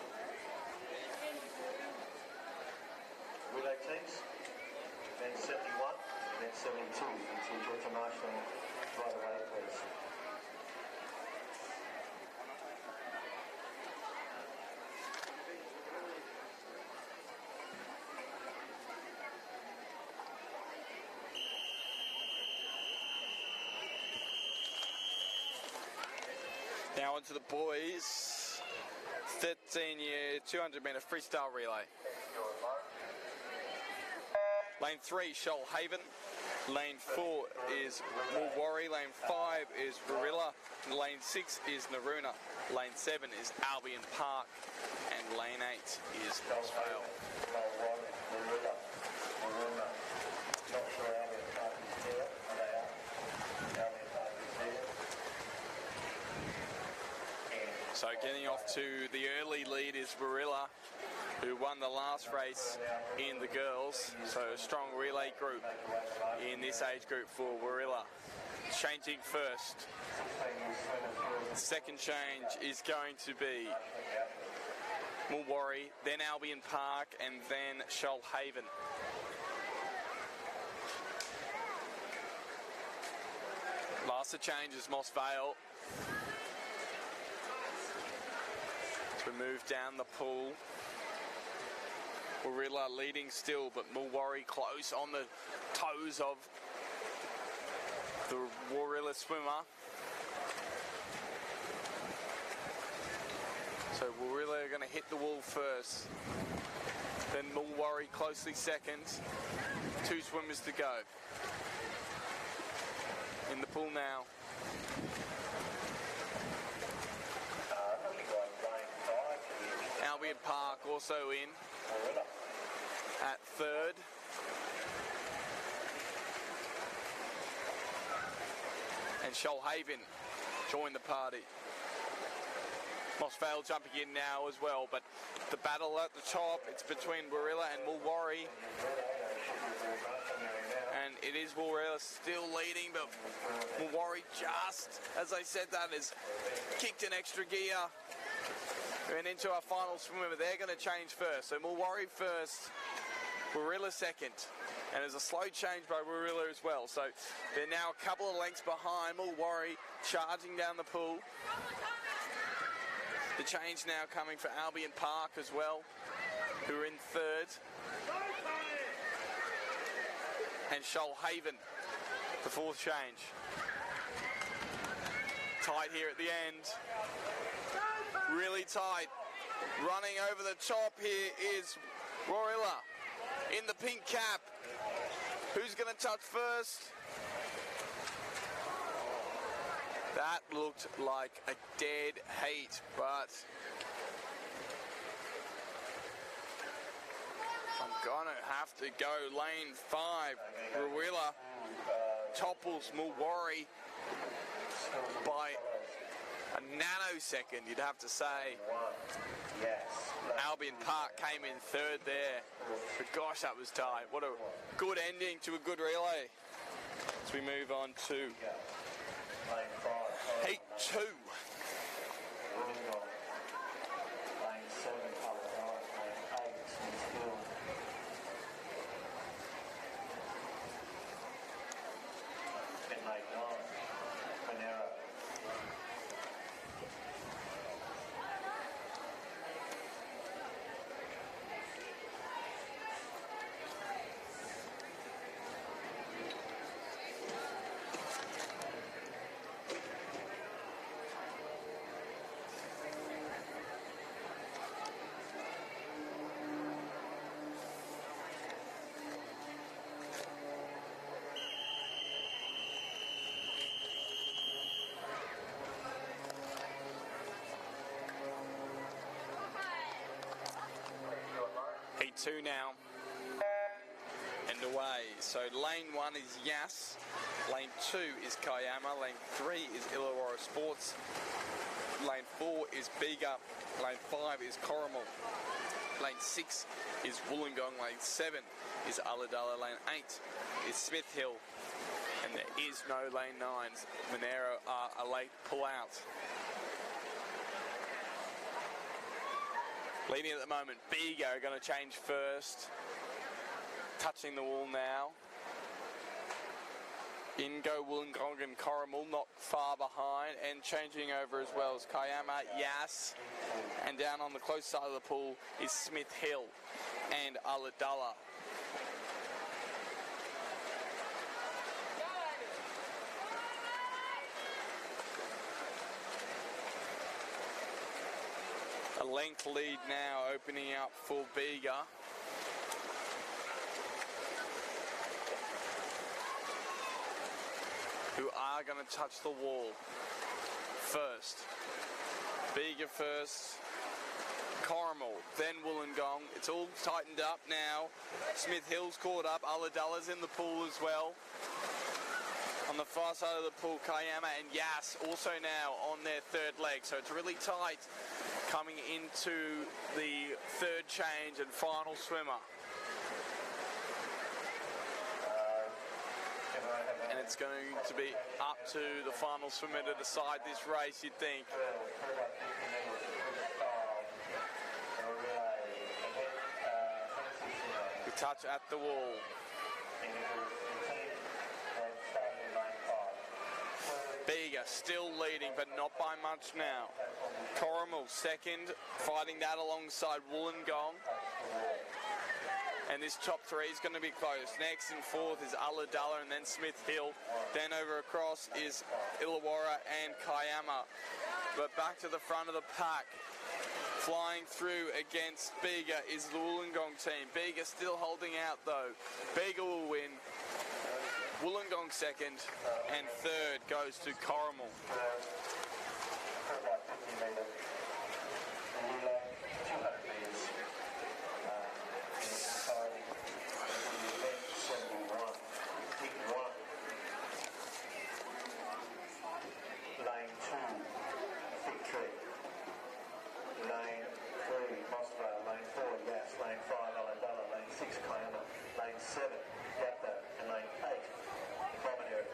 relay teams, then 71, then 72. So you get to Marshalling right away please. Now onto the boys, 13-year 200-metre freestyle relay. Lane 3, Shoalhaven. Lane 4 is Woolworry. Lane 5 is Warilla. Lane 6 is Naroona. Lane 7 is Albion Park. And lane 8 is Mossvale. Not sure Albion Park is there, but they are. Albion Park is there. So getting off to the early lead is Warilla, who won the last race in the girls. So a strong relay group in this age group for Warilla. Changing first. The second change is going to be Woolworry, then Albion Park, and then Shoalhaven. Last of change is Mossvale. We move down the pool. Warilla leading still, but Woolworry close on the toes of the Warilla swimmer. So Warilla are going to hit the wall first. Then Woolworry closely second. 2 swimmers to go. In the pool now. Albion Park also in at third. And Shoalhaven join the party. Mossvale jumping in now as well, but the battle at the top, it's between Warilla and Woolworry. And it is Warilla still leading, but Woolworry just, as I said that, has kicked an extra gear. And into our final swimmer, they're going to change first. So Woolworry first, Warilla second. And there's a slow change by Warilla as well. So they're now a couple of lengths behind. Mulwarry charging down the pool. The change now coming for Albion Park as well, who are in third. And Shoalhaven, the fourth change. Tight here at the end. Really tight. Running over the top here is Warilla in the pink cap. Who's going to touch first? That looked like a dead heat, but I'm gonna have to go lane 5. Warilla topples Mulwarry by a nanosecond, you'd have to say. Albion Park came in third there, but gosh, that was tight. What a good ending to a good relay. As we move on to Heat 2. Heat 2 now. And away. So lane 1 is Yas. Lane 2 is Kiama. Lane 3 is Illawarra Sports. Lane 4 is Bega. Lane 5 is Corrimal. Lane 6 is Wollongong. Lane 7 is Ulladulla. Lane 8 is Smith Hill. And there is no lane 9s. Monero are a late pull-out. Leading at the moment, Bega are going to change first. Touching the wall now. In go Wollongong and Corrimal, not far behind. And changing over as well as Kiama, Yas. And down on the close side of the pool is Smith Hill and Ulladulla. A length lead now opening up for Bega. Who are going to touch the wall first. Bega first. Corrimal, then Wollongong. It's all tightened up now. Smith Hill's caught up. Ulladulla's in the pool as well. On the far side of the pool, Kiama and Yas also now on their third leg. So it's really tight coming into the third change and final swimmer. And it's going to be up to the final swimmer to decide this race, you'd think. We touch at the wall. Bega still leading, but not by much now. Corrimal second, fighting that alongside Wollongong. And this top 3 is going to be close. Next and fourth is Ulladulla and then Smith Hill. Then over across is Illawarra and Kiama. But back to the front of the pack. Flying through against Bega is the Wollongong team. Bega still holding out though. Bega will win. Wollongong second, and third goes to Corrimal. Lane 2, Victory. Lane 3, Mossvale. Lane 4, Yas. Lane 5, Ulladulla. Lane 6, Kiama. Lane 7, Dapto. And lane 8, Bombadero.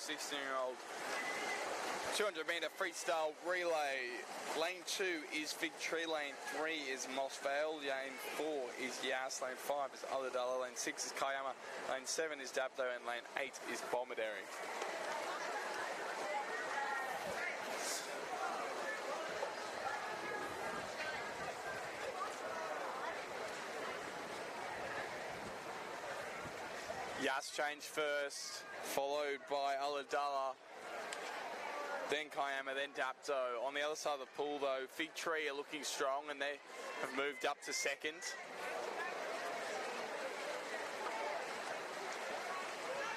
16-year-old 200-metre freestyle relay. Lane 2 is Fig Tree, lane 3 is Moss Vale, lane 4 is Yas, lane 5 is Ulladulla, lane 6 is Kiama, lane 7 is Dapto, and lane 8 is Bomaderry. Yas change first, followed by Ulladulla, then Kiama, then Dapto. On the other side of the pool, though, Fig Tree are looking strong, and they have moved up to second.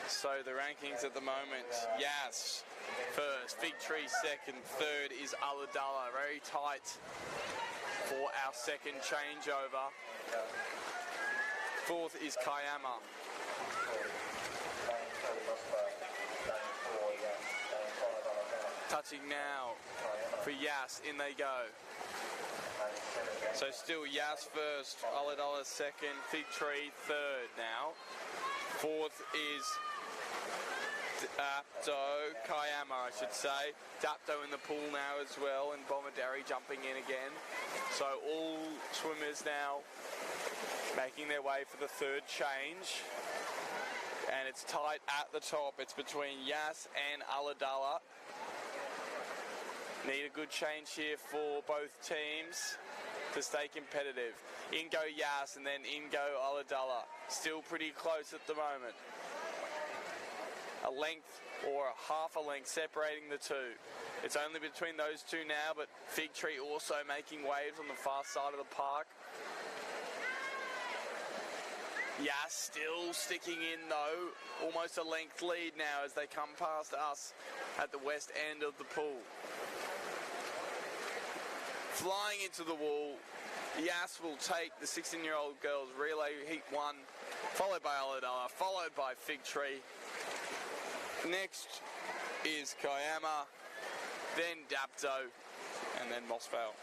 So the rankings at the moment, Yas first, Fig Tree second, third is Ulladulla. Very tight for our second changeover. Fourth is Kiama. Touching now for Yas, in they go. So still Yas first, Ulladulla second, Fig Tree third now. Fourth is Dapto, Kiama I should say. Dapto in the pool now as well, and Bomaderry jumping in again. So all swimmers now making their way for the third change. And it's tight at the top. It's between Yas and Ulladulla. Need a good change here for both teams to stay competitive. In go Yas and then in go Ulladulla. Still pretty close at the moment. A length or a half a length separating the two. It's only between those two now, but Fig Tree also making waves on the far side of the park. Yas still sticking in though, almost a length lead now as they come past us at the west end of the pool. Flying into the wall, Yas will take the 16-year-old girls relay heat 1, followed by Ulladulla, followed by Fig Tree. Next is Kiama, then Dapto, and then Moss Vale.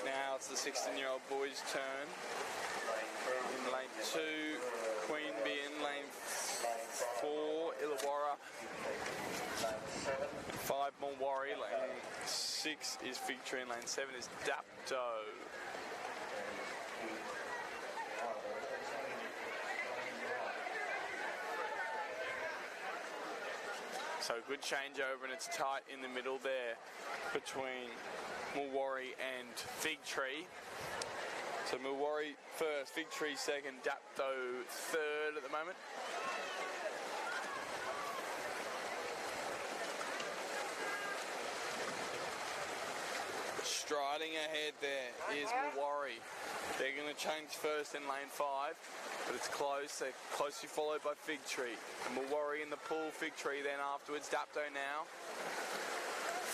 Now it's the 16-year-old boys' turn. In lane 2, Queen Bee. In lane 4, Illawarra. 5, Mulwarry. Lane 6 is Fig Tree. And lane 7 is Dapto. So good changeover, and it's tight in the middle there between Mulwarry and Fig Tree. So Mulwarry first, Fig Tree second, Dapto third at the moment. Striding ahead there is Mulwarry. They're going to change first in lane 5, but it's close. They're closely followed by Fig Tree. Mulwarry in the pool, Fig Tree then afterwards. Dapto now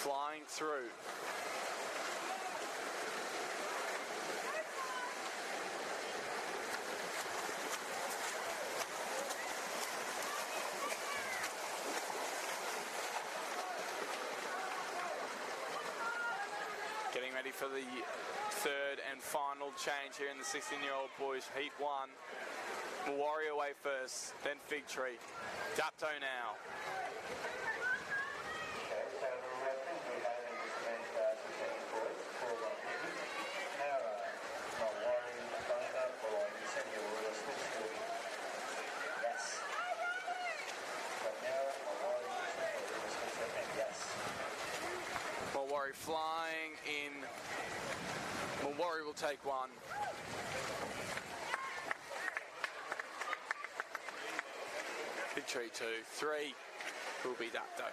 flying through. Getting ready for the third and final change here in the 16-year-old boys heat 1. Mulwarry away first, then Fig Tree. Dapto now. Albury will take one. Big Tree 2. 3 will be Dapto.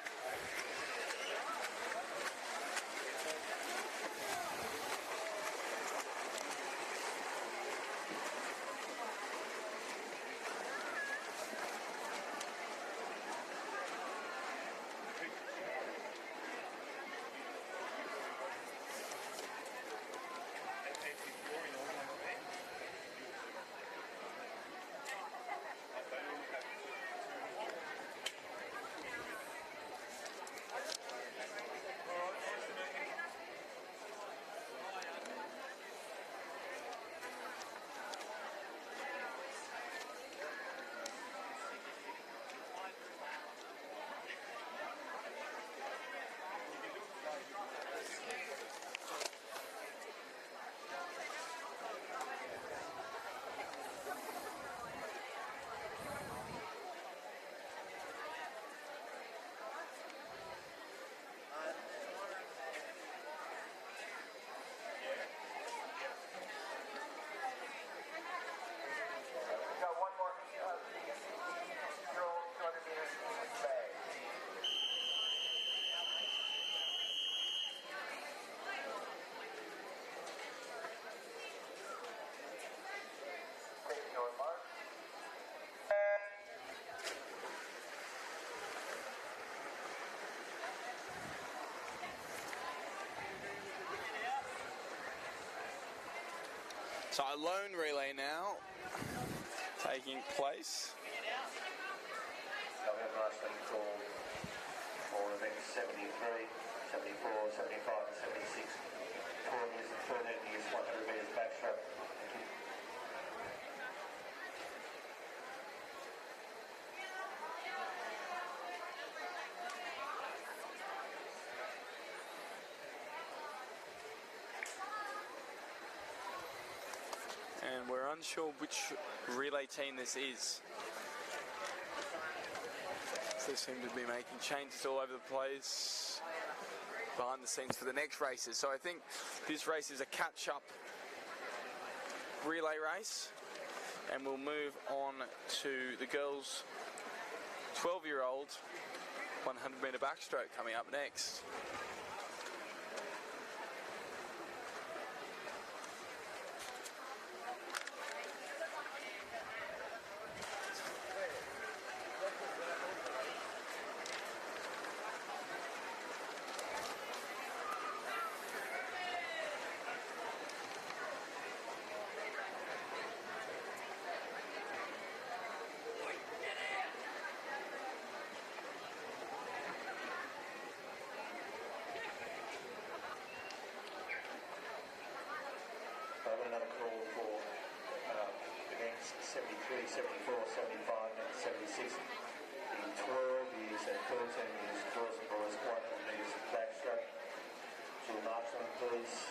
We've got one more of the 16-year-old 200 meters bag. Take your mark. So a lone relay now taking place. So we have a last name called for events 73, 74, 75 and 76. 12 years and 13 years, 100 metres backstroke. Thank you. And we're unsure which relay team this is. So they seem to be making changes all over the place behind the scenes for the next races. So I think this race is a catch-up relay race, and we'll move on to the girls' 12-year-old 100-metre backstroke coming up next. Another call for events 73, 74, 75 and 76. In 12 years and 13 years, girls and boys, 100 metres backstroke. Jill Markson, please.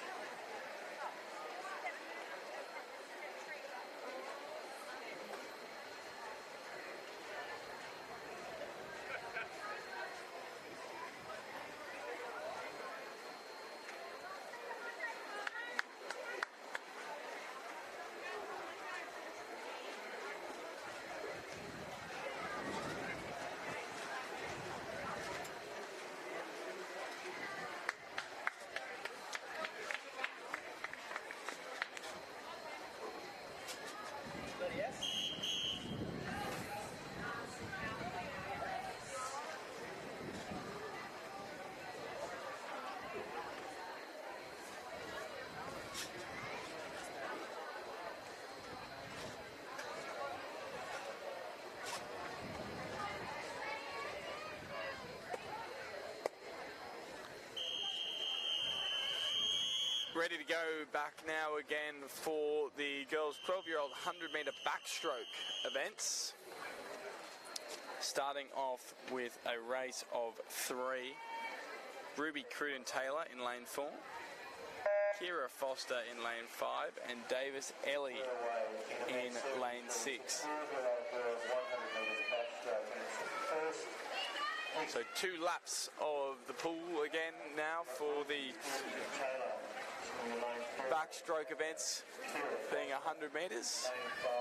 Ready to go back now again for the girls' 12-year-old 100-metre backstroke events. Starting off with a race of 3. Ruby Cruden-Taylor in lane 4. Kira Foster in lane 5. And Davis Ellie in lane 6. So 2 laps of the pool again now for the Taylor, line backstroke events, being 100 metres. Lane 5,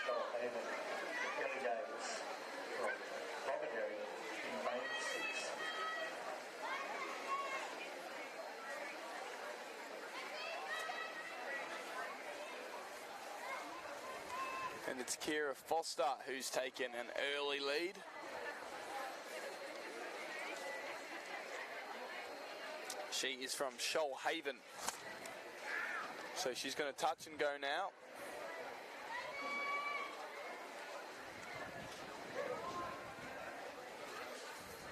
Shoalhaven, Ellie Davis from Bomaderry in lane 6. And it's Kira Foster who's taken an early lead. She is from Shoalhaven. So she's going to touch and go now.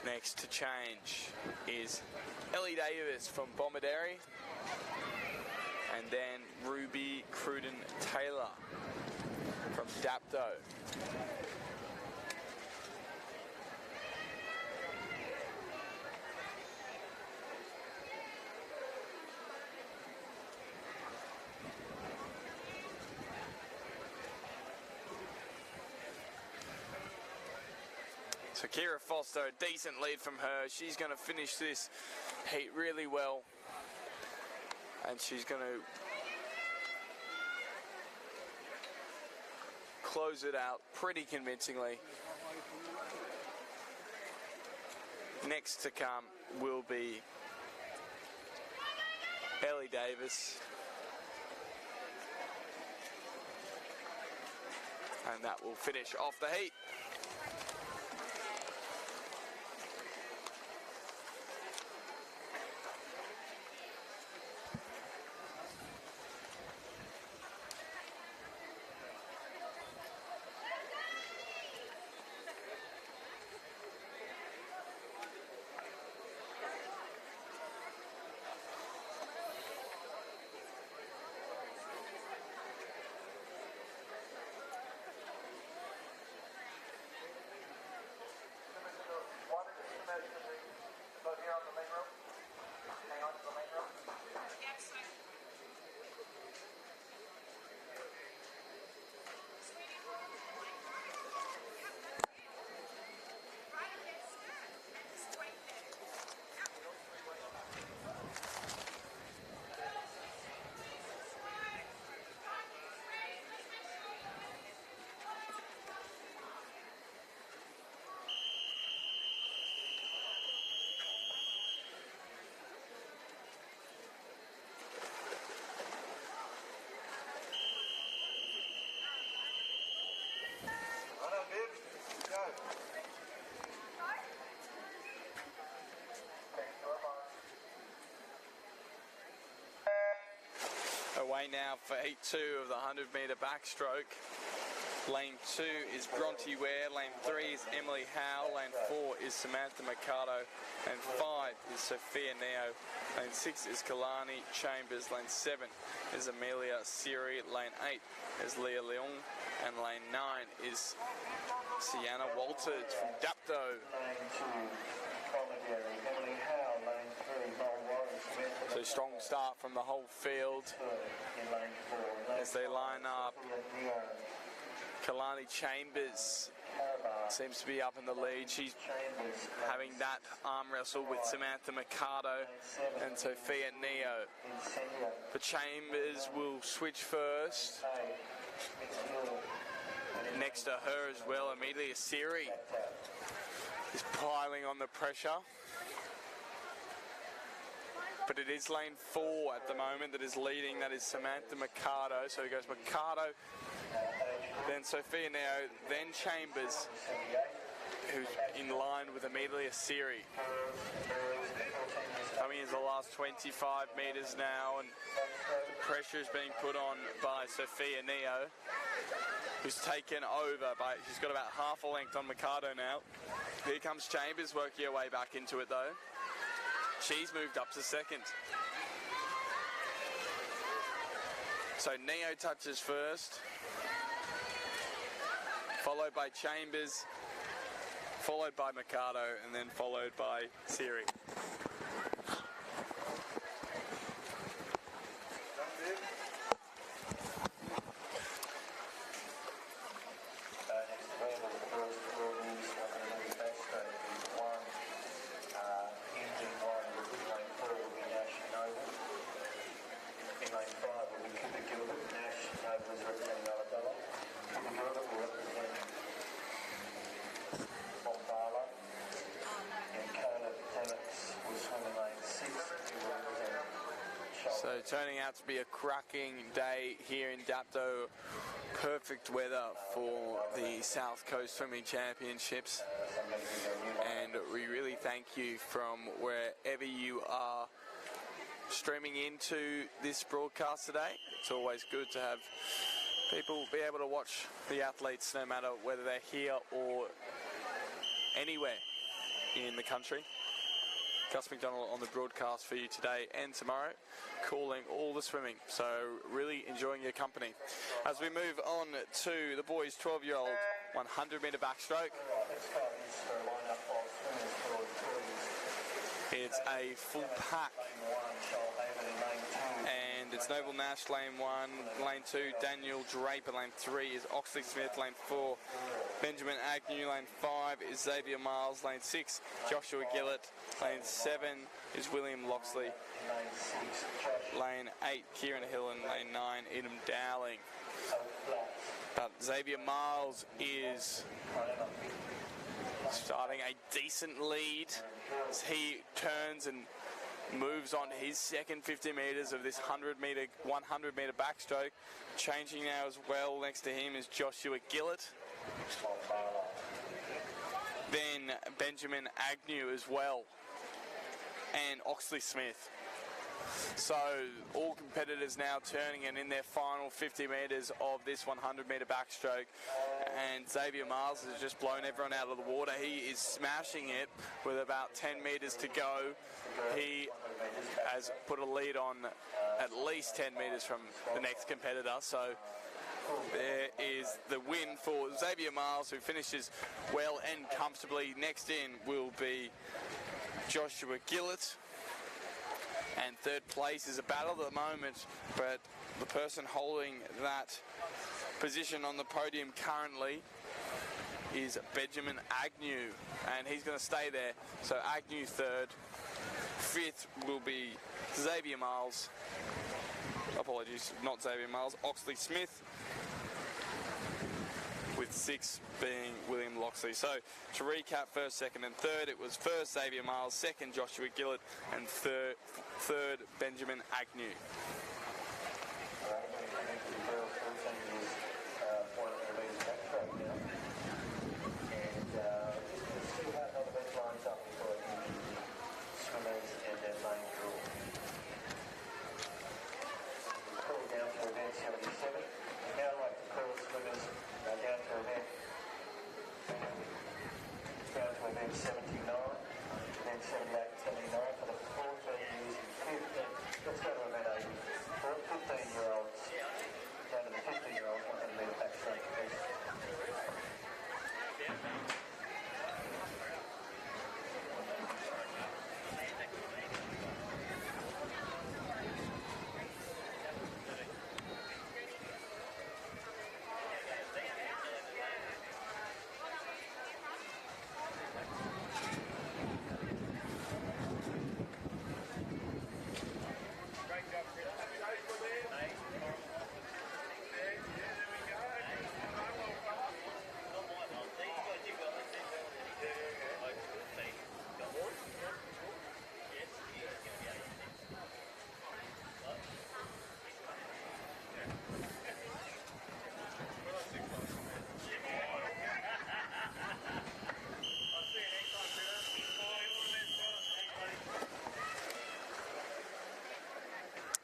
Next to change is Ellie Davis from Bomaderry. And then Ruby Cruden-Taylor from Dapto. So Kira Foster, a decent lead from her. She's going to finish this heat really well. And she's going to close it out pretty convincingly. Next to come will be Ellie Davis. And that will finish off the heat. Away now for heat 2 of the 100 metre backstroke. Lane 2 is Bronte Ware, lane 3 is Emily Howe, lane 4 is Samantha Mercado, lane 5 is Sophia Neo, lane 6 is Kalani Chambers, lane 7 is Amelia Siri, lane 8 is Leah Leung, and lane 9 is Sienna Walters from Dapto. Lane 2, Bomaderry, Emily Howe, lane 3, Mulwarra. So strong start from the whole field In lane 4, as they line up. Neo, Kalani Chambers Carabar, seems to be up in the lead. She's Chambers, having that arm wrestle with Samantha Mercado and Sophia Neo. Incendio, But Chambers will switch first. Midfield, Next to her as well, Amelia Siri is piling on the pressure. But it is lane 4 at the moment that is leading. That is Samantha Mercado. So he goes Mercado, then Sophia Neo, then Chambers, who's in line with Amelia Siri. Coming into the last 25 metres now, and the pressure is being put on by Sophia Neo, who's taken over, but she's got about half a length on Mercado now. Here comes Chambers working her way back into it though. She's moved up to second. So Neo touches first, followed by Chambers, followed by Mercado, and then followed by Siri. In lane turning out to be a cracking day here in Dapto. Perfect weather for the South Coast Swimming Championships. And we really thank you from wherever you are streaming into this broadcast today. It's always good to have people be able to watch the athletes no matter whether they're here or anywhere in the country. Gus McDonald on the broadcast for you today and tomorrow, calling all the swimming. So really enjoying your company. As we move on to the boys' 12-year-old 100-metre backstroke. It's a full pack. And it's Noble Nash, lane 1, lane 2, Daniel Draper, lane 3 is Oxley Smith, lane 4, Benjamin Agnew, lane 5 is Xavier Miles, lane 6, Joshua Gillett, lane 7 is William Loxley, lane 8, Kieran Hill, and lane 9, Edom Dowling. But Xavier Miles is starting a decent lead as he turns and moves on his second 50 metres of this 100-metre backstroke. Changing now as well, next to him is Joshua Gillett. Then Benjamin Agnew as well, and Oxley Smith. So all competitors now turning and in their final 50 metres of this 100-metre backstroke, and Xavier Miles has just blown everyone out of the water. He is smashing it with about 10 metres to go. He has put a lead on at least 10 metres from the next competitor. So there is the win for Xavier Miles, who finishes well and comfortably. Next in will be Joshua Gillett. And third place is a battle at the moment, but the person holding that position on the podium currently is Benjamin Agnew, and he's going to stay there. So Agnew third, fifth will be Xavier Miles. Apologies, not Xavier Miles, Oxley Smith, with sixth being William Loxley. So to recap, first, second and third, it was first Xavier Miles, second Joshua Gillett, and third Benjamin Agnew.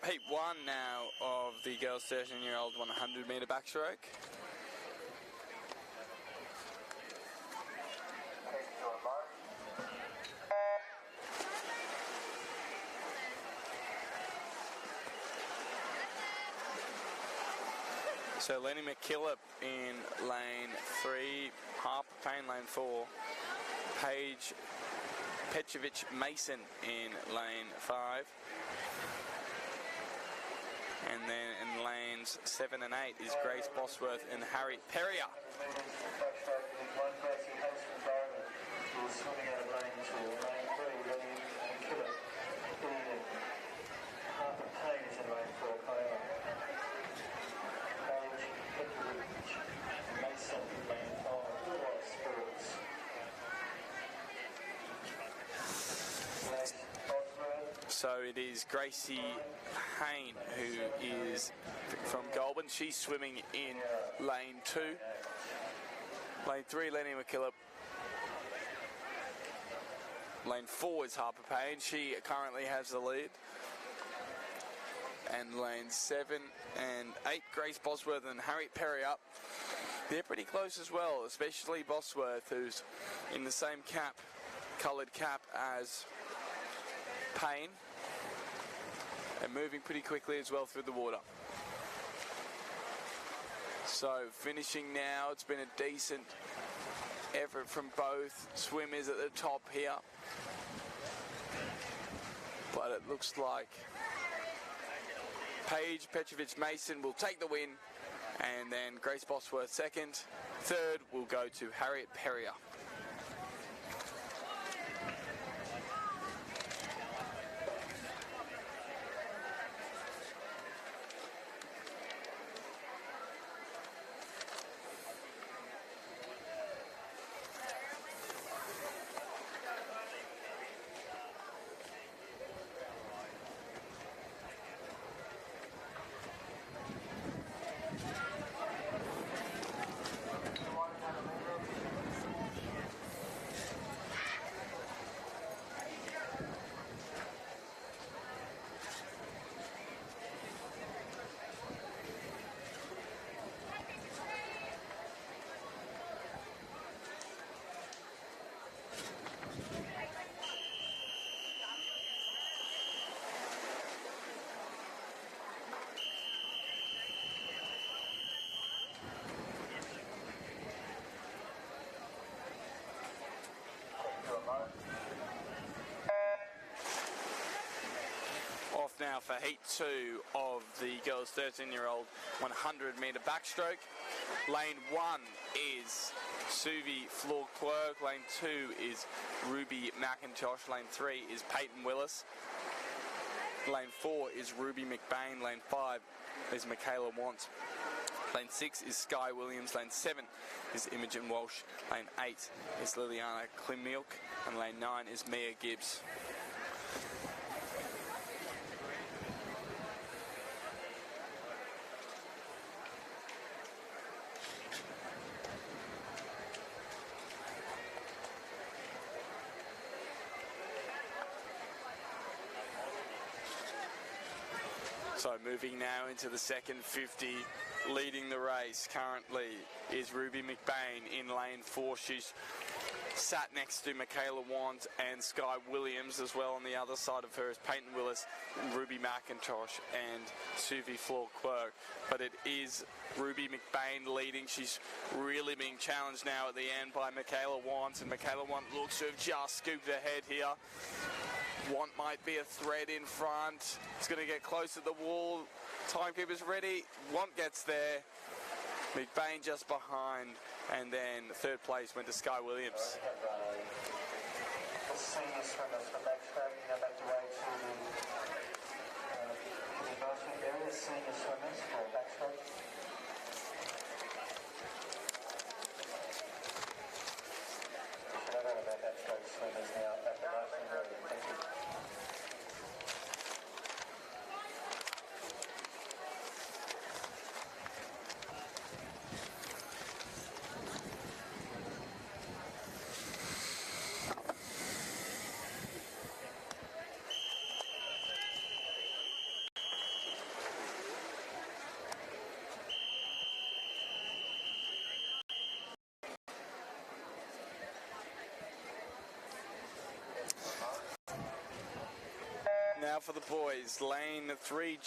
Heat 1 now of the girls' 13-year-old 100-metre backstroke. So Lenny McKillop in lane 3, Harper Payne lane 4, Paige Petrovic Mason in lane 5. And then in lanes 7 and 8 is Grace Bosworth and Harry Perrier. So it is Gracie Hain who is from Goulburn. She's swimming in lane 2. Lane 3, Lenny McKillop. Lane 4 is Harper Payne. She currently has the lead. And lane 7 and 8, Grace Bosworth and Harriet Perry up. They're pretty close as well, especially Bosworth, who's in the same cap, coloured cap as Payne, and moving pretty quickly as well through the water. So finishing now, it's been a decent effort from both swimmers at the top here, but it looks like Paige Petrovic-Mason will take the win, and then Grace Bosworth second. Third will go to Harriet Perrier. Off now for heat 2 of the girls' 13-year-old 100-metre backstroke. Lane 1 is Suvi Floor-Quirk. Lane 2 is Ruby McIntosh. Lane 3 is Peyton Willis. Lane 4 is Ruby McBain. Lane 5 is Michaela Want. Lane 6 is Sky Williams. Lane 7 is Imogen Walsh. Lane 8 is Liliana Klimilk. And lane 9 is Mia Gibbs. So moving now into the second 50, leading the race currently is Ruby McBain in lane 4. She's sat next to Michaela Want and Sky Williams as well. On the other side of her is Peyton Willis, Ruby McIntosh and Suvi Floor-Quirk. But it is Ruby McBain leading. She's really being challenged now at the end by Michaela Want, and Michaela Want looks to have just scooped ahead here. Want might be a threat in front. It's going to get close to the wall. Timekeeper's ready. Want gets there. McBain just behind. And then third place went to Sky Williams. The senior swimmers for backstroke, back the way to the university area. Senior swimmers for backstroke. I don't know about backstroke swimmers now at the motion area. Thank you. Now for the boys, lane 3,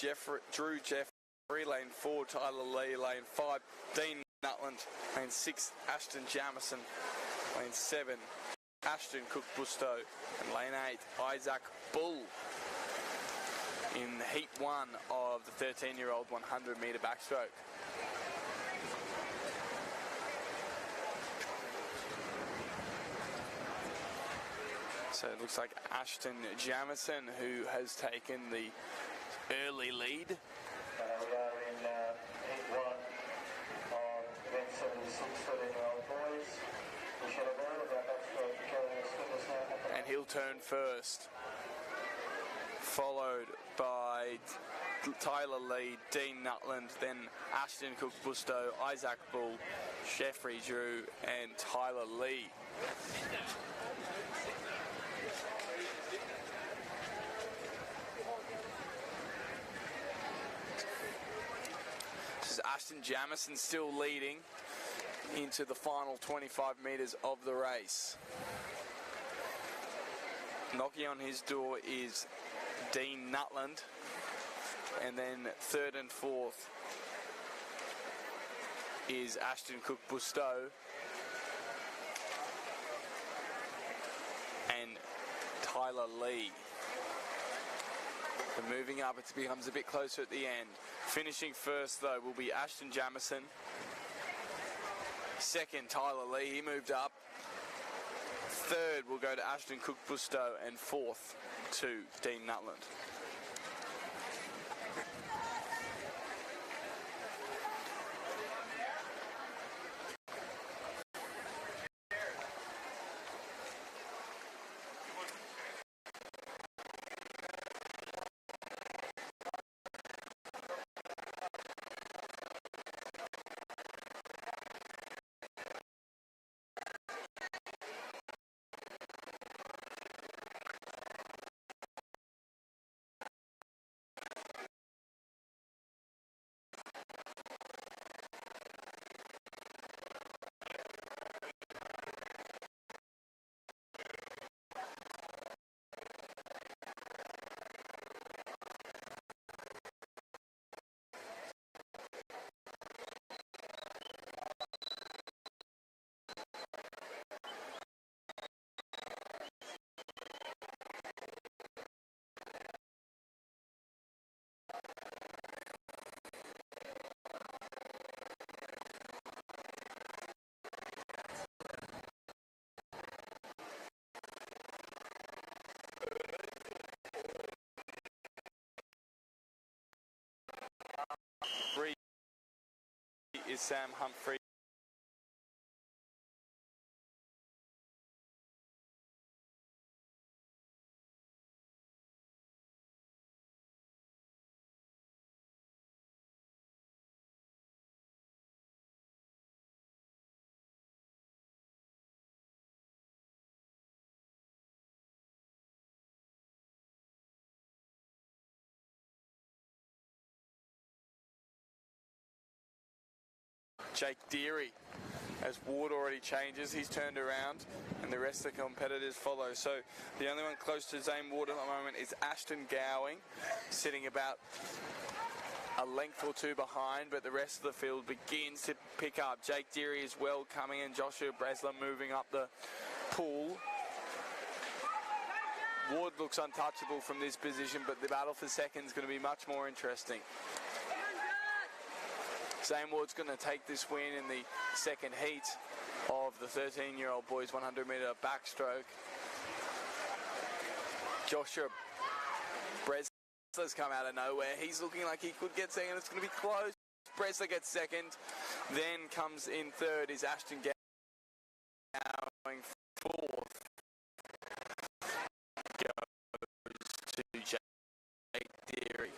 Drew Jeffrey, lane 4, Tyler Lee, lane 5, Dean Nutland, lane 6, Ashton Jamison, lane 7, Ashton Cook-Bustow, and lane 8, Isaac Bull in heat 1 of the 13-year-old 100-metre backstroke. So it looks like Ashton Jamison, who has taken the early lead. We are in heat 1 of event 76 13-year-old boys. We should have heard about backstroke swimmers now. And he'll turn first. followed by Tyler Lee, Dean Nutland, then Ashton Cook-Bustow, Isaac Bull, Jeffrey Drew and Tyler Lee. This is Ashton Jamison still leading into the final 25 metres of the race. Knocking on his door is Dean Nutland, and then third and fourth is Ashton Cook-Bustow and Tyler Lee. And moving up, it becomes a bit closer at the end. Finishing first, though, will be Ashton Jamison. Second, Tyler Lee, he moved up. Third will go to Ashton Cook-Bustow, and fourth to Dean Nutland. Is Sam Humphrey. Jake Deary, as Ward already changes, he's turned around and the rest of the competitors follow. So the only one close to Zane Ward at the moment is Ashton Gowing, sitting about a length or two behind, but the rest of the field begins to pick up. Jake Deary is well coming, and Joshua Bresler moving up the pool. Ward looks untouchable from this position, but the battle for second is going to be much more interesting. Zane Ward's going to take this win in the second heat of the 13-year-old boys 100-metre backstroke. Joshua Bresler's come out of nowhere. He's looking like he could get second. It's going to be close. Bresler gets second. Then comes in third is Ashton Gowing. Fourth goes to Jake Deary.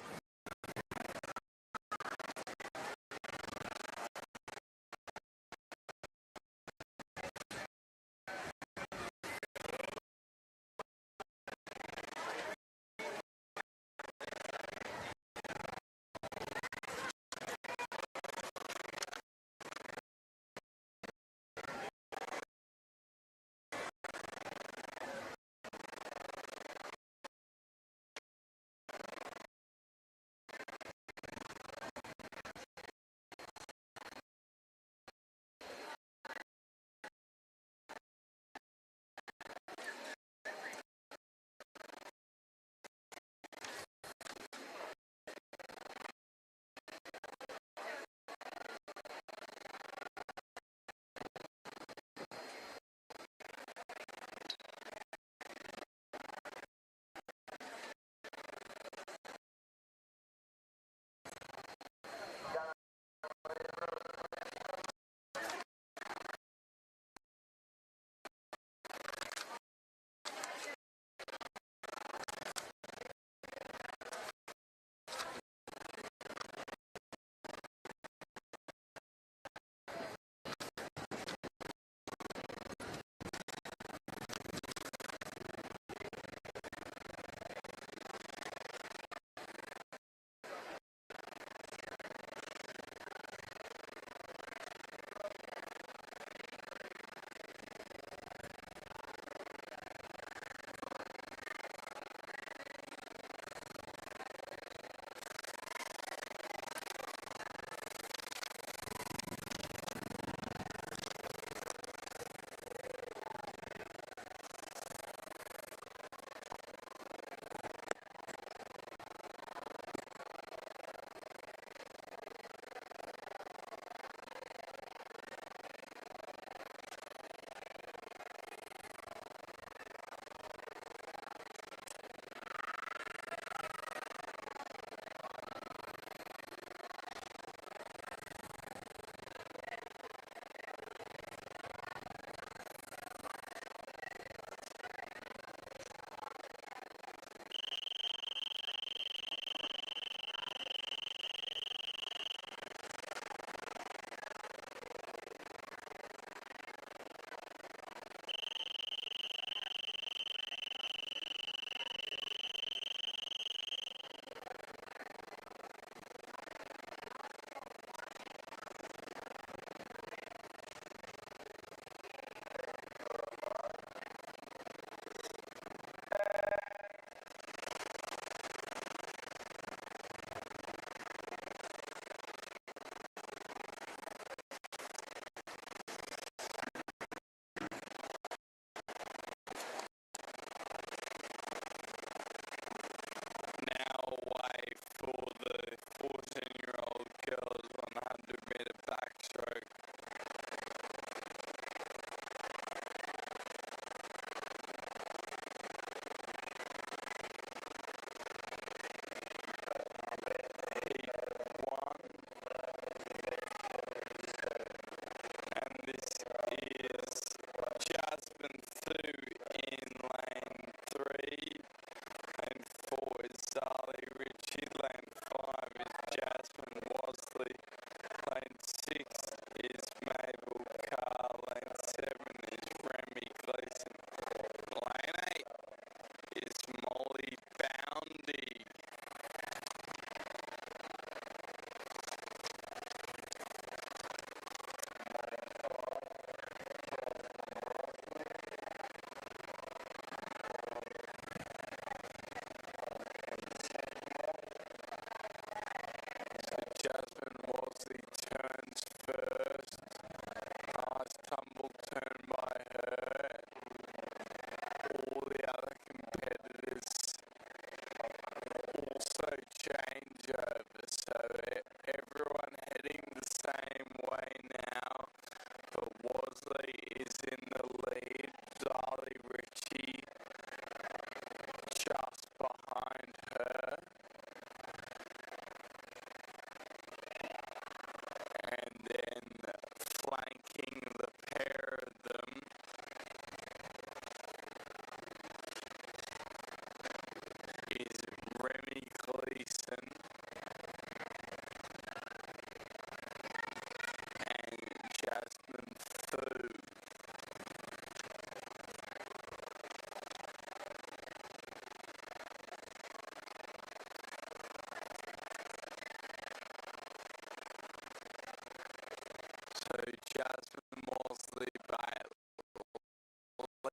Jasmine Morsley by at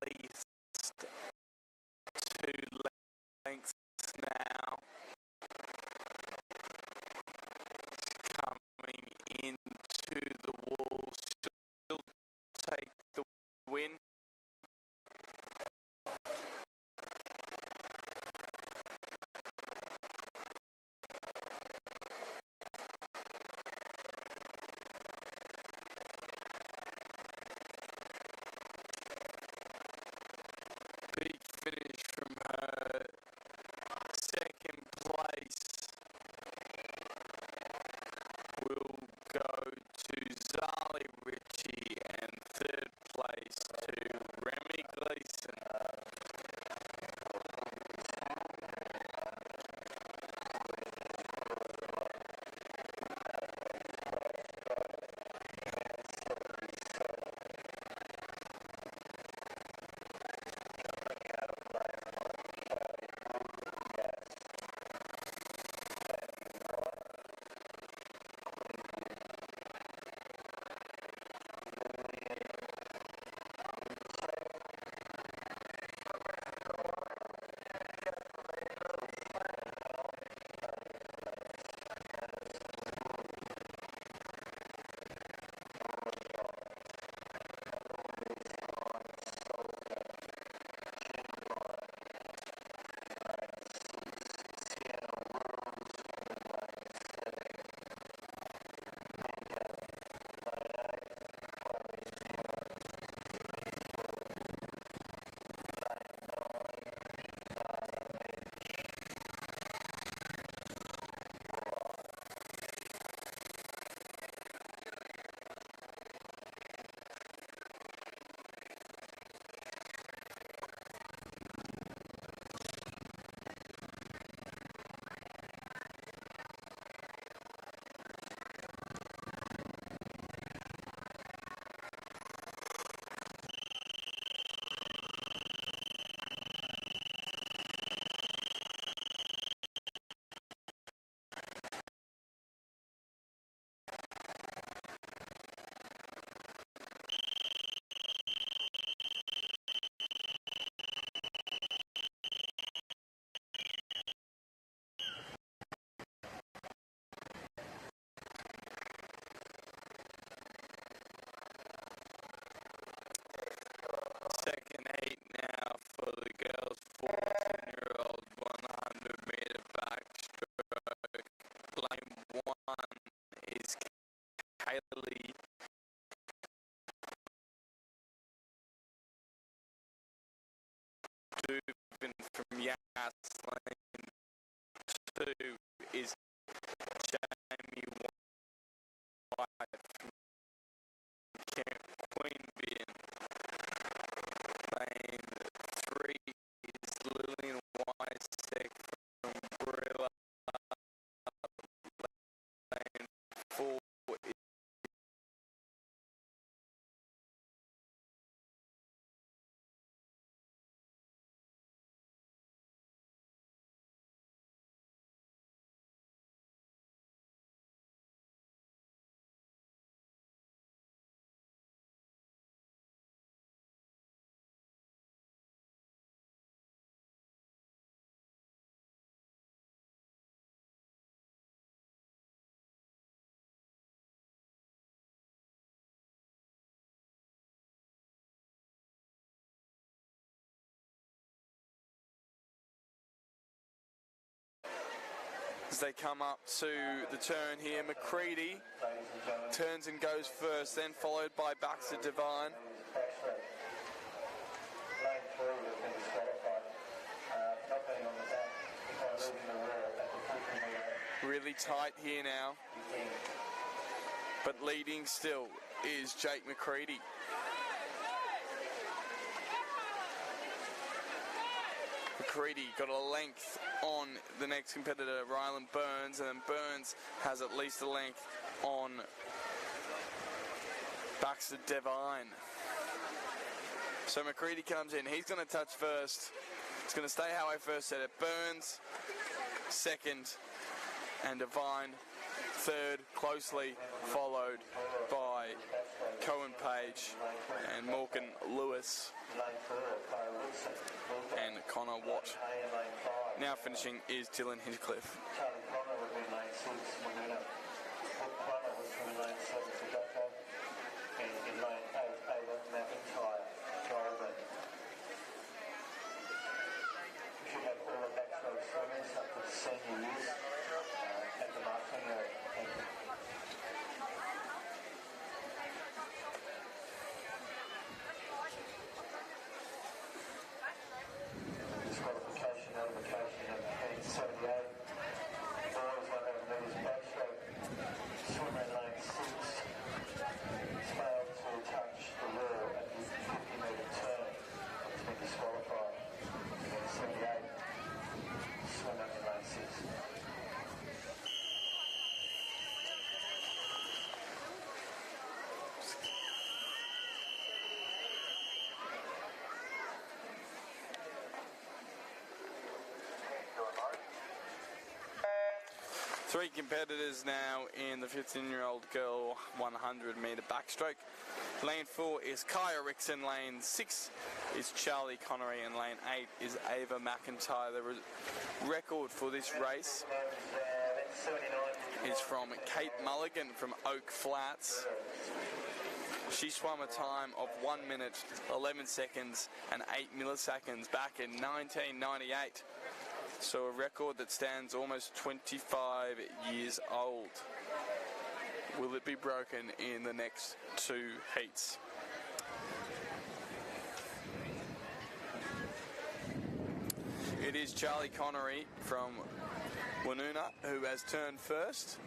least 2 lengths now. Coming into the wall, still take the win. Big finish from her. Second place will go to Zali Ritchie, and third place to Remy Gleeson. Second heat now for the girls' 14-year-old 100-metre backstroke. Lane 1 is Kaylee Dubin from Yass. Lane 2 is Jamie White from Queanbeyan. Lane 3 is Lillian Weissek from Brilla. Lane 4 is as they come up to the turn here. McCready turns and goes first, then followed by Baxter Devine. Lane 3 has been disqualified, not being on the back, because losing the wall at the 50 metre. Really tight here now, but leading still is Jake McCready. McCready got a length on the next competitor, Rylan Burns, and then Burns has at least a length on Baxter Devine. So McCready comes in. He's going to touch first. It's going to stay how I first said it. Burns second, and Devine third, closely followed by by Cohen Page and Morgan Lewis Lane 4, Kyle Wilson. and Connor Watt. A in lane 5. Now finishing is Dylan Hinchcliffe. Charlie Connor would be in lane 6, Manuna. Hook Connor was from lane 7, Tobacco. And in lane 8, Ava McIntyre, Golden. We should have all the backstroke swimmers up to the senior years at the marking area. Thank you. Disqualification, notification of 78. Boys 100 metres backstroke. Swimmer in lane 6 failed to touch the wall at the 50-metre turn. It's been disqualified. 78. Swimmer in lane 6. Three competitors now in the 15-year-old girl 100-metre backstroke. Lane 4 is Kaya Rickson, lane 6 is Charlie Connery, and lane 8 is Ava McIntyre. The record for this race is from Kate Mulligan from Oak Flats. She swam a time of 1 minute, 11 seconds and 8 milliseconds back in 1998. So a record that stands almost 25 years old. Will it be broken in the next two heats? It is Charlie Connery from Woonona who has turned first,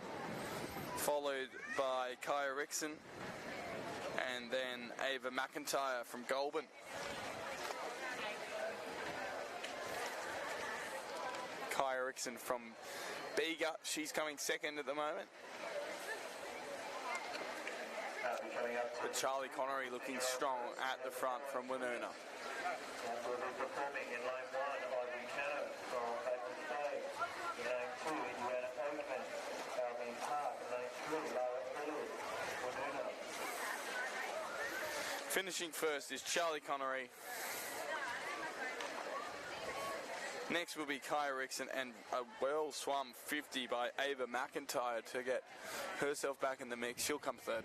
followed by Kaya Rickson and then Ava McIntyre from Goulburn. Kaya Rickson from Bega, she's coming second at the moment. But Charlie Connery looking strong at the front from Woonona. Will be performing in lane 1, Ivan Cannon from Batemans Bay. In lane 2, Indiana Oakman, Albion Park. In lane 3, Lara Elliott, Woonona. Finishing first is Charlie Connery. Next will be Kaya Rickson and a well swum 50 by Ava McIntyre to get herself back in the mix. She'll come third.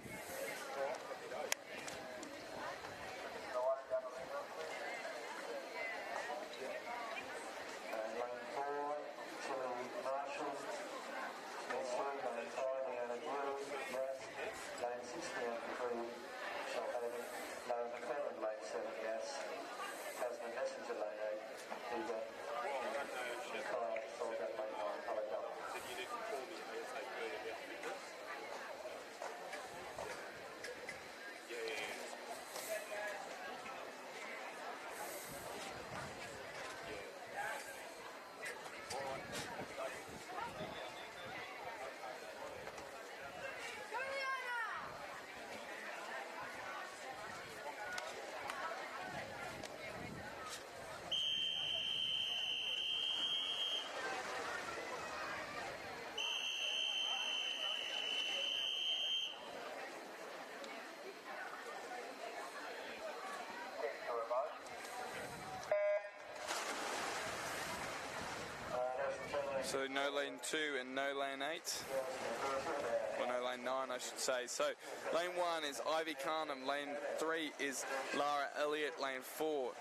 So no lane 2 and no lane 8. Or no lane 9 I should say. So lane 1 is Ivy Carnham, lane 3 is Lara Elliott, lane 4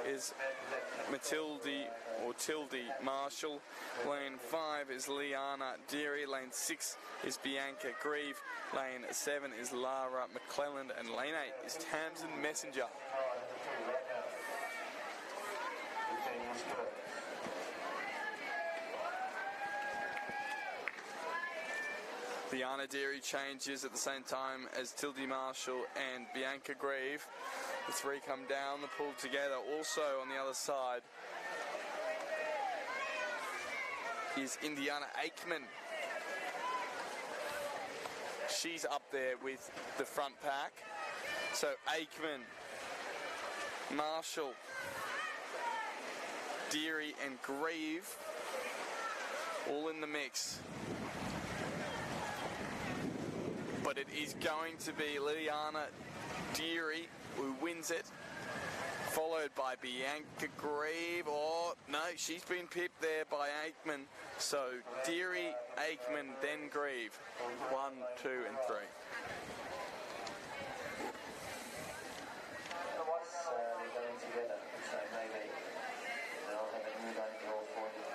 is Tildy Marshall, lane 5 is Liana Deary, lane 6 is Bianca Grieve, lane 7 is Lara McClelland, and lane 8 is Tamsin Messenger. Liana Deary changes at the same time as Tildy Marshall and Bianca Grieve. The three come down the pool together. Also on the other side is Indiana Aikman. She's up there with the front pack. So Aikman, Marshall, Deary and Grieve all in the mix. but it is going to be Liliana Deary who wins it, followed by Bianca Grieve. Oh, no, she's been pipped there by Aikman. So Deary, Aikman, then Grieve. 1, 2, and 3. So they're going together, so maybe they'll have a new lane draw for you.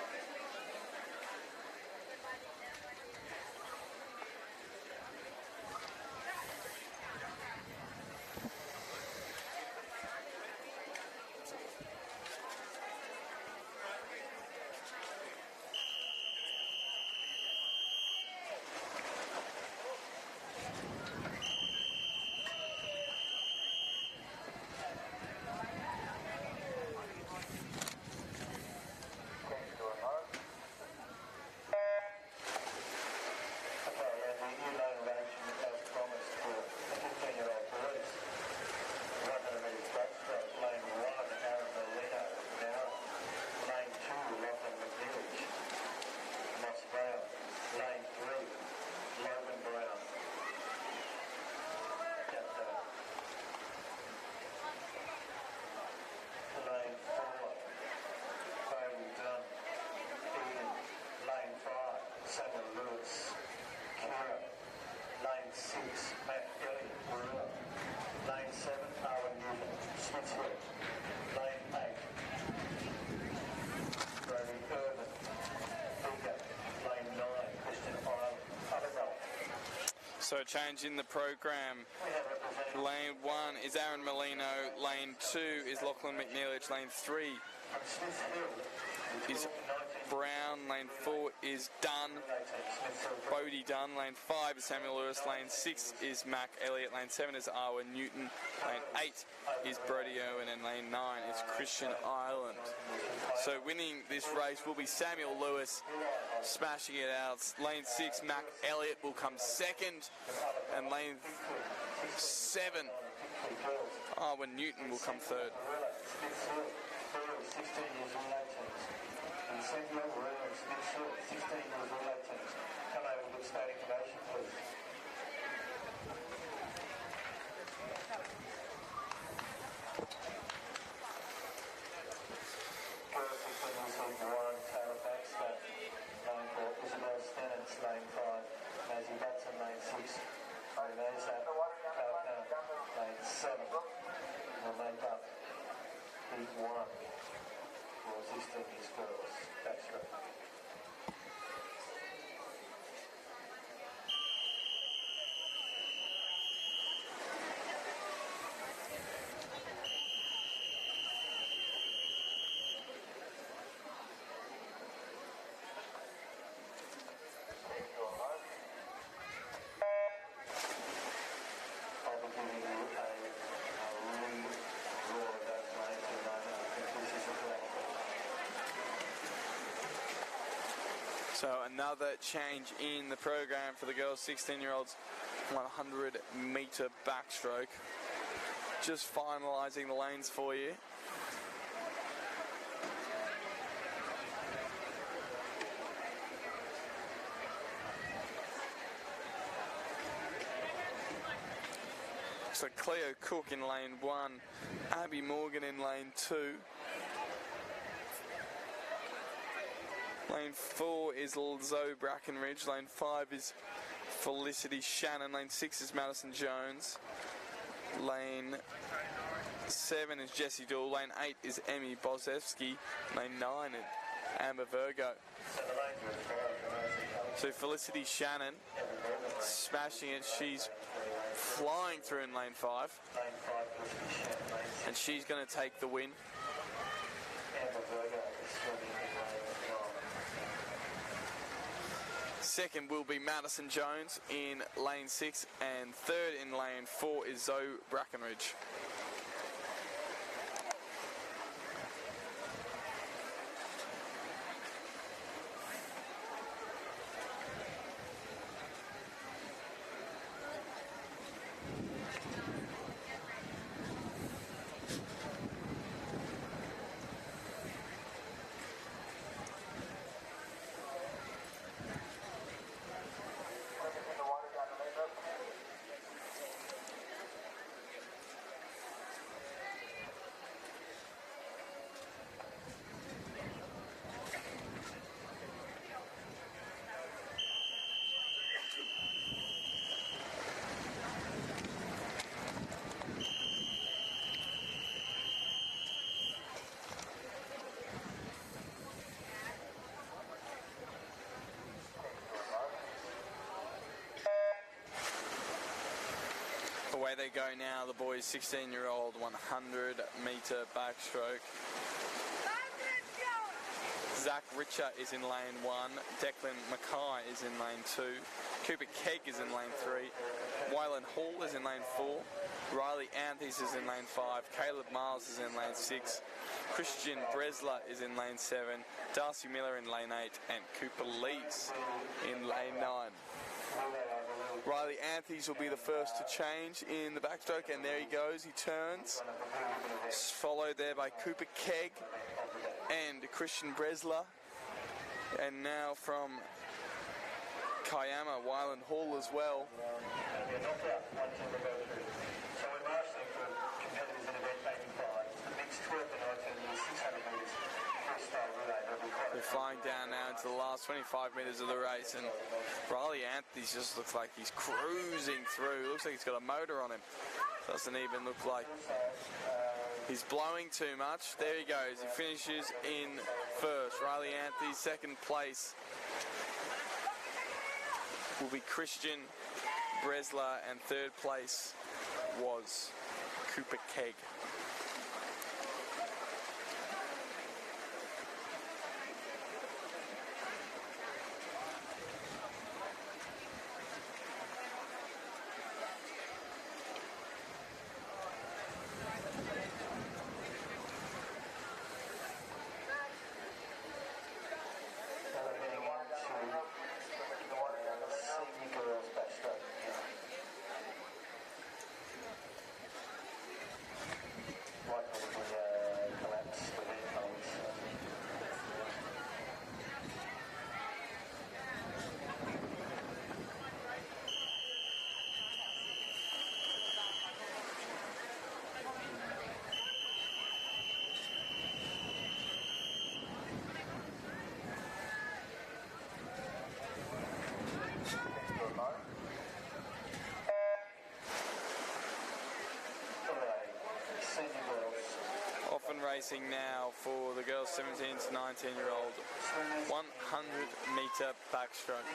So change in the program. Lane 1 is Aaron Molino. Lane 2 is Lachlan McNeilage. Lane 3 is Brown. Lane 4 is Dunn. Bodie Dunn. Lane 5 is Samuel Lewis. Lane 6 is Mac Elliott. Lane 7 is Arwen Newton. Lane 8 is Brody Owen. And lane 9 is Christian Ireland. So winning this race will be Samuel Lewis, smashing it out. Lane 6, Mac Elliott will come second. And lane 7, Arwen Newton will come third. Lane 5, Mazzy Batson, lane 6, Mesa, lane 7, will make up heat 1 for 16 years girls, backstroke. So another change in the program for the girls, 16-year-olds, 100-metre backstroke. Just finalising the lanes for you. So Cleo Cook in lane 1, Abby Morgan in lane 2. Lane 4 is Zoe Brackenridge. Lane 5 is Felicity Shannon. Lane 6 is Madison Jones. Lane 7 is Jessie Dool. Lane 8 is Emmy Bosevsky. Lane 9 is Amber Virgo. So Felicity Shannon smashing it. She's flying through in lane 5. And she's going to take the win. Second will be Madison Jones in lane 6, and third in lane 4 is Zoe Brackenridge. Away they go now, the boys 16-year-old 100-metre backstroke. Zach Richer is in lane 1, Declan Mackay is in lane 2, Cooper Kegg is in lane 3, Wyland Hall is in lane 4, Riley Anthys is in lane 5, Caleb Miles is in lane 6, Christian Bresler is in lane 7, Darcy Miller in lane 8, and Cooper Lees in lane 9. Riley Anthys will be the first to change in the backstroke, and there he goes, he turns, followed there by Cooper Kegg and Christian Bresler, and now from Kiama, Wyland Hall as well. They're flying down now into the last 25 metres of the race, and Riley Anthys just looks like he's cruising through. Looks like he's got a motor on him. Doesn't even look like he's blowing too much. There he goes. He finishes in first. Riley Anthys, second place will be Christian Bresler, and third place was Cooper Kegg. Racing now for the girls 17 to 19-year-old 100-metre backstroke.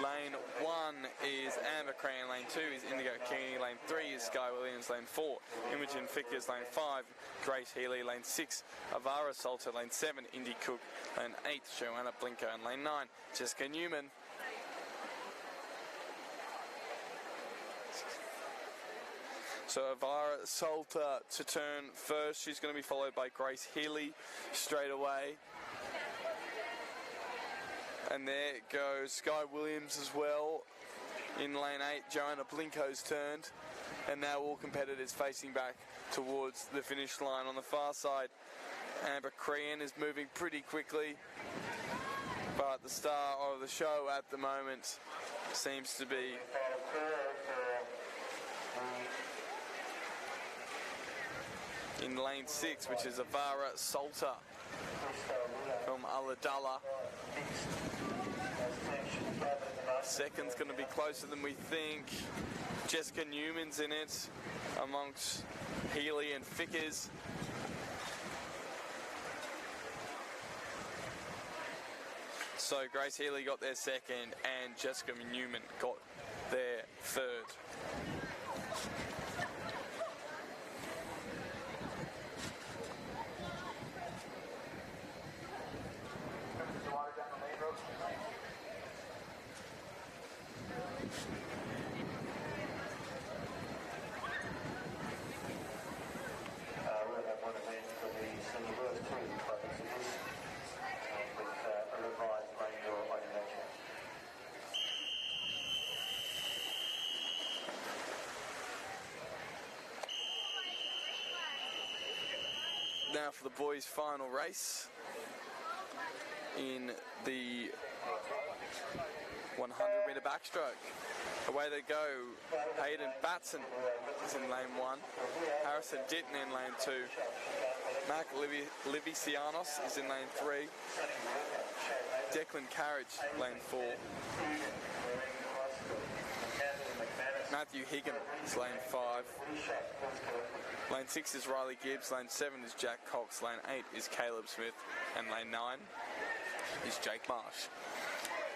Lane 1 is Amber Cran, lane 2 is Indigo King, lane 3 is Sky Williams, lane 4 Imogen Fickers, lane 5 Grace Healy, lane 6 Avara Salter, lane 7 Indy Cook, lane 8 Joanna Blinker, and lane 9 Jessica Newman. So Avara Salter to turn first. She's going to be followed by Grace Healy straight away. And there goes Sky Williams as well in lane 8. Joanna Blinko's turned. And now all competitors facing back towards the finish line. On the far side, Amber Crean is moving pretty quickly. But the star of the show at the moment seems to be in lane 6, which is Avara Salter from Ulladulla. Second's going to be closer than we think. Jessica Newman's in it amongst Healy and Fickers. So Grace Healy got their second and Jessica Newman got their third. Now for the boys' final race in the 100-metre backstroke. Away they go. Hayden Batson is in lane 1. Harrison Ditton in lane 2. Mac Livicianos is in lane 3. Declan Carriage, lane 4. Matthew Higgin is lane 5. Lane 6 is Riley Gibbs, lane 7 is Jack Cox, lane 8 is Caleb Smith, and lane 9 is Jake Marsh.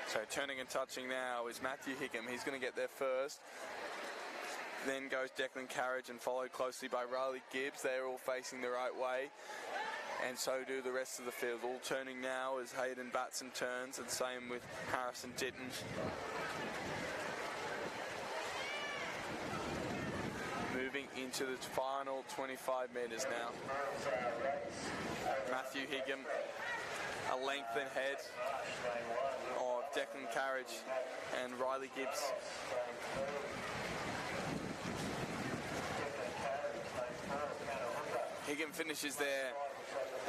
So turning and touching now is Matthew Higgin. He's going to get there first. Then goes Declan Carriage and followed closely by Riley Gibbs. They're all facing the right way. And so do the rest of the field. All turning now as Hayden Batson turns, and same with Harrison Ditton. Moving into the final 25 metres now. Matthew Higham, a length ahead of Declan Carriage and Riley Gibbs. Higham finishes there.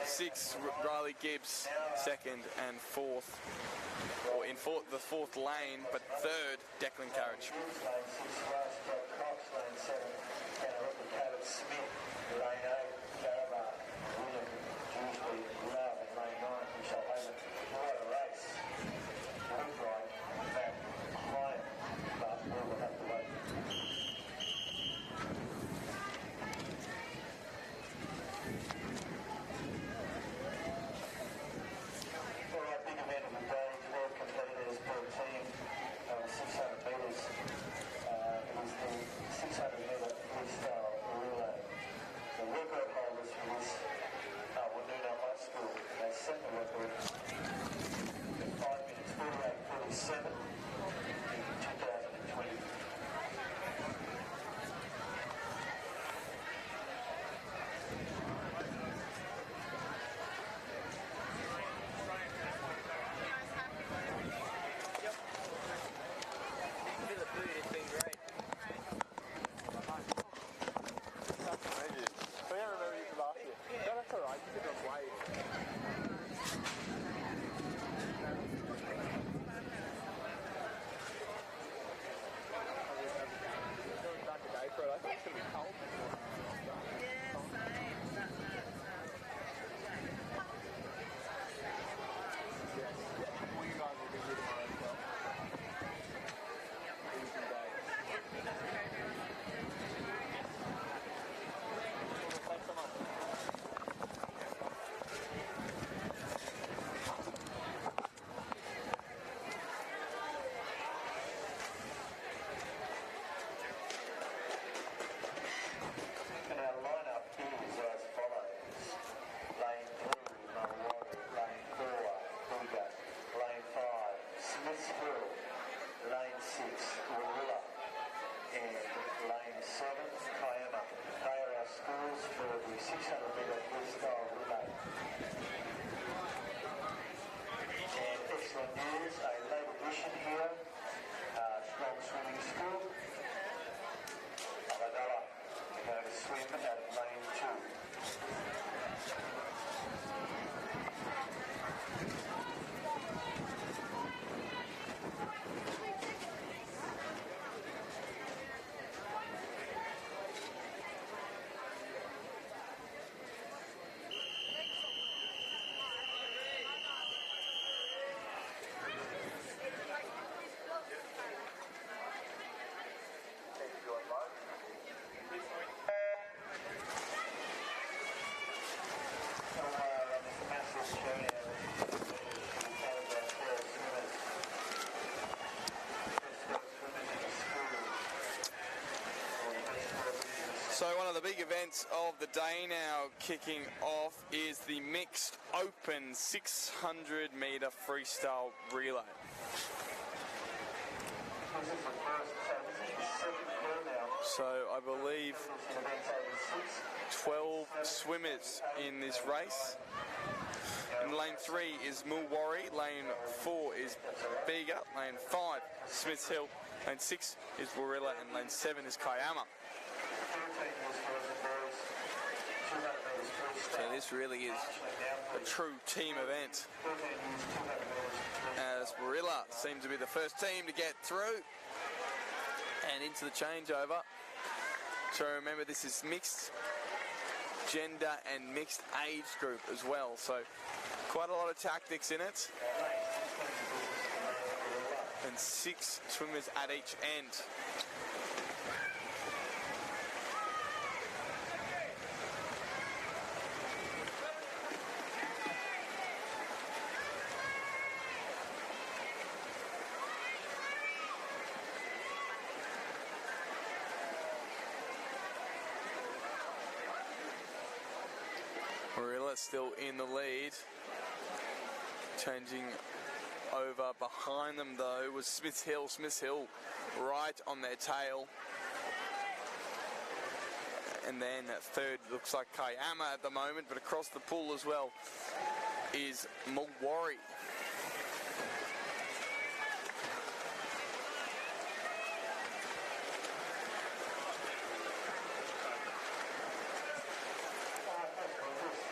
6th, Riley Gibbs, 2nd and 4th. Or in the 4th lane, but 3rd, Declan Carriage. So one of the big events of the day now kicking off is the mixed open 600 metre freestyle relay. So I believe 12 swimmers in this race. In lane 3 is Mulwarry, lane 4 is Bega, lane 5 Smiths Hill, lane 6 is Warilla, and lane 7 is Kiama. So this really is a true team event, as Warilla seem to be the first team to get through and into the changeover. So remember, this is mixed gender and mixed age group as well, so quite a lot of tactics in it, and 6 swimmers at each end. Warilla still in the lead. Changing over behind them though was Smith Hill. Smith Hill right on their tail. And then third looks like Kiama at the moment, but across the pool as well is Mulwaree.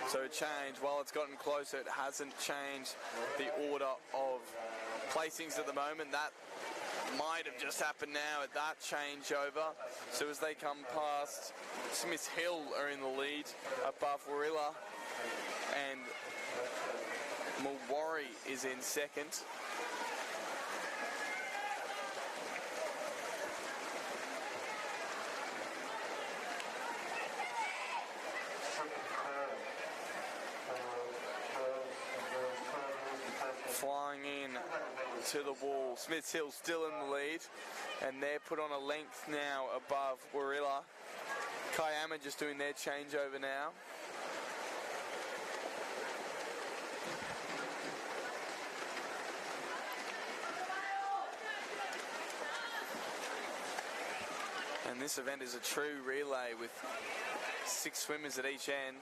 So a change, while it's gotten closer, it hasn't changed the order of placings at the moment. That might have just happened now at that changeover. So as they come past, Smith Hill are in the lead above Warilla, and Mulwaree is in second. Flying in to the wall. Smith Hill still in the lead, and they're put on a length now above Warilla. Kiama just doing their changeover now. And this event is a true relay with 6 swimmers at each end.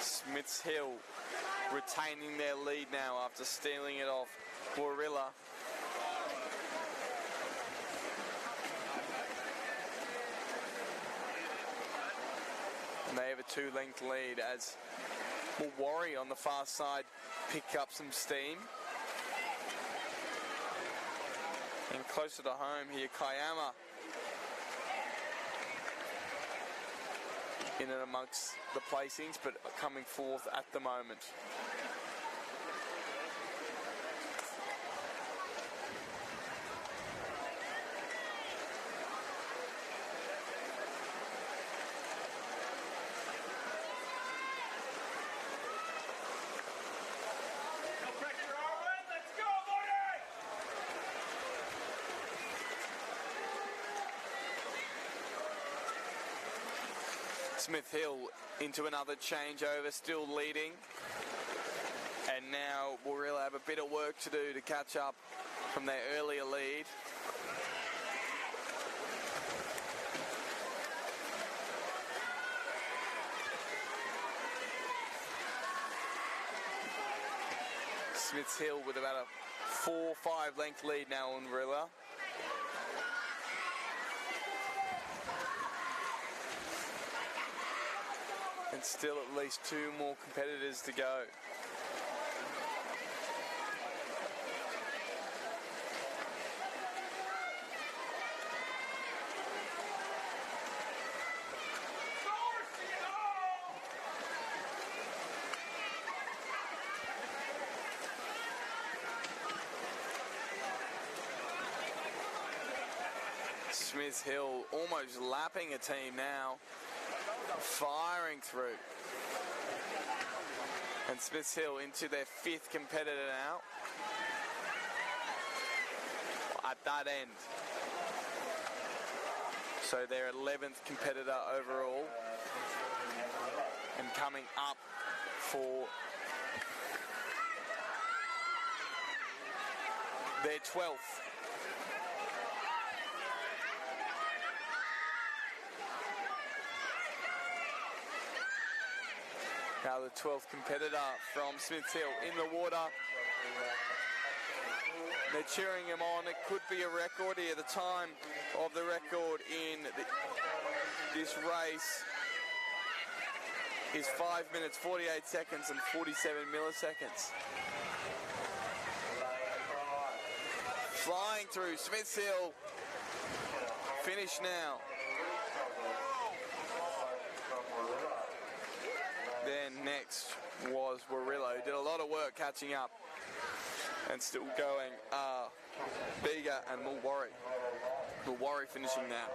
Smiths Hill retaining their lead now after stealing it off Warilla. And they have a 2-length lead as Mulwaree on the far side pick up some steam. And closer to home here, Kiama in and amongst the placings, but coming fourth at the moment. Smith Hill into another changeover, still leading. And now we'll really have a bit of work to do to catch up from their earlier lead. Smiths Hill with about a 4-5 length lead now on Warilla. And still at least 2 more competitors to go. Smith Hill almost lapping a team now. Firing through. And Smiths Hill into their 5th competitor now. At that end. So their 11th competitor overall. And coming up for their 12th. Now the 12th competitor from Smiths Hill in the water. They're cheering him on. It could be a record here. The time of the record in this race is 5 minutes, 48 seconds and 47 milliseconds. Flying through Smiths Hill. Finish now. Then next was Warilla, who did a lot of work catching up and still going. Bega and Mulwaree. Mulwaree finishing now.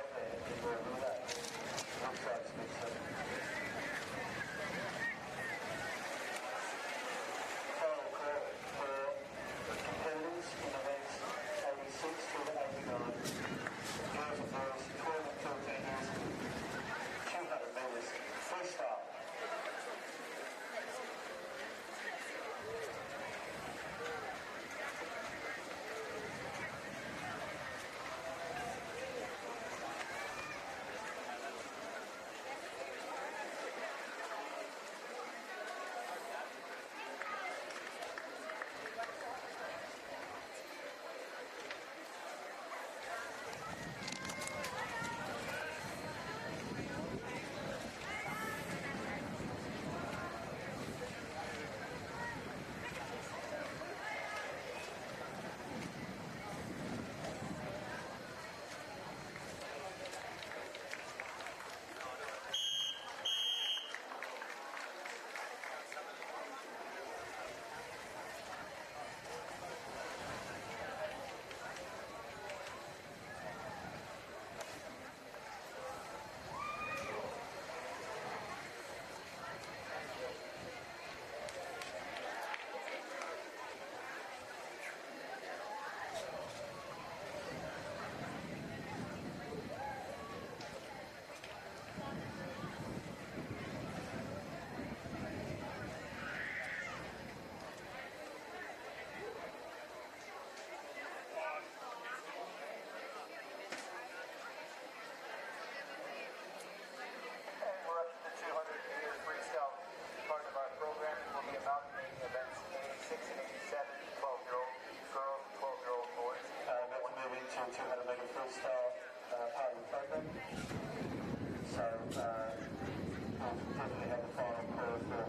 unfortunately have the final call for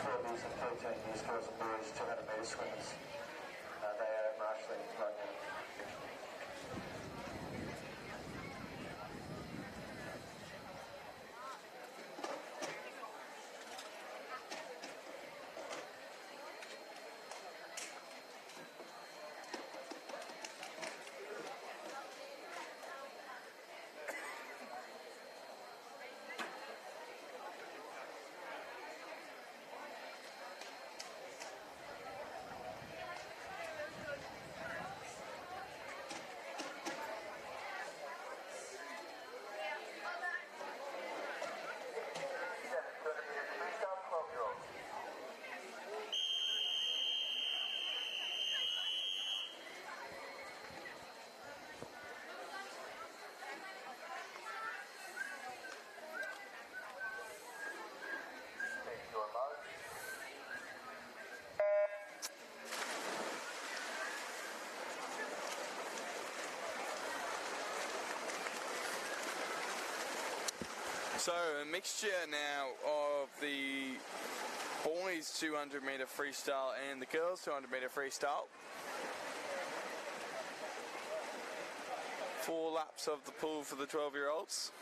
12 years and 13 years girls and boys 200 metre swimmers. They are marshalling right now. So a mixture now of the boys 200 metre freestyle and the girls 200 metre freestyle. 4 laps of the pool for the 12-year-olds.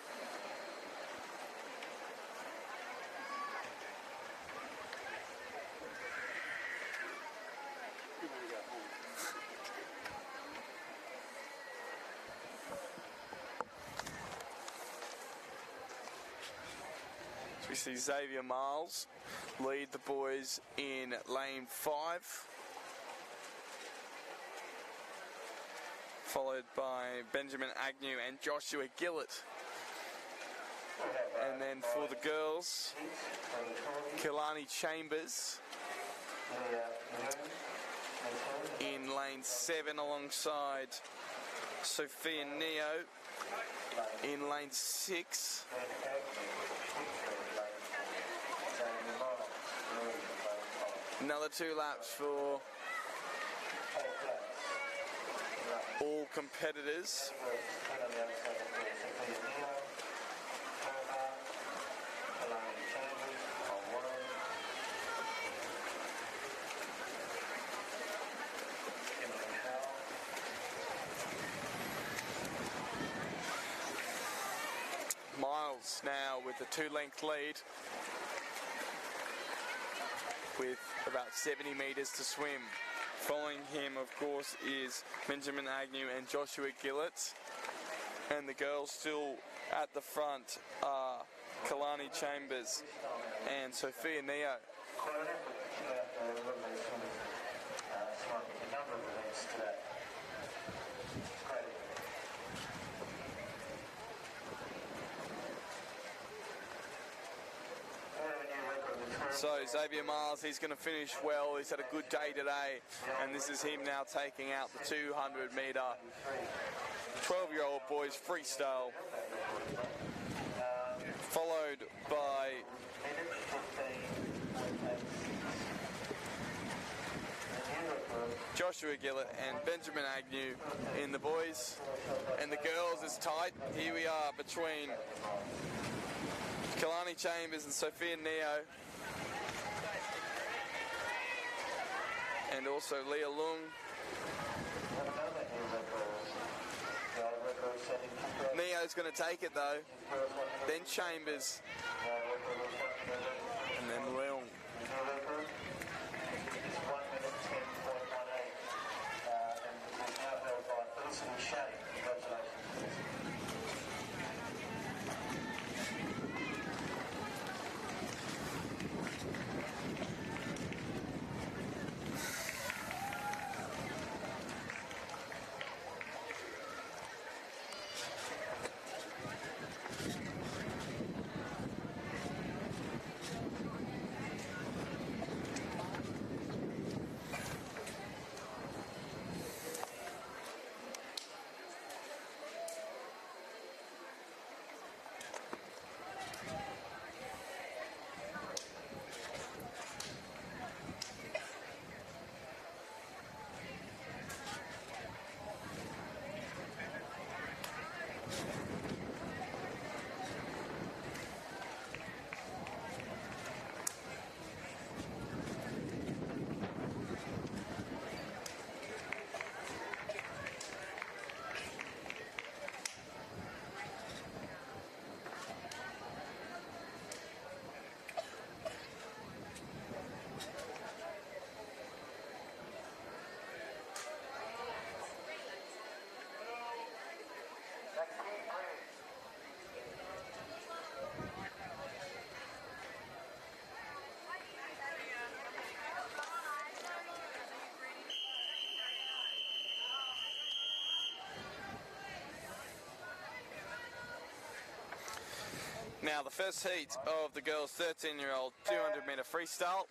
We see Xavier Miles lead the boys in lane 5, followed by Benjamin Agnew and Joshua Gillett. And then for the girls, Kalani Chambers in lane 7 alongside Sophia Neo in lane 6. Another 2 laps for all competitors. Miles now with the 2-length lead, with about 70 metres to swim. Following him, of course, is Benjamin Agnew and Joshua Gillett. And the girls still at the front are Kalani Chambers and Sophia Neo. So Xavier Miles, he's going to finish well. He's had a good day today, and this is him now taking out the 200 metre 12-year-old boys freestyle, followed by Joshua Gillett and Benjamin Agnew in the boys. And the girls is tight. Here we are between Kalani Chambers and Sophia Neo, and also Leah Lung. Neo's going to take it though, then Chambers, and then Leung. Now the first heat of the girls' 13-year-old 200-metre freestyle.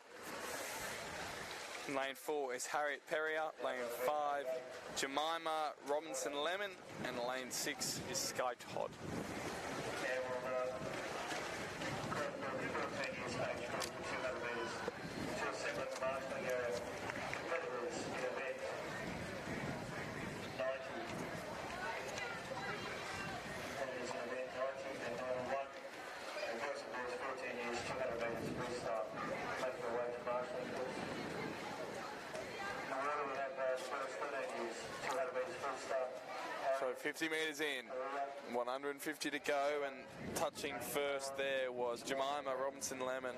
Lane 4 is Harriet Perrier, lane 5 Jemima Robinson Lemon, and lane 6 is Sky Todd. And we'll grab the 14 years age group, 200 metres, to assemble the marshalling area. Competitors in event 90. Competitors in event 90 and 91. And girls and boys 14 years, 200 metres freestyle, making their way to marshalling course. We have first 13 years, 200 metres freestyle. So 50 metres in, 150 to go, and touching first there was Jemima Robinson Lemon.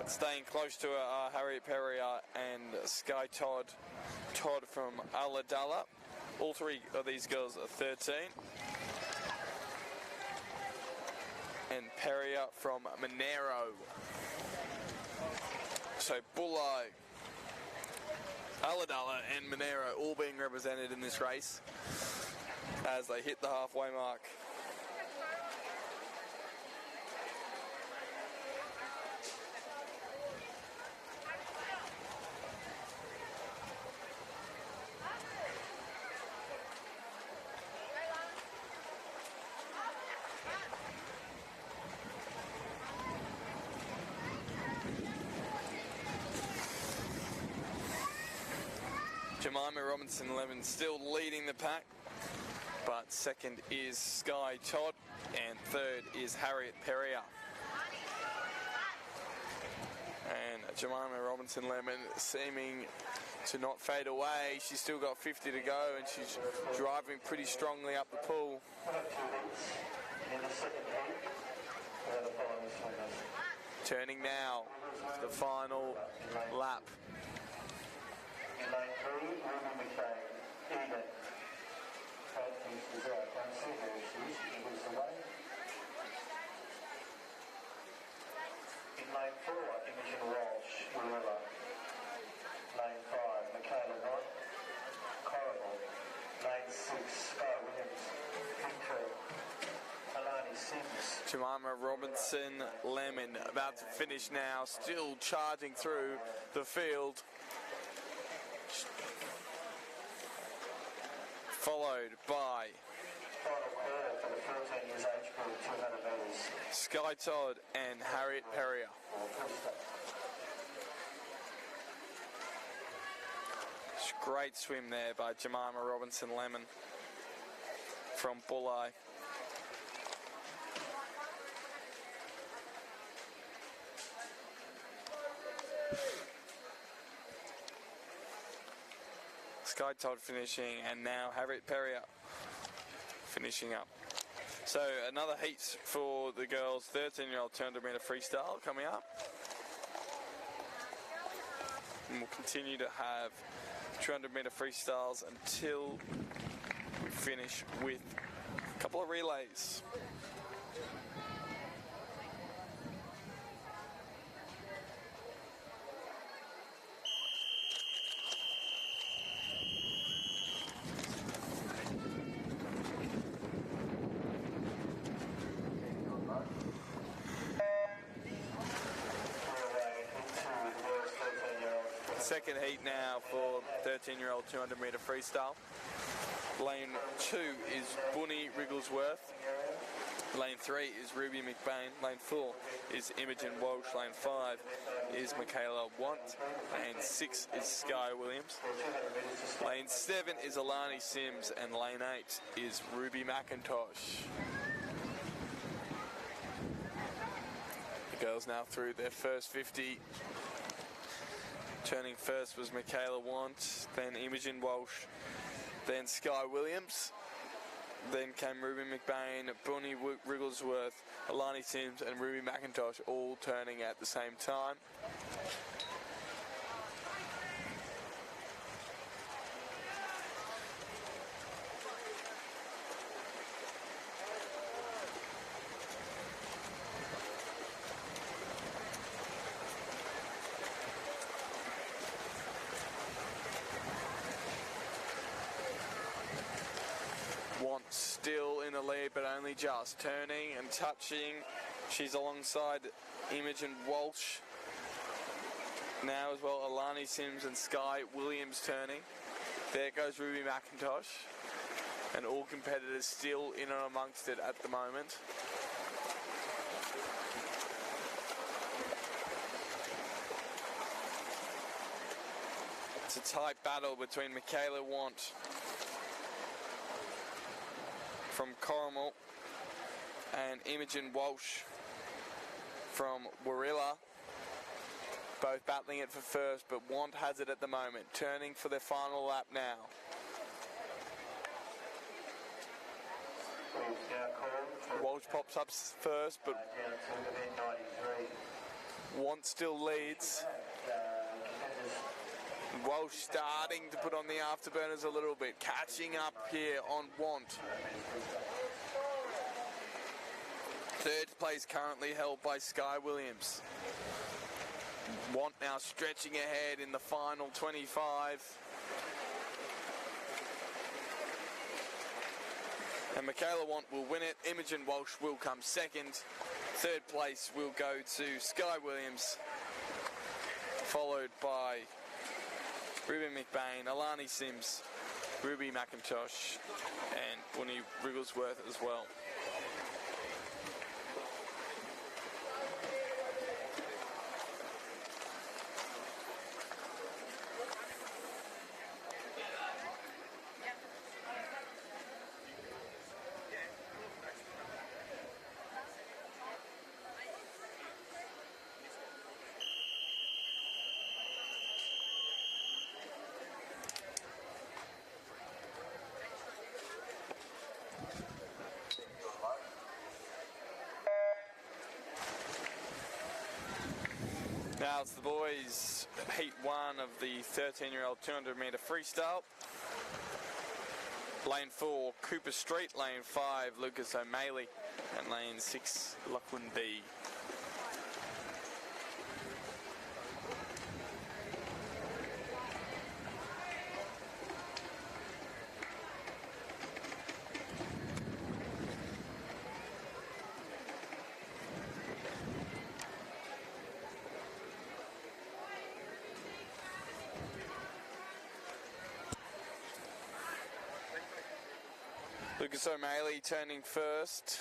Staying close to her are Harriet Perrier and Sky Todd from Ulladulla. All three of these girls are 13. And Perrier from Monero. So Bulli, Ulladulla and Monero all being represented in this race as they hit the halfway mark. Jemima Robinson Lemon still leading the pack, but second is Sky Todd and third is Harriet Perrier. And Jemima Robinson Lemon seeming to not fade away. She's still got 50 to go and she's driving pretty strongly up the pool. Turning now, the final lap. In lane 3, Ruby McBain, Eden. Kate thinks she's out. Can't see her. She was away. In lane 4, Imogen Walsh, Gorilla. Lane 5, Michaela Knott, Corrigal. Lane 6, Sky Williams, Victor. Alani Sims. Jemima Robinson Lemon about to finish now, still charging through the field. Followed by Final quarter for the 14 years age group, 200 metres. Sky Todd and Harriet Perrier. Great swim there by Jemima Robinson Lemon from Bulli. Sky Todd finishing, and now Harriet Perrier finishing up. So another heat for the girls' 13-year-old 200-metre freestyle coming up. And we'll continue to have 200-metre freestyles until we finish with a couple of relays. Second heat now for 13-year-old 200-metre freestyle. Lane 2 is Bunny Wrigglesworth. Lane 3 is Ruby McBain. Lane 4 is Imogen Walsh. Lane 5 is Michaela Want. Lane 6 is Sky Williams. Lane 7 is Alani Sims. And lane 8 is Ruby McIntosh. The girls now through their first 50. Turning first was Michaela Want, then Imogen Walsh, then Sky Williams, then came Ruby McBain, Bunny Wrigglesworth, Alani Sims and Ruby McIntosh all turning at the same time. still in the lead, but only just. Turning and touching. She's alongside Imogen Walsh now as well. Alani Sims and Sky Williams turning. There goes Ruby McIntosh. And all competitors still in and amongst it at the moment. It's a tight battle between Michaela Want from Corrimal and Imogen Walsh from Warilla. Both battling it for first, but Want has it at the moment. Turning for their final lap now. Walsh pops up first, but Want still leads. Walsh starting to put on the afterburners a little bit, catching up here on Want. Third place currently held by Sky Williams. Want now stretching ahead in the final 25. And Michaela Want will win it. Imogen Walsh will come second. Third place will go to Sky Williams, followed by Ruby McBain, Alani Sims, Ruby McIntosh, and Winnie Wrigglesworth as well. Now it's the boys' heat one of the 13-year-old 200-metre freestyle. Lane 4, Cooper Street. Lane 5, Lucas O'Malley. And lane 6, Lachlan B. Lucas O'Malley turning first.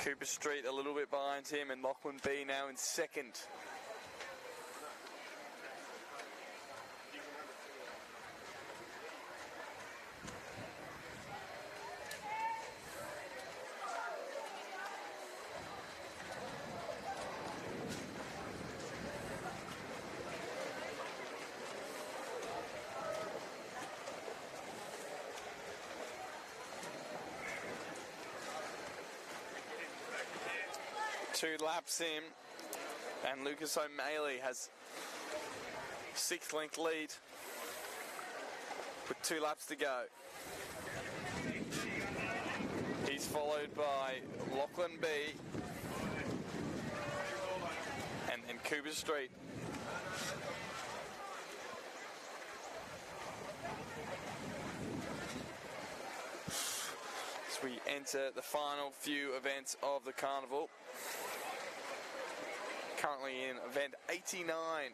Cooper Street a little bit behind him, and Lachlan B now in second. Two laps in, and Lucas O'Malley has 6-length lead with 2 laps to go. He's followed by Lachlan B and then Cooper Street. As we enter the final few events of the carnival. Currently in event 89.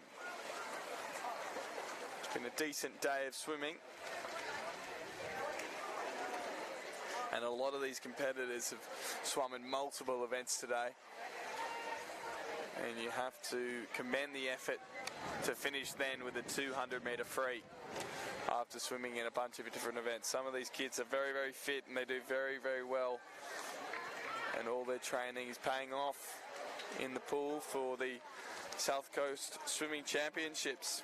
It's been a decent day of swimming. And a lot of these competitors have swum in multiple events today. And you have to commend the effort to finish then with a 200-metre free after swimming in a bunch of different events. Some of these kids are very, very fit and they do very, very well. And all their training is paying off in the pool for the South Coast Swimming Championships.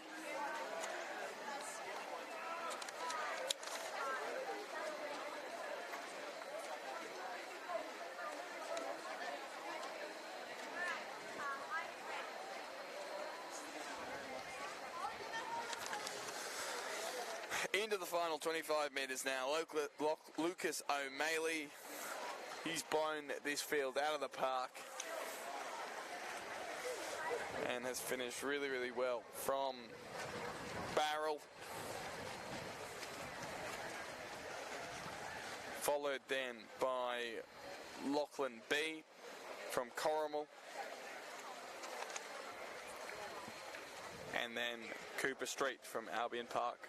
Into the final 25 metres now. Lucas O'Malley, he's blown this field out of the park and has finished really, really well from barrel. followed then by Lachlan B from Corrimal, and then Cooper Street from Albion Park.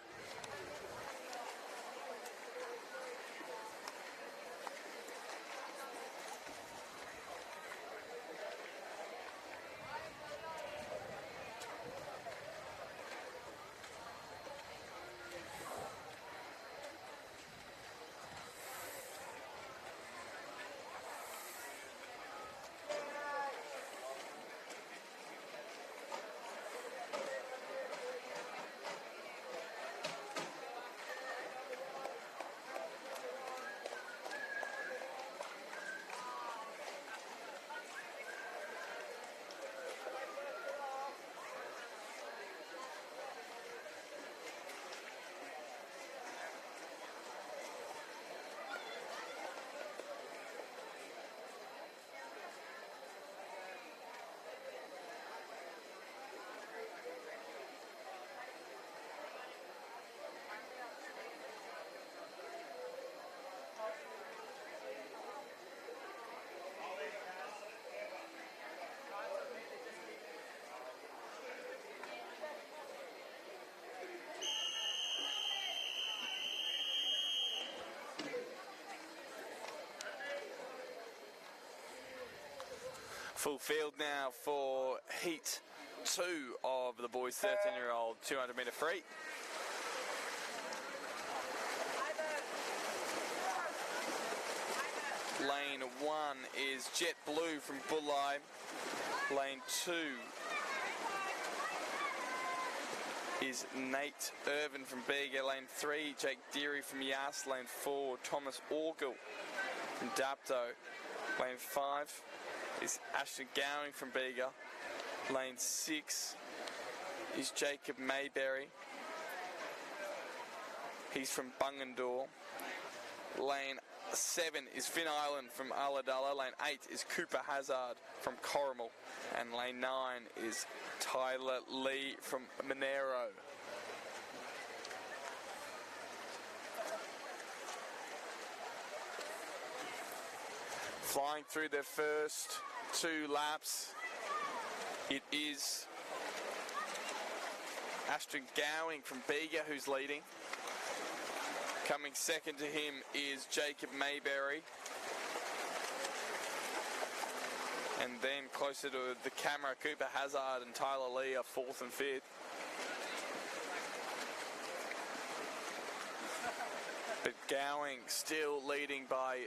Full field now for Heat 2 of the boys 13-year-old 200 metre free. Lane 1 is Jet Blue from Bulli. Lane 2 is Nate Irvin from Bega. Lane 3, Jake Deary from Yass. Lane 4, Thomas Orgill from Dapto. Lane 5 is Ashton Gowing from Bega. Lane 6 is Jacob Mayberry. He's from Bungendore. Lane 7 is Finn Island from Ulladulla. Lane 8 is Cooper Hazard from Corrimal. And lane 9 is Tyler Lee from Monero. Flying through their first 2 laps, it is Ashton Gowing from Bega who's leading. Coming second to him is Jacob Mayberry. And then closer to the camera, Cooper Hazard and Tyler Lee are 4th and 5th. But Gowing still leading by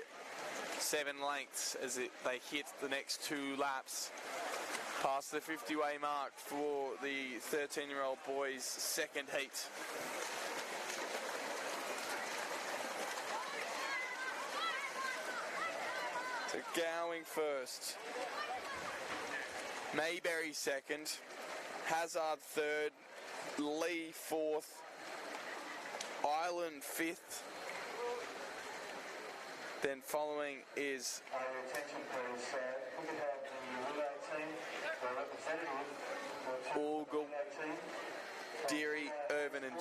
7 lengths as they hit the next 2 laps. Past the 50-way mark for the 13-year-old boys' second heat. So Gowing first, Mayberry second, Hazard third, Lee 4th, Island 5th. Then following is Attention please, we can have the relay team, the representative, Orgill, team, Deary, Irvin and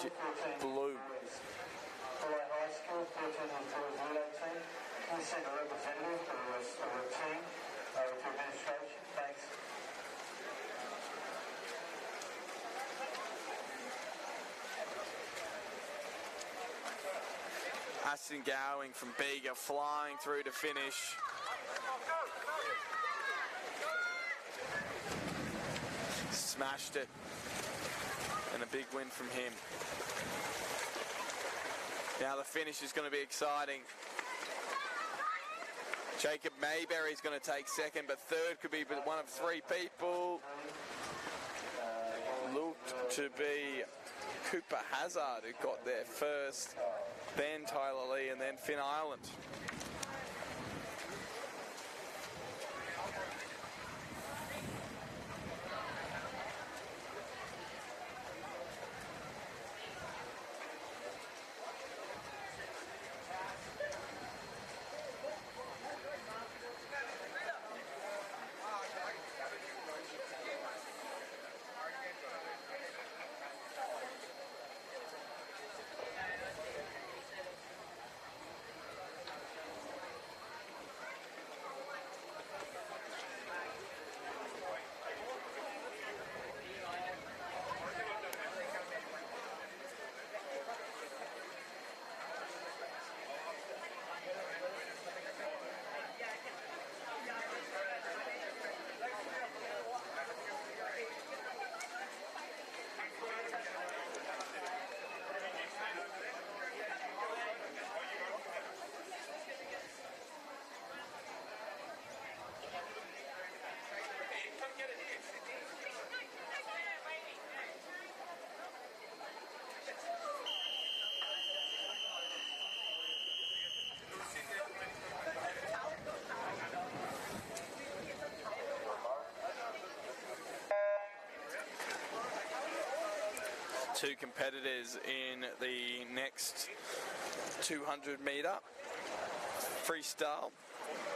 Blue. Relay High School, 13 and relay team. Can we send a representative to the team over to administration? Thanks. Ashton Gowing from Bega flying through to finish. Smashed it. And a big win from him. Now the finish is going to be exciting. Jacob Mayberry is going to take second, but third could be one of 3 people. Looked to be Cooper Hazard who got there first, then Tyler Lee, and then Finn Island. two competitors in the next 200 metre freestyle.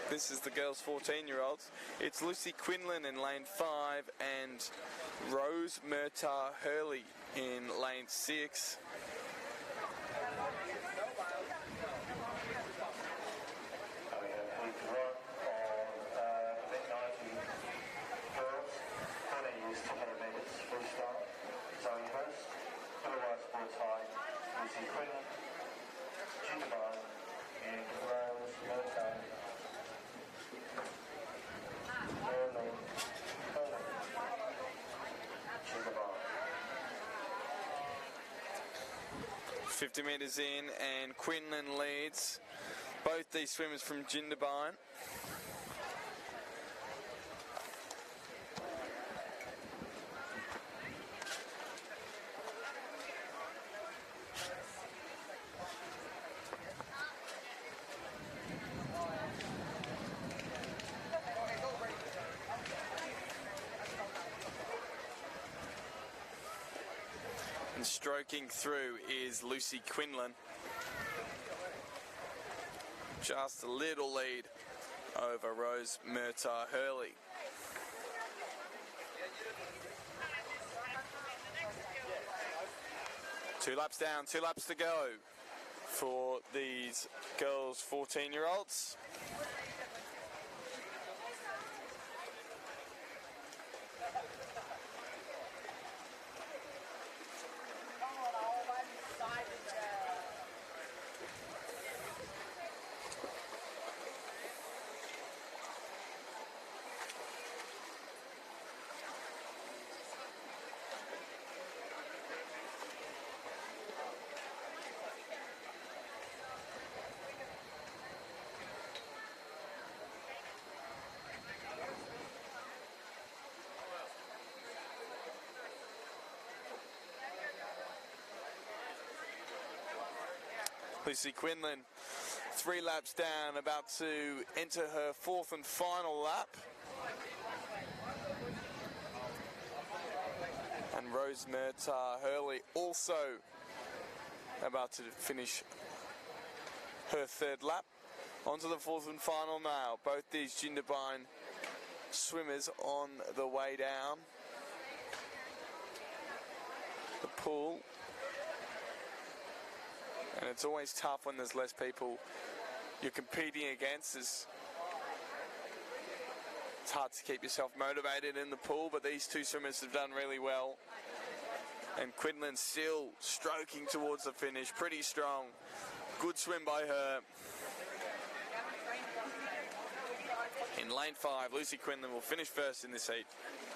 This is the girls' 14-year-olds. It's Lucy Quinlan in lane 5 and Rose Murtagh Hurley in lane 6. We have week 1 of mid-90 girls, 20 years 200 metres freestyle. Zoe Hurst, Illawarra Sports High, Lucy Quinlan, Jindabyne, and Rose Murtagh Hurley. 50 metres in and Quinlan leads. Both these swimmers from Jindabyne. And stroking through is Lucy Quinlan. Just a little lead over Rose Murtagh Hurley. Two laps down, 2 laps to go for these girls' 14-year-olds. Lucy Quinlan, 3 laps down, about to enter her 4th and final lap. And Rose Murtagh Hurley also about to finish her 3rd lap. Onto the 4th and final now. Both these Jindabyne swimmers on the way down the pool. And it's always tough when there's less people you're competing against. It's hard to keep yourself motivated in the pool, but these two swimmers have done really well. And Quinlan still stroking towards the finish, pretty strong. Good swim by her. In lane 5, Lucy Quinlan will finish first in this heat,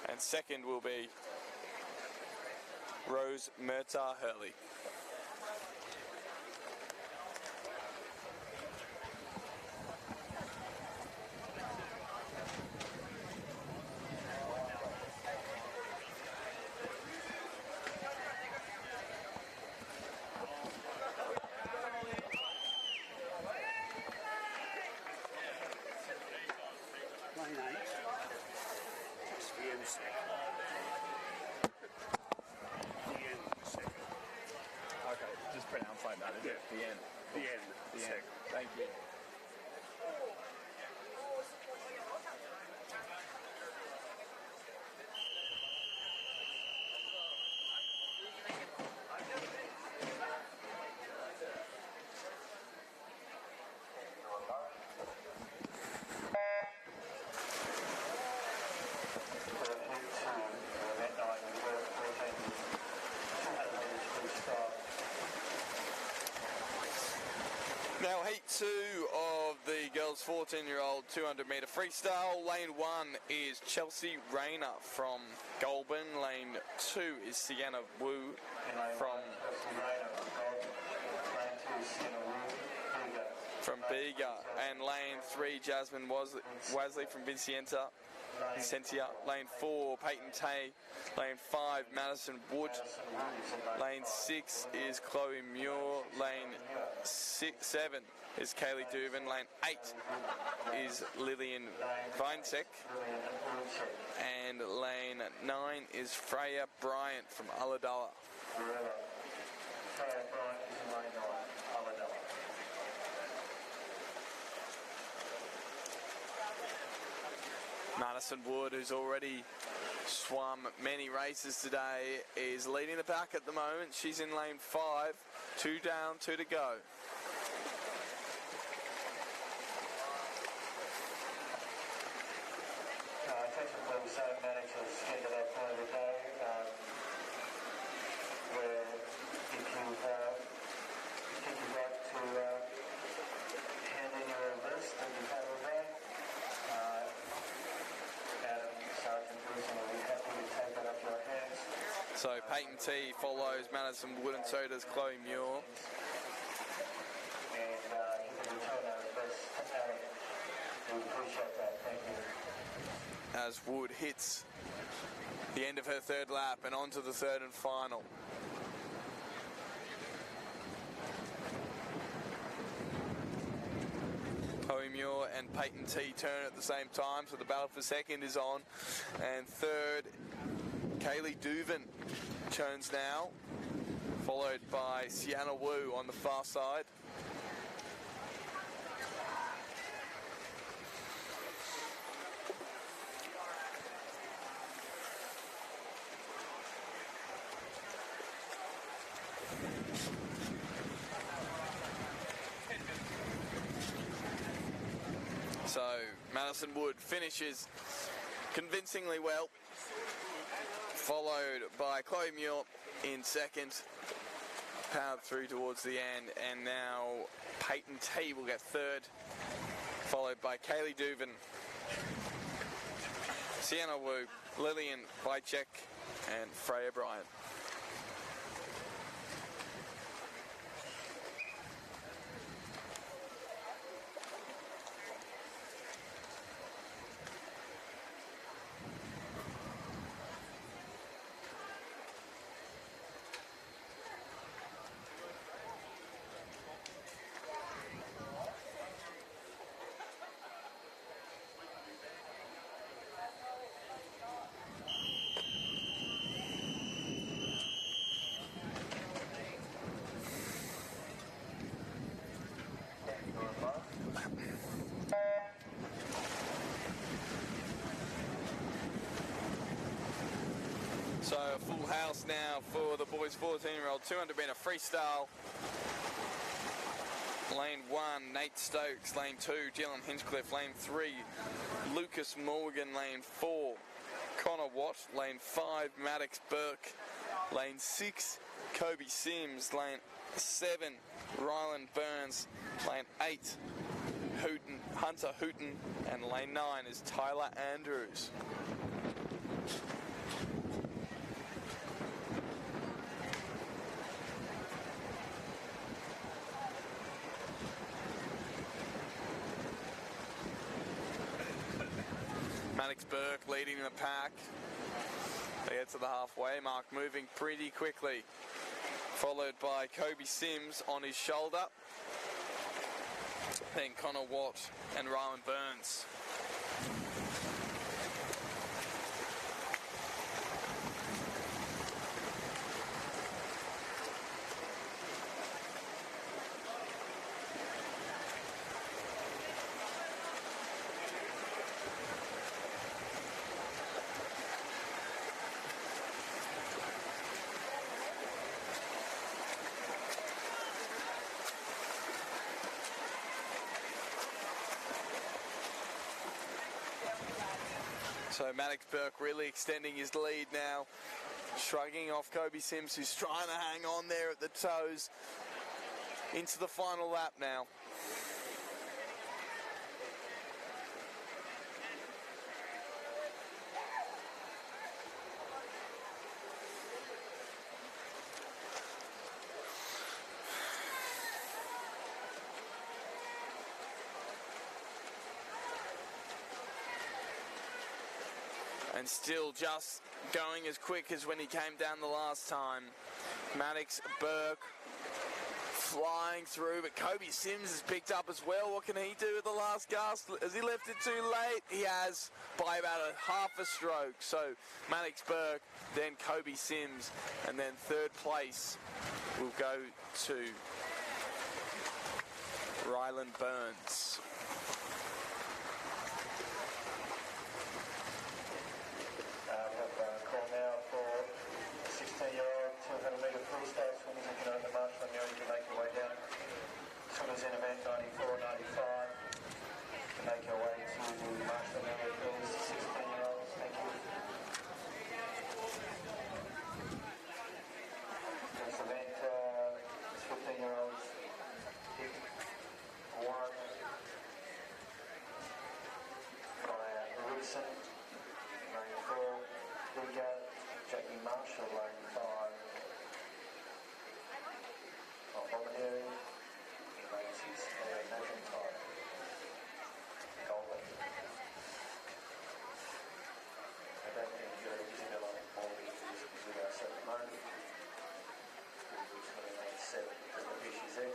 and second will be Rose Murtagh Hurley. Okay, just pronounce like that, is it? The end. The end. The end. Thank you. Now heat 2 of the girls' 14-year-old 200-metre freestyle. Lane 1 is Chelsea Rayner from Goulburn. Lane 2 is Sienna Wu from Bega. And lane 3, Jasmine Wasley from Vicentia. Lane 4, Peyton Tay. Lane 5, Madison Wood. Lane 6 is Chloe Muir. Lane 7 is Kaylee Dubin. Lane 8 is Lillian Vinesek. And lane 9 is Freya Bryant from Ulladulla. Gorilla. Farah Bryant is in lane 9, Aladella. Madison Wood, who's already swum many races today, is leading the pack at the moment. She's in lane 5, 2 down, 2 to go. Technically, so managed to get to that point of the day where if you'd like to hand in your list and you have a van, Adam, Sergeant Wilson will be happy to take that up your hands. So Peyton T follows Madison Wood, and so does Chloe Muir. And you can return those lists to Adam. We appreciate that. Thank you. As Wood hits the end of her third lap and on to the third and final. Chloe Muir and Peyton T turn at the same time, so the battle for second is on. And third, Kaylee Duvin turns now, followed by Sienna Wu on the far side. So Madison Wood finishes convincingly well, followed by Chloe Muir in second, powered through towards the end, and now Peyton T will get third, followed by Kaylee Duvin, Sienna Wu, Lillian Wycheck, and Freya Bryant. So a full house now for the boys 14-year-old 200 metre freestyle. Lane 1, Nate Stokes. Lane 2, Dylan Hinchcliffe. Lane 3, Lucas Morgan. Lane 4, Connor Watt. Lane 5, Maddox Burke. Lane 6, Kobe Sims. Lane 7, Ryland Burns. Lane 8, Hunter Hooten. And lane 9 is Tyler Andrews. Maddox Burke leading the pack. They get to the halfway mark, moving pretty quickly. Followed by Kobe Sims on his shoulder. Then Connor Watt and Ryland Burns. So Maddox Burke really extending his lead now, shrugging off Kobe Sims, who's trying to hang on there at the toes. Into the final lap now. And still just going as quick as when he came down the last time. Maddox Burke flying through, but Kobe Sims has picked up as well. What can he do at the last gasp? Has he left it too late? He has, by about a half a stroke. So Maddox Burke, then Kobe Sims, and then third place will go to Ryland Burns. Call now for 16-year-old 200-metre freestyle swimmers. If you know the march on you can make your way down. Swimmers in event 94, 95. You can make your way to the march on you, please. 16-year-olds, thank you. This event is 15-year-olds. Hit 1 by Rickson. Lane 4, Liga, Jackie Marshall, lane 5. On Bombardary, in lane 6, McIntyre. Golden. I don't think Isabella Morby is with us at the moment. We're swimming lane 7 because the fish is there.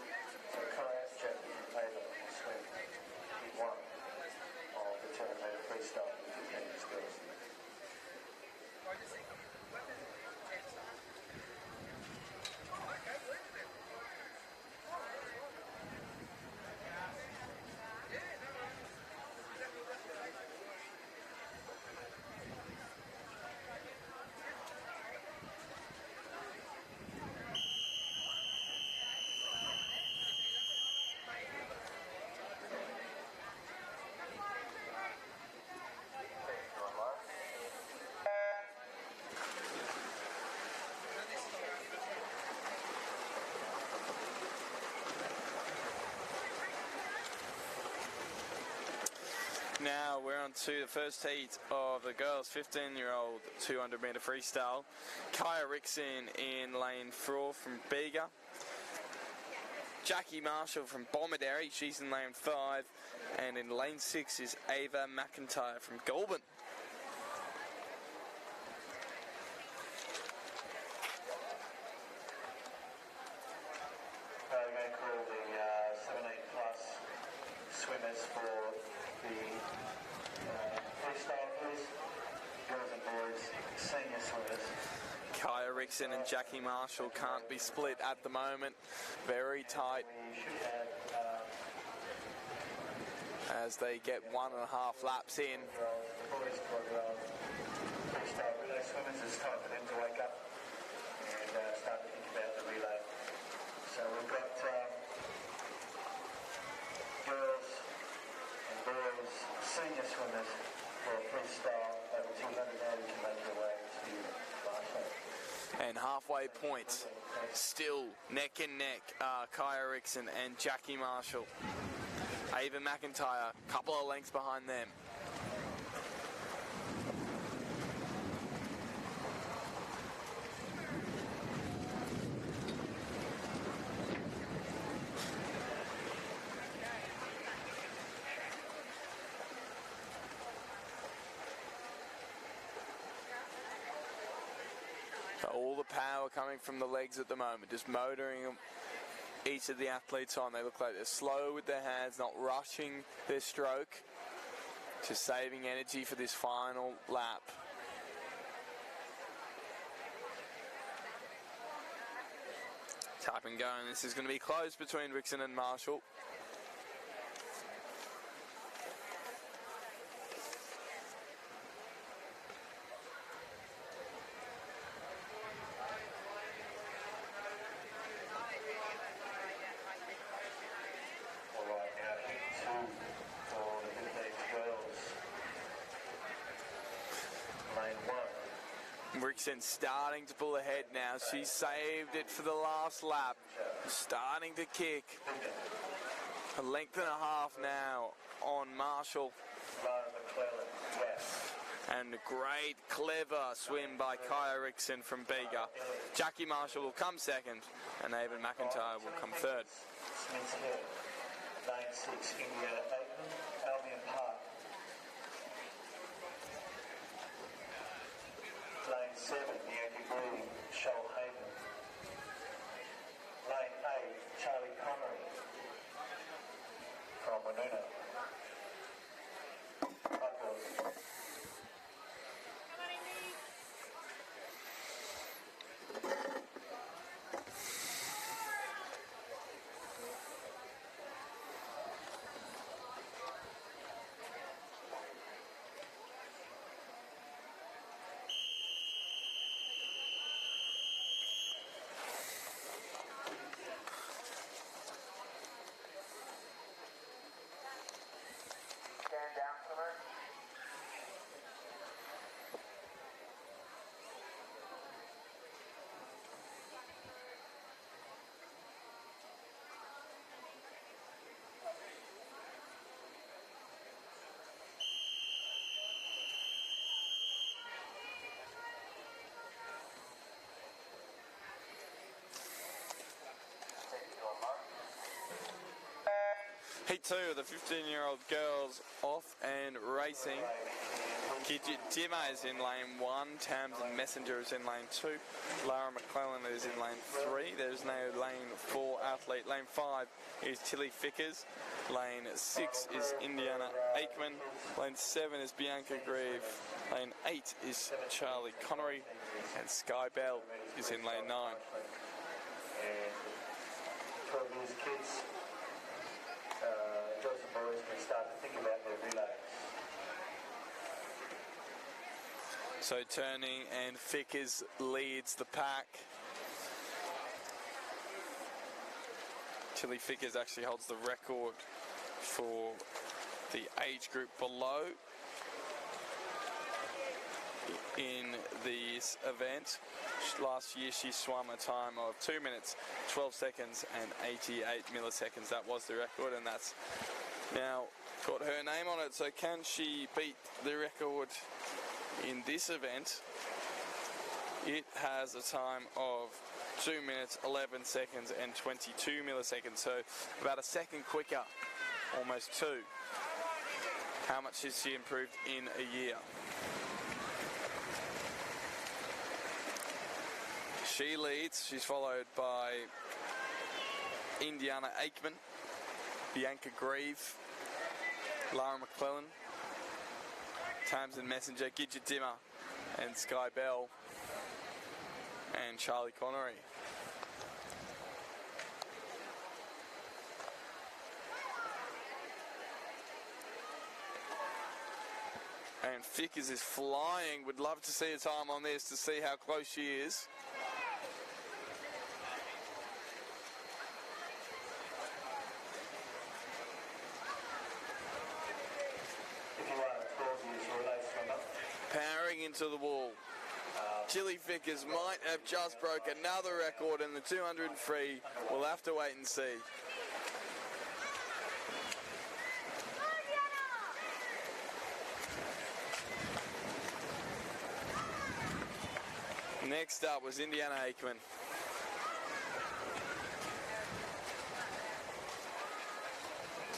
So kayak, Jackie, Ava will swim in 1 of the 200-metre freestyle with 15 girls. Now we're on to the first heat of the girls' 15-year-old 200-metre freestyle. Kaya Rickson in lane 4 from Bega. Jackie Marshall from Bombardary, she's in lane 5. And in lane 6 is Ava McIntyre from Goulburn. We're going to call the 17 plus swimmers for the freestyle, please. Girls and boys, senior swimmers. Kaya Rickson and Jackie Marshall can't be split at the moment. Very tight We should have as they get 1.5 laps in. the boys for freestyle relay swimmers. It's time for them to wake up and start to think about the relay. So we've got girls and boys, senior swimmers for freestyle over 200 now. You can make your way to Marshall. And halfway point, still neck and neck, Kaya Rickson and Jackie Marshall. Ava McIntyre, couple of lengths behind them. So all the power coming from the legs at the moment, just motoring them. Each of the athletes on, they look like they're slow with their hands, not rushing their stroke, just saving energy for this final lap. Tap and go, and this is going to be close between Rickson and Marshall. Rickson starting to pull ahead now. She saved it for the last lap. Starting to kick. A length and a half now on Marshall. And a great, clever swim by Kaya Rickson from Bega. Jackie Marshall will come second, and Ava McIntyre will come third. Lane 6, India Open, Albion Park. Lane 7, Yankee Breeding, Shoalhaven. Lane 8, Charlie Mono. Hot girls. Stand down, swimmer. Take your mark. Heat 2 of the 15-year-old girls off and racing. Gidget Dimmer is in lane 1, Tamsin Messenger is in lane 2, Lara McClellan is in lane 3, there's no lane 4 athlete. Lane 5 is Tilly Fickers, lane 6 is Indiana Aikman, lane 7 is Bianca Grieve, lane 8 is Charlie Connery, and Sky Bell is in lane 9. And 12 years kids, girls and boys can start to think about their relays. So turning, and Fickers leads the pack. Tilly Fickers actually holds the record for the age group below in this event. Last year she swam a time of 2 minutes, 12 seconds and 88 milliseconds. That was the record, and that's now got her name on it. So can she beat the record in this event? It has a time of 2 minutes, 11 seconds and 22 milliseconds. So about a second quicker, almost 2. How much has she improved in a year? She leads. She's followed by Indiana Aikman, Bianca Grieve, Lara McClellan, Tamsin Messenger, Gidget Dimmer, and Sky Bell, and Charlie Connery. And Fickers is flying. Would love to see a time on this to see how close she is. If you are a 12 years relay swimmer, Powering into the wall. Tilly Fickers might have just broke another record in the 200 free. We'll have to wait and see. Next up was Indiana Aikman.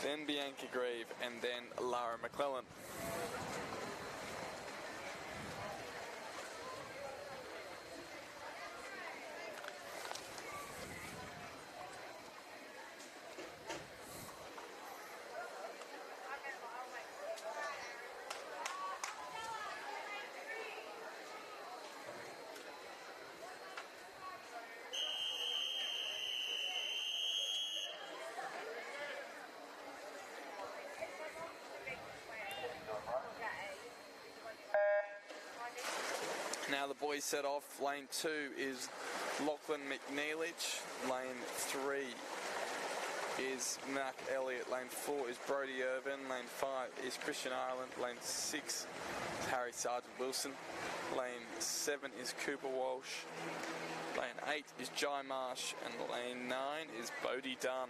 Then Bianca Grieve, and then Lara McClellan. Now the boys set off. Lane 2 is Lachlan McNeilage. Lane 3 is Mac Elliott. Lane 4 is Brody Irvin. Lane 5 is Christian Ireland. Lane 6 is Harry Sargent Wilson. Lane 7 is Cooper Walsh. Lane 8 is Jai Marsh. And lane 9 is Bodie Dunn.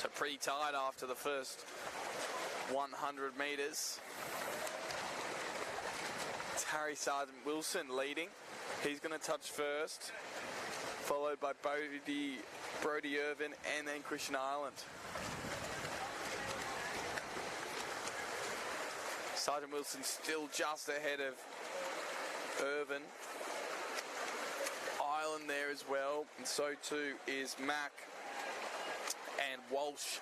So pretty tight after the first 100 metres. It's Harry Sargent Wilson leading. He's going to touch first, followed by Brody Irvin and then Christian Ireland. Sargent Wilson still just ahead of Irvin. Ireland there as well, and so too is Mack and Walsh.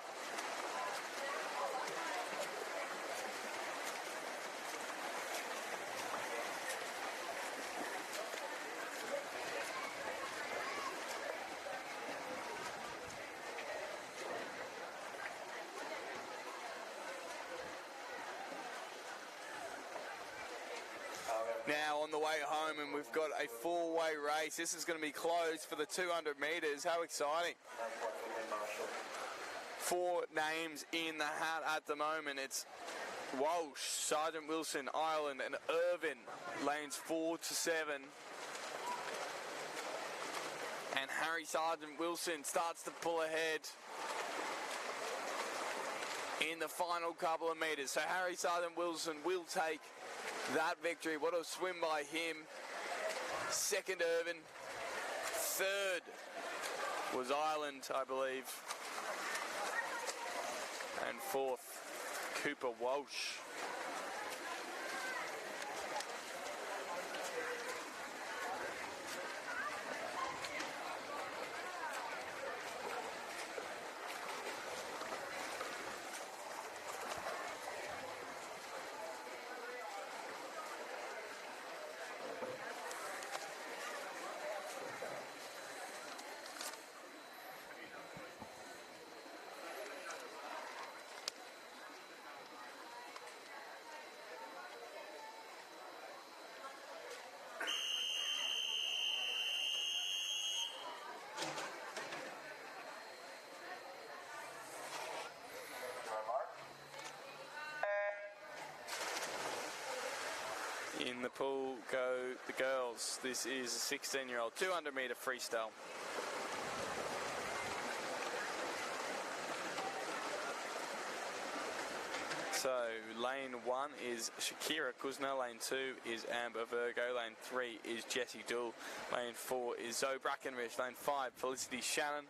Now on the way home, and we've got a four-way race. This is going to be closed for the 200 metres. How exciting. 4 names in the hat at the moment. It's Walsh, Sargent Wilson, Ireland and Irvin, lanes 4 to 7. And Harry Sargent Wilson starts to pull ahead in the final couple of metres. So Harry Sargent Wilson will take that victory. What a swim by him. Second, Irvin. Third was Ireland, I believe. And fourth, Cooper Walsh. In the pool go the girls. This is a 16-year-old 200-metre freestyle. So lane 1 is Shakira Kuzna, lane 2 is Amber Virgo, lane 3 is Jessie Dool, lane 4 is Zoe Brackenridge, lane 5 Felicity Shannon,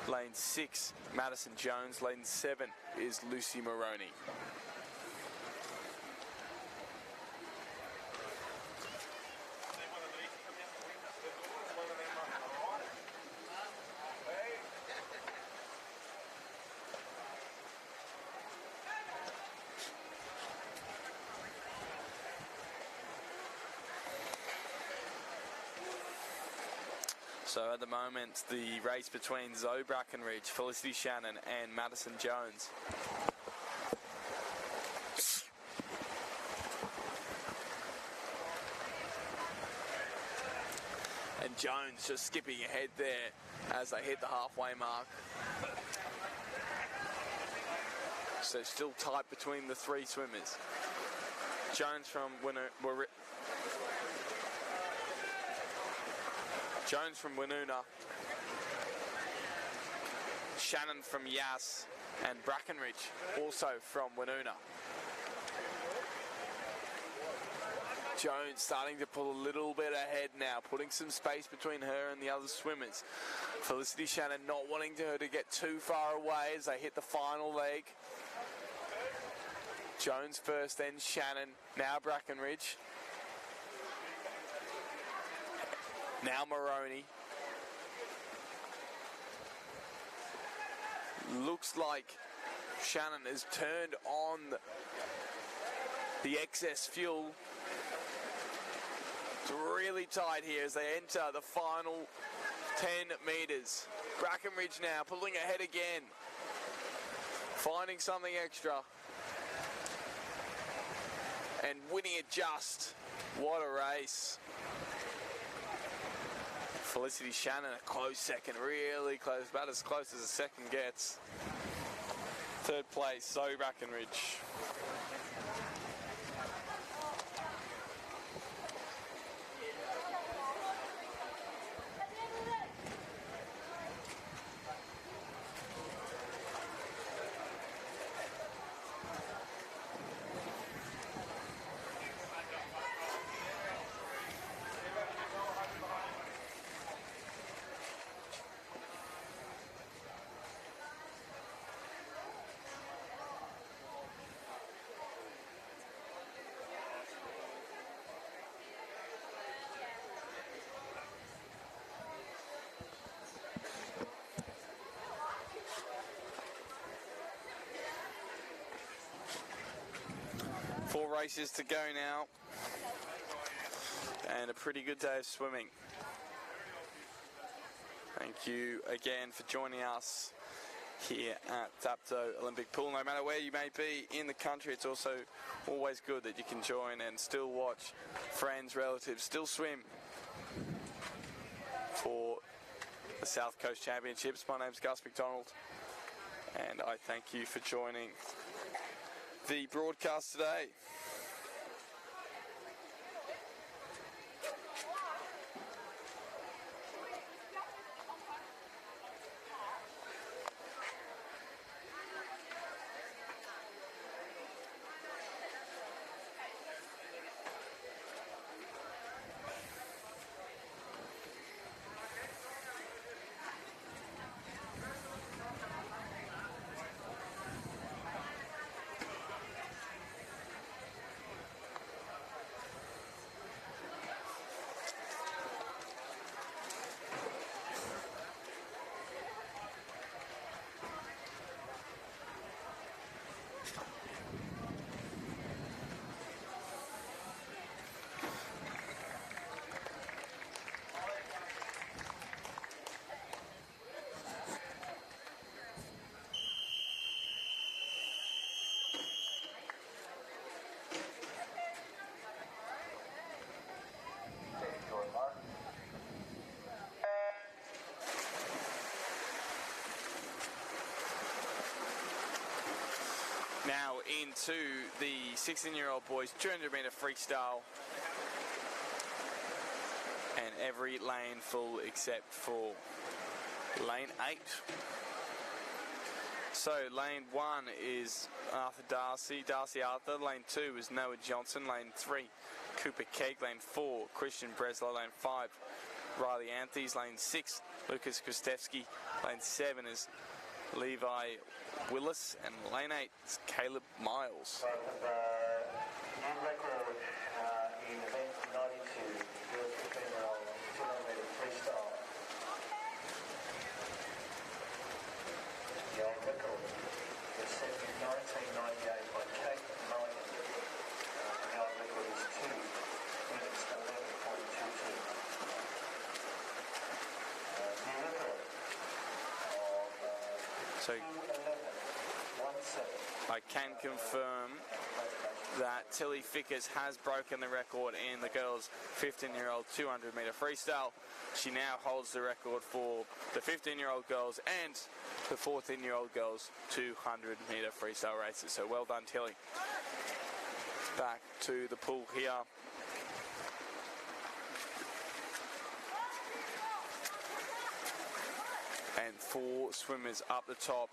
lane 6 Madison Jones, lane 7 is Lucy Moroney. So at the moment, the race between Zoe Brackenridge, Felicity Shannon and Madison Jones. And Jones just skipping ahead there as they hit the halfway mark. So still tight between the 3 swimmers. Jones from Winona, Shannon from Yass, and Brackenridge also from Winona. Jones starting to pull a little bit ahead now, putting some space between her and the other swimmers. Felicity Shannon not wanting her to get too far away as they hit the final leg. Jones first, then Shannon, now Brackenridge. Now Moroney. Looks like Shannon has turned on the excess fuel. It's really tight here as they enter the final 10 metres. Brackenridge now pulling ahead again. Finding something extra. And winning it just. What a race. Felicity Shannon a close second, really close, about as close as a second gets. Third place, Zoe Brackenridge. races to go now. And a pretty good day of swimming. Thank you again for joining us here at Dapto Olympic Pool. No matter where you may be in the country, it's also always good that you can join and still watch friends, relatives, still swim for the South Coast Championships. My name's Gus McDonald, and I thank you for joining the broadcast today. Now into the 16-year-old boys 200-meter freestyle, and every lane full except for lane 8. So lane 1 is Arthur Darcy Arthur. Lane 2 is Noah Johnson. Lane 3, Cooper Kegg. Lane 4, Christian Breslau. Lane 5, Riley Anthys. Lane 6, Lucas Kristevsky. Lane 7 is Levi Willis, and lane 8 is Caleb Miles. New record in event 92, girls 15-year-old 200-meter freestyle. The old record was set in 1998 by Kate Mulligan. The old record is 2 minutes 11.22. New record of So I can confirm that Tilly Fickers has broken the record in the girls' 15-year-old 200-meter freestyle. She now holds the record for the 15-year-old girls and the 14-year-old girls 200-meter freestyle races. So well done, Tilly. Back to the pool here. And 4 swimmers up the top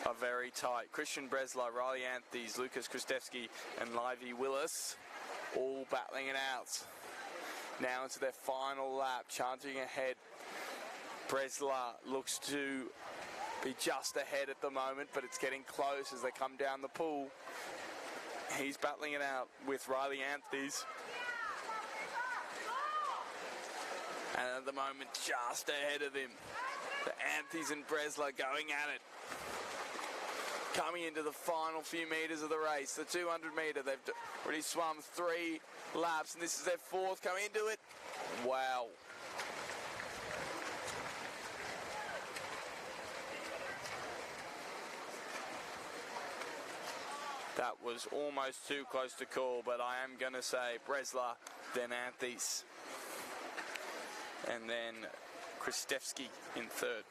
are very tight. Christian Breslau, Riley Anthys, Lucas Kristevsky and Livy Willis all battling it out. Now into their final lap, charging ahead. Breslau looks to be just ahead at the moment, but it's getting close as they come down the pool. He's battling it out with Riley Anthys. And at the moment, just ahead of him, the Anthys and Breslau going at it. Coming into the final few metres of the race, the 200 metre, they've already swum 3 laps, and this is their 4th coming into it. Wow. That was almost too close to call, but I am going to say Breslau, then Anthys, and then Kristevsky in 3rd.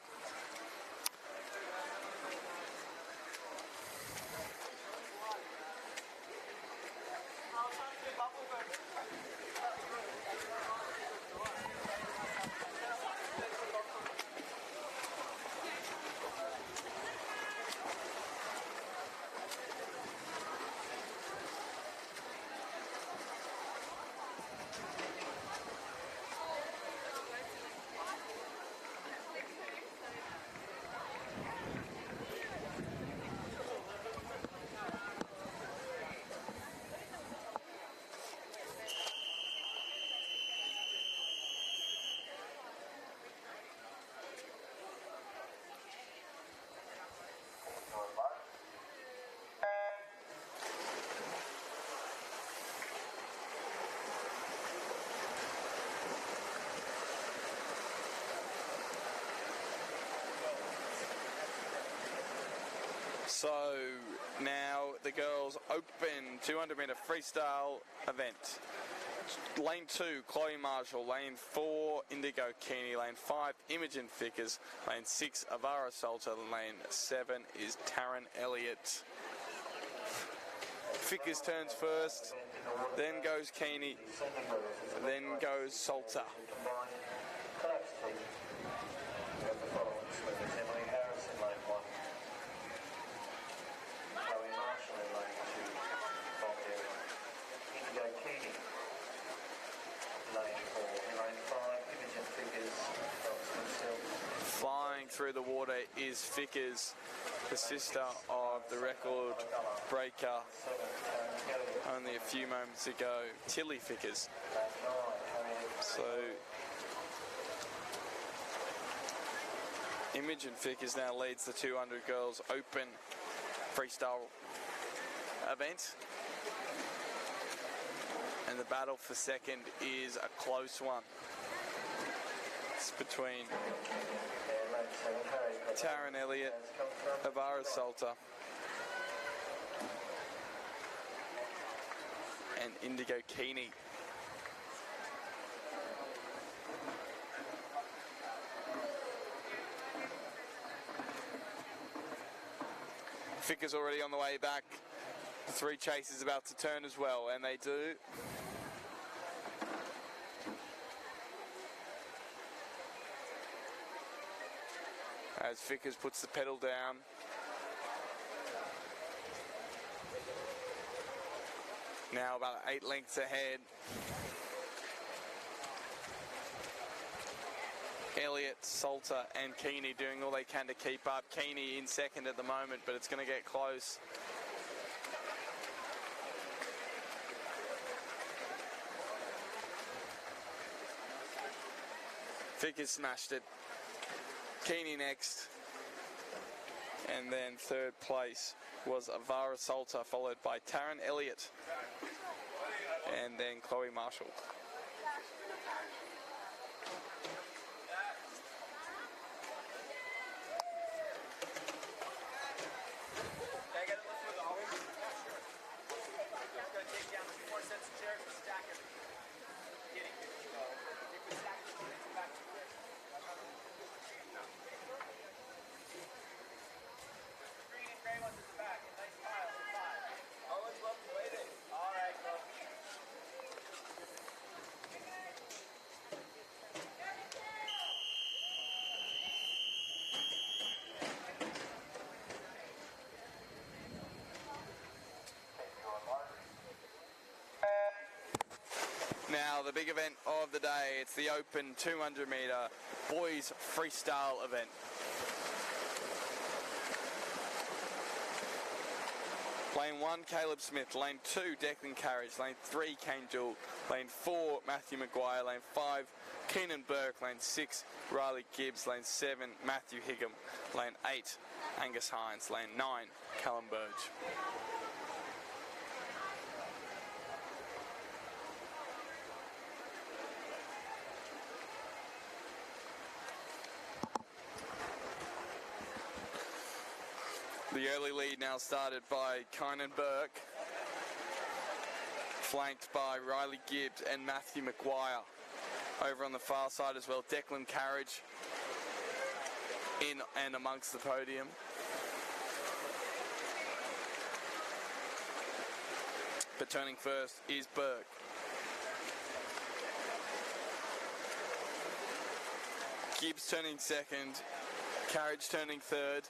So now the girls' open 200 metre freestyle event. Lane 2, Chloe Marshall. Lane 4, Indigo Keeney. Lane 5, Imogen Fickers. Lane 6, Avara Salter. Lane 7 is Taryn Elliott. Fickers turns first, then goes Keeney, then goes Salter. Collapse team. We have the following swimmers: Emily Harris in lane 1, Chloe Marshall in lane 2, Bob Derry, Indigo Keeney, lane 4, in lane 5, Imogen Fickers from Smithfield. Flying through the water is Fickers, the sister of the record breaker only a few moments ago, Tilly Fickers. So Imogen Fickers now leads the 200 girls open freestyle event. And the battle for second is a close one. It's between Taryn Elliott, Avara Salter, and Indigo Keeney. Fickers already on the way back. The 3 chasers about to turn as well, and they do. As Fickers puts the pedal down. Now about 8 lengths ahead. Elliott, Salter and Keeney doing all they can to keep up. Keeney in second at the moment, but it's going to get close. Fickers smashed it. Keeney next. And then third place was Avara Salter, followed by Taryn Elliott. And then Chloe Marshall. Now the big event of the day, it's the open 200 metre boys freestyle event. Lane 1, Caleb Smith. Lane 2, Declan Carriage. Lane 3, Kane Jewell. Lane 4, Matthew Maguire. Lane 5, Keenan Burke. Lane 6, Riley Gibbs. Lane 7, Matthew Higham. Lane 8, Angus Hines. Lane 9, Callum Burge. The early lead now started by Keenan Burke, flanked by Riley Gibbs and Matthew Maguire. Over on the far side as well, Declan Carriage in and amongst the podium. But turning first is Burke. Gibbs turning second, Carriage turning third.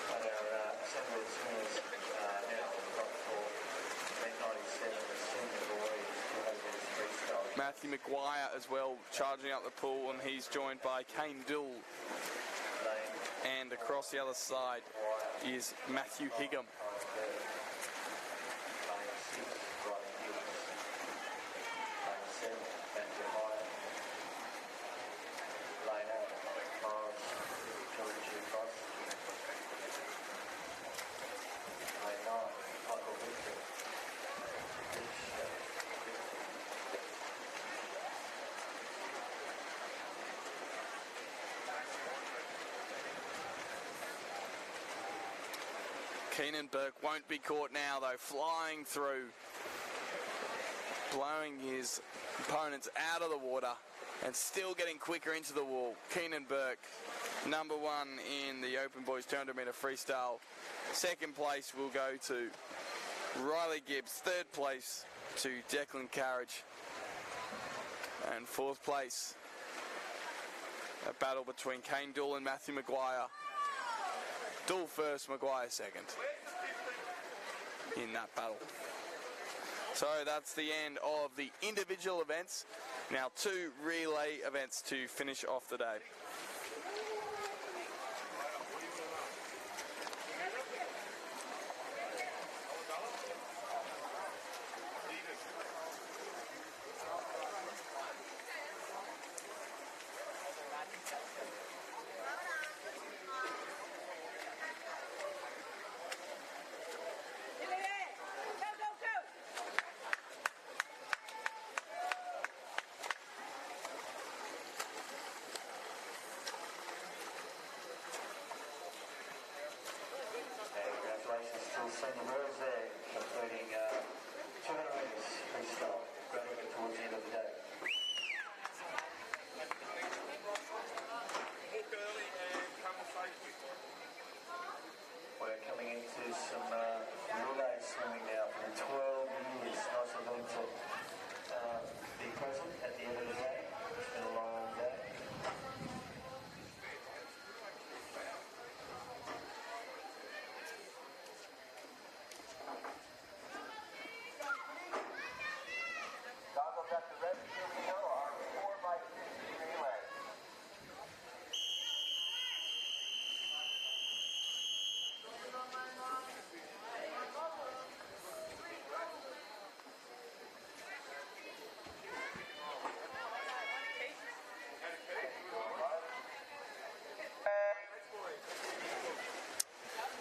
And our assembly swimmers now on the front for lane 97, the senior boys, 200 metres freestyle. Matthew Maguire as well, charging up the pool, and he's joined by Kane Jewell. And across the other side is Matthew Higham. Keenan Burke won't be caught now though, flying through, blowing his opponents out of the water and still getting quicker into the wall. Keenan Burke, number 1 in the Open Boys 200 metre freestyle. Second place will go to Riley Gibbs. Third place to Declan Carriage. And fourth place, a battle between Kane Dool and Matthew Maguire. Dool first, Maguire second in that battle. So that's the end of the individual events. Now 2 relay events to finish off the day. Congratulations to Senior Girls there, completing 200 metres freestyle, running it towards the end of the day. Walk early and come safely. We're coming into some relay swimming now for the 12 years. Nice of them to be present at the end of the day. It's been a long day. Goggles at the ready, here we go, our 4x50 relay.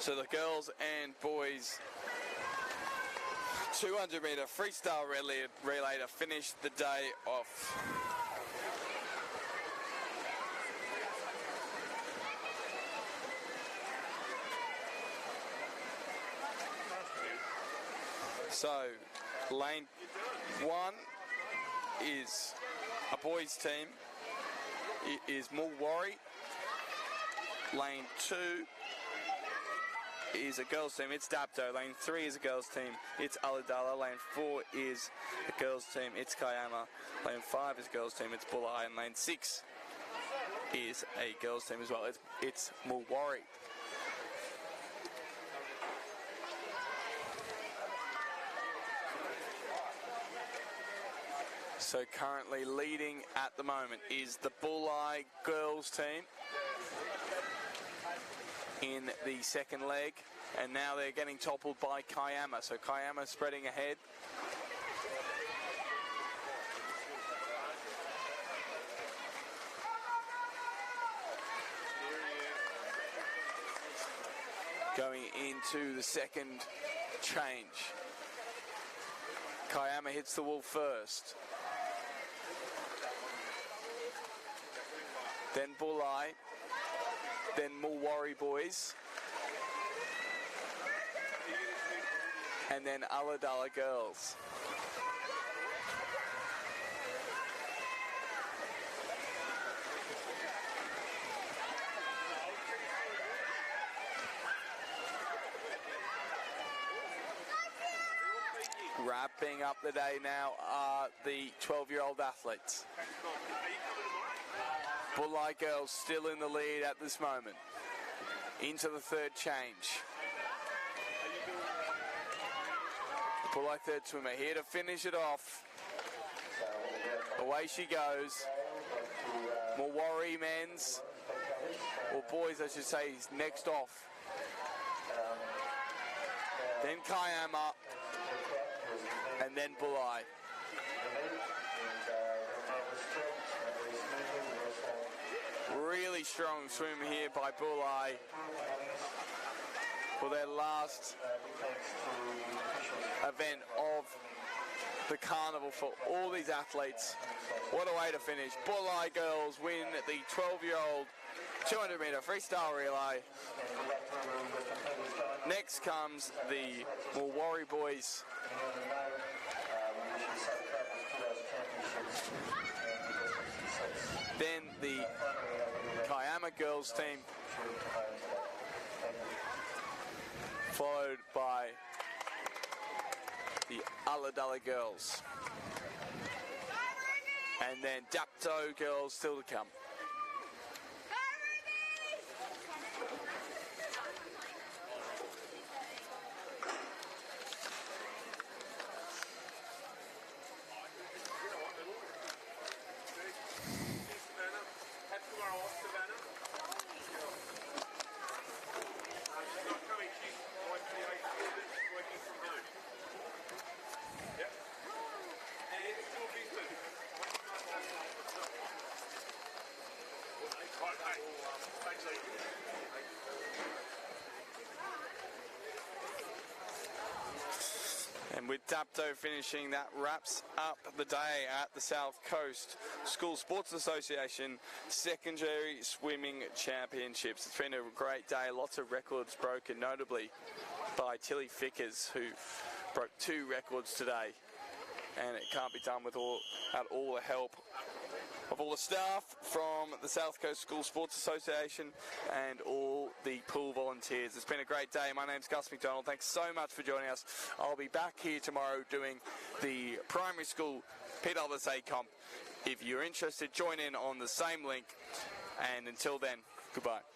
So the girls and boys 200 metre freestyle relay to finish the day off. So lane 1 is a boys team. It is Mulwarry. Lane 2 is a girls team, it's Dapto. Lane 3 is a girls team, it's Ulladulla. Lane 4 is a girls team, it's Kiama. Lane 5 is a girls team, it's Bulli. And lane 6 is a girls team as well, it's Mulwarry. So currently leading at the moment is the Bulli girls team in the second leg, and now they're getting toppled by Kiama. So Kiama spreading ahead. Going into the second change. Kiama hits the wall first. Then Bulli. Then Mulwarry boys. And then Ulladulla girls. Wrapping up the day now are the 12-year-old athletes. Bulli girls still in the lead at this moment. Into the third change. Bulli third swimmer here to finish it off. Away she goes. Mulwarry men's, or boys I should say, is next off. Then Kiama. And then Bulli. Really strong swim here by Bulli for their last event of the carnival for all these athletes. What a way to finish. Bulli girls win the 12-year-old 200 metre freestyle relay. Next comes the Mulwarry boys. Then the Kiama girls team, followed by the Ulladulla girls. And then Dapto girls still to come. And with Dapto finishing, that wraps up the day at the South Coast School Sports Association Secondary Swimming Championships. It's been a great day, lots of records broken, notably by Tilly Fickers, who broke 2 records today. And it can't be done without all the help of all the staff from the South Coast School Sports Association and all the pool volunteers. It's been a great day. My name's Gus McDonald. Thanks so much for joining us. I'll be back here tomorrow doing the primary school PWSA comp. If you're interested, join in on the same link. And until then, goodbye.